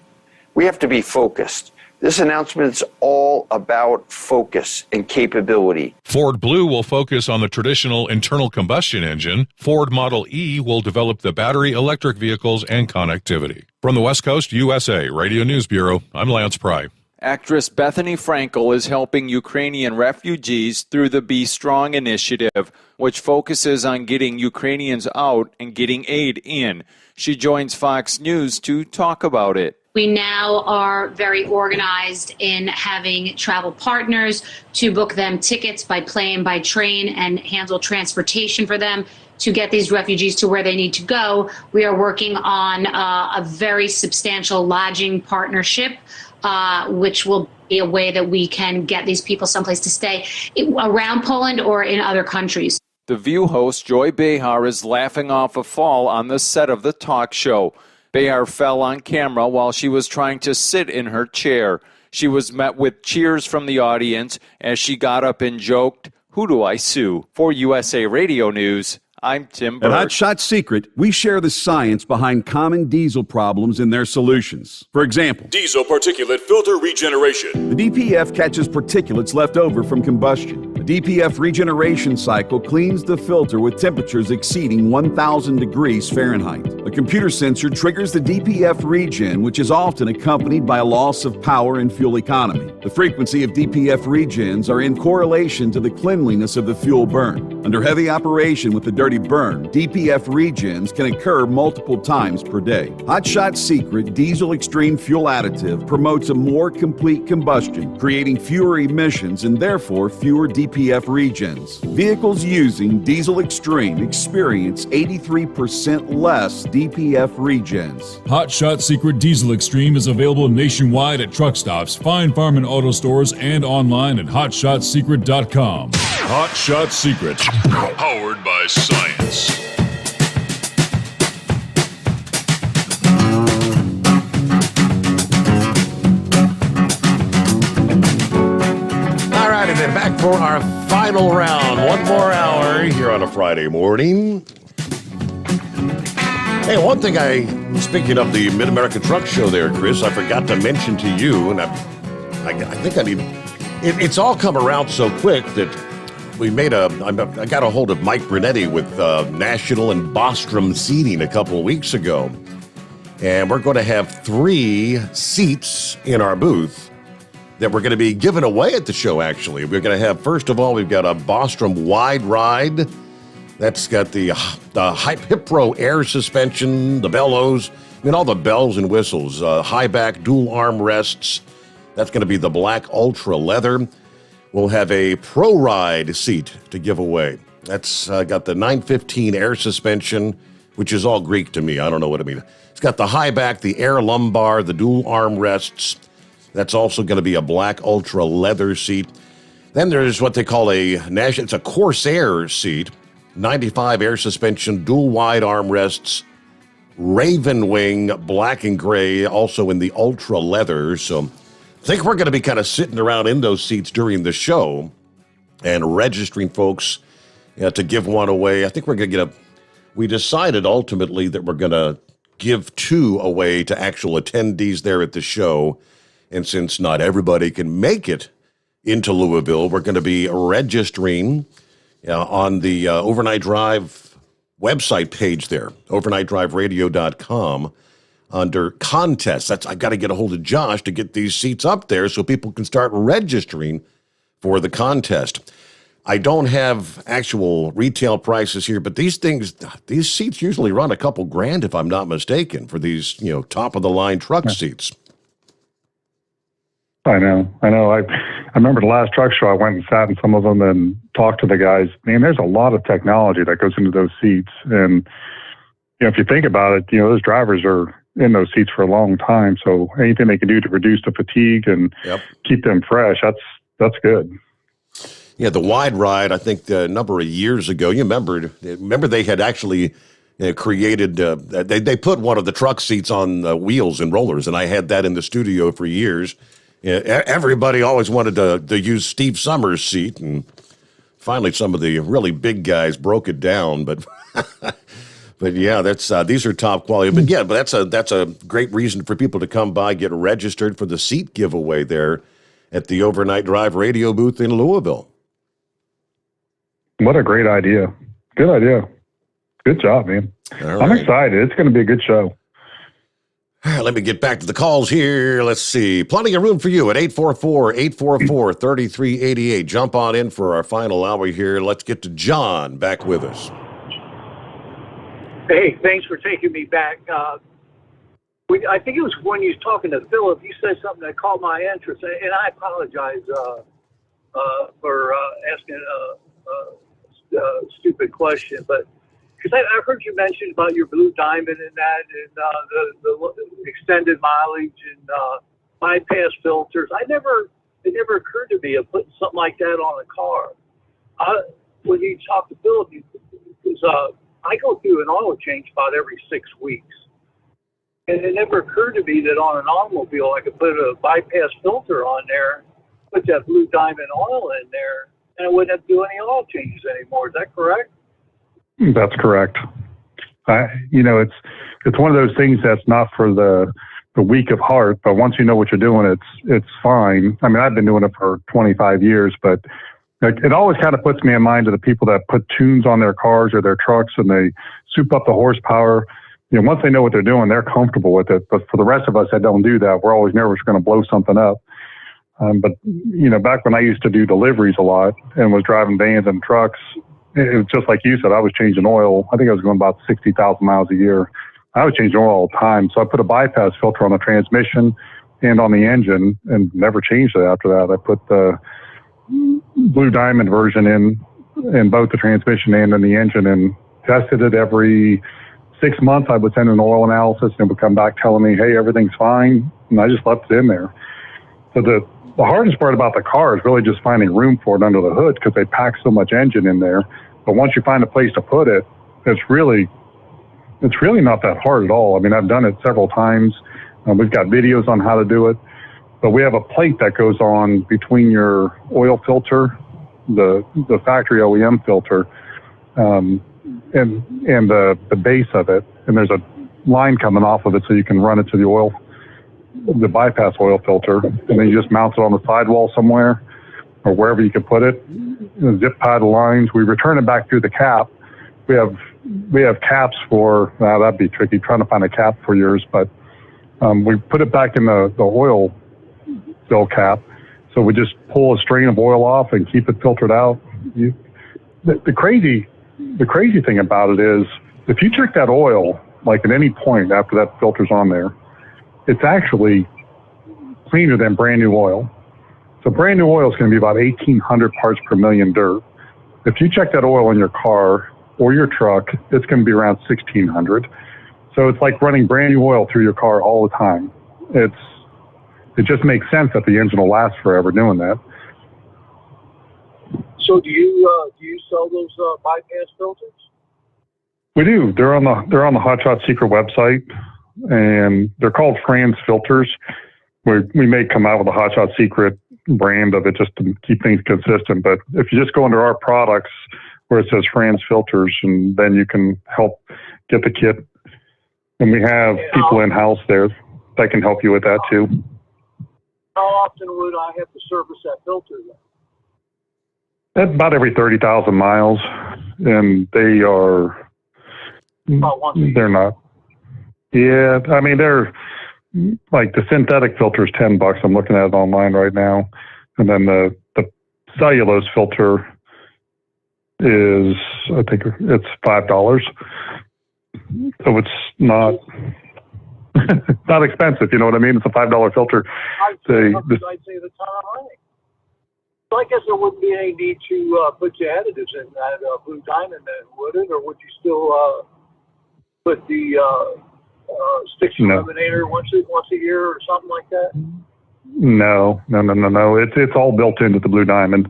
We have to be focused. This announcement is all about focus and capability. Ford Blue will focus on the traditional internal combustion engine. Ford Model E will develop the battery electric vehicles and connectivity. From the West Coast, USA Radio News Bureau, I'm Lance Pry. Actress Bethany Frankel is helping Ukrainian refugees through the Be Strong initiative, which focuses on getting Ukrainians out and getting aid in. She joins Fox News to talk about it. We now are very organized in having travel partners to book them tickets by plane, by train, and handle transportation for them to get these refugees to where they need to go. We are working on a very substantial lodging partnership, which will be a way that we can get these people someplace to stay around Poland or in other countries. The View host Joy Behar is laughing off a fall on the set of the talk show. Behar fell on camera while she was trying to sit in her chair. She was met with cheers from the audience as she got up and joked, "Who do I sue?" For USA Radio News, I'm Tim Berg. At Hot Shot Secret, we share the science behind common diesel problems and their solutions. For example, diesel particulate filter regeneration. The DPF catches particulates left over from combustion. The DPF regeneration cycle cleans the filter with temperatures exceeding 1,000 degrees Fahrenheit. A computer sensor triggers the DPF regen, which is often accompanied by a loss of power and fuel economy. The frequency of DPF regens are in correlation to the cleanliness of the fuel burn. Under heavy operation with the dirty burn, DPF regens can occur multiple times per day. Hot Shot Secret Diesel Extreme Fuel Additive promotes a more complete combustion, creating fewer emissions and therefore fewer DPF regens. Vehicles using Diesel Extreme experience 83% less DPF regens. Hot Shot Secret Diesel Extreme is available nationwide at truck stops, fine farm and auto stores, and online at hotshotsecret.com. Hot Shot Secret, powered by science. All right, and then back for our final round. One more hour here on a Friday morning. Hey, one thing speaking of the Mid-America Truck Show there, Chris, I forgot to mention to you, and I think I need, it's all come around so quick that we I got a hold of Mike Brunetti with National and Bostrom Seating a couple of weeks ago, and we're going to have 3 seats in our booth that we're going to be giving away at the show, actually. We're going to have, first of all, we've got a Bostrom Wide Ride. That's got the Hip Pro air suspension, the bellows, all the bells and whistles, high back dual arm rests. That's going to be the black ultra leather. We'll have a Pro Ride seat to give away. That's got the 915 air suspension, which is all Greek to me. I don't know what it means. It's got the high back, the air lumbar, the dual arm rests. That's also going to be a black ultra leather seat. Then there's what they call it's a Corsair seat. 95 air suspension, dual wide armrests, Raven Wing, black and gray, also in the ultra leather. So I think we're going to be kind of sitting around in those seats during the show and registering folks to give one away. I think we're going to we decided ultimately that we're going to give 2 away to actual attendees there at the show. And since not everybody can make it into Louisville, we're going to be registering on the Overnight Drive website page there, overnightdriveradio.com, under contests. I've got to get a hold of Josh to get these seats up there so people can start registering for the contest. I don't have actual retail prices here, but these seats usually run a couple grand, if I'm not mistaken, for these, top-of-the-line truck seats. I know. I remember the last truck show, I went and sat in some of them and talked to the guys. Man, there's a lot of technology that goes into those seats. And, if you think about it, those drivers are in those seats for a long time. So anything they can do to reduce the fatigue and keep them fresh, that's good. Yeah, the Wide Ride, I think a number of years ago, you remember they had actually created, they put one of the truck seats on wheels and rollers, and I had that in the studio for years. Everybody always wanted to use Steve Sommers' seat, and finally some of the really big guys broke it down. But but yeah, these are top quality. But that's a great reason for people to come by, get registered for the seat giveaway there at the Overnight Drive radio booth in Louisville. What a great idea! Good idea. Good job, man. I'm excited. It's going to be a good show. Let me get back to the calls here. Let's see. Plenty of room for you at 844-844-3388. Jump on in for our final hour here. Let's get to John back with us. Hey, thanks for taking me back. I think it was when you was talking to Philip, you said something that caught my interest, and I apologize for asking a stupid question, but because I heard you mention about your Blue Diamond and that, and the extended mileage and bypass filters. It never occurred to me of putting something like that on a car. When you talk to Philip, because I go through an oil change about every 6 weeks, and it never occurred to me that on an automobile I could put a bypass filter on there, put that Blue Diamond oil in there, and I wouldn't have to do any oil changes anymore. Is that correct? That's correct. It's one of those things that's not for the weak of heart, but once you know what you're doing, it's fine. I mean, I've been doing it for 25 years, but Like, it always kind of puts me in mind of the people that put tunes on their cars or their trucks and they soup up the horsepower. You know, once they know what they're doing, they're comfortable with it. But for the rest of us that don't do that, we're always nervous we're going to blow something up. But, you know, back when I used to do deliveries a lot and was driving vans and trucks, it was just like you said, I was changing oil. I think I was going about 60,000 miles a year. I was changing oil all the time. So I put a bypass filter on the transmission and on the engine and never changed it after that. I put the Blue Diamond version in both the transmission and in the engine and tested it every 6 months. I would send an oil analysis and it would come back telling me, hey, everything's fine. And I just left it in there. So the hardest part about the car is really just finding room for it under the hood because they pack so much engine in there. But once you find a place to put it, it's really not that hard at all. I mean, I've done it several times. We've got videos on how to do it. But we have a plate that goes on between your oil filter, the factory OEM filter, and the base of it. And there's a line coming off of it so you can run it to the bypass oil filter. And then you just mount it on the sidewall somewhere or wherever you can put it. Zip tie the lines. We return it back through the cap. We have caps for, that'd be tricky trying to find a cap for yours, but we put it back in the oil fill cap. So we just pull a strain of oil off and keep it filtered out. The crazy thing about it is if you check that oil, like at any point after that filter's on there, it's actually cleaner than brand new oil. So brand new oil is going to be about 1,800 parts per million dirt. If you check that oil in your car or your truck, it's going to be around 1,600. So it's like running brand new oil through your car all the time. It just makes sense that the engine will last forever doing that. So do you sell those bypass filters? We do. They're on the Hot Shot Secret website, and they're called Franz filters. We may come out with a Hot Shot Secret brand of it just to keep things consistent. But if you just go under our products where it says Franz filters, and then you can help get the kit. And we have people in-house there that can help you with that too. How often would I have to service that filter then? About every 30,000 miles, and they're not. Yeah, I mean, they're like the synthetic filter is $10. I'm looking at it online right now. And then the cellulose filter is, I think it's $5. So it's not not expensive, you know what I mean? It's a $5 filter. I'd save a ton of money. So I guess there wouldn't be any need to put your additives in that Blue Diamond then, would it? Or would you still put the sticks eliminator once a year or something like that? No. It's all built into the Blue Diamond.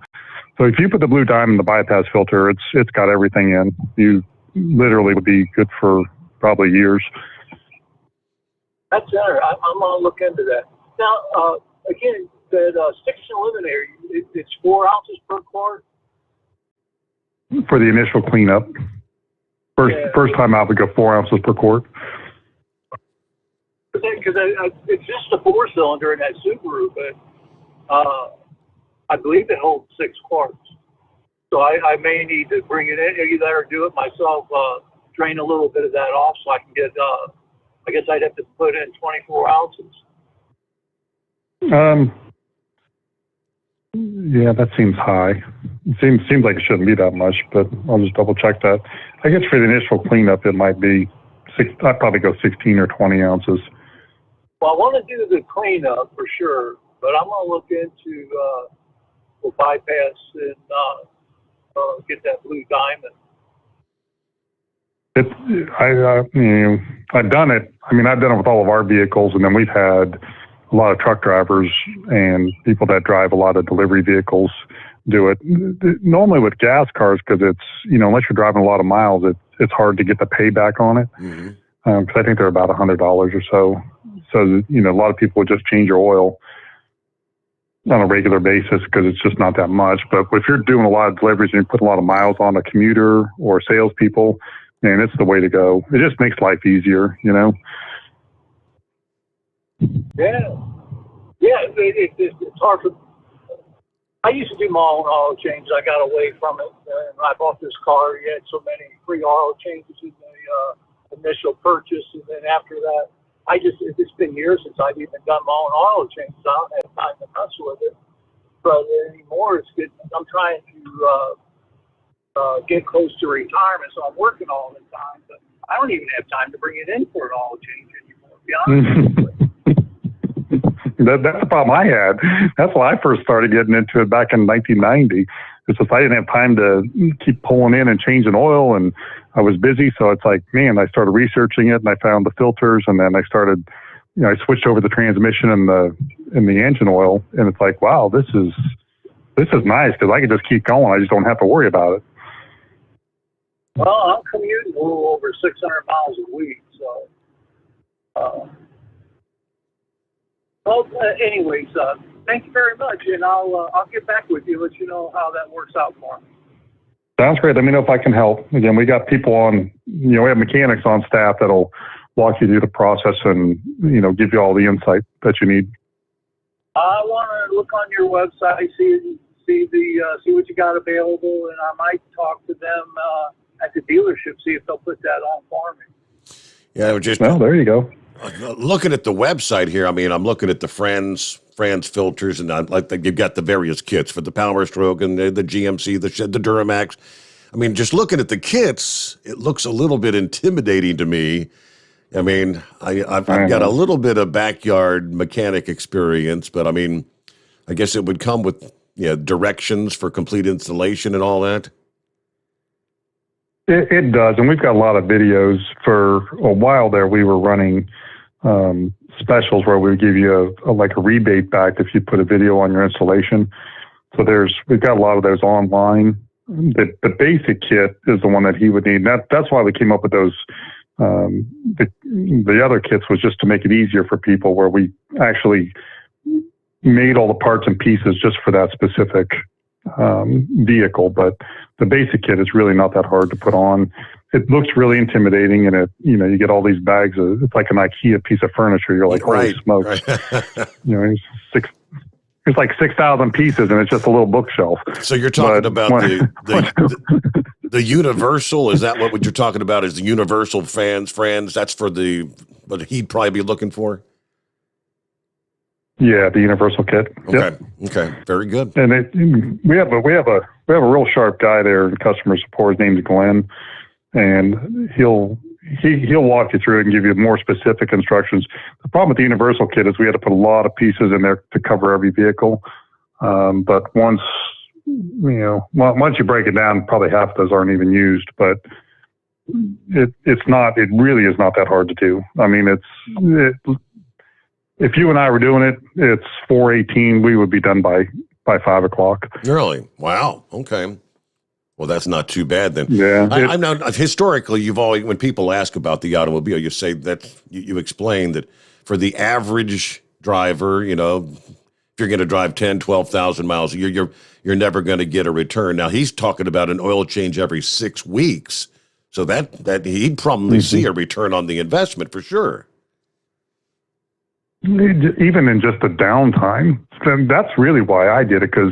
So if you put the Blue Diamond, the bypass filter, it's got everything in. You literally would be good for probably years. That's better. I'm going to look into that. Now, again, that stiction eliminator, it's 4 ounces per quart? For the initial cleanup. First time out, we go 4 ounces per quart. Because it's just a 4-cylinder in that Subaru, but I believe it holds 6 quarts. So I may need to bring it in, either or do it myself, drain a little bit of that off so I can get, I guess I'd have to put in 24 ounces. Yeah, that seems high. It seems like it shouldn't be that much, but I'll just double check that. I guess for the initial cleanup, it might be I'd probably go 16 or 20 ounces. Well, I want to do the cleanup for sure, but I'm going to look into the bypass and get that Blue Diamond. I've done it. I mean, I've done it with all of our vehicles, and then we've had a lot of truck drivers and people that drive a lot of delivery vehicles do it. Normally with gas cars, because it's, unless you're driving a lot of miles, it's hard to get the payback on it. Because I think they're about $100 or so. So, a lot of people would just change your oil on a regular basis because it's just not that much. But if you're doing a lot of deliveries and you put a lot of miles on a commuter or salespeople, man, it's the way to go. It just makes life easier, Yeah. Yeah, it's hard for, I used to do my own oil changes. I got away from it. And I bought this car. You had so many free oil changes in the initial purchase. And then after that, it's been years since I've even done my own oil changes. I don't have time to mess with it. But anymore, it's good. I'm trying to get close to retirement, so I'm working all the time. But I don't even have time to bring it in for an oil change anymore, to be honest with you. That's the problem I had. That's why I first started getting into it back in 1990. It's just I didn't have time to keep pulling in and changing oil, and I was busy. So it's like, man, I started researching it, and I found the filters, and then I started, I switched over the transmission and the engine oil, and it's like, wow, this is nice because I can just keep going. I just don't have to worry about it. Well, I'm commuting a little over 600 miles a week, so. Anyways, thank you very much, and I'll get back with you, let you know how that works out for me. Sounds great. Let me know if I can help. Again, we got people on, we have mechanics on staff that'll walk you through the process and, give you all the insight that you need. I want to look on your website, see what you got available, and I might talk to them at the dealership, see if they'll put that on for me. Yeah, well, there you go. Looking at the website here, I'm looking at the Franz filters, and you've got the various kits for the Power Stroke and the GMC, the Duramax. Just looking at the kits, it looks a little bit intimidating to me. I've got a little bit of backyard mechanic experience, but I guess it would come with directions for complete installation and all that. It does, and we've got a lot of videos. For a while there, we were running specials where we would give you a rebate back if you put a video on your installation. So we've got a lot of those online. The basic kit is the one that he would need. That's why we came up with those. The other kits was just to make it easier for people, where we actually made all the parts and pieces just for that specific vehicle. But the basic kit is really not that hard to put on. It looks really intimidating, and you get all these bags of, it's like an IKEA piece of furniture. You're like, holy smokes. Right. It's like 6,000 pieces, and it's just a little bookshelf. So you're talking about the universal, is that what you're talking about, is the universal Franz? That's for what he'd probably be looking for? Yeah, the universal kit. Okay. Yep. Okay. Very good. And we have a real sharp guy there in customer support. His name's Glenn, and he'll walk you through it and give you more specific instructions. The problem with the universal kit is we had to put a lot of pieces in there to cover every vehicle. But once you break it down, probably half of those aren't even used. But it really is not that hard to do. If you and I were doing it, it's 4:18. We would be done by 5 o'clock. Really? Wow. Okay. Well, that's not too bad then. Yeah. I'm not, historically, you've always, when people ask about the automobile, you say that you explain that for the average driver, if you're going to drive 10, 12,000 miles a year, you're never going to get a return. Now, he's talking about an oil change every 6 weeks. So that he'd probably see a return on the investment for sure. Even in just the downtime. That's really why I did it, because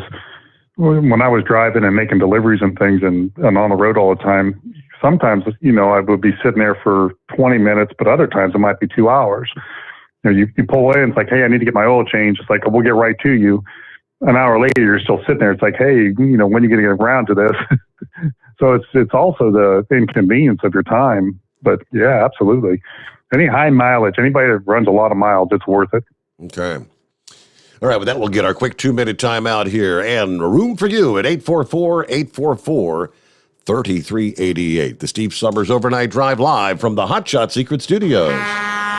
when I was driving and making deliveries and things and on the road all the time, sometimes, I would be sitting there for 20 minutes, but other times it might be 2 hours. You pull in, it's like, hey, I need to get my oil changed. It's like, we'll get right to you. An hour later, you're still sitting there. It's like, hey, when are you going to get around to this? So it's also the inconvenience of your time. But yeah, absolutely. Any high mileage, anybody that runs a lot of miles, it's worth it. Okay. All right, with that, we'll get our quick 2-minute timeout here, and room for you at 844-844-3388. The Steve Sommers Overnight Drive live from the Hot Shot Secret Studios.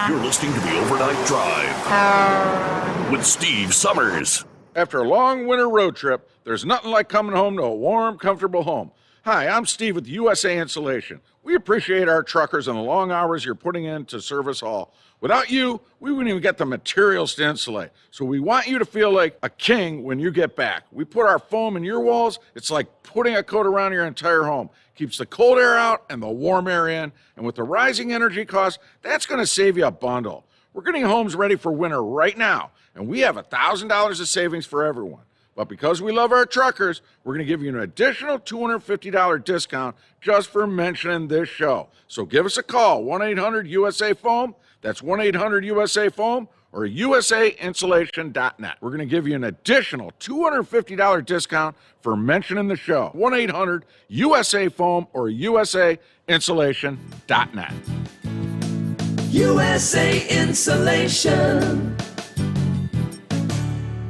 You're listening to the Overnight Drive with Steve Sommers. After a long winter road trip, there's nothing like coming home to a warm, comfortable home. Hi, I'm Steve with USA Insulation. We appreciate our truckers and the long hours you're putting in to serve us all. Without you, we wouldn't even get the materials to insulate. So we want you to feel like a king when you get back. We put our foam in your walls. It's like putting a coat around your entire home. Keeps the cold air out and the warm air in. And with the rising energy costs, that's going to save you a bundle. We're getting homes ready for winter right now, and we have $1,000 of savings for everyone. But because we love our truckers, we're going to give you an additional $250 discount just for mentioning this show. So give us a call, 1-800-USA-FOAM. That's 1-800-USA-FOAM or usainsulation.net. We're going to give you an additional $250 discount for mentioning the show. 1-800-USA-FOAM or usainsulation.net. USA Insulation.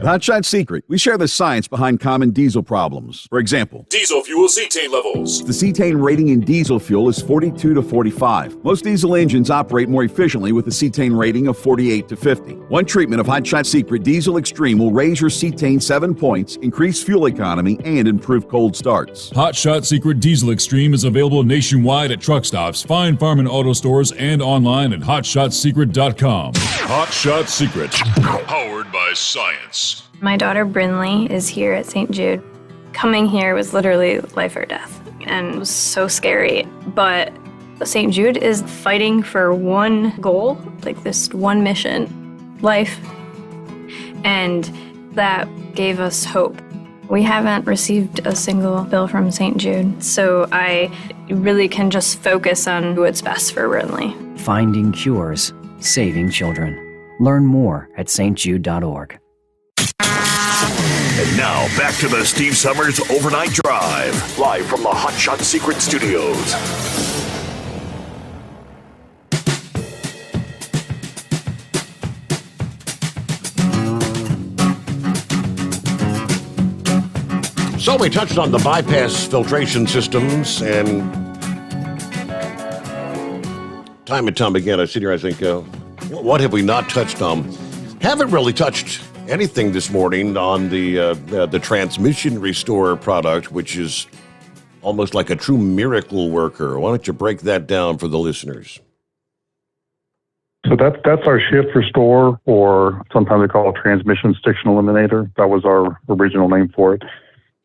At Hot Shot Secret, we share the science behind common diesel problems. For example, Diesel fuel cetane levels. the cetane rating in diesel fuel is 42 to 45. Most diesel engines operate more efficiently with a cetane rating of 48 to 50. One treatment of Hot Shot Secret Diesel Extreme will raise your cetane 7 points, increase fuel economy, and improve cold starts. Hot Shot Secret Diesel Extreme is available nationwide at truck stops, fine farm and auto stores, and online at hotshotsecret.com. Hot Shot Secret, powered by science. My daughter Brinley is here at St. Jude. Coming here was literally life or death, and it was so scary. But St. Jude is fighting for one goal, like this one mission, life. And that gave us hope. We haven't received a single bill from St. Jude, so I really can just focus on what's best for Brinley. Finding cures, saving children. Learn more at stjude.org. And now, back to the Steve Sommers Overnight Drive, live from the Hot Shot Secret Studios. So we touched on the bypass filtration systems, and time and time again, I sit here, I think, what have we not touched on? Haven't really touched anything this morning on the transmission restorer product, which is almost like a true miracle worker. Why don't you break that down for the listeners? So that's our shift restore, or sometimes they call it transmission stiction eliminator. That was our original name for it.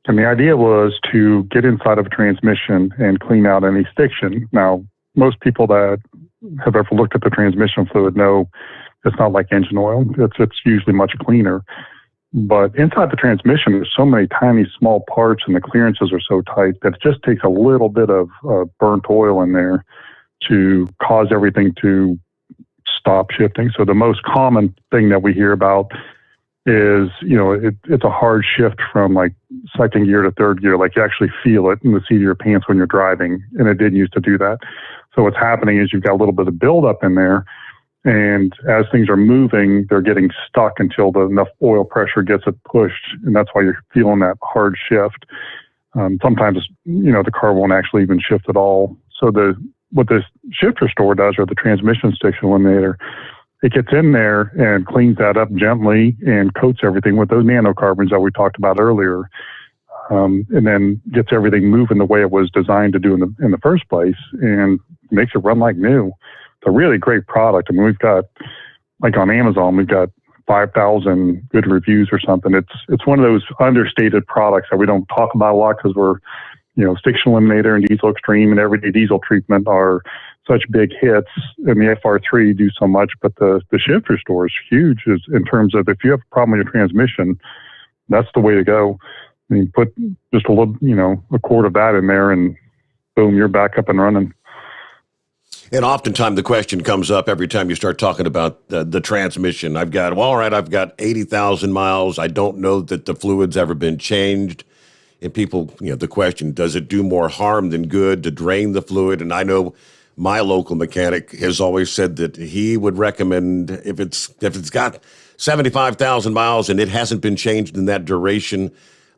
And the idea was to get inside of a transmission and clean out any stiction. Now, most people that have ever looked at the transmission fluid know it's not like engine oil. It's usually much cleaner. But inside the transmission, there's so many tiny, small parts, and the clearances are so tight that it just takes a little bit of burnt oil in there to cause everything to stop shifting. So the most common thing that we hear about is, it's a hard shift from like second gear to third gear. Like you actually feel it in the seat of your pants when you're driving, and it didn't used to do that. So what's happening is you've got a little bit of buildup in there, and as things are moving, they're getting stuck until enough oil pressure gets it pushed, and that's why you're feeling that hard shift. Sometimes, the car won't actually even shift at all. So what this shift restore does, or the transmission stiction eliminator, it gets in there and cleans that up gently and coats everything with those nanocarbons that we talked about earlier, and then gets everything moving the way it was designed to do in the first place, and makes it run like new. It's a really great product. I mean, we've got, like on Amazon, we've got 5,000 good reviews or something. It's one of those understated products that we don't talk about a lot because we're, stiction eliminator and diesel extreme and everyday diesel treatment are such big hits, and the FR3 do so much, but the shift restore is huge in terms of if you have a problem with your transmission, that's the way to go. I mean, put just a little, a quart of that in there, and boom, you're back up and running. And oftentimes the question comes up every time you start talking about the transmission. I've got 80,000 miles. I don't know that the fluid's ever been changed. And people, the question, does it do more harm than good to drain the fluid? And I know my local mechanic has always said that he would recommend if it's got 75,000 miles and it hasn't been changed in that duration,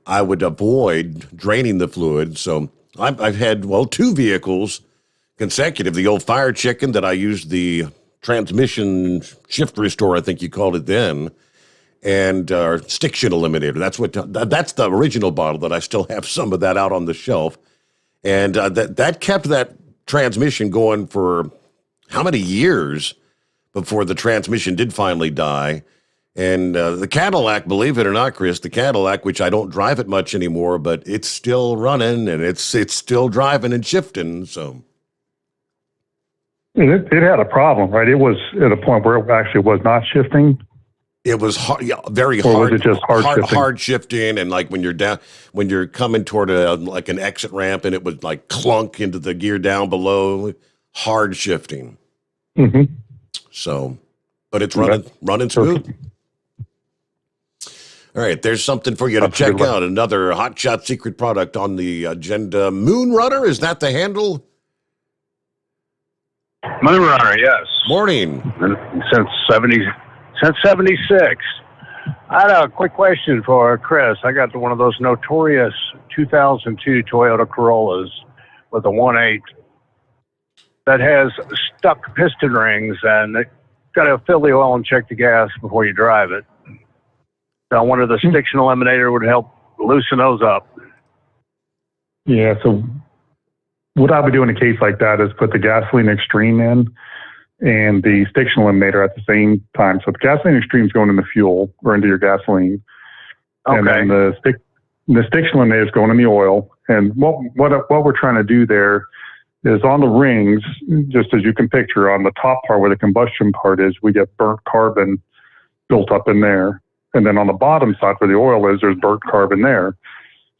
I would avoid draining the fluid. So I've had, two vehicles consecutive, the old Fire Chicken that I used the transmission shift restore, I think you called it then, and stiction eliminator. That's the original bottle that I still have some of that out on the shelf. And that kept that transmission going for how many years before the transmission did finally die. And the Cadillac, believe it or not, Chris, the Cadillac, which I don't drive it much anymore, but it's still running and it's still driving and shifting. So it had a problem, right? It was at a point where it actually was not shifting, It was hard, very or hard. Was it just hard shifting, and like when you're coming toward like an exit ramp, and it would like clunk into the gear down below. Hard shifting. Mm-hmm. So, but it's running smooth. All right, there's something for you to check out. Another hotshot secret product on the agenda. Moonrunner, is that the handle? Moonrunner, yes. Morning. Since 76. I had a quick question for Chris. I got one of those notorious 2002 Toyota Corollas with a 1.8 that has stuck piston rings, and it got to fill the oil and check the gas before you drive it. So I wonder if the stiction eliminator would help loosen those up. Yeah, so what I would do in a case like that is put the gasoline extreme in and the stiction eliminator at the same time. So the gasoline extreme is going in the fuel or into your gasoline. Okay. And then the stiction eliminator is going in the oil. And what we're trying to do there is on the rings, just as you can picture, on the top part where the combustion part is, we get burnt carbon built up in there. And then on the bottom side where the oil is, there's burnt carbon there.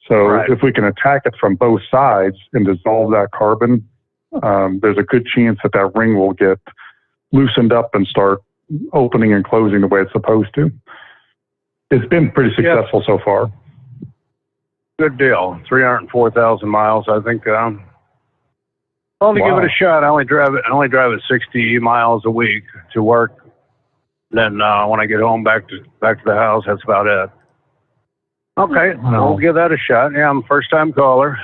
So if we can attack it from both sides and dissolve that carbon, there's a good chance that ring will get loosened up and start opening and closing the way it's supposed to. It's been pretty successful so far. Good deal. 304,000 miles, I think. I'll give it a shot. I only drive it 60 miles a week to work. Then when I get home back to the house, that's about it. Okay, I'll give that a shot. Yeah, I'm a first-time caller.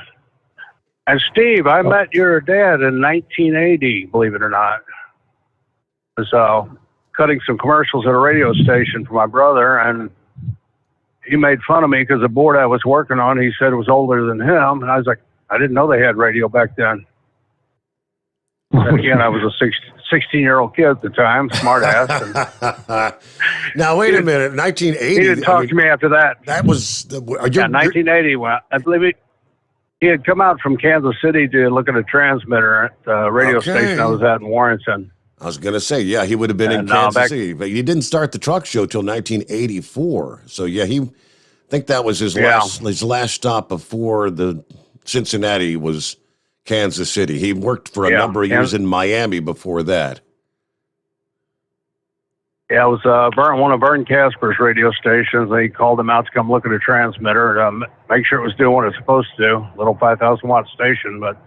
And Steve, I met your dad in 1980, believe it or not. I was cutting some commercials at a radio station for my brother, and he made fun of me because the board I was working on, he said it was older than him. And I was like, I didn't know they had radio back then. And again, I was a 16-year-old kid at the time, smart ass. Now, wait a minute. 1980. He didn't talk to me after that. That was 1980. Well, I believe he had come out from Kansas City to look at a transmitter at the radio station I was at in Warrington. I was going to say, yeah, he would have been in Kansas City, but he didn't start the truck show till 1984. So, yeah, I think that was his last stop before the Cincinnati was Kansas City. He worked for a number of years in Miami before that. Yeah, it was one of Vern Casper's radio stations. They called him out to come look at a transmitter to make sure it was doing what it's supposed to do. Little 5,000-watt station. But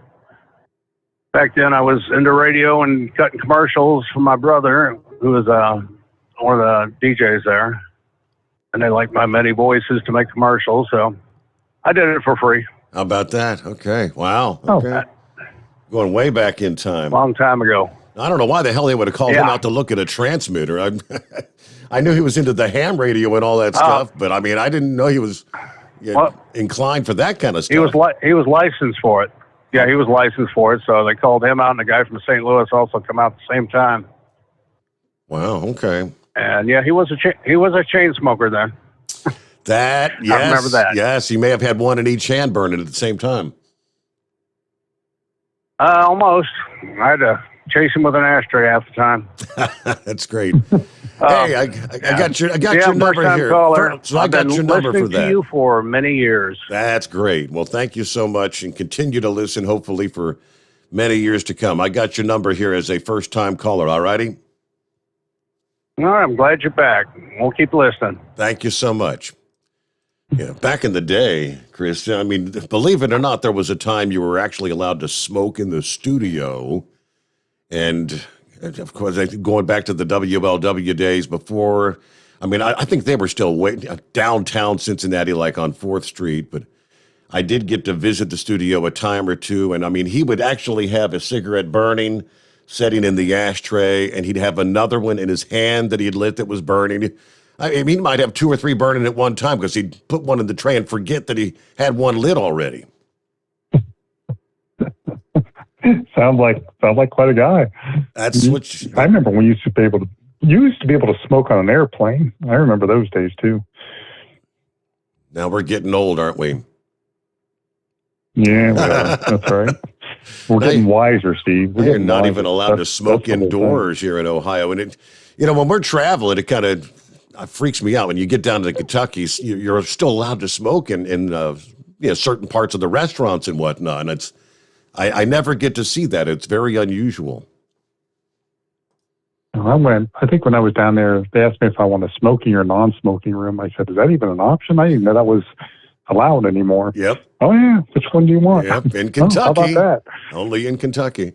back then I was into radio and cutting commercials for my brother, who was one of the DJs there. And they liked my many voices to make commercials, so I did it for free. How about that? Okay. Wow. Okay. Going way back in time. Long time ago. I don't know why the hell they would have called him out to look at a transmitter. I knew he was into the ham radio and all that stuff, but I mean, I didn't know he was inclined for that kind of stuff. He was licensed for it. Yeah, he was licensed for it, so they called him out, and the guy from St. Louis also come out at the same time. Wow. Okay. And yeah, he was a chain smoker then. Yes, I remember that. Yes, he may have had one in each hand burning at the same time. Almost. I had to chase him with an ashtray half the time. That's great. Hey, I got your number here. So I got your number for that. I've been listening to you for many years. That's great. Well, thank you so much, and continue to listen, hopefully, for many years to come. I got your number here as a first-time caller, all righty? All right, I'm glad you're back. We'll keep listening. Thank you so much. Yeah, back in the day, Chris, I mean, believe it or not, there was a time you were actually allowed to smoke in the studio. And, of course, going back to the WLW days before, I mean, I think they were still downtown Cincinnati, like on 4th Street. But I did get to visit the studio a time or two. And, I mean, he would actually have a cigarette burning, setting in the ashtray, and he'd have another one in his hand that he'd lit that was burning. I mean, he might have 2 or 3 burning at one time because he'd put one in the tray and forget that he had one lit already. Sounds like quite a guy. That's what I remember when you used to be able to smoke on an airplane. I remember those days too. Now we're getting old, aren't we? Yeah, that's right. We're getting wiser, Steve. We're not even allowed to smoke indoors here in Ohio, and when we're traveling, it kind of. freaks me out. When you get down to Kentucky, you're still allowed to smoke in certain parts of the restaurants and whatnot. And I never get to see that. It's very unusual. I think when I was down there, they asked me if I want a smoking or non-smoking room. I said, is that even an option? I didn't know that was allowed anymore. Yep. Oh, yeah. Which one do you want? Yep, in Kentucky. How about that? Only in Kentucky.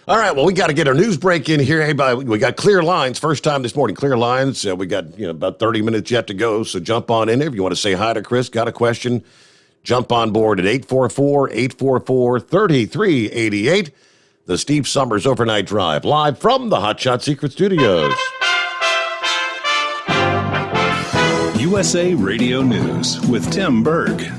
All right, well, we got to get our news break in here. Hey, we got clear lines. First time this morning, clear lines. We got about 30 minutes yet to go, so jump on in there. If you want to say hi to Chris, got a question, jump on board at 844-844-3388. The Steve Sommers Overnight Drive, live from the Hot Shot Secret Studios. USA Radio News with Tim Berg.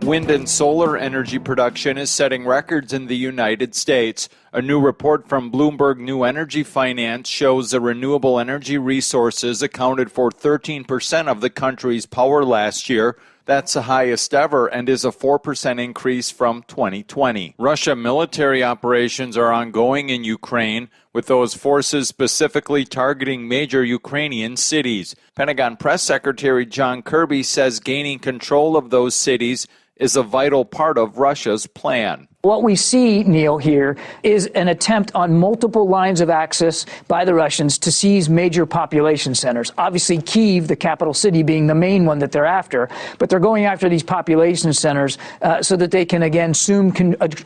Wind and solar energy production is setting records in the United States. A new report from Bloomberg New Energy Finance shows the renewable energy resources accounted for 13% of the country's power last year. That's the highest ever and is a 4% increase from 2020. Russia military operations are ongoing in Ukraine, with those forces specifically targeting major Ukrainian cities. Pentagon Press Secretary John Kirby says gaining control of those cities is a vital part of Russia's plan. What we see, Neil, here is an attempt on multiple lines of access by the Russians to seize major population centers. Obviously, Kyiv, the capital city, being the main one that they're after. But they're going after these population centers so that they can, again, assume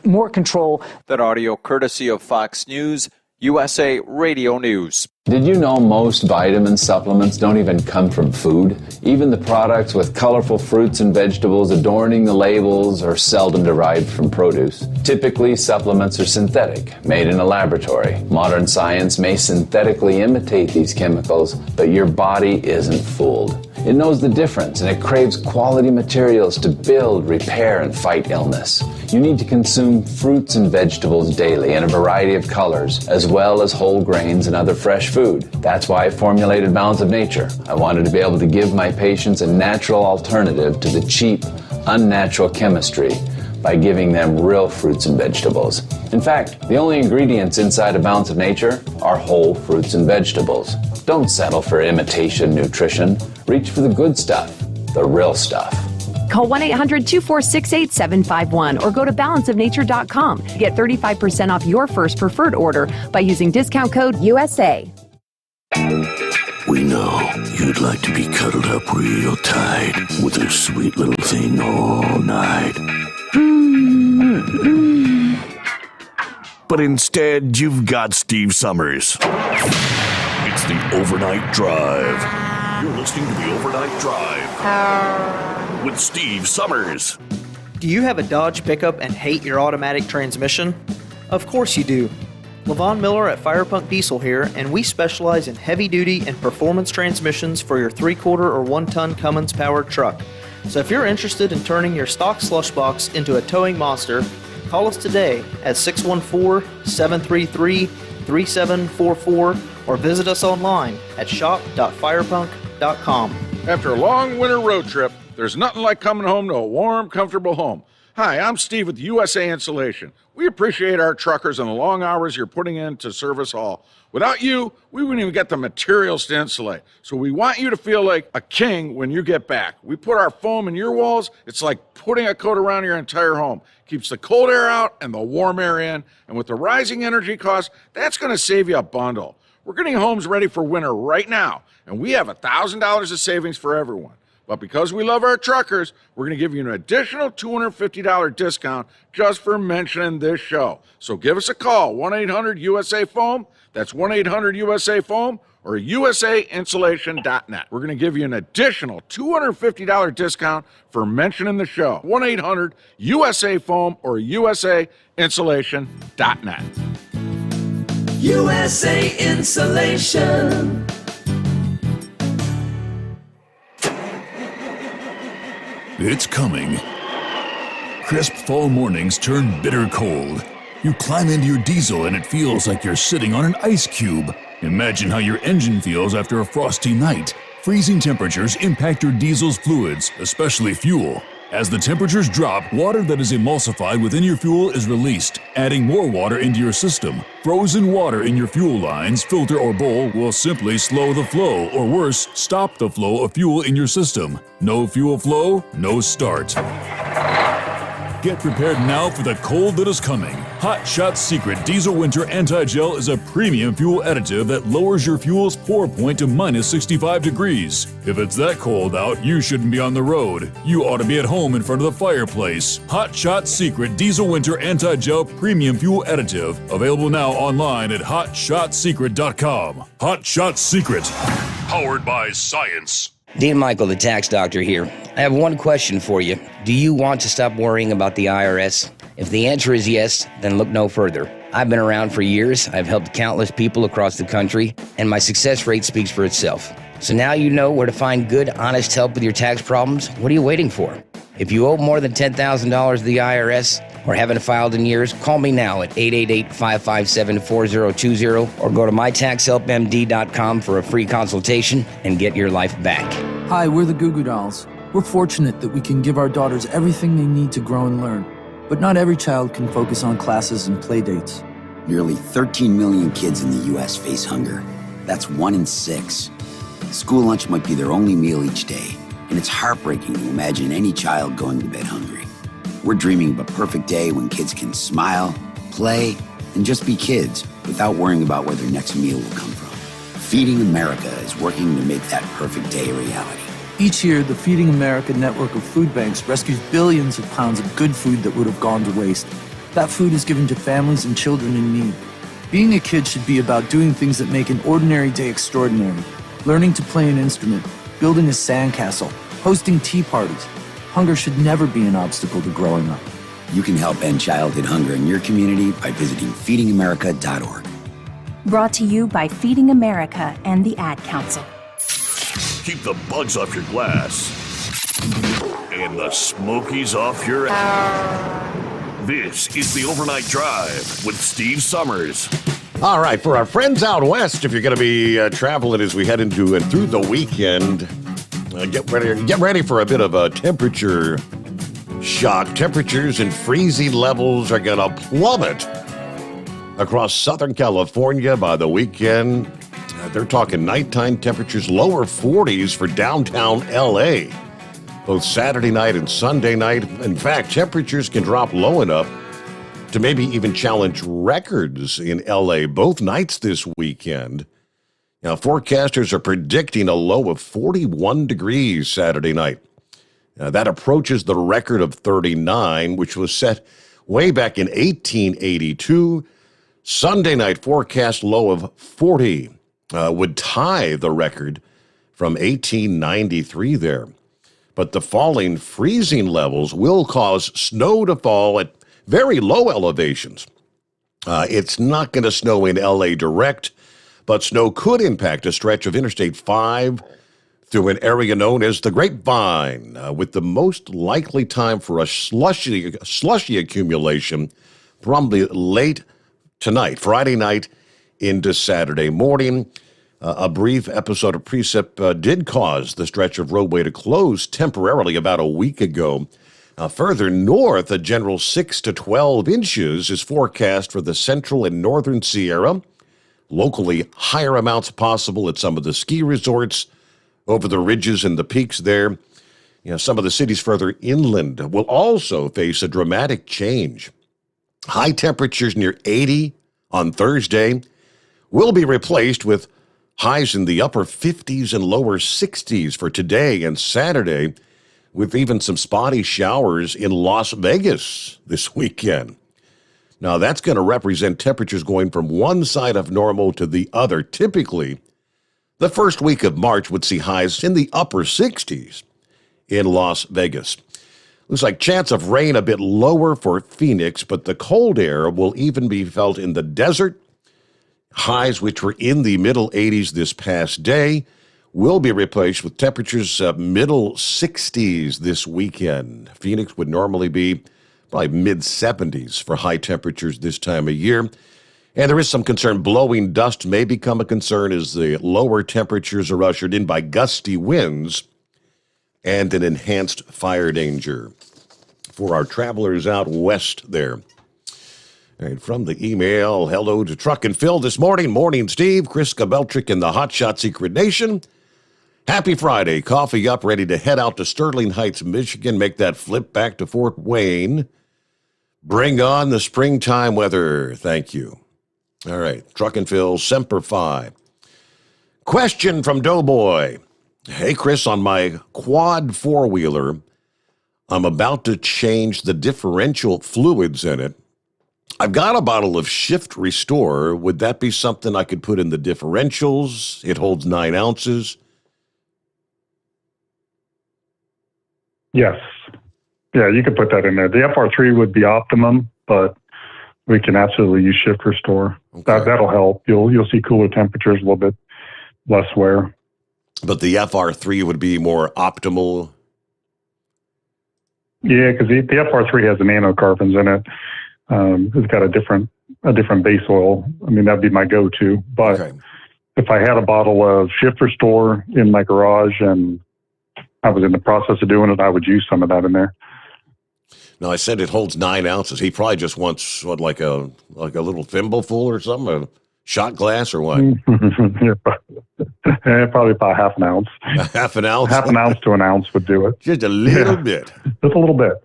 more control. That audio courtesy of Fox News, USA Radio News. Did you know most vitamin supplements don't even come from food? Even the products with colorful fruits and vegetables adorning the labels are seldom derived from produce. Typically, supplements are synthetic, made in a laboratory. Modern science may synthetically imitate these chemicals, but your body isn't fooled. It knows the difference, and it craves quality materials to build, repair, and fight illness. You need to consume fruits and vegetables daily in a variety of colors, as well as whole grains and other fresh food. That's why I formulated Balance of Nature. I wanted to be able to give my patients a natural alternative to the cheap, unnatural chemistry by giving them real fruits and vegetables. In fact, the only ingredients inside a Balance of Nature are whole fruits and vegetables. Don't settle for imitation nutrition. Reach for the good stuff, the real stuff. Call 1-800-246-8751 or go to balanceofnature.com. Get 35% off your first preferred order by using discount code USA. We know you'd like to be cuddled up real tight with a sweet little thing all night. But instead, you've got Steve Sommers. It's the Overnight Drive. You're listening to the Overnight Drive with Steve Sommers. Do you have a Dodge pickup and hate your automatic transmission? Of course you do. LaVon Miller at Firepunk Diesel here, and we specialize in heavy-duty and performance transmissions for your 3-quarter or 1-ton Cummins-powered truck. So if you're interested in turning your stock slush box into a towing monster, call us today at 614-733-3744 or visit us online at shop.firepunk.com. After a long winter road trip, there's nothing like coming home to a warm, comfortable home. Hi, I'm Steve with USA Insulation. We appreciate our truckers and the long hours you're putting in to serve us all. Without you, we wouldn't even get the materials to insulate. So we want you to feel like a king when you get back. We put our foam in your walls. It's like putting a coat around your entire home. Keeps the cold air out and the warm air in. And with the rising energy costs, that's going to save you a bundle. We're getting homes ready for winter right now, and we have $1,000 of savings for everyone. But because we love our truckers, we're going to give you an additional $250 discount just for mentioning this show. So give us a call, 1-800-USA-FOAM. That's 1-800-USA-FOAM or usainsulation.net. We're going to give you an additional $250 discount for mentioning the show, 1-800-USA-FOAM or usainsulation.net. USA Insulation. It's coming. Crisp fall mornings turn bitter cold. You climb into your diesel and it feels like you're sitting on an ice cube. Imagine how your engine feels after a frosty night. Freezing temperatures impact your diesel's fluids, especially fuel. As the temperatures drop, water that is emulsified within your fuel is released, adding more water into your system. Frozen water in your fuel lines, filter, or bowl will simply slow the flow, or worse, stop the flow of fuel in your system. No fuel flow, no start. Get prepared now for the cold that is coming. Hot Shot Secret Diesel Winter Anti-Gel is a premium fuel additive that lowers your fuel's pour point to minus 65 degrees. If it's that cold out, you shouldn't be on the road. You ought to be at home in front of the fireplace. Hot Shot Secret Diesel Winter Anti-Gel Premium Fuel Additive. Available now online at hotshotsecret.com. Hot Shot Secret. Powered by science. Dean Michael, the tax doctor here. I have one question for you. Do you want to stop worrying about the IRS? If the answer is yes, then look no further. I've been around for years, I've helped countless people across the country, and my success rate speaks for itself. So now you know where to find good, honest help with your tax problems. What are you waiting for? If you owe more than $10,000 to the IRS or haven't filed in years, call me now at 888-557-4020 or go to mytaxhelpmd.com for a free consultation and get your life back. Hi, we're the Goo Goo Dolls. We're fortunate that we can give our daughters everything they need to grow and learn. But not every child can focus on classes and play dates. Nearly 13 million kids in the U.S. face hunger. That's 1 in 6. School lunch might be their only meal each day, and it's heartbreaking to imagine any child going to bed hungry. We're dreaming of a perfect day when kids can smile, play, and just be kids without worrying about where their next meal will come from. Feeding America is working to make that perfect day a reality. Each year, the Feeding America network of food banks rescues billions of pounds of good food that would have gone to waste. That food is given to families and children in need. Being a kid should be about doing things that make an ordinary day extraordinary. Learning to play an instrument, building a sandcastle, hosting tea parties. Hunger should never be an obstacle to growing up. You can help end childhood hunger in your community by visiting feedingamerica.org. Brought to you by Feeding America and the Ad Council. Keep the bugs off your glass and the smokies off your ass. This is the Overnight Drive with Steve Summers. All right, for our friends out west, if you're going to be traveling as we head into and through the weekend, get ready for a bit of a temperature shock. Temperatures and freezing levels are going to plummet across Southern California by the weekend. They're talking nighttime temperatures, lower 40s for downtown L.A., both Saturday night and Sunday night. In fact, temperatures can drop low enough to maybe even challenge records in L.A. both nights this weekend. Now, forecasters are predicting a low of 41 degrees Saturday night. That approaches the record of 39, which was set way back in 1882. Sunday night forecast low of 40. Would tie the record from 1893 there. But the falling freezing levels will cause snow to fall at very low elevations. It's not going to snow in L.A. direct, but snow could impact a stretch of Interstate 5 through an area known as the Grapevine, with the most likely time for a slushy accumulation probably late tonight, Friday night into Saturday morning. A brief episode of precip did cause the stretch of roadway to close temporarily about a week ago. Further north, a general 6 to 12 inches is forecast for the central and northern Sierra. Locally, higher amounts possible at some of the ski resorts over the ridges and the peaks there. Some of the cities further inland will also face a dramatic change. High temperatures near 80 on Thursday will be replaced with highs in the upper 50s and lower 60s for today and Saturday, with even some spotty showers in Las Vegas this weekend. Now, that's going to represent temperatures going from one side of normal to the other. Typically, the first week of March would see highs in the upper 60s in Las Vegas. Looks like chance of rain a bit lower for Phoenix, but the cold air will even be felt in the desert. Highs, which were in the middle 80s this past day, will be replaced with temperatures middle 60s this weekend. Phoenix would normally be probably mid-70s for high temperatures this time of year. And there is some concern blowing dust may become a concern as the lower temperatures are ushered in by gusty winds. and an enhanced fire danger for our travelers out west there. All right, from the email, hello to Truck and Phil this morning. Morning, Steve. Chris Kabeltrick in the Hot Shot Secret Nation. Happy Friday. Coffee up, ready to head out to Sterling Heights, Michigan. Make that flip back to Fort Wayne. Bring on the springtime weather. Thank you. All right, Truck and Phil, Semper Fi. Question from Doughboy. Hey, Chris, on my quad four-wheeler, I'm about to change the differential fluids in it. I've got a bottle of Shift Restore. Would that be something I could put in the differentials? It holds 9 ounces. Yes. Yeah, you could put that in there. The FR3 would be optimum, but we can absolutely use Shift Restore. Okay. That'll help. You'll see cooler temperatures, a little bit less wear. But the FR3 would be more optimal? Yeah, because the FR3 has the nanocarbons in it. It's got a different base oil. I mean, that'd be my go-to. But if I had a bottle of Shift Restore in my garage and I was in the process of doing it, I would use some of that in there. No, I said it holds 9 ounces. He probably just wants like a little thimbleful or something, a shot glass or what? Yeah, probably about half an ounce. Half an ounce? Half an ounce to an ounce would do it. Just a little bit. Just a little bit.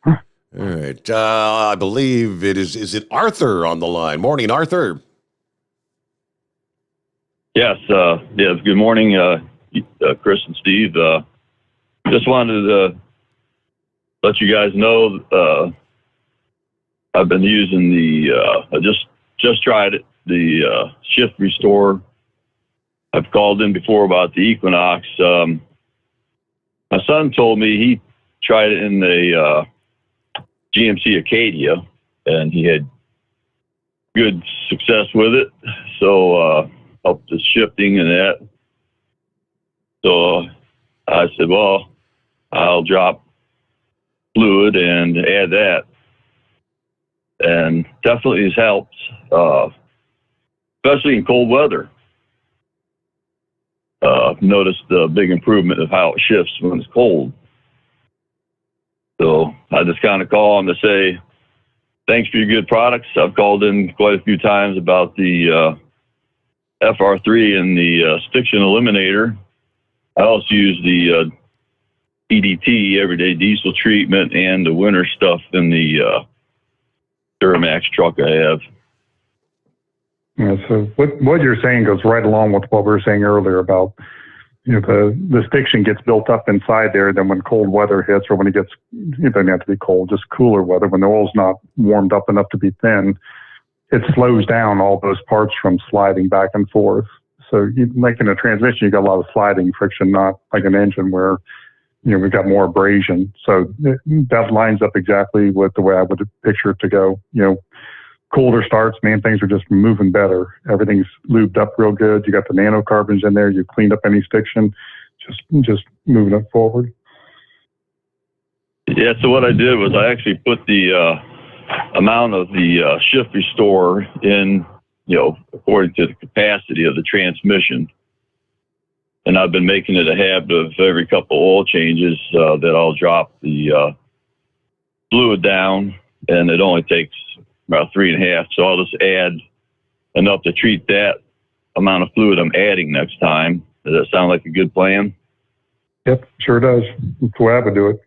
All right. I believe it is it Arthur on the line? Morning, Arthur. Yes. Good morning, Chris and Steve. Just wanted to let you guys know I've been using I just tried it, the Shift Restore. I've called in before about the Equinox. My son told me he tried it in the GMC Acadia, and he had good success with it. So helped the shifting and that. So I said, well, I'll drop fluid and add that. And definitely has helped, especially in cold weather. I've noticed a big improvement of how it shifts when it's cold. So I just kind of call them to say, thanks for your good products. I've called in quite a few times about the FR3 and the Stiction Eliminator. I also use the EDT, Everyday Diesel Treatment, and the winter stuff in the Duramax truck I have. Yeah, so what you're saying goes right along with what we were saying earlier about, the stiction gets built up inside there. Then when cold weather hits, or when it doesn't have to be cold, just cooler weather, when the oil's not warmed up enough to be thin, it slows down all those parts from sliding back and forth. So like in a transmission, you got a lot of sliding friction, not like an engine where, we've got more abrasion. So that lines up exactly with the way I would picture it to go. Colder starts, man, things are just moving better. Everything's lubed up real good. You got the nanocarbons in there. You cleaned up any stiction, just moving it forward. Yeah, so what I did was I actually put the amount of the Shift Restore in, according to the capacity of the transmission. And I've been making it a habit of every couple oil changes that I'll drop the fluid down, and it only takes about 3.5. So I'll just add enough to treat that amount of fluid I'm adding next time. Does that sound like a good plan? Yep, sure does. That's the way I would do it.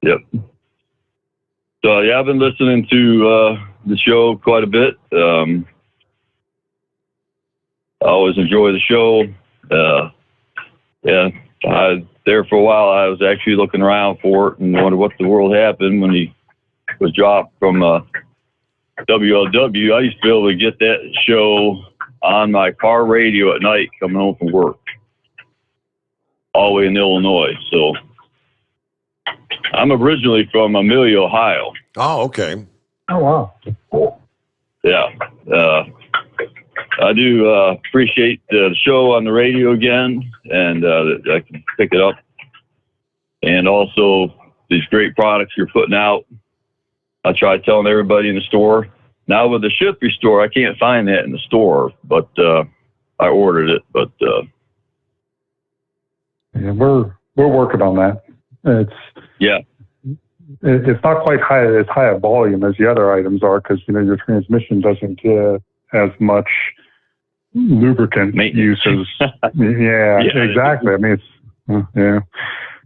Yep. So yeah, I've been listening to the show quite a bit. I always enjoy the show. There for a while, I was actually looking around for it and wondered what the world happened when he was dropped from WLW. I used to be able to get that show on my car radio at night coming home from work, all the way in Illinois. So I'm originally from Amelia, Ohio. Oh, okay. Oh, wow. Yeah. I do appreciate the show on the radio again, and I can pick it up. And also these great products you're putting out. I try telling everybody in the store. Now with the Shift Restore, I can't find that in the store, but I ordered it. But yeah, we're we're working on that. It's not quite as high a volume as the other items are because, your transmission doesn't get as much lubricant use as, exactly. I mean, it's,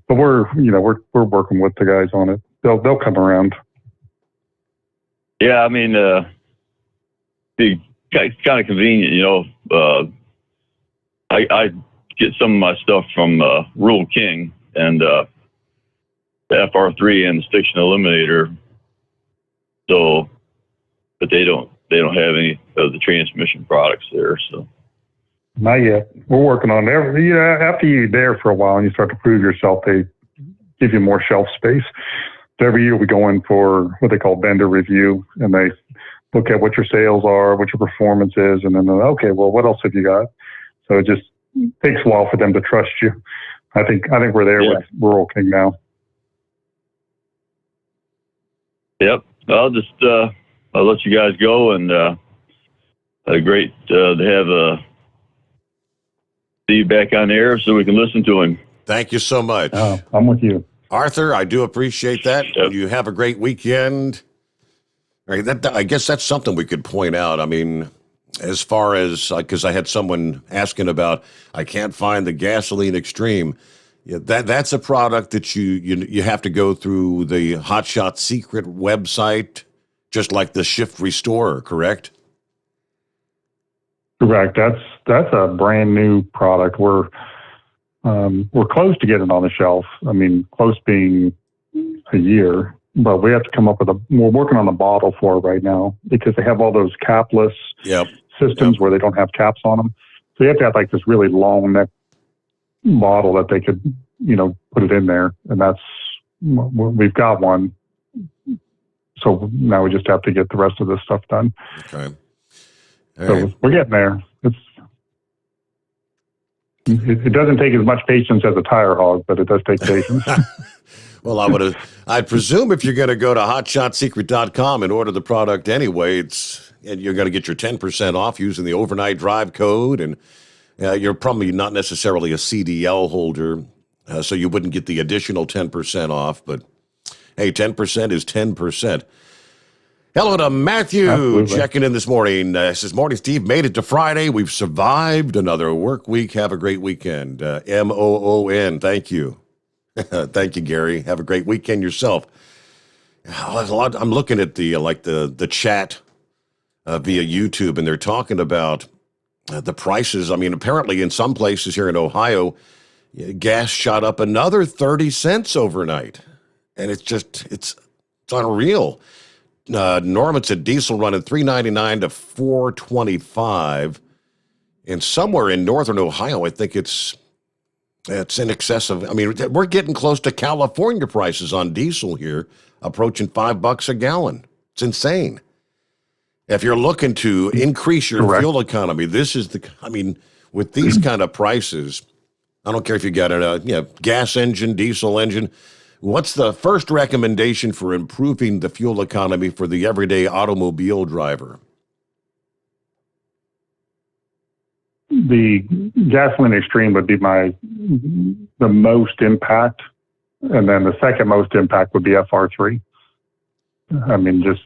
but we're working with the guys on it. They'll come around. Yeah. I mean, it's kind of convenient, I get some of my stuff from Rural King and the FR3 and the Stiction Eliminator. So, but they don't have any of the transmission products there. So, not yet. We're working on it. After you're there for a while and you start to prove yourself, they give you more shelf space. So every year we go in for what they call vendor review, and they look at what your sales are, what your performance is, and then okay, well, what else have you got? So it just takes a while for them to trust you. I think we're there with Rural King now. Yep. I'll let you guys go, and great to have Steve back on air so we can listen to him. Thank you so much. I'm with you, Arthur. I do appreciate that. Yep. You have a great weekend. Right, I guess that's something we could point out. I mean, as far as, because I had someone asking about, I can't find the Gasoline Extreme. Yeah, that's a product that you have to go through the Hot Shot Secret website, just like the Shift Restorer, correct? Correct. That's a brand new product. We're close to getting it on the shelf. I mean, close being a year. But we have to come up with we're working on the bottle for it right now because they have all those capless systems where they don't have caps on them. So you have to have like this really long neck bottle that they could, put it in there. And we've got one. So now we just have to get the rest of this stuff done. Okay. So we're getting there. It doesn't take as much patience as a tire hog, but it does take patience. Well, I'd presume if you're going to go to hotshotsecret.com and order the product anyway, and you're going to get your 10% off using the overnight drive code, and you're probably not necessarily a CDL holder, so you wouldn't get the additional 10% off, but hey, 10% is 10%. Hello to Matthew. Absolutely. Checking in this morning. Says, morning, Steve. Made it to Friday. We've survived another work week. Have a great weekend. MOON. Thank you. Thank you, Gary. Have a great weekend yourself. I'm looking at the chat via YouTube, and they're talking about the prices. I mean, apparently in some places here in Ohio, gas shot up another 30 cents overnight, and it's unreal. Norman said diesel running $3.99 to $4.25, and somewhere in northern Ohio, I think it's in excess of. I mean, we're getting close to California prices on diesel here, approaching $5 a gallon. It's insane. If you're looking to increase your fuel economy, this is with these kind of prices, I don't care if you got a gas engine, diesel engine. What's the first recommendation for improving the fuel economy for the everyday automobile driver? The Gasoline Extreme would be the most impact, and then the second most impact would be FR3. I mean, just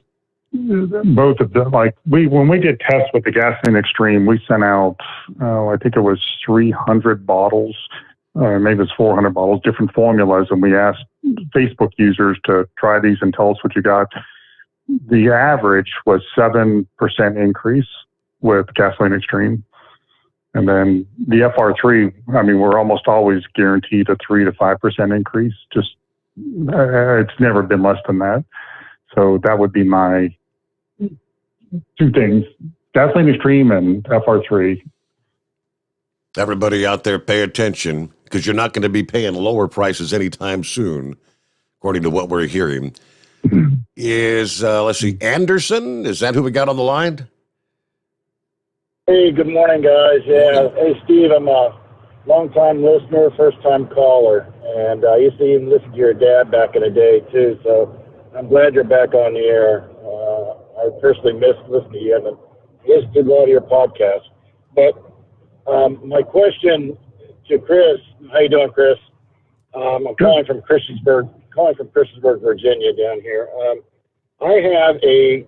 both of them. Like when we did tests with the Gasoline Extreme, we sent out, I think it was 300 bottles, maybe it was 400 bottles, different formulas, and we asked Facebook users to try these and tell us what you got. The average was 7% increase with Gasoline Extreme. And then the FR3, I mean, we're almost always guaranteed a 3 to 5% increase. Just, it's never been less than that. So that would be my two things, Gasoline Extreme and FR3. Everybody out there, pay attention, because you're not going to be paying lower prices anytime soon, according to what we're hearing. Is, let's see, Anderson? Is that who we got on the line? Hey, good morning, guys. Yeah, hey, Steve, I'm a long-time listener, first-time caller, and I used to even listen to your dad back in the day, too, so I'm glad you're back on the air. I personally missed listening to you, and I listened to a lot of your podcasts. But my question to Chris, how you doing, Chris? I'm calling from Christiansburg, Virginia, down here. I have a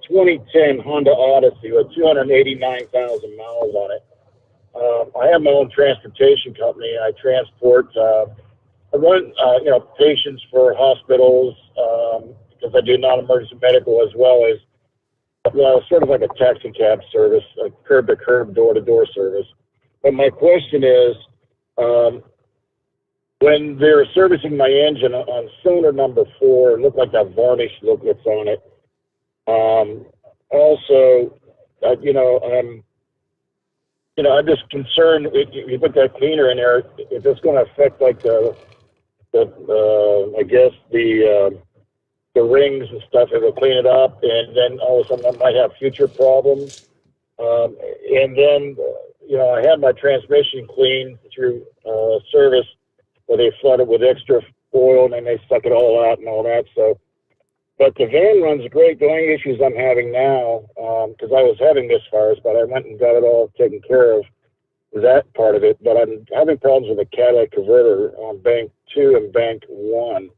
2010 Honda Odyssey with 289,000 miles on it. I have my own transportation company. I transport, I run, patients for hospitals because I do non-emergency medical as well as sort of like a taxi cab service, a curb-to-curb, door-to-door service. But my question is, when they're servicing my engine on cylinder number 4, it looked like that varnish look that's on it. I'm just concerned if you put that cleaner in there, if it's going to affect like the rings and stuff, it'll clean it up, and then all of a sudden I might have future problems. And then, I had my transmission cleaned through service where they flood it with extra oil and then they suck it all out and all that. So, but the van runs great. The only issues I'm having now, because I was having misfires, but I went and got it all taken care of, that part of it. But I'm having problems with the catalytic converter on bank 2 and bank 1.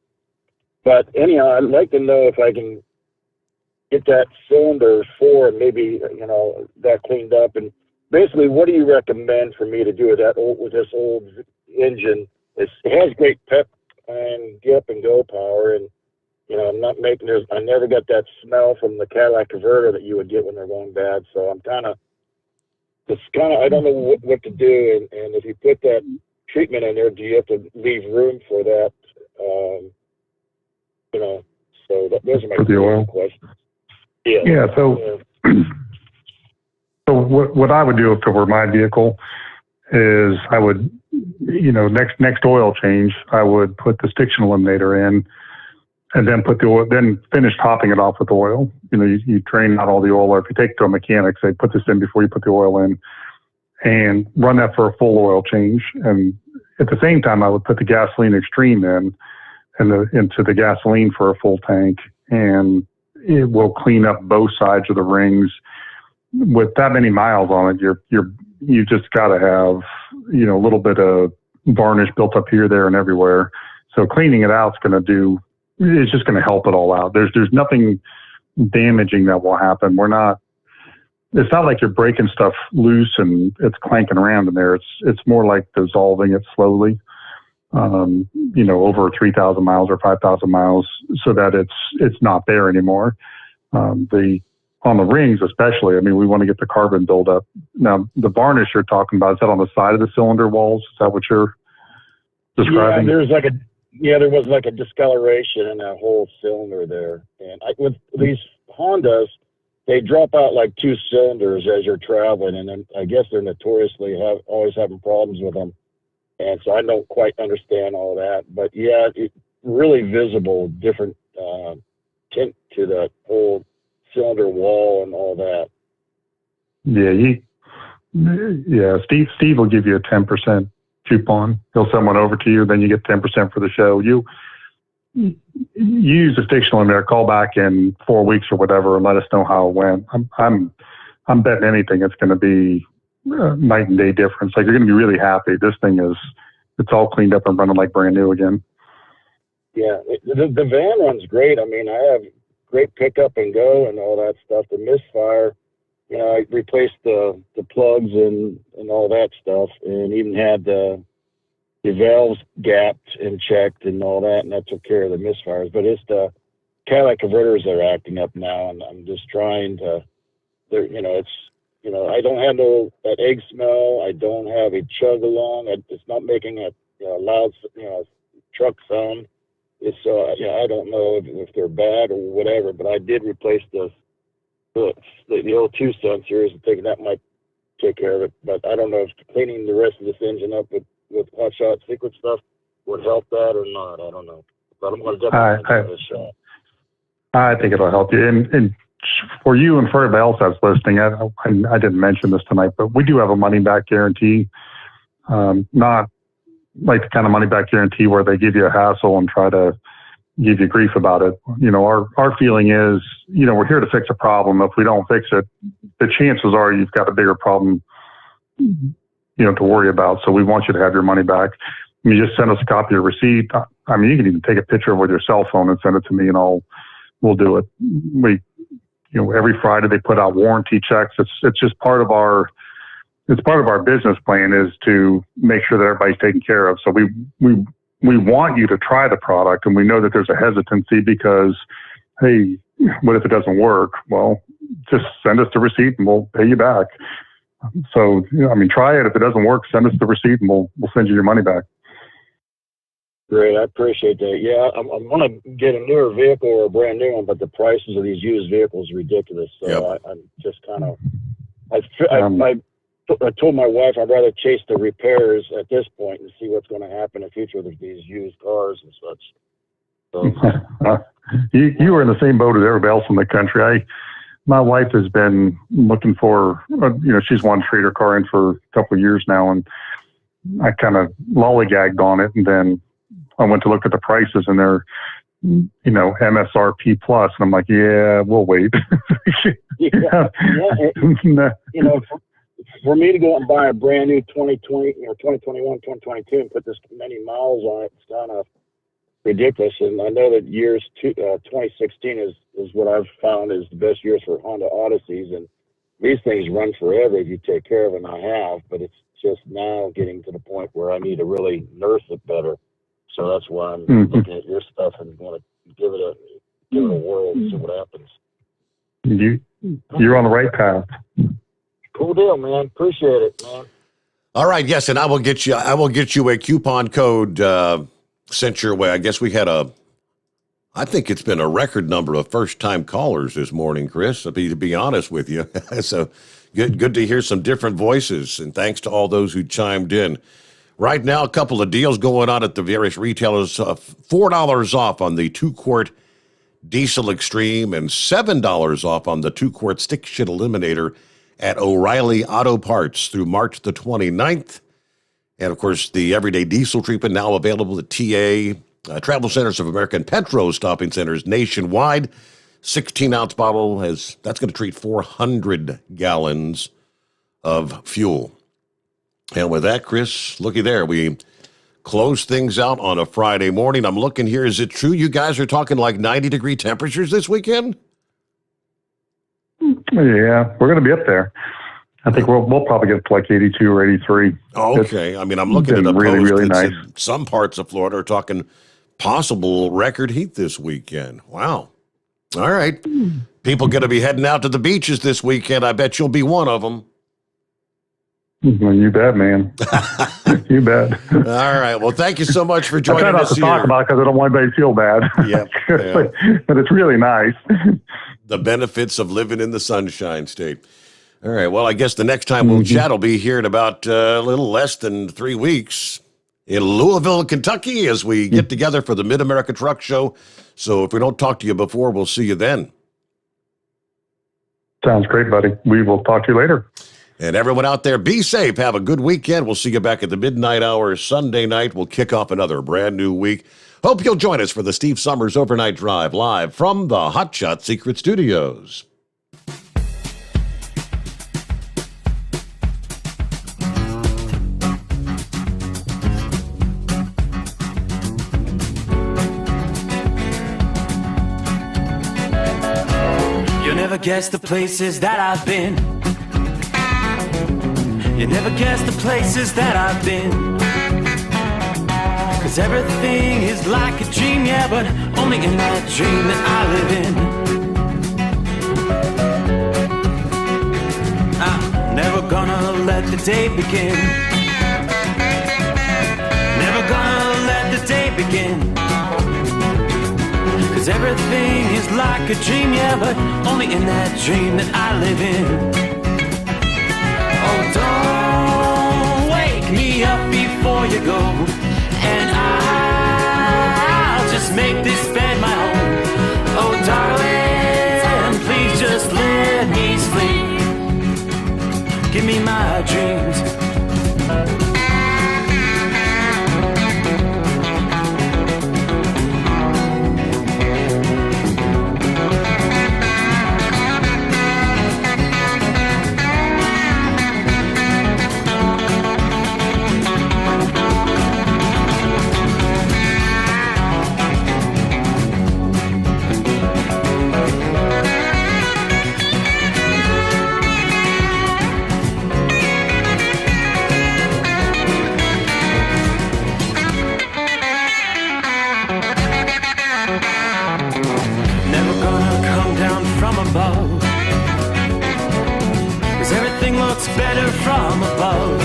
But anyhow, I'd like to know if I can get that cylinder 4 and maybe, that cleaned up. And basically, what do you recommend for me to do with this old engine? It has great pep and get up and go power, and I'm not making I never got that smell from the catalytic converter that you would get when they're going bad. So I'm I don't know what to do. And if you put that treatment in there, do you have to leave room for that? So those are my questions. Yeah. So what I would do if it were my vehicle is I would, next oil change, I would put the stiction eliminator in, and then put the oil, then finish topping it off with oil. You drain out all the oil, or if you take it to a mechanic, say put this in before you put the oil in, and run that for a full oil change. And at the same time, I would put the gasoline extreme into the gasoline for a full tank, and it will clean up both sides of the rings. With that many miles on it, you just got to have a little bit of varnish built up here, there, and everywhere. So cleaning it out is just going to help it all out. There's nothing damaging that will happen. It's not like you're breaking stuff loose and it's clanking around in there. It's more like dissolving it slowly, over 3,000 miles or 5,000 miles, so that it's not there anymore. On the rings especially, we want to get the carbon buildup. Now, the varnish you're talking about, is that on the side of the cylinder walls? Is that what you're describing? Yeah, there was like a discoloration in that whole cylinder there. And with these Hondas, they drop out like 2 cylinders as you're traveling, and then I guess they're notoriously always having problems with them. And so I don't quite understand all that. But yeah, it's really visible, different tint to that whole cylinder wall and all that. Yeah, Steve will give you a 10% coupon. He'll send one over to you, then you get 10% for the show. You use the stiction eliminator, call back in 4 weeks or whatever, and let us know how it went. I'm betting anything it's going to be night and day difference. Like, you're going to be really happy. This thing it's all cleaned up and running like brand new again. Yeah, the van runs great. I have great pickup and go and all that stuff. The misfire, I replaced the plugs and all that stuff, and even had the valves gapped and checked and all that, and that took care of the misfires. But it's the catalytic converters that are acting up now, and I'm just trying to, I don't have that egg smell. I don't have a chug along. It's not making a loud, truck sound. It's I don't know if they're bad or whatever, but I did replace the O2 sensors, and thinking that might take care of it. But I don't know if cleaning the rest of this engine up with hot shot secret stuff would help that or not. I don't know, but I'm going to definitely give it a shot. I think it'll help you. And for you and for everybody else that's listening, I didn't mention this tonight, but we do have a money back guarantee. Not like the kind of money back guarantee where they give you a hassle and try to give you grief about it. Our feeling is, we're here to fix a problem. If we don't fix it, the chances are you've got a bigger problem, to worry about. So we want you to have your money back. You just send us a copy of your receipt. I mean, you can even take a picture with your cell phone and send it to me, and we'll do it. Every Friday they put out warranty checks. It's just part of our business plan is to make sure that everybody's taken care of. So we want you to try the product, and we know that there's a hesitancy because, hey, what if it doesn't work? Well, just send us the receipt and we'll pay you back. So, try it. If it doesn't work, send us the receipt and we'll send you your money back. Great, I appreciate that. Yeah, I want to get a newer vehicle or a brand new one, but the prices of these used vehicles are ridiculous. So I'm just kind of, I told my wife I'd rather chase the repairs at this point and see what's going to happen in the future with these used cars and such. So, you were in the same boat as everybody else in the country. My wife has been looking for, she's wanted to trade her car in for a couple of years now, and I kind of lollygagged on it, and then I went to look at the prices, and they're, MSRP plus, and I'm like, yeah, we'll wait. For me to go out and buy a brand new 2020 or 2021, 2022 and put this many miles on it, it's kind of ridiculous. And I know that 2016 is what I've found is the best years for Honda Odysseys, and these things run forever if you take care of it, and I have, but it's just now getting to the point where I need to really nurse it better. So that's why I'm looking at your stuff and want to give it a whirl and see what happens. You're on the right path. Cool deal, man. Appreciate it, man. All right, yes, and I will get you a coupon code sent your way. I guess we had I think it's been a record number of first-time callers this morning, Chris, to be honest with you. So good to hear some different voices, and thanks to all those who chimed in. Right now, a couple of deals going on at the various retailers. $4 off on the 2-quart Diesel Extreme and $7 off on the 2-quart Stick Shit Eliminator at O'Reilly Auto Parts through March the 29th. And, of course, the everyday diesel treatment now available at TA, Travel Centers of America, and Petro stopping centers nationwide. 16-ounce bottle, that's going to treat 400 gallons of fuel. And with that, Chris, looky there. We close things out on a Friday morning. I'm looking here. Is it true you guys are talking like 90-degree temperatures this weekend? Yeah, we're going to be up there. I think we'll probably get to like 82 or 83. Okay. I'm looking at a really, post really that nice. said some parts of Florida are talking possible record heat this weekend. Wow. All right. People going to be heading out to the beaches this weekend. I bet you'll be one of them. Well, you bet, man. You bet. All right. Well, thank you so much for joining us. I try not us to talk about it because I don't want anybody to feel bad. Yep. But it's really nice. The benefits of living in the Sunshine State. All right. Well, I guess the next time we'll chat will be here in about a little less than 3 weeks in Louisville, Kentucky, as we get together for the Mid-America Truck Show. So if we don't talk to you before, we'll see you then. Sounds great, buddy. We will talk to you later. And everyone out there, be safe. Have a good weekend. We'll see you back at the midnight hour Sunday night. We'll kick off another brand new week. Hope you'll join us for the Steve Sommers Overnight Drive live from the Hot Shot Secret Studios. You never guess the places that I've been. You never guess the places that I've been. 'Cause everything is like a dream, yeah, but only in that dream that I live in. I'm never gonna let the day begin. Never gonna let the day begin. 'Cause everything is like a dream, yeah, but only in that dream that I live in. Oh, don't wake me up before you go, and I'll just make this bed my home. Oh, darling, please just let me sleep. Give me my dreams. looks better from above.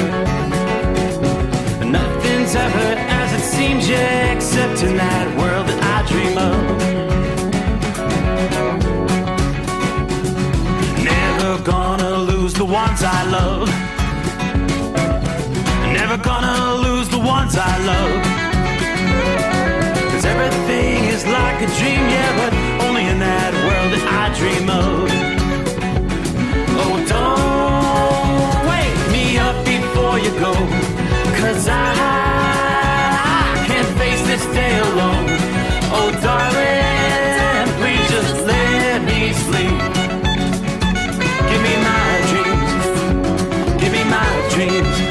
Nothing's ever as it seems, yeah, except in that world that I dream of. Never gonna lose the ones I love. Never gonna lose the ones I love. 'Cause everything is like a dream, yeah, but only in that world that I dream of. Oh, don't wake me up before you go, 'cause I can't face this day alone. Oh, darling, please just let me sleep. Give me my dreams. Give me my dreams.